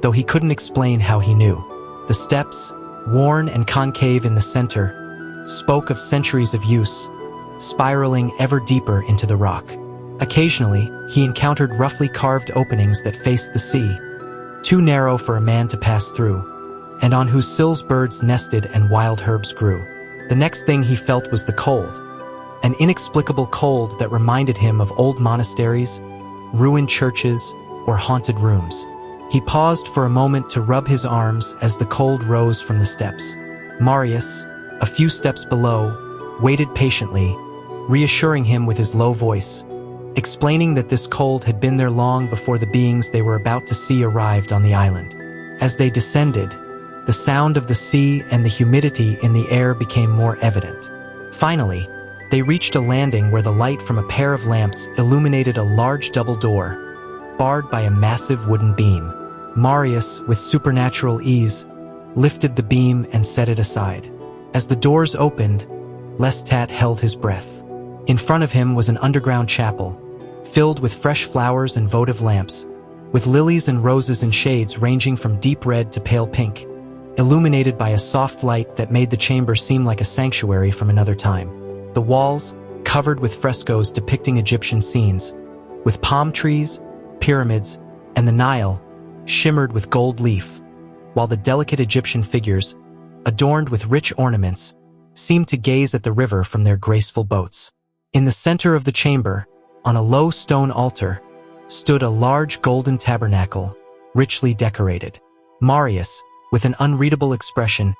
though he couldn't explain how he knew. The steps, worn and concave in the center, spoke of centuries of use, spiraling ever deeper into the rock. Occasionally, he encountered roughly carved openings that faced the sea, too narrow for a man to pass through, and on whose sills birds nested and wild herbs grew. The next thing he felt was the cold, an inexplicable cold that reminded him of old monasteries, ruined churches, or haunted rooms. He paused for a moment to rub his arms as the cold rose from the steps. Marius, a few steps below, waited patiently, reassuring him with his low voice, explaining that this cold had been there long before the beings they were about to see arrived on the island. As they descended, the sound of the sea and the humidity in the air became more evident. Finally, they reached a landing where the light from a pair of lamps illuminated a large double door, barred by a massive wooden beam. Marius, with supernatural ease, lifted the beam and set it aside. As the doors opened, Lestat held his breath. In front of him was an underground chapel, filled with fresh flowers and votive lamps, with lilies and roses in shades ranging from deep red to pale pink, illuminated by a soft light that made the chamber seem like a sanctuary from another time. The walls, covered with frescoes depicting Egyptian scenes, with palm trees, pyramids, and the Nile, shimmered with gold leaf, while the delicate Egyptian figures, adorned with rich ornaments, seemed to gaze at the river from their graceful boats. In the center of the chamber, on a low stone altar, stood a large golden tabernacle, richly decorated. Marius, with an unreadable expression,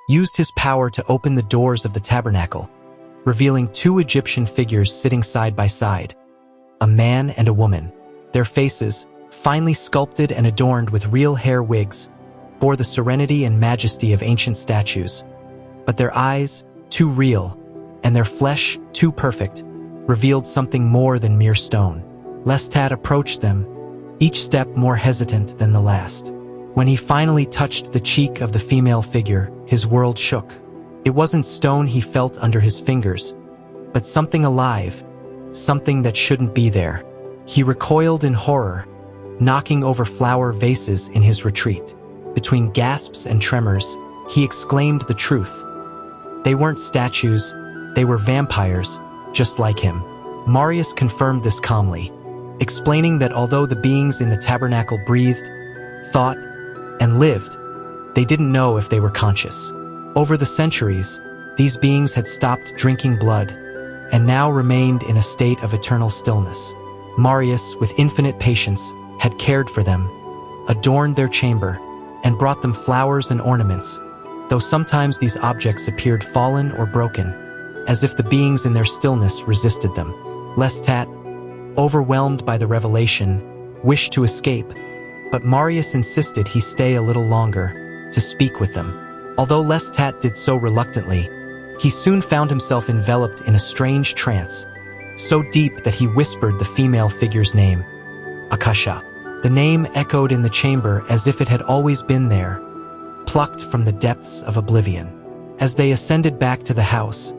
used his power to open the doors of the tabernacle, revealing two Egyptian figures sitting side by side, a man and a woman. Their faces, finely sculpted and adorned with real hair wigs, bore the serenity and majesty of ancient statues, but their eyes, too real, and their flesh, too perfect, revealed something more than mere stone. Lestat approached them, each step more hesitant than the last. When he finally touched the cheek of the female figure, his world shook. It wasn't stone he felt under his fingers, but something alive, something that shouldn't be there. He recoiled in horror, knocking over flower vases in his retreat. Between gasps and tremors, he exclaimed the truth. They weren't statues, they were vampires, just like him. Marius confirmed this calmly, explaining that although the beings in the tabernacle breathed, thought, and lived, they didn't know if they were conscious. Over the centuries, these beings had stopped drinking blood and now remained in a state of eternal stillness. Marius, with infinite patience, had cared for them, adorned their chamber, and brought them flowers and ornaments, though sometimes these objects appeared fallen or broken, as if the beings in their stillness resisted them. Lestat, overwhelmed by the revelation, wished to escape, but Marius insisted he stay a little longer to speak with them. Although Lestat did so reluctantly, he soon found himself enveloped in a strange trance, so deep that he whispered the female figure's name, Akasha. The name echoed in the chamber as if it had always been there, plucked from the depths of oblivion. As they ascended back to the house,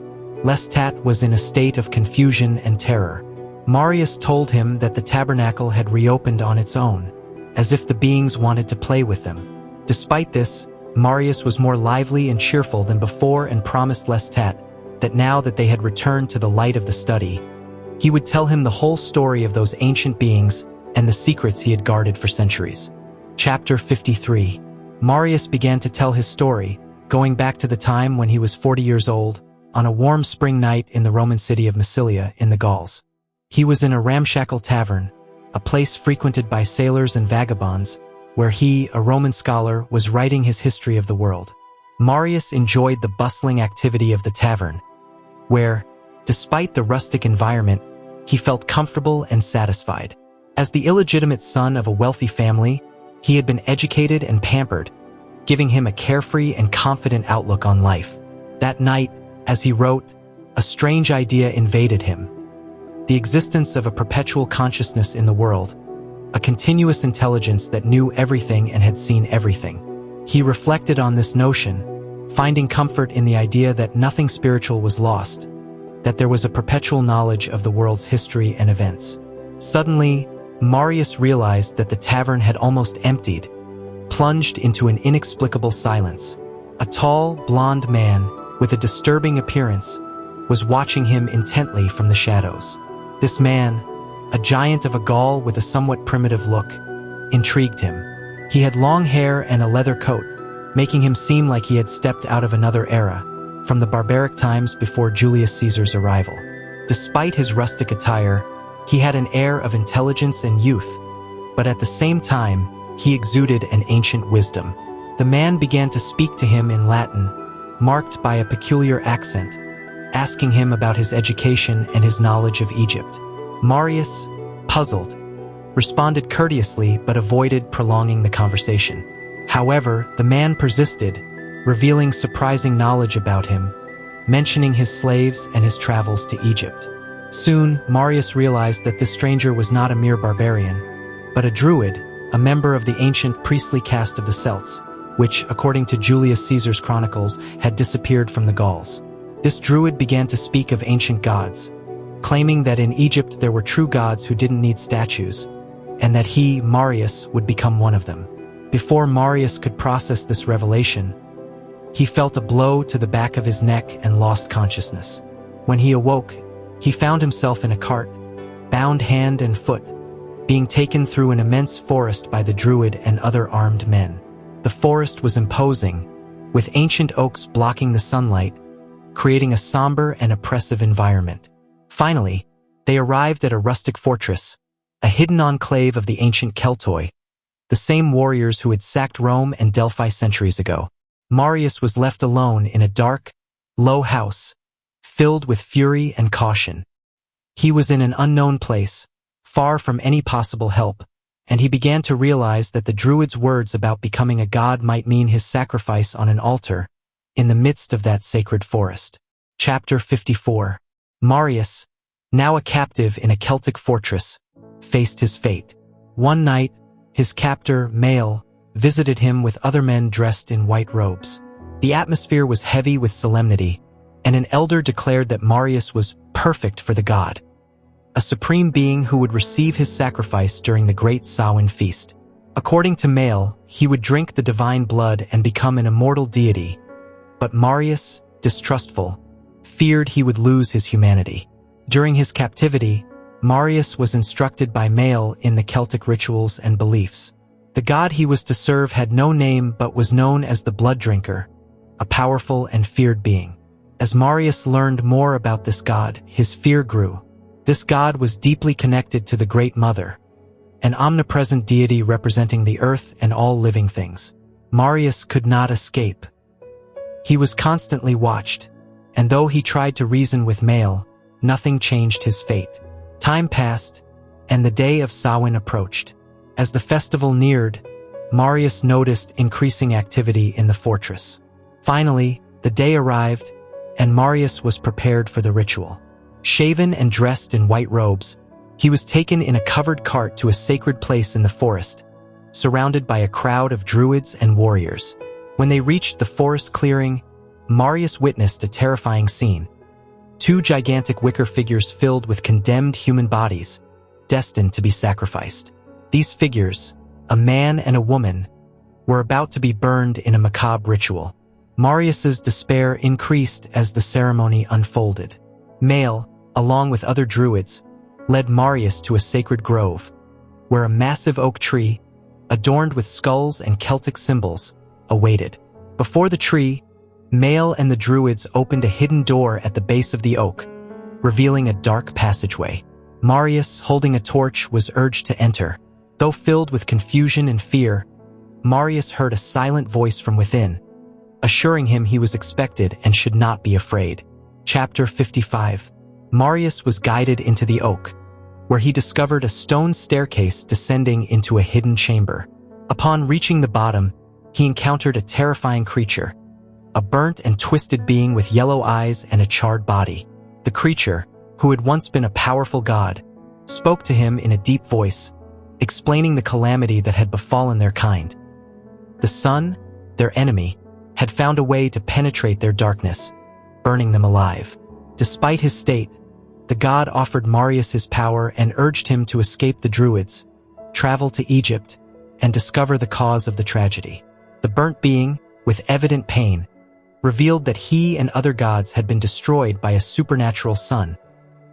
Lestat was in a state of confusion and terror. Marius told him that the tabernacle had reopened on its own, as if the beings wanted to play with them. Despite this, Marius was more lively and cheerful than before and promised Lestat that now that they had returned to the light of the study, he would tell him the whole story of those ancient beings and the secrets he had guarded for centuries. Chapter 53. Marius began to tell his story, going back to the time when he was 40 years old, on a warm spring night in the Roman city of Massilia in the Gauls. He was in a ramshackle tavern, a place frequented by sailors and vagabonds, where he, a Roman scholar, was writing his history of the world. Marius enjoyed the bustling activity of the tavern, where, despite the rustic environment, he felt comfortable and satisfied. As the illegitimate son of a wealthy family, he had been educated and pampered, giving him a carefree and confident outlook on life. That night, as he wrote, a strange idea invaded him. The existence of a perpetual consciousness in the world, a continuous intelligence that knew everything and had seen everything. He reflected on this notion, finding comfort in the idea that nothing spiritual was lost, that there was a perpetual knowledge of the world's history and events. Suddenly, Marius realized that the tavern had almost emptied, plunged into an inexplicable silence. A tall, blond man, with a disturbing appearance, was watching him intently from the shadows. This man, a giant of a Gaul with a somewhat primitive look, intrigued him. He had long hair and a leather coat, making him seem like he had stepped out of another era, from the barbaric times before Julius Caesar's arrival. Despite his rustic attire, he had an air of intelligence and youth, but at the same time, he exuded an ancient wisdom. The man began to speak to him in Latin, marked by a peculiar accent, asking him about his education and his knowledge of Egypt. Marius, puzzled, responded courteously but avoided prolonging the conversation. However, the man persisted, revealing surprising knowledge about him, mentioning his slaves and his travels to Egypt. Soon, Marius realized that this stranger was not a mere barbarian, but a druid, a member of the ancient priestly caste of the Celts, which, according to Julius Caesar's chronicles, had disappeared from the Gauls. This druid began to speak of ancient gods, claiming that in Egypt there were true gods who didn't need statues, and that he, Marius, would become one of them. Before Marius could process this revelation, he felt a blow to the back of his neck and lost consciousness. When he awoke, he found himself in a cart, bound hand and foot, being taken through an immense forest by the druid and other armed men. The forest was imposing, with ancient oaks blocking the sunlight, creating a somber and oppressive environment. Finally, they arrived at a rustic fortress, a hidden enclave of the ancient Keltoi, the same warriors who had sacked Rome and Delphi centuries ago. Marius was left alone in a dark, low house, filled with fury and caution. He was in an unknown place, far from any possible help, and he began to realize that the druid's words about becoming a god might mean his sacrifice on an altar in the midst of that sacred forest. Chapter 54. Marius, now a captive in a Celtic fortress, faced his fate. One night, his captor, Mael, visited him with other men dressed in white robes. The atmosphere was heavy with solemnity, and an elder declared that Marius was perfect for the god. a supreme being who would receive his sacrifice during the Great Samhain feast. According to Male, he would drink the divine blood and become an immortal deity, but Marius, distrustful, feared he would lose his humanity. During his captivity, Marius was instructed by Male in the Celtic rituals and beliefs. The god he was to serve had no name but was known as the Blood Drinker, a powerful and feared being. As Marius learned more about this god, his fear grew. This god was deeply connected to the Great Mother, an omnipresent deity representing the earth and all living things. Marius could not escape. He was constantly watched, and though he tried to reason with Male, nothing changed his fate. Time passed, and the day of Samhain approached. As the festival neared, Marius noticed increasing activity in the fortress. Finally, the day arrived, and Marius was prepared for the ritual. Shaven and dressed in white robes, he was taken in a covered cart to a sacred place in the forest, surrounded by a crowd of druids and warriors. When they reached the forest clearing, Marius witnessed a terrifying scene. Two gigantic wicker figures filled with condemned human bodies, destined to be sacrificed. These figures, a man and a woman, were about to be burned in a macabre ritual. Marius's despair increased as the ceremony unfolded. Male, along with other druids, led Marius to a sacred grove, where a massive oak tree, adorned with skulls and Celtic symbols, awaited. Before the tree, Male and the druids opened a hidden door at the base of the oak, revealing a dark passageway. Marius, holding a torch, was urged to enter. Though filled with confusion and fear, Marius heard a silent voice from within, assuring him he was expected and should not be afraid. Chapter 55. Marius was guided into the oak, where he discovered a stone staircase descending into a hidden chamber. Upon reaching the bottom, he encountered a terrifying creature, a burnt and twisted being with yellow eyes and a charred body. The creature, who had once been a powerful god, spoke to him in a deep voice, explaining the calamity that had befallen their kind. The sun, their enemy, had found a way to penetrate their darkness, burning them alive. Despite his state, the god offered Marius his power and urged him to escape the druids, travel to Egypt, and discover the cause of the tragedy. The burnt being, with evident pain, revealed that he and other gods had been destroyed by a supernatural sun,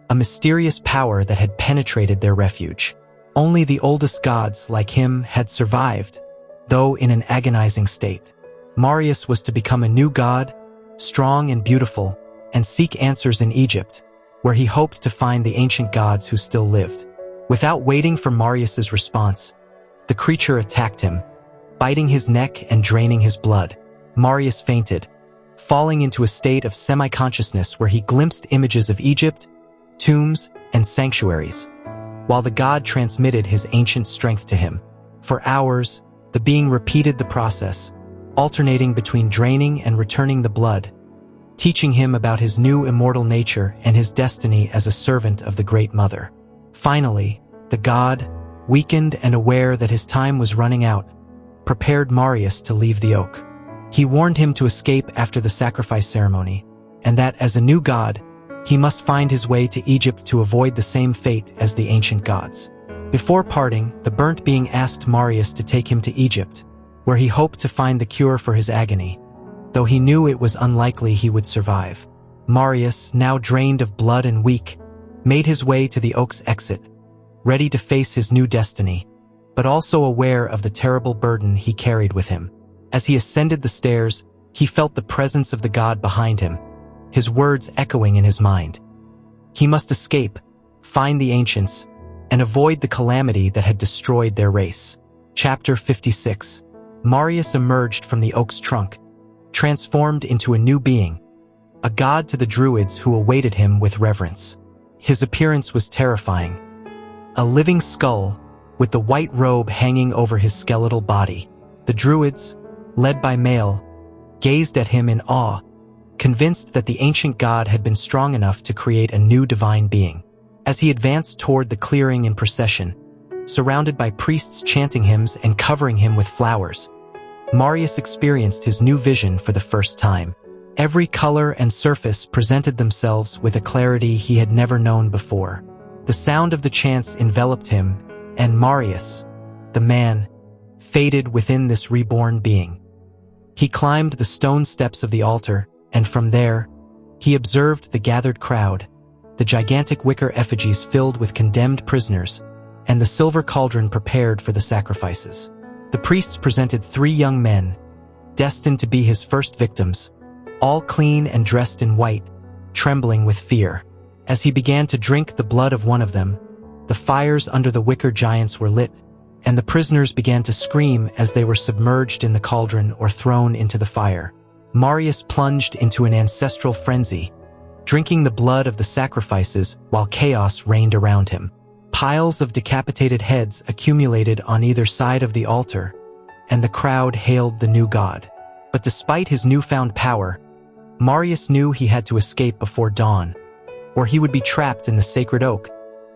a mysterious power that had penetrated their refuge. Only the oldest gods, like him, had survived, though in an agonizing state. Marius was to become a new god, strong and beautiful, and seek answers in Egypt, where he hoped to find the ancient gods who still lived. Without waiting for Marius's response, the creature attacked him, biting his neck and draining his blood. Marius fainted, falling into a state of semi-consciousness where he glimpsed images of Egypt, tombs, and sanctuaries, while the god transmitted his ancient strength to him. For hours, the being repeated the process, alternating between draining and returning the blood, teaching him about his new immortal nature and his destiny as a servant of the Great Mother. Finally, the god, weakened and aware that his time was running out, prepared Marius to leave the oak. He warned him to escape after the sacrifice ceremony, and that as a new god, he must find his way to Egypt to avoid the same fate as the ancient gods. Before parting, the burnt being asked Marius to take him to Egypt, where he hoped to find the cure for his agony, though he knew it was unlikely he would survive. Marius, now drained of blood and weak, made his way to the oak's exit, ready to face his new destiny, but also aware of the terrible burden he carried with him. As he ascended the stairs, he felt the presence of the god behind him, his words echoing in his mind. He must escape, find the ancients, and avoid the calamity that had destroyed their race. Chapter 56. Marius emerged from the oak's trunk, transformed into a new being, a god to the druids who awaited him with reverence. His appearance was terrifying. A living skull, with the white robe hanging over his skeletal body. The druids, led by Male, gazed at him in awe, convinced that the ancient god had been strong enough to create a new divine being. As he advanced toward the clearing in procession, surrounded by priests chanting hymns and covering him with flowers, Marius experienced his new vision for the first time. Every color and surface presented themselves with a clarity he had never known before. The sound of the chants enveloped him, and Marius, the man, faded within this reborn being. He climbed the stone steps of the altar, and from there, he observed the gathered crowd, the gigantic wicker effigies filled with condemned prisoners, and the silver cauldron prepared for the sacrifices. The priests presented 3 young men, destined to be his first victims, all clean and dressed in white, trembling with fear. As he began to drink the blood of one of them, the fires under the wicker giants were lit, and the prisoners began to scream as they were submerged in the cauldron or thrown into the fire. Marius plunged into an ancestral frenzy, drinking the blood of the sacrifices while chaos reigned around him. Piles of decapitated heads accumulated on either side of the altar, and the crowd hailed the new god. But despite his newfound power, Marius knew he had to escape before dawn, or he would be trapped in the sacred oak,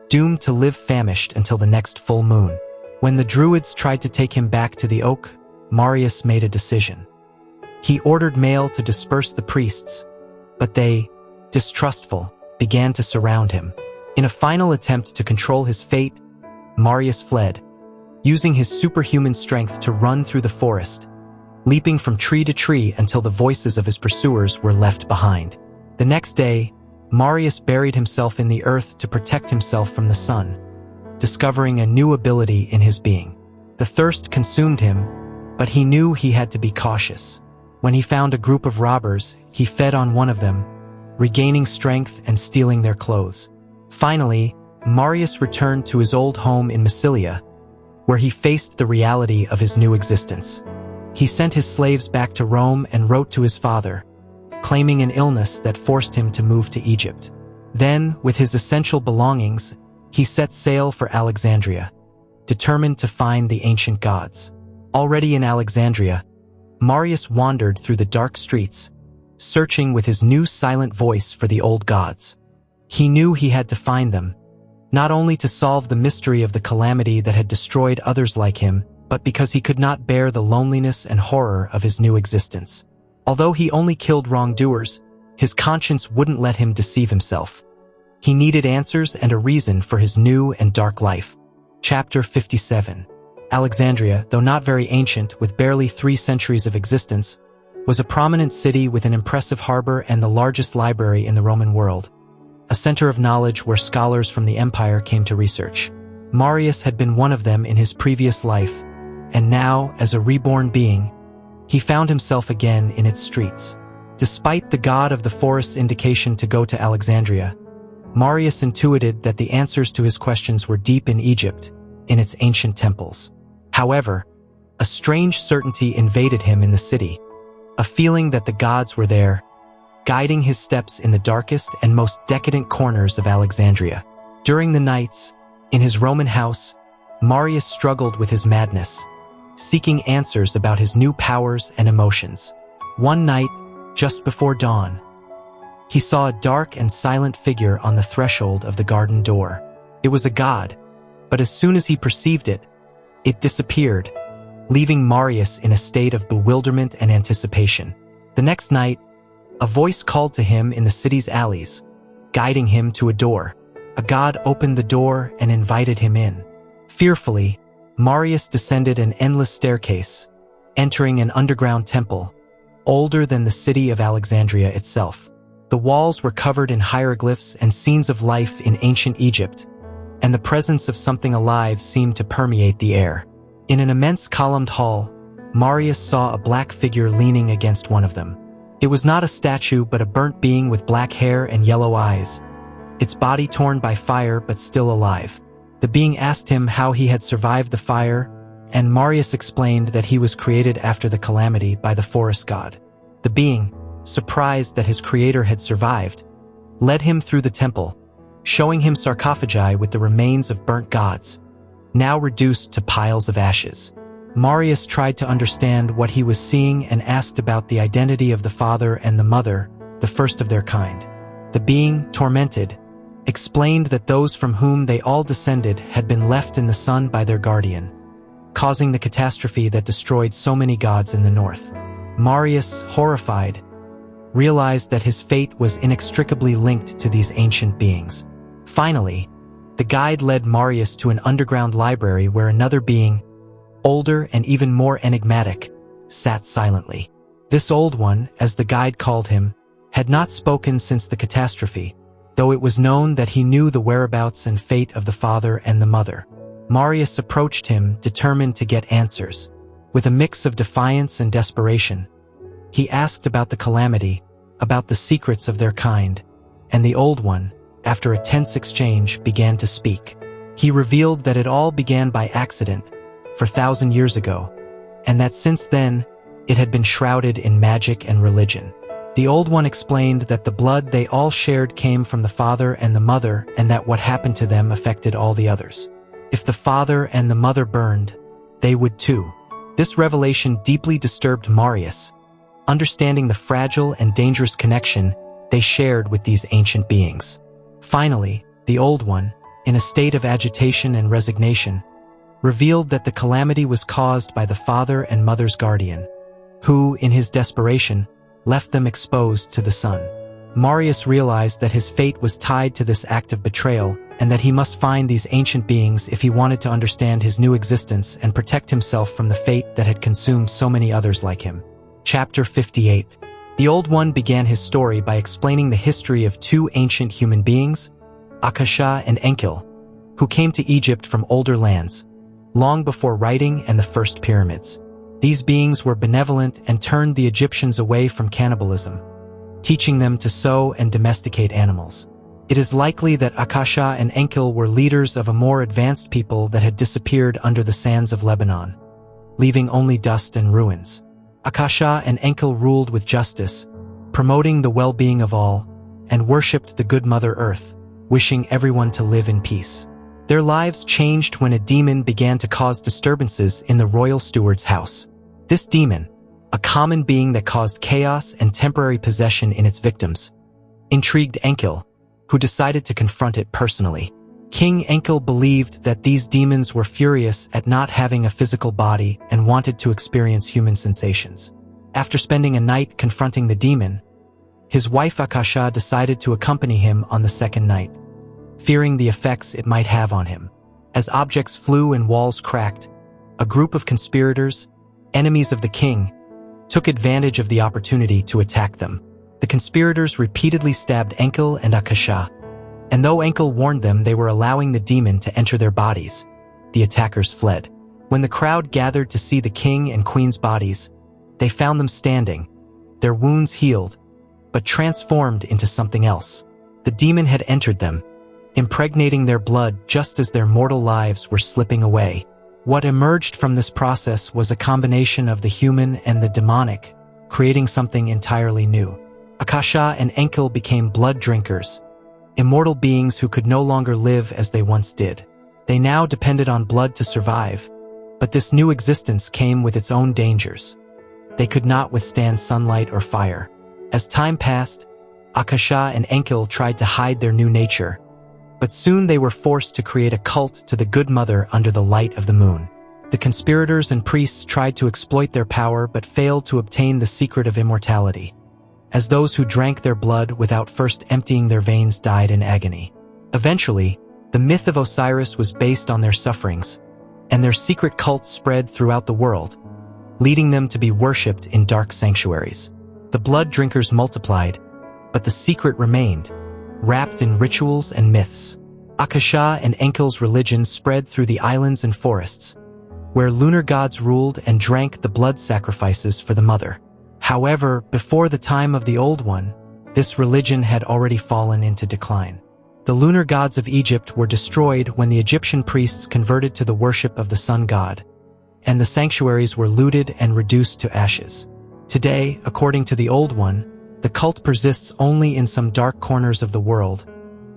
doomed to live famished until the next full moon. When the druids tried to take him back to the oak, Marius made a decision. He ordered mail to disperse the priests, but they, distrustful, began to surround him. In a final attempt to control his fate, Marius fled, using his superhuman strength to run through the forest, leaping from tree to tree until the voices of his pursuers were left behind. The next day, Marius buried himself in the earth to protect himself from the sun, discovering a new ability in his being. The thirst consumed him, but he knew he had to be cautious. When he found a group of robbers, he fed on one of them, regaining strength and stealing their clothes. Finally, Marius returned to his old home in Massilia, where he faced the reality of his new existence. He sent his slaves back to Rome and wrote to his father, claiming an illness that forced him to move to Egypt. Then, with his essential belongings, he set sail for Alexandria, determined to find the ancient gods. Already in Alexandria, Marius wandered through the dark streets, searching with his new silent voice for the old gods. He knew he had to find them, not only to solve the mystery of the calamity that had destroyed others like him, but because he could not bear the loneliness and horror of his new existence. Although he only killed wrongdoers, his conscience wouldn't let him deceive himself. He needed answers and a reason for his new and dark life. Chapter 57. Alexandria, though not very ancient, with barely 3 centuries of existence, was a prominent city with an impressive harbor and the largest library in the Roman world, a center of knowledge where scholars from the empire came to research. Marius had been one of them in his previous life, and now, as a reborn being, he found himself again in its streets. Despite the god of the forest's indication to go to Alexandria, Marius intuited that the answers to his questions were deep in Egypt, in its ancient temples. However, a strange certainty invaded him in the city, a feeling that the gods were there, guiding his steps in the darkest and most decadent corners of Alexandria. During the nights, in his Roman house, Marius struggled with his madness, seeking answers about his new powers and emotions. One night, just before dawn, he saw a dark and silent figure on the threshold of the garden door. It was a god, but as soon as he perceived it, it disappeared, leaving Marius in a state of bewilderment and anticipation. The next night, a voice called to him in the city's alleys, guiding him to a door. A god opened the door and invited him in. Fearfully, Marius descended an endless staircase, entering an underground temple, older than the city of Alexandria itself. The walls were covered in hieroglyphs and scenes of life in ancient Egypt, and the presence of something alive seemed to permeate the air. In an immense columned hall, Marius saw a black figure leaning against one of them. It was not a statue but a burnt being with black hair and yellow eyes, its body torn by fire but still alive. The being asked him how he had survived the fire, and Marius explained that he was created after the calamity by the forest god. The being, surprised that his creator had survived, led him through the temple, showing him sarcophagi with the remains of burnt gods, now reduced to piles of ashes. Marius tried to understand what he was seeing and asked about the identity of the father and the mother, the first of their kind. The being, tormented, explained that those from whom they all descended had been left in the sun by their guardian, causing the catastrophe that destroyed so many gods in the north. Marius, horrified, realized that his fate was inextricably linked to these ancient beings. Finally, The guide led Marius to an underground library where another being, older and even more enigmatic, sat silently. This old one, as the guide called him, had not spoken since the catastrophe, though it was known that he knew the whereabouts and fate of the father and the mother. Marius approached him, determined to get answers. With a mix of defiance and desperation, he asked about the calamity, about the secrets of their kind, and the old one, after a tense exchange, began to speak. He revealed that it all began by accident, 4,000 years ago, and that since then, it had been shrouded in magic and religion. The old one explained that the blood they all shared came from the father and the mother, and that what happened to them affected all the others. If the father and the mother burned, they would too. This revelation deeply disturbed Marius, understanding the fragile and dangerous connection they shared with these ancient beings. Finally, the old one, in a state of agitation and resignation, revealed that the calamity was caused by the father and mother's guardian, who, in his desperation, left them exposed to the sun. Marius realized that his fate was tied to this act of betrayal, and that he must find these ancient beings if he wanted to understand his new existence and protect himself from the fate that had consumed so many others like him. Chapter 58. The Old One began his story by explaining the history of two ancient human beings, Akasha and Enki, who came to Egypt from older lands, long before writing and the first pyramids. These beings were benevolent and turned the Egyptians away from cannibalism, teaching them to sow and domesticate animals. It is likely that Akasha and Enki were leaders of a more advanced people that had disappeared under the sands of Lebanon, leaving only dust and ruins. Akasha and Enki ruled with justice, promoting the well-being of all, and worshipped the good Mother Earth, wishing everyone to live in peace. Their lives changed when a demon began to cause disturbances in the royal steward's house. This demon, a common being that caused chaos and temporary possession in its victims, intrigued Enki, who decided to confront it personally. King Enki believed that these demons were furious at not having a physical body and wanted to experience human sensations. After spending a night confronting the demon, his wife Akasha decided to accompany him on the second night, fearing the effects it might have on him. As objects flew and walls cracked, a group of conspirators, enemies of the king, took advantage of the opportunity to attack them. The conspirators repeatedly stabbed Enki and Akasha, and though Enki warned them they were allowing the demon to enter their bodies, the attackers fled. When the crowd gathered to see the king and queen's bodies, they found them standing, their wounds healed, but transformed into something else. The demon had entered them, impregnating their blood just as their mortal lives were slipping away. What emerged from this process was a combination of the human and the demonic, creating something entirely new. Akasha and Enki became blood drinkers, immortal beings who could no longer live as they once did. They now depended on blood to survive, but this new existence came with its own dangers. They could not withstand sunlight or fire. As time passed, Akasha and Enki tried to hide their new nature, but soon they were forced to create a cult to the Good Mother under the light of the moon. The conspirators and priests tried to exploit their power but failed to obtain the secret of immortality, as those who drank their blood without first emptying their veins died in agony. Eventually, the myth of Osiris was based on their sufferings, and their secret cult spread throughout the world, leading them to be worshipped in dark sanctuaries. The blood drinkers multiplied, but the secret remained, wrapped in rituals and myths. Akasha and Enki's religion spread through the islands and forests, where lunar gods ruled and drank the blood sacrifices for the mother. However, before the time of the Old One, this religion had already fallen into decline. The lunar gods of Egypt were destroyed when the Egyptian priests converted to the worship of the sun god, and the sanctuaries were looted and reduced to ashes. Today, according to the Old One, the cult persists only in some dark corners of the world,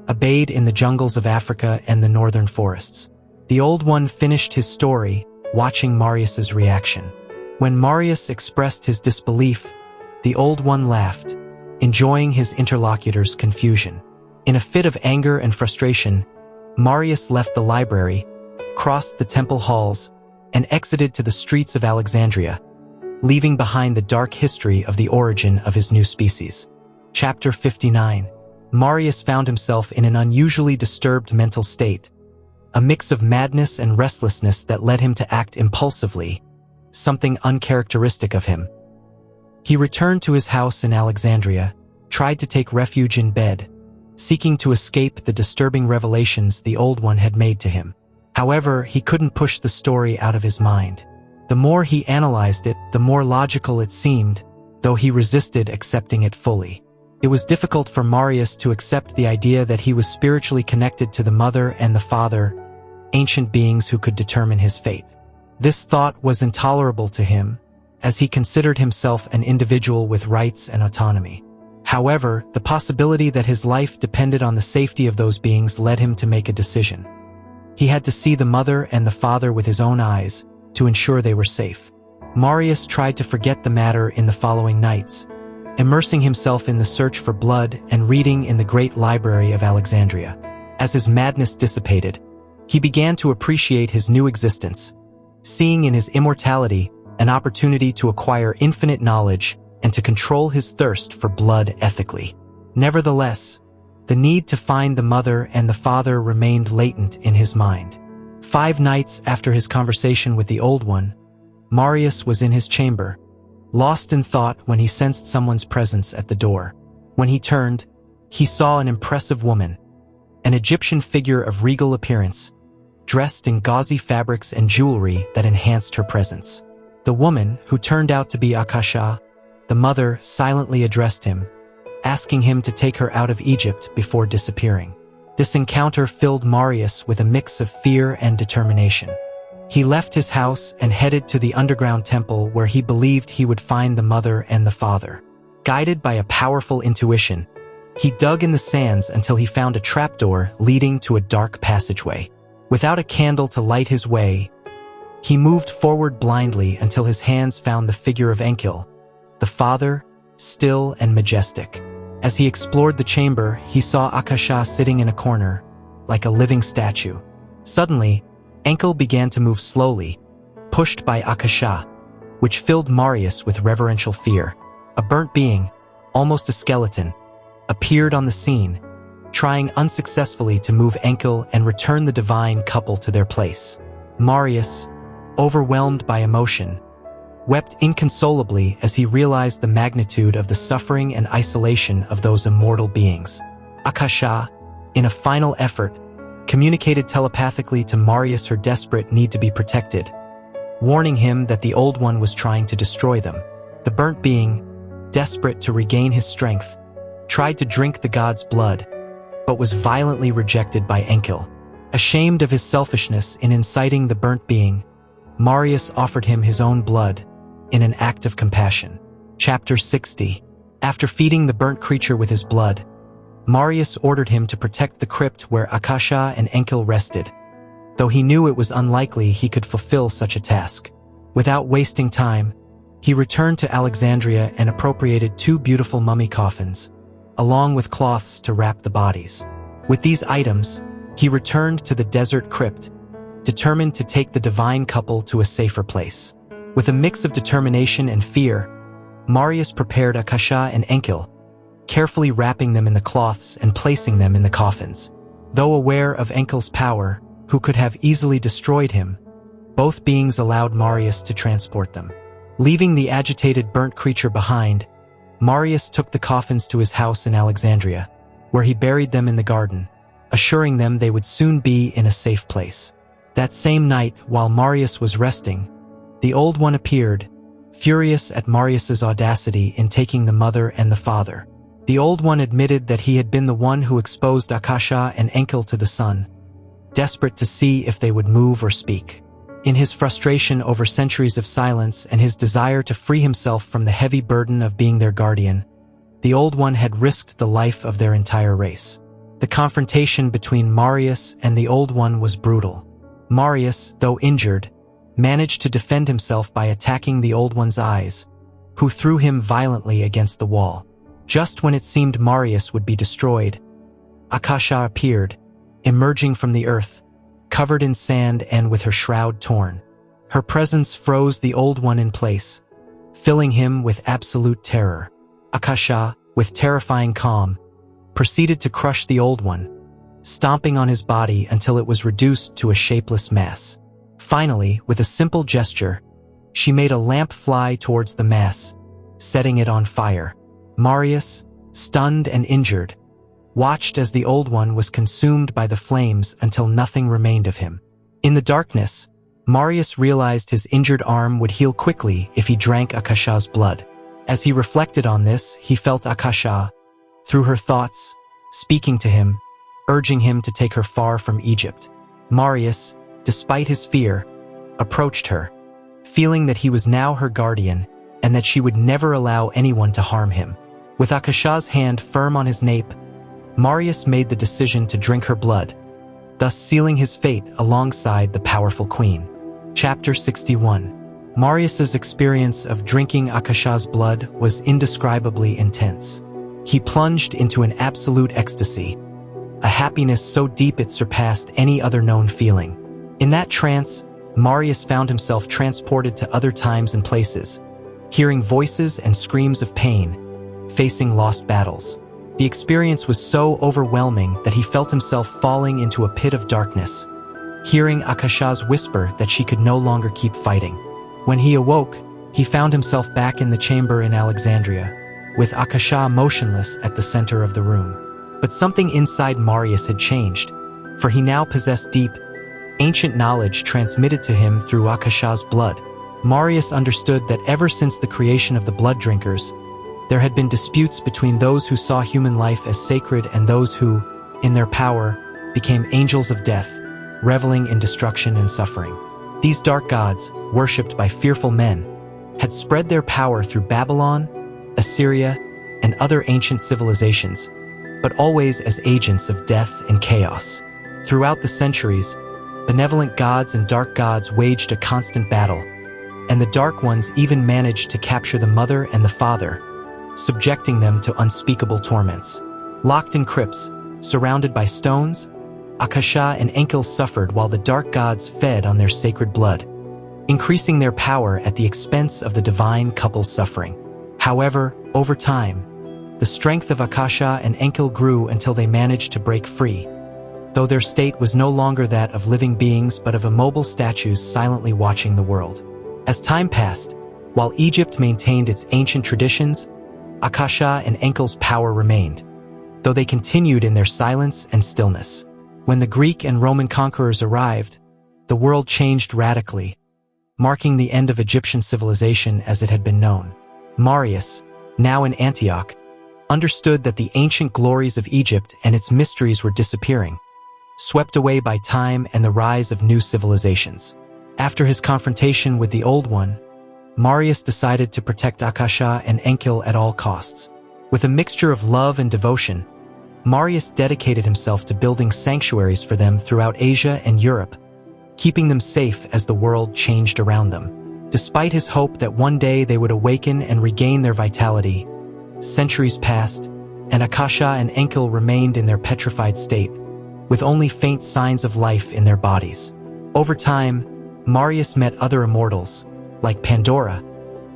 obeyed in the jungles of Africa and the northern forests. The Old One finished his story, watching Marius's reaction. When Marius expressed his disbelief, the Old One laughed, enjoying his interlocutor's confusion. In a fit of anger and frustration, Marius left the library, crossed the temple halls, and exited to the streets of Alexandria, leaving behind the dark history of the origin of his new species. Chapter 59. Marius found himself in an unusually disturbed mental state, a mix of madness and restlessness that led him to act impulsively, something uncharacteristic of him. He returned to his house in Alexandria, tried to take refuge in bed, seeking to escape the disturbing revelations the Old One had made to him. However, he couldn't push the story out of his mind. The more he analyzed it, the more logical it seemed, though he resisted accepting it fully. It was difficult for Marius to accept the idea that he was spiritually connected to the Mother and the Father, ancient beings who could determine his fate. This thought was intolerable to him, as he considered himself an individual with rights and autonomy. However, the possibility that his life depended on the safety of those beings led him to make a decision. He had to see the Mother and the Father with his own eyes to ensure they were safe. Marius tried to forget the matter in the following nights, immersing himself in the search for blood and reading in the great library of Alexandria. As his madness dissipated, he began to appreciate his new existence, seeing in his immortality an opportunity to acquire infinite knowledge and to control his thirst for blood ethically. Nevertheless, the need to find the Mother and the Father remained latent in his mind. 5 nights after his conversation with the Old One, Marius was in his chamber, lost in thought when he sensed someone's presence at the door. When he turned, he saw an impressive woman, an Egyptian figure of regal appearance, dressed in gauzy fabrics and jewelry that enhanced her presence. The woman, who turned out to be Akasha, the Mother, silently addressed him, asking him to take her out of Egypt before disappearing. This encounter filled Marius with a mix of fear and determination. He left his house and headed to the underground temple where he believed he would find the Mother and the Father. Guided by a powerful intuition, he dug in the sands until he found a trapdoor leading to a dark passageway. Without a candle to light his way, he moved forward blindly until his hands found the figure of Enkill, the Father, still and majestic. As he explored the chamber, he saw Akasha sitting in a corner, like a living statue. Suddenly, Enkill began to move slowly, pushed by Akasha, which filled Marius with reverential fear. A burnt being, almost a skeleton, appeared on the scene, trying unsuccessfully to move Enkill and return the divine couple to their place. Marius, overwhelmed by emotion, wept inconsolably as he realized the magnitude of the suffering and isolation of those immortal beings. Akasha, in a final effort, communicated telepathically to Marius her desperate need to be protected, warning him that the Old One was trying to destroy them. The burnt being, desperate to regain his strength, tried to drink the god's blood, but was violently rejected by Enkill. Ashamed of his selfishness in inciting the burnt being, Marius offered him his own blood in an act of compassion. Chapter 60. After feeding the burnt creature with his blood, Marius ordered him to protect the crypt where Akasha and Enkill rested, though he knew it was unlikely he could fulfill such a task. Without wasting time, he returned to Alexandria and appropriated 2 beautiful mummy coffins, along with cloths to wrap the bodies. With these items, he returned to the desert crypt, determined to take the divine couple to a safer place. With a mix of determination and fear, Marius prepared Akasha and Enkill, carefully wrapping them in the cloths and placing them in the coffins. Though aware of Enkill's power, who could have easily destroyed him, both beings allowed Marius to transport them. Leaving the agitated burnt creature behind, Marius took the coffins to his house in Alexandria, where he buried them in the garden, assuring them they would soon be in a safe place. That same night, while Marius was resting, the Old One appeared, furious at Marius's audacity in taking the Mother and the Father. The Old One admitted that he had been the one who exposed Akasha and Enkill to the sun, desperate to see if they would move or speak. In his frustration over centuries of silence and his desire to free himself from the heavy burden of being their guardian, the Old One had risked the life of their entire race. The confrontation between Marius and the Old One was brutal. Marius, though injured, managed to defend himself by attacking the Old One's eyes, who threw him violently against the wall. Just when it seemed Marius would be destroyed, Akasha appeared, emerging from the earth, covered in sand and with her shroud torn. Her presence froze the Old One in place, filling him with absolute terror. Akasha, with terrifying calm, proceeded to crush the old one, stomping on his body until it was reduced to a shapeless mass. Finally, with a simple gesture, she made a lamp fly towards the mass, setting it on fire. Marius, stunned and injured, watched as the old one was consumed by the flames until nothing remained of him. In the darkness, Marius realized his injured arm would heal quickly if he drank Akasha's blood. As he reflected on this, he felt Akasha, through her thoughts, speaking to him, urging him to take her far from Egypt. Marius, despite his fear, approached her, feeling that he was now her guardian and that she would never allow anyone to harm him. With Akasha's hand firm on his nape, Marius made the decision to drink her blood, thus sealing his fate alongside the powerful queen. Chapter 61. Marius's experience of drinking Akasha's blood was indescribably intense. He plunged into an absolute ecstasy, a happiness so deep it surpassed any other known feeling. In that trance, Marius found himself transported to other times and places, hearing voices and screams of pain, facing lost battles. The experience was so overwhelming that he felt himself falling into a pit of darkness, hearing Akasha's whisper that she could no longer keep fighting. When he awoke, he found himself back in the chamber in Alexandria, with Akasha motionless at the center of the room. But something inside Marius had changed, for he now possessed deep, ancient knowledge transmitted to him through Akasha's blood. Marius understood that ever since the creation of the blood drinkers, there had been disputes between those who saw human life as sacred and those who, in their power, became angels of death, reveling in destruction and suffering. These dark gods, worshipped by fearful men, had spread their power through Babylon, Assyria, and other ancient civilizations, but always as agents of death and chaos. Throughout the centuries, benevolent gods and dark gods waged a constant battle, and the dark ones even managed to capture the mother and the father, subjecting them to unspeakable torments. Locked in crypts, surrounded by stones, Akasha and Enki suffered while the dark gods fed on their sacred blood, increasing their power at the expense of the divine couple's suffering. However, over time, the strength of Akasha and Enki grew until they managed to break free, though their state was no longer that of living beings but of immobile statues silently watching the world. As time passed, while Egypt maintained its ancient traditions, Akasha and Enki's power remained, though they continued in their silence and stillness. When the Greek and Roman conquerors arrived, the world changed radically, marking the end of Egyptian civilization as it had been known. Marius, now in Antioch, understood that the ancient glories of Egypt and its mysteries were disappearing, swept away by time and the rise of new civilizations. After his confrontation with the Old One, Marius decided to protect Akasha and Enki at all costs. With a mixture of love and devotion, Marius dedicated himself to building sanctuaries for them throughout Asia and Europe, keeping them safe as the world changed around them. Despite his hope that one day they would awaken and regain their vitality, centuries passed, and Akasha and Enki remained in their petrified state, with only faint signs of life in their bodies. Over time, Marius met other immortals, like Pandora,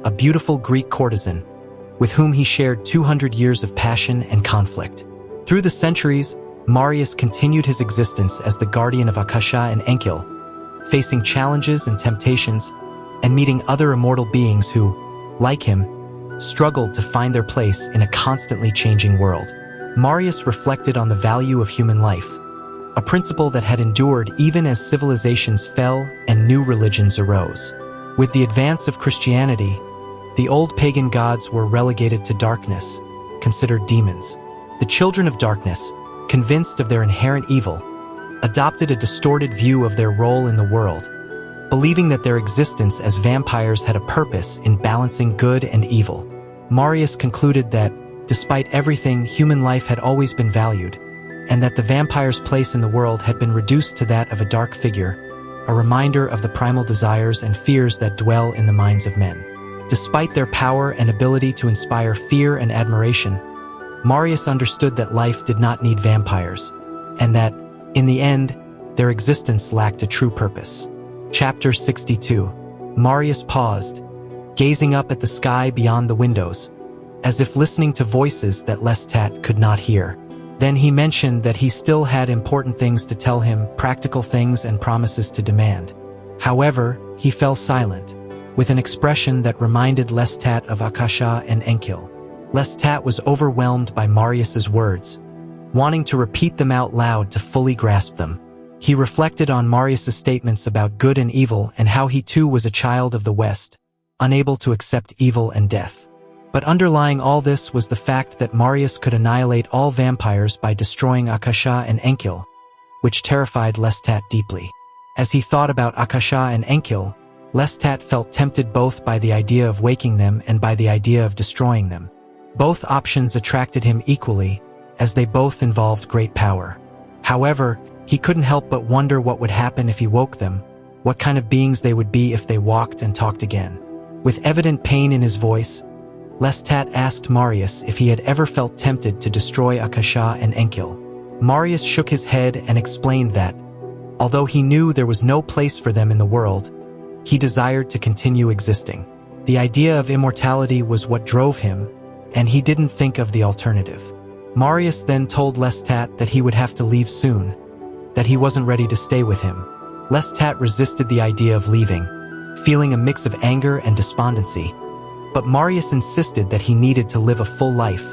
a beautiful Greek courtesan, with whom he shared 200 years of passion and conflict. Through the centuries, Marius continued his existence as the guardian of Akasha and Enki, facing challenges and temptations, and meeting other immortal beings who, like him, struggled to find their place in a constantly changing world. Marius reflected on the value of human life, a principle that had endured even as civilizations fell and new religions arose. With the advance of Christianity, the old pagan gods were relegated to darkness, considered demons. The children of darkness, convinced of their inherent evil, adopted a distorted view of their role in the world, believing that their existence as vampires had a purpose in balancing good and evil. Marius concluded that, despite everything, human life had always been valued, and that the vampire's place in the world had been reduced to that of a dark figure, a reminder of the primal desires and fears that dwell in the minds of men. Despite their power and ability to inspire fear and admiration, Marius understood that life did not need vampires, and that, in the end, their existence lacked a true purpose. Chapter 62. Marius paused, gazing up at the sky beyond the windows, as if listening to voices that Lestat could not hear. Then he mentioned that he still had important things to tell him, practical things and promises to demand. However, he fell silent, with an expression that reminded Lestat of Akasha and Enkil. Lestat was overwhelmed by Marius's words, wanting to repeat them out loud to fully grasp them. He reflected on Marius's statements about good and evil and how he too was a child of the West, unable to accept evil and death. But underlying all this was the fact that Marius could annihilate all vampires by destroying Akasha and Enkil, which terrified Lestat deeply. As he thought about Akasha and Enkil, Lestat felt tempted both by the idea of waking them and by the idea of destroying them. Both options attracted him equally, as they both involved great power. However, he couldn't help but wonder what would happen if he woke them, what kind of beings they would be if they walked and talked again. With evident pain in his voice, Lestat asked Marius if he had ever felt tempted to destroy Akasha and Enkil. Marius shook his head and explained that, although he knew there was no place for them in the world, he desired to continue existing. The idea of immortality was what drove him, and he didn't think of the alternative. Marius then told Lestat that he would have to leave soon, that he wasn't ready to stay with him. Lestat resisted the idea of leaving, feeling a mix of anger and despondency. But Marius insisted that he needed to live a full life,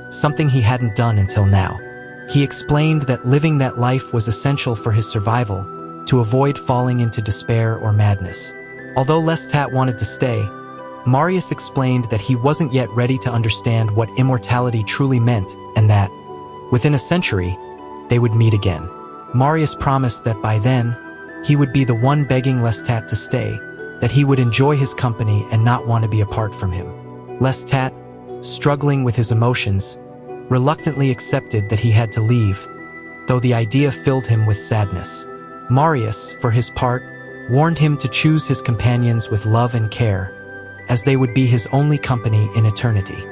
something he hadn't done until now. He explained that living that life was essential for his survival, to avoid falling into despair or madness. Although Lestat wanted to stay, Marius explained that he wasn't yet ready to understand what immortality truly meant and that, within a century, they would meet again. Marius promised that by then, he would be the one begging Lestat to stay, that he would enjoy his company and not want to be apart from him. Lestat, struggling with his emotions, reluctantly accepted that he had to leave, though the idea filled him with sadness. Marius, for his part, warned him to choose his companions with love and care, as they would be his only company in eternity.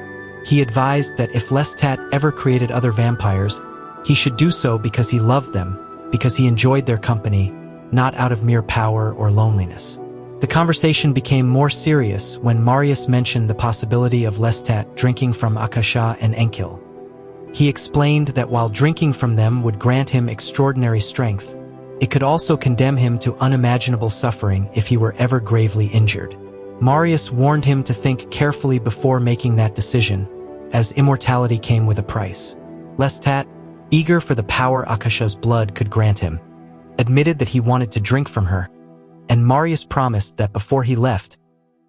He advised that if Lestat ever created other vampires, he should do so because he loved them, because he enjoyed their company, not out of mere power or loneliness. The conversation became more serious when Marius mentioned the possibility of Lestat drinking from Akasha and Enkil. He explained that while drinking from them would grant him extraordinary strength, it could also condemn him to unimaginable suffering if he were ever gravely injured. Marius warned him to think carefully before making that decision, as immortality came with a price. Lestat, eager for the power Akasha's blood could grant him, admitted that he wanted to drink from her, and Marius promised that before he left,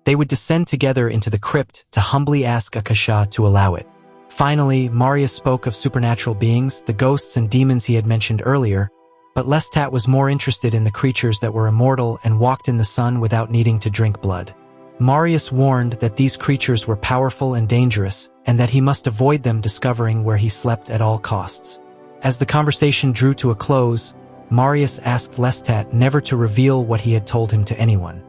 they would descend together into the crypt to humbly ask Akasha to allow it. Finally, Marius spoke of supernatural beings, the ghosts and demons he had mentioned earlier, but Lestat was more interested in the creatures that were immortal and walked in the sun without needing to drink blood. Marius warned that these creatures were powerful and dangerous, and that he must avoid them discovering where he slept at all costs. As the conversation drew to a close, Marius asked Lestat never to reveal what he had told him to anyone.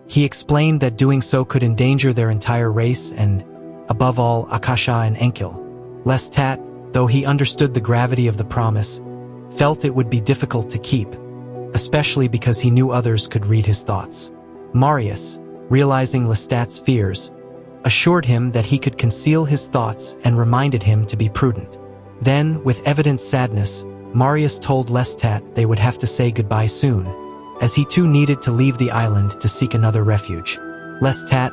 He explained that doing so could endanger their entire race and, above all, Akasha and Enkil. Lestat, though he understood the gravity of the promise, felt it would be difficult to keep, especially because he knew others could read his thoughts. Marius, realizing Lestat's fears, assured him that he could conceal his thoughts and reminded him to be prudent. Then, with evident sadness, Marius told Lestat they would have to say goodbye soon, as he too needed to leave the island to seek another refuge. Lestat,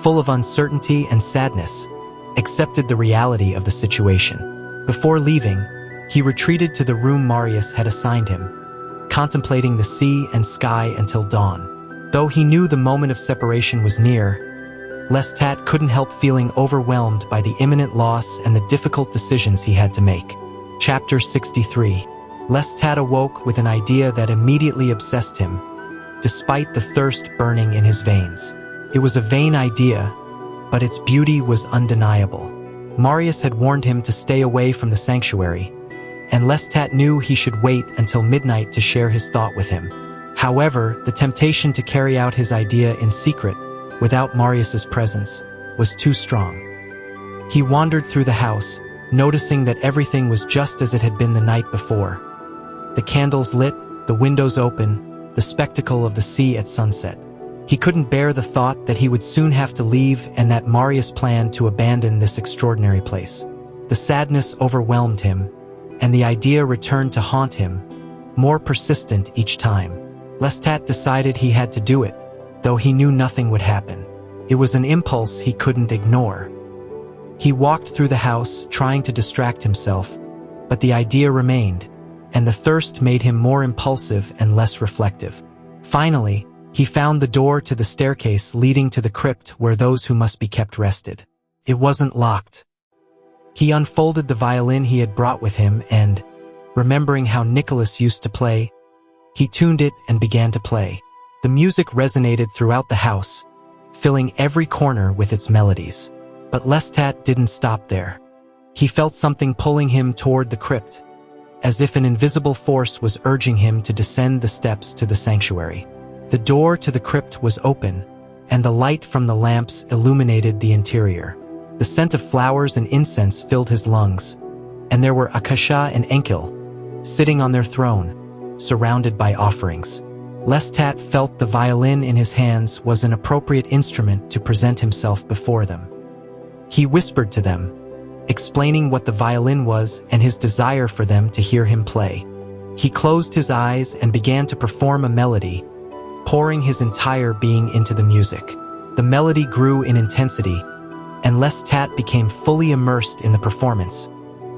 full of uncertainty and sadness, accepted the reality of the situation. Before leaving, he retreated to the room Marius had assigned him, contemplating the sea and sky until dawn. Though he knew the moment of separation was near, Lestat couldn't help feeling overwhelmed by the imminent loss and the difficult decisions he had to make. Chapter 63. Lestat awoke with an idea that immediately obsessed him, despite the thirst burning in his veins. It was a vain idea, but its beauty was undeniable. Marius had warned him to stay away from the sanctuary, and Lestat knew he should wait until midnight to share his thought with him. However, the temptation to carry out his idea in secret, without Marius's presence, was too strong. He wandered through the house, noticing that everything was just as it had been the night before. The candles lit, the windows open, the spectacle of the sea at sunset. He couldn't bear the thought that he would soon have to leave and that Marius planned to abandon this extraordinary place. The sadness overwhelmed him, and the idea returned to haunt him, more persistent each time. Lestat decided he had to do it, though he knew nothing would happen. It was an impulse he couldn't ignore. He walked through the house, trying to distract himself, but the idea remained, and the thirst made him more impulsive and less reflective. Finally, he found the door to the staircase leading to the crypt where those who must be kept rested. It wasn't locked. He unfolded the violin he had brought with him and, remembering how Nicholas used to play, he tuned it and began to play. The music resonated throughout the house, filling every corner with its melodies. But Lestat didn't stop there. He felt something pulling him toward the crypt, as if an invisible force was urging him to descend the steps to the sanctuary. The door to the crypt was open, and the light from the lamps illuminated the interior. The scent of flowers and incense filled his lungs, and there were Akasha and Enkel, sitting on their throne, surrounded by offerings. Lestat felt the violin in his hands was an appropriate instrument to present himself before them. He whispered to them, explaining what the violin was and his desire for them to hear him play. He closed his eyes and began to perform a melody, pouring his entire being into the music. The melody grew in intensity, and Lestat became fully immersed in the performance,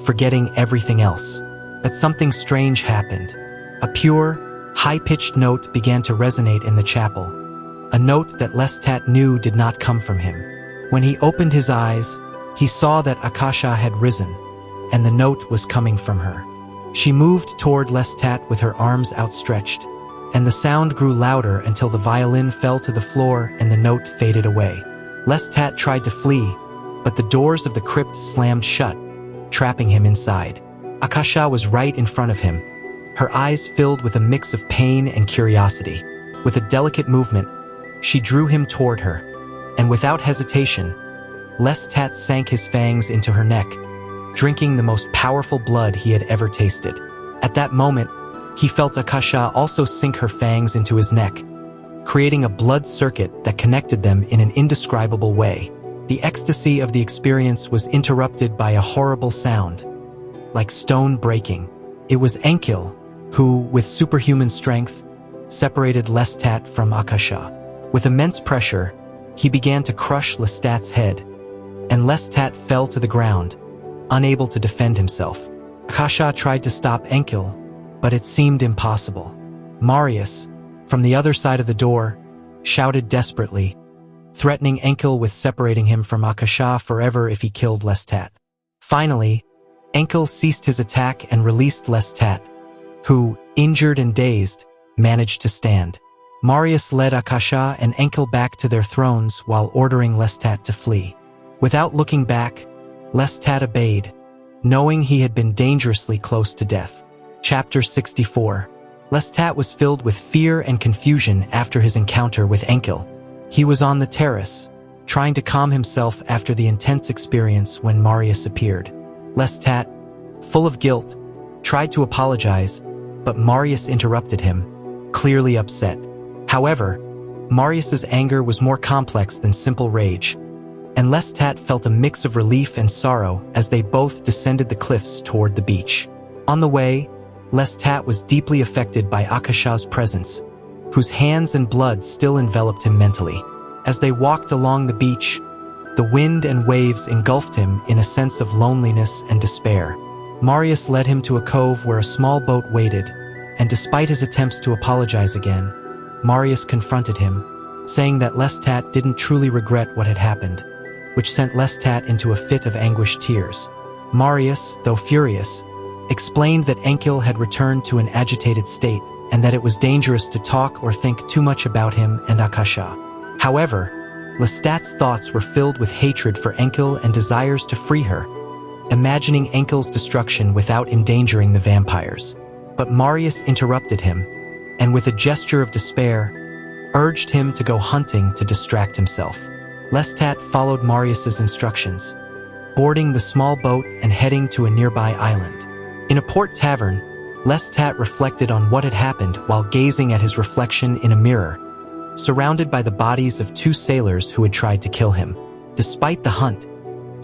forgetting everything else. But something strange happened. A pure, high-pitched note began to resonate in the chapel, a note that Lestat knew did not come from him. When he opened his eyes, he saw that Akasha had risen, and the note was coming from her. She moved toward Lestat with her arms outstretched, and the sound grew louder until the violin fell to the floor and the note faded away. Lestat tried to flee, but the doors of the crypt slammed shut, trapping him inside. Akasha was right in front of him, her eyes filled with a mix of pain and curiosity. With a delicate movement, she drew him toward her, and without hesitation, Lestat sank his fangs into her neck, drinking the most powerful blood he had ever tasted. At that moment, he felt Akasha also sink her fangs into his neck, creating a blood circuit that connected them in an indescribable way. The ecstasy of the experience was interrupted by a horrible sound, like stone breaking. It was Enkel, who, with superhuman strength, separated Lestat from Akasha. With immense pressure, he began to crush Lestat's head, and Lestat fell to the ground, unable to defend himself. Akasha tried to stop Enkel, but it seemed impossible. Marius, from the other side of the door, shouted desperately, threatening Enkel with separating him from Akasha forever if he killed Lestat. Finally, Enkel ceased his attack and released Lestat, who, injured and dazed, managed to stand. Marius led Akasha and Enkel back to their thrones while ordering Lestat to flee. Without looking back, Lestat obeyed, knowing he had been dangerously close to death. Chapter 64. Lestat was filled with fear and confusion after his encounter with Enkel. He was on the terrace, trying to calm himself after the intense experience when Marius appeared. Lestat, full of guilt, tried to apologize, but Marius interrupted him, clearly upset. However, Marius's anger was more complex than simple rage, and Lestat felt a mix of relief and sorrow as they both descended the cliffs toward the beach. On the way, Lestat was deeply affected by Akasha's presence, whose hands and blood still enveloped him mentally. As they walked along the beach, the wind and waves engulfed him in a sense of loneliness and despair. Marius led him to a cove where a small boat waited, and despite his attempts to apologize again, Marius confronted him, saying that Lestat didn't truly regret what had happened, which sent Lestat into a fit of anguished tears. Marius, though furious, explained that Enkel had returned to an agitated state and that it was dangerous to talk or think too much about him and Akasha. However, Lestat's thoughts were filled with hatred for Enkel and desires to free her, imagining Enkel's destruction without endangering the vampires. But Marius interrupted him, and with a gesture of despair, urged him to go hunting to distract himself. Lestat followed Marius's instructions, boarding the small boat and heading to a nearby island. In a port tavern, Lestat reflected on what had happened while gazing at his reflection in a mirror, surrounded by the bodies of two sailors who had tried to kill him. Despite the hunt,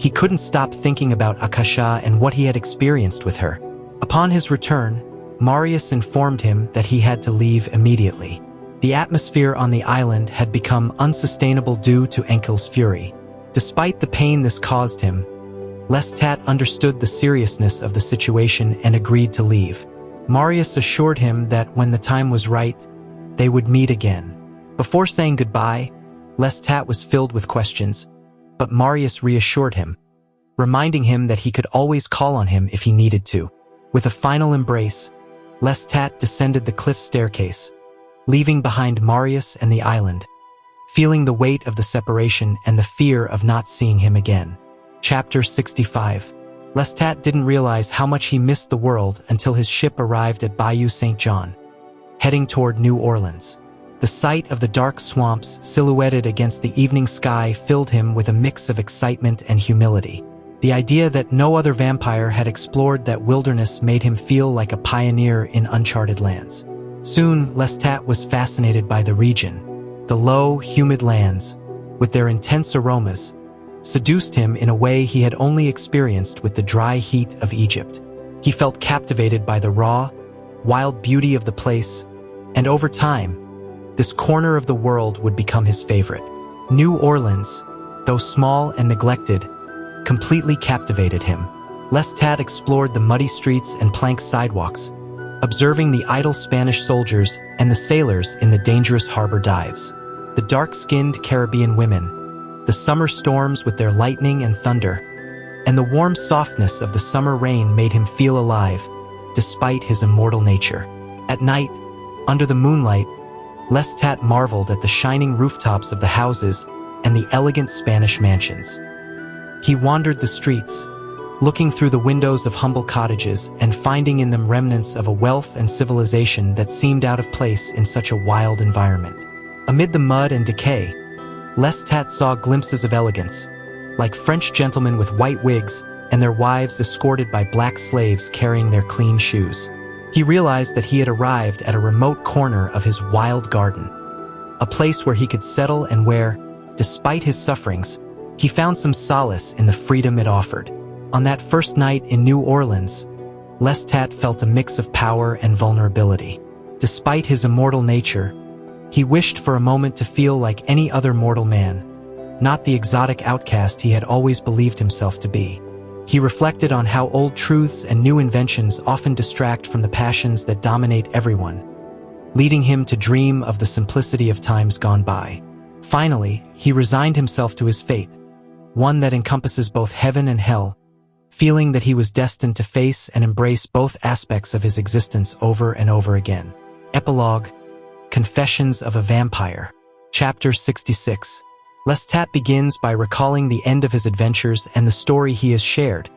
he couldn't stop thinking about Akasha and what he had experienced with her. Upon his return, Marius informed him that he had to leave immediately. The atmosphere on the island had become unsustainable due to Enkel's fury. Despite the pain this caused him, Lestat understood the seriousness of the situation and agreed to leave. Marius assured him that when the time was right, they would meet again. Before saying goodbye, Lestat was filled with questions, but Marius reassured him, reminding him that he could always call on him if he needed to. With a final embrace, Lestat descended the cliff staircase, leaving behind Marius and the island, feeling the weight of the separation and the fear of not seeing him again. Chapter 65. Lestat didn't realize how much he missed the world until his ship arrived at Bayou St. John, heading toward New Orleans. The sight of the dark swamps silhouetted against the evening sky filled him with a mix of excitement and humility. The idea that no other vampire had explored that wilderness made him feel like a pioneer in uncharted lands. Soon, Lestat was fascinated by the region. The low, humid lands, with their intense aromas, seduced him in a way he had only experienced with the dry heat of Egypt. He felt captivated by the raw, wild beauty of the place, and over time, this corner of the world would become his favorite. New Orleans, though small and neglected, completely captivated him. Lestat explored the muddy streets and plank sidewalks, observing the idle Spanish soldiers and the sailors in the dangerous harbor dives. The dark-skinned Caribbean women, the summer storms with their lightning and thunder, and the warm softness of the summer rain made him feel alive, despite his immortal nature. At night, under the moonlight, Lestat marveled at the shining rooftops of the houses and the elegant Spanish mansions. He wandered the streets, looking through the windows of humble cottages and finding in them remnants of a wealth and civilization that seemed out of place in such a wild environment. Amid the mud and decay, Lestat saw glimpses of elegance, like French gentlemen with white wigs and their wives escorted by black slaves carrying their clean shoes. He realized that he had arrived at a remote corner of his wild garden, a place where he could settle and where, despite his sufferings, he found some solace in the freedom it offered. On that first night in New Orleans, Lestat felt a mix of power and vulnerability. Despite his immortal nature, he wished for a moment to feel like any other mortal man, not the exotic outcast he had always believed himself to be. He reflected on how old truths and new inventions often distract from the passions that dominate everyone, leading him to dream of the simplicity of times gone by. Finally, he resigned himself to his fate, one that encompasses both heaven and hell, feeling that he was destined to face and embrace both aspects of his existence over and over again. Epilogue: Confessions of a Vampire. Chapter 66. Lestat begins by recalling the end of his adventures and the story he has shared,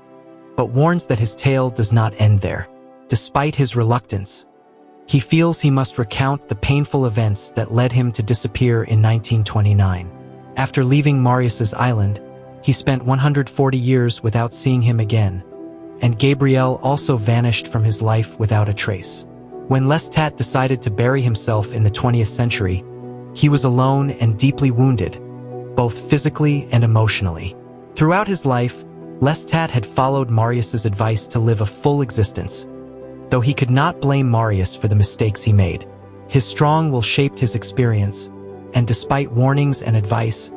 but warns that his tale does not end there. Despite his reluctance, he feels he must recount the painful events that led him to disappear in 1929. After leaving Marius's island, he spent 140 years without seeing him again, and Gabriel also vanished from his life without a trace. When Lestat decided to bury himself in the 20th century, he was alone and deeply wounded, both physically and emotionally. Throughout his life, Lestat had followed Marius's advice to live a full existence, though he could not blame Marius for the mistakes he made. His strong will shaped his experience, and despite warnings and advice,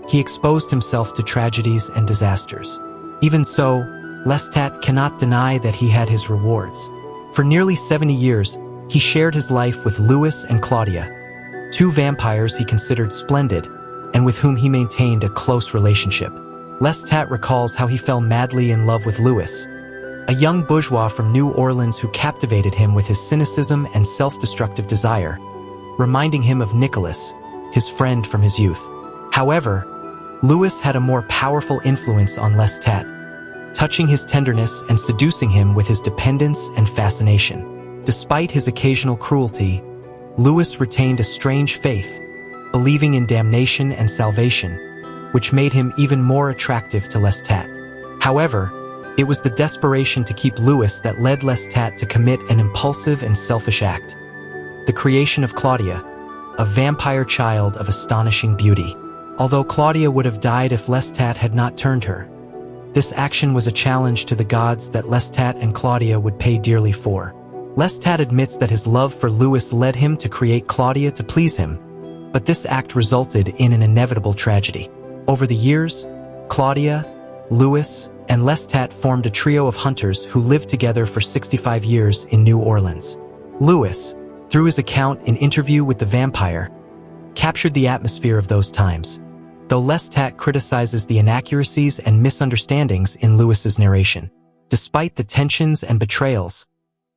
he exposed himself to tragedies and disasters. Even so, Lestat cannot deny that he had his rewards. For nearly 70 years, he shared his life with Louis and Claudia, two vampires he considered splendid, and with whom he maintained a close relationship. Lestat recalls how he fell madly in love with Louis, a young bourgeois from New Orleans who captivated him with his cynicism and self-destructive desire, reminding him of Nicholas, his friend from his youth. However, Louis had a more powerful influence on Lestat, touching his tenderness and seducing him with his dependence and fascination. Despite his occasional cruelty, Louis retained a strange faith, believing in damnation and salvation, which made him even more attractive to Lestat. However, it was the desperation to keep Louis that led Lestat to commit an impulsive and selfish act: the creation of Claudia, a vampire child of astonishing beauty. Although Claudia would have died if Lestat had not turned her, This action was a challenge to the gods that Lestat and Claudia would pay dearly for. Lestat admits that his love for Louis led him to create Claudia to please him, but this act resulted in an inevitable tragedy. Over the years, Claudia, Louis, and Lestat formed a trio of hunters who lived together for 65 years in New Orleans. Louis, through his account in Interview with the Vampire, captured the atmosphere of those times, though Lestat criticizes the inaccuracies and misunderstandings in Louis's narration. Despite the tensions and betrayals,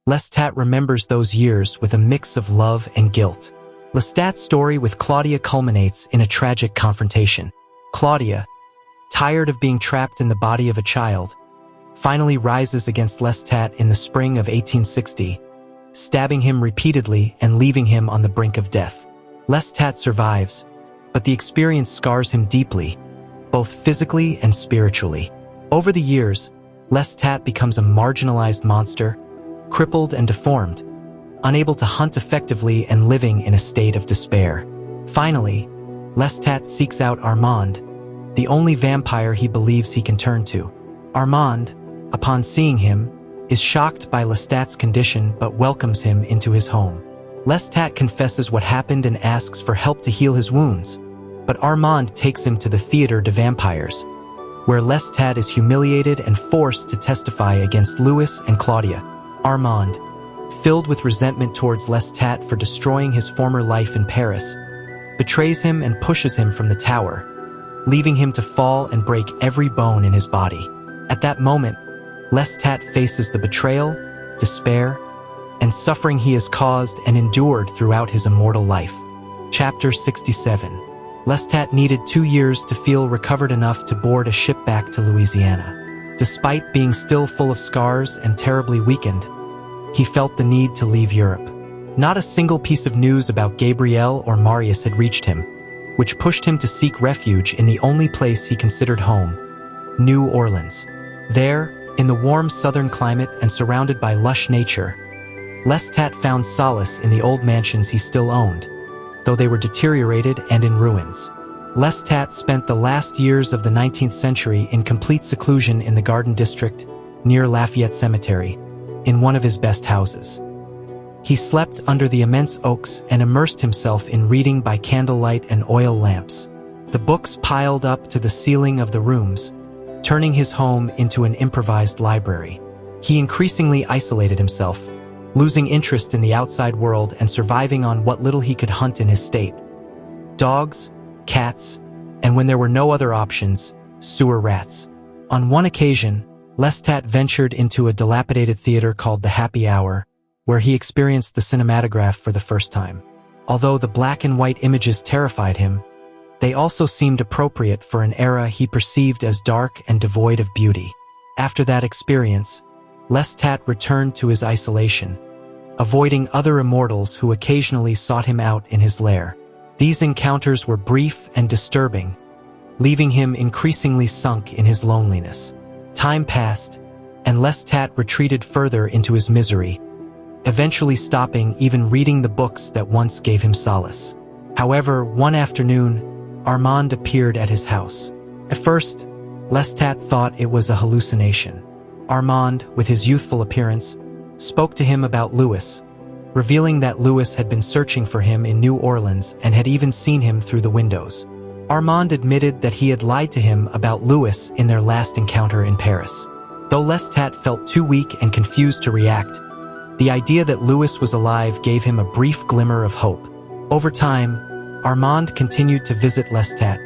Lestat remembers those years with a mix of love and guilt. Lestat's story with Claudia culminates in a tragic confrontation. Claudia, tired of being trapped in the body of a child, finally rises against Lestat in the spring of 1860, stabbing him repeatedly and leaving him on the brink of death. Lestat survives, but the experience scars him deeply, both physically and spiritually. Over the years, Lestat becomes a marginalized monster, crippled and deformed, unable to hunt effectively and living in a state of despair. Finally, Lestat seeks out Armand, the only vampire he believes he can turn to. Armand, upon seeing him, is shocked by Lestat's condition but welcomes him into his home. Lestat confesses what happened and asks for help to heal his wounds, but Armand takes him to the Theatre de Vampires, where Lestat is humiliated and forced to testify against Louis and Claudia. Armand, filled with resentment towards Lestat for destroying his former life in Paris, betrays him and pushes him from the tower, leaving him to fall and break every bone in his body. At that moment, Lestat faces the betrayal, despair, and suffering he has caused and endured throughout his immortal life. Chapter 67. Lestat needed 2 years to feel recovered enough to board a ship back to Louisiana. Despite being still full of scars and terribly weakened, he felt the need to leave Europe. Not a single piece of news about Gabrielle or Marius had reached him, which pushed him to seek refuge in the only place he considered home, New Orleans. There, in the warm southern climate and surrounded by lush nature, Lestat found solace in the old mansions he still owned, though they were deteriorated and in ruins. Lestat spent the last years of the 19th century in complete seclusion in the Garden District, near Lafayette Cemetery, in one of his best houses. He slept under the immense oaks and immersed himself in reading by candlelight and oil lamps. The books piled up to the ceiling of the rooms, turning his home into an improvised library. He increasingly isolated himself, losing interest in the outside world and surviving on what little he could hunt in his state: dogs, cats, and when there were no other options, sewer rats. On one occasion, Lestat ventured into a dilapidated theater called the Happy Hour, where he experienced the cinematograph for the first time. Although the black and white images terrified him, they also seemed appropriate for an era he perceived as dark and devoid of beauty. After that experience, Lestat returned to his isolation, avoiding other immortals who occasionally sought him out in his lair. These encounters were brief and disturbing, leaving him increasingly sunk in his loneliness. Time passed, and Lestat retreated further into his misery, eventually stopping even reading the books that once gave him solace. However, one afternoon, Armand appeared at his house. At first, Lestat thought it was a hallucination. Armand, with his youthful appearance, spoke to him about Louis, revealing that Louis had been searching for him in New Orleans and had even seen him through the windows. Armand admitted that he had lied to him about Louis in their last encounter in Paris. Though Lestat felt too weak and confused to react, the idea that Louis was alive gave him a brief glimmer of hope. Over time, Armand continued to visit Lestat,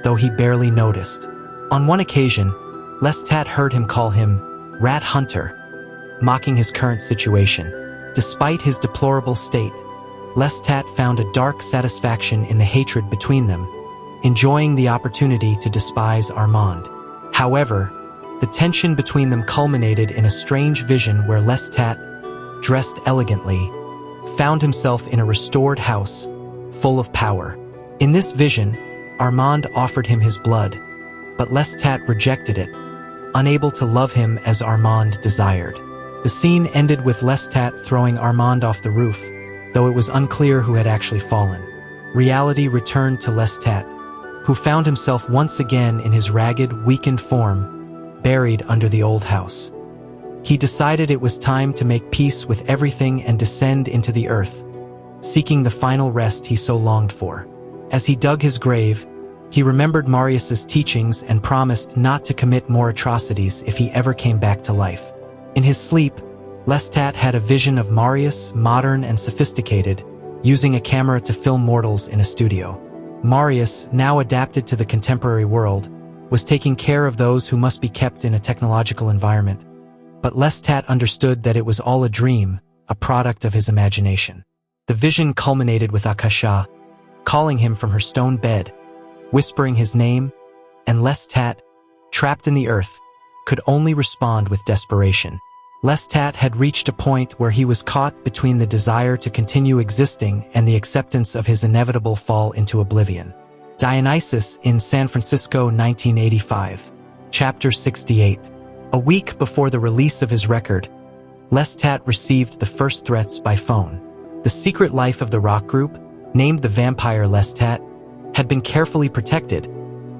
though he barely noticed. On one occasion, Lestat heard him call him Rat Hunter, mocking his current situation. Despite his deplorable state, Lestat found a dark satisfaction in the hatred between them, enjoying the opportunity to despise Armand. However, the tension between them culminated in a strange vision where Lestat, dressed elegantly, found himself in a restored house, full of power. In this vision, Armand offered him his blood, but Lestat rejected it, unable to love him as Armand desired. The scene ended with Lestat throwing Armand off the roof, though it was unclear who had actually fallen. Reality returned to Lestat, who found himself once again in his ragged, weakened form, buried under the old house. He decided it was time to make peace with everything and descend into the earth, seeking the final rest he so longed for. As he dug his grave, he remembered Marius's teachings and promised not to commit more atrocities if he ever came back to life. In his sleep, Lestat had a vision of Marius, modern and sophisticated, using a camera to film mortals in a studio. Marius, now adapted to the contemporary world, was taking care of those who must be kept in a technological environment. But Lestat understood that it was all a dream, a product of his imagination. The vision culminated with Akasha, calling him from her stone bed, whispering his name, and Lestat, trapped in the earth, could only respond with desperation. Lestat had reached a point where he was caught between the desire to continue existing and the acceptance of his inevitable fall into oblivion. Dionysus in San Francisco, 1985. Chapter 68. A week before the release of his record, Lestat received the first threats by phone. The secret life of the rock group, named the Vampire Lestat, had been carefully protected,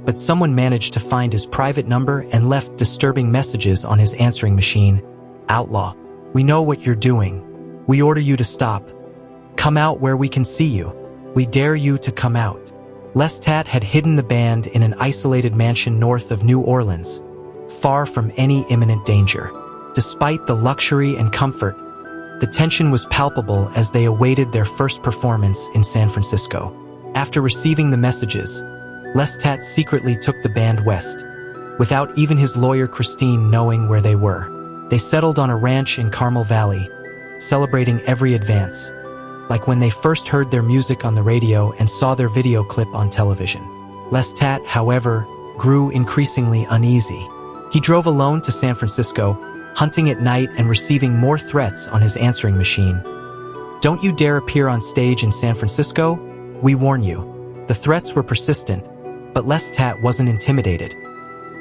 but someone managed to find his private number and left disturbing messages on his answering machine. Outlaw, we know what you're doing. We order you to stop. Come out where we can see you. We dare you to come out. Lestat had hidden the band in an isolated mansion north of New Orleans, far from any imminent danger. Despite the luxury and comfort, the tension was palpable as they awaited their first performance in San Francisco. After receiving the messages, Lestat secretly took the band west, without even his lawyer Christine knowing where they were. They settled on a ranch in Carmel Valley, celebrating every advance, like when they first heard their music on the radio and saw their video clip on television. Lestat, however, grew increasingly uneasy. He drove alone to San Francisco, hunting at night and receiving more threats on his answering machine. Don't you dare appear on stage in San Francisco? We warn you. The threats were persistent, but Lestat wasn't intimidated.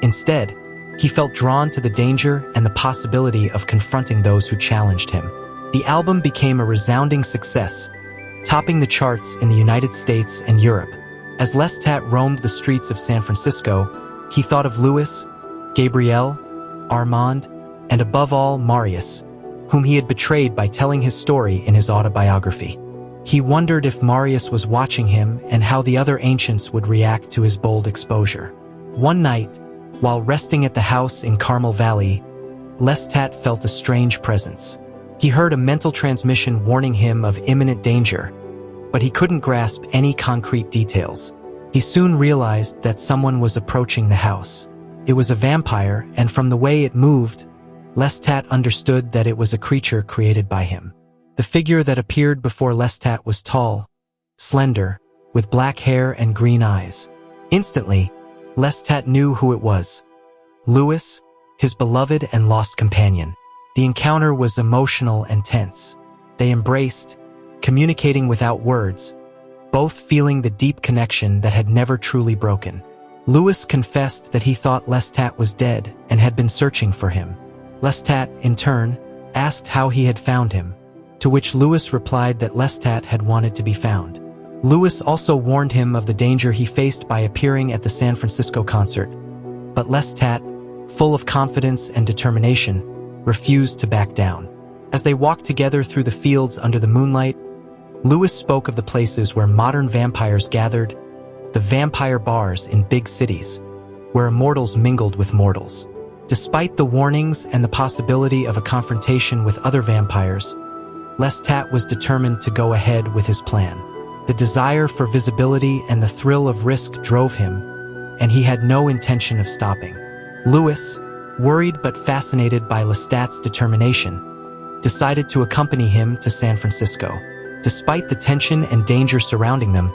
Instead, he felt drawn to the danger and the possibility of confronting those who challenged him. The album became a resounding success, topping the charts in the United States and Europe. As Lestat roamed the streets of San Francisco, he thought of Louis, Gabrielle, Armand, and above all, Marius, whom he had betrayed by telling his story in his autobiography. He wondered if Marius was watching him and how the other ancients would react to his bold exposure. One night, while resting at the house in Carmel Valley, Lestat felt a strange presence. He heard a mental transmission warning him of imminent danger, but he couldn't grasp any concrete details. He soon realized that someone was approaching the house. It was a vampire, and from the way it moved, Lestat understood that it was a creature created by him. The figure that appeared before Lestat was tall, slender, with black hair and green eyes. Instantly, Lestat knew who it was. Louis, his beloved and lost companion. The encounter was emotional and tense. They embraced, communicating without words, both feeling the deep connection that had never truly broken. Louis confessed that he thought Lestat was dead and had been searching for him. Lestat, in turn, asked how he had found him, to which Louis replied that Lestat had wanted to be found. Louis also warned him of the danger he faced by appearing at the San Francisco concert, but Lestat, full of confidence and determination, refused to back down. As they walked together through the fields under the moonlight, Louis spoke of the places where modern vampires gathered, the vampire bars in big cities, where immortals mingled with mortals. Despite the warnings and the possibility of a confrontation with other vampires, Lestat was determined to go ahead with his plan. The desire for visibility and the thrill of risk drove him, and he had no intention of stopping. Louis, worried but fascinated by Lestat's determination, decided to accompany him to San Francisco. Despite the tension and danger surrounding them,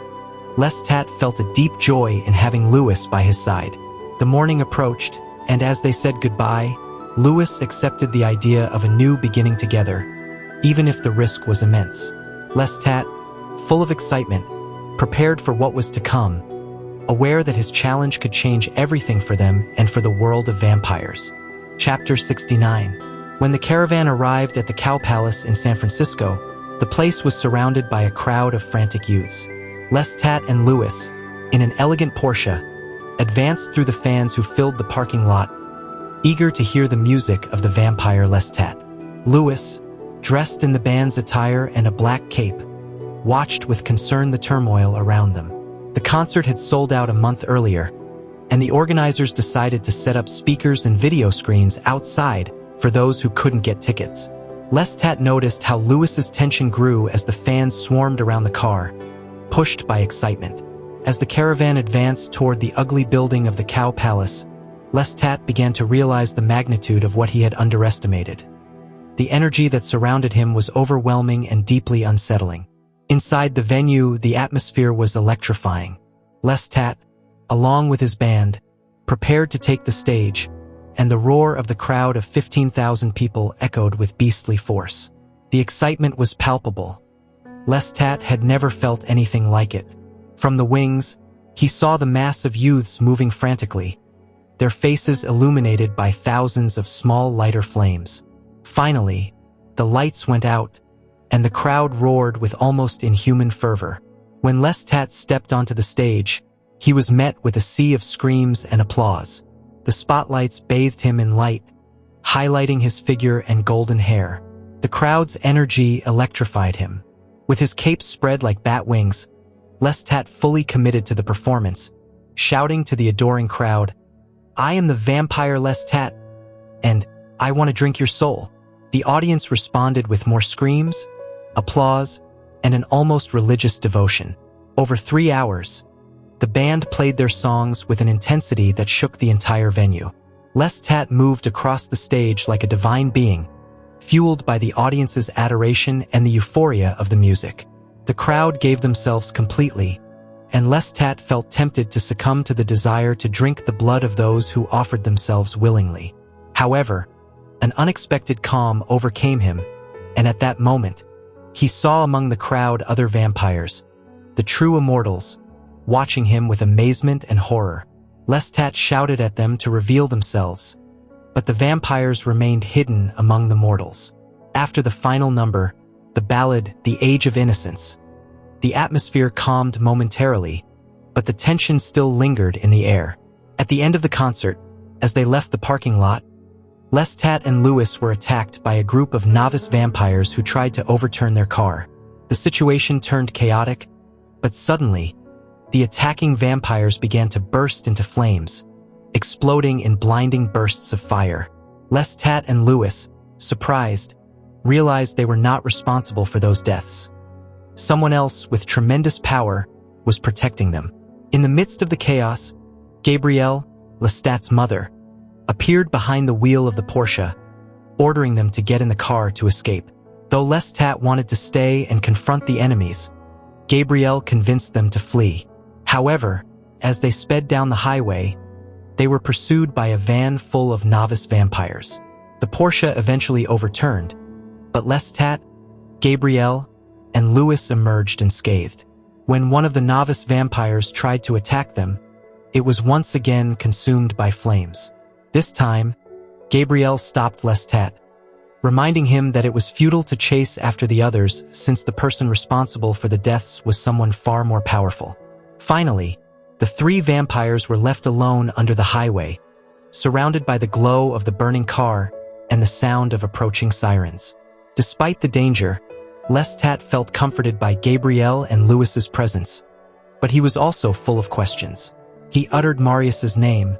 Lestat felt a deep joy in having Louis by his side. The morning approached, and as they said goodbye, Louis accepted the idea of a new beginning together, even if the risk was immense. Lestat, full of excitement, prepared for what was to come, aware that his challenge could change everything for them and for the world of vampires. Chapter 69. When the caravan arrived at the Cow Palace in San Francisco, the place was surrounded by a crowd of frantic youths. Lestat and Louis, in an elegant Porsche, advanced through the fans who filled the parking lot, eager to hear the music of the Vampire Lestat. Louis, dressed in the band's attire and a black cape, watched with concern the turmoil around them. The concert had sold out a month earlier, and the organizers decided to set up speakers and video screens outside for those who couldn't get tickets. Lestat noticed how Louis's tension grew as the fans swarmed around the car, pushed by excitement. As the caravan advanced toward the ugly building of the Cow Palace, Lestat began to realize the magnitude of what he had underestimated. The energy that surrounded him was overwhelming and deeply unsettling. Inside the venue, the atmosphere was electrifying. Lestat, along with his band, prepared to take the stage, and the roar of the crowd of 15,000 people echoed with beastly force. The excitement was palpable. Lestat had never felt anything like it. From the wings, he saw the mass of youths moving frantically, their faces illuminated by thousands of small lighter flames. Finally, the lights went out, and the crowd roared with almost inhuman fervor. When Lestat stepped onto the stage, he was met with a sea of screams and applause. The spotlights bathed him in light, highlighting his figure and golden hair. The crowd's energy electrified him. With his cape spread like bat wings, Lestat fully committed to the performance, shouting to the adoring crowd, "I am the Vampire Lestat, and I want to drink your soul." The audience responded with more screams, applause, and an almost religious devotion. Over 3 hours, the band played their songs with an intensity that shook the entire venue. Lestat moved across the stage like a divine being, fueled by the audience's adoration and the euphoria of the music. The crowd gave themselves completely, and Lestat felt tempted to succumb to the desire to drink the blood of those who offered themselves willingly. However, an unexpected calm overcame him, and at that moment, he saw among the crowd other vampires, the true immortals, watching him with amazement and horror. Lestat shouted at them to reveal themselves, but the vampires remained hidden among the mortals. After the final number, the ballad, The Age of Innocence, the atmosphere calmed momentarily, but the tension still lingered in the air. At the end of the concert, as they left the parking lot, Lestat and Louis were attacked by a group of novice vampires who tried to overturn their car. The situation turned chaotic, but suddenly, the attacking vampires began to burst into flames, exploding in blinding bursts of fire. Lestat and Louis, surprised, realized they were not responsible for those deaths. Someone else with tremendous power was protecting them. In the midst of the chaos, Gabrielle, Lestat's mother, appeared behind the wheel of the Porsche, ordering them to get in the car to escape. Though Lestat wanted to stay and confront the enemies, Gabrielle convinced them to flee. However, as they sped down the highway, they were pursued by a van full of novice vampires. The Porsche eventually overturned, but Lestat, Gabrielle, and Louis emerged unscathed. When one of the novice vampires tried to attack them, it was once again consumed by flames. This time, Gabrielle stopped Lestat, reminding him that it was futile to chase after the others since the person responsible for the deaths was someone far more powerful. Finally, the 3 vampires were left alone under the highway, surrounded by the glow of the burning car and the sound of approaching sirens. Despite the danger, Lestat felt comforted by Gabrielle and Louis's presence, but he was also full of questions. He uttered Marius's name,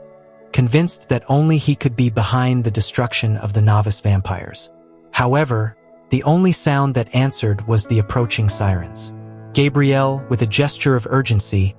convinced that only he could be behind the destruction of the novice vampires. However, the only sound that answered was the approaching sirens. Gabrielle, with a gesture of urgency,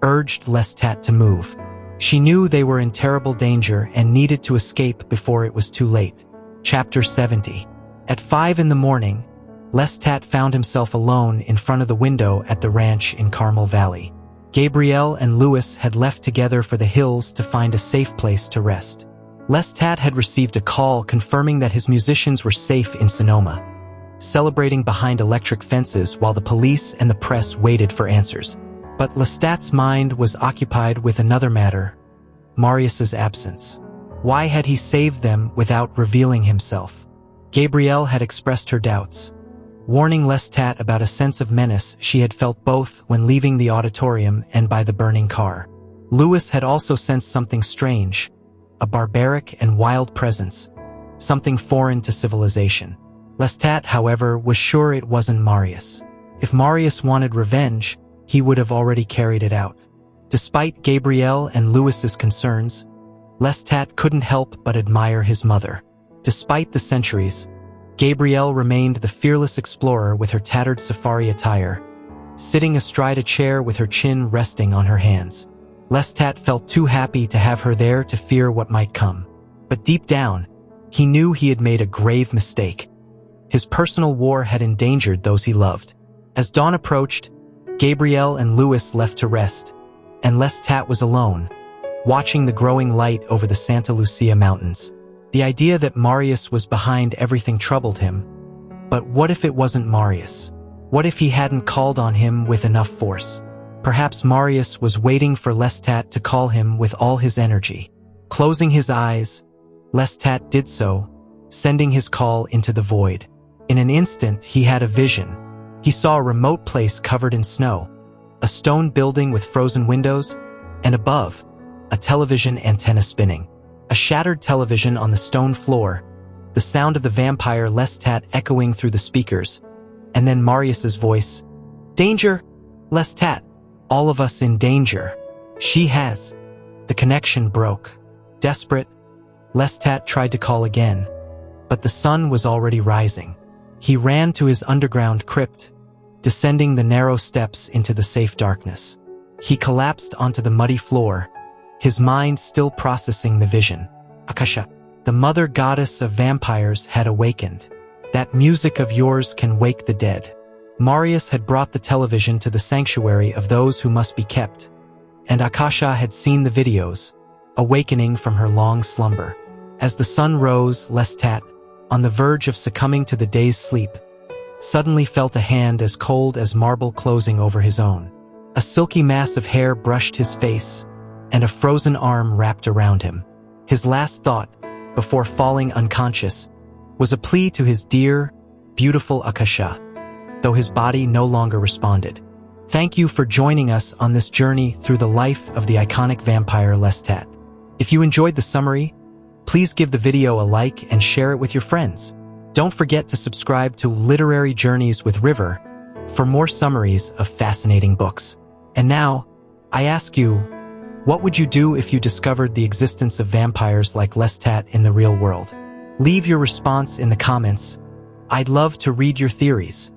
urged Lestat to move. She knew they were in terrible danger and needed to escape before it was too late. Chapter 70. At 5 in the morning, Lestat found himself alone in front of the window at the ranch in Carmel Valley. Gabrielle and Louis had left together for the hills to find a safe place to rest. Lestat had received a call confirming that his musicians were safe in Sonoma, celebrating behind electric fences while the police and the press waited for answers. But Lestat's mind was occupied with another matter, Marius's absence. Why had he saved them without revealing himself? Gabrielle had expressed her doubts, warning Lestat about a sense of menace she had felt both when leaving the auditorium and by the burning car. Louis had also sensed something strange, a barbaric and wild presence, something foreign to civilization. Lestat, however, was sure it wasn't Marius. If Marius wanted revenge, he would have already carried it out. Despite Gabrielle and Louis's concerns, Lestat couldn't help but admire his mother. Despite the centuries, Gabrielle remained the fearless explorer with her tattered safari attire, sitting astride a chair with her chin resting on her hands. Lestat felt too happy to have her there to fear what might come. But deep down, he knew he had made a grave mistake. His personal war had endangered those he loved. As dawn approached, Gabrielle and Louis left to rest, and Lestat was alone, watching the growing light over the Santa Lucia Mountains. The idea that Marius was behind everything troubled him. But what if it wasn't Marius? What if he hadn't called on him with enough force? Perhaps Marius was waiting for Lestat to call him with all his energy. Closing his eyes, Lestat did so, sending his call into the void. In an instant, he had a vision. He saw a remote place covered in snow, a stone building with frozen windows, and above, a television antenna spinning. A shattered television on the stone floor, the sound of the vampire Lestat echoing through the speakers, and then Marius's voice. "Danger! Lestat! All of us in danger! She has!" The connection broke. Desperate, Lestat tried to call again, but the sun was already rising. He ran to his underground crypt, descending the narrow steps into the safe darkness. He collapsed onto the muddy floor, his mind still processing the vision. Akasha, the mother goddess of vampires, had awakened. "That music of yours can wake the dead." Marius had brought the television to the sanctuary of those who must be kept, and Akasha had seen the videos, awakening from her long slumber. As the sun rose, Lestat, on the verge of succumbing to the day's sleep, suddenly felt a hand as cold as marble closing over his own. A silky mass of hair brushed his face, and a frozen arm wrapped around him. His last thought, before falling unconscious, was a plea to his dear, beautiful Akasha, though his body no longer responded. Thank you for joining us on this journey through the life of the iconic vampire Lestat. If you enjoyed the summary, please give the video a like and share it with your friends. Don't forget to subscribe to Literary Journeys with River for more summaries of fascinating books. And now, I ask you, what would you do if you discovered the existence of vampires like Lestat in the real world? Leave your response in the comments. I'd love to read your theories.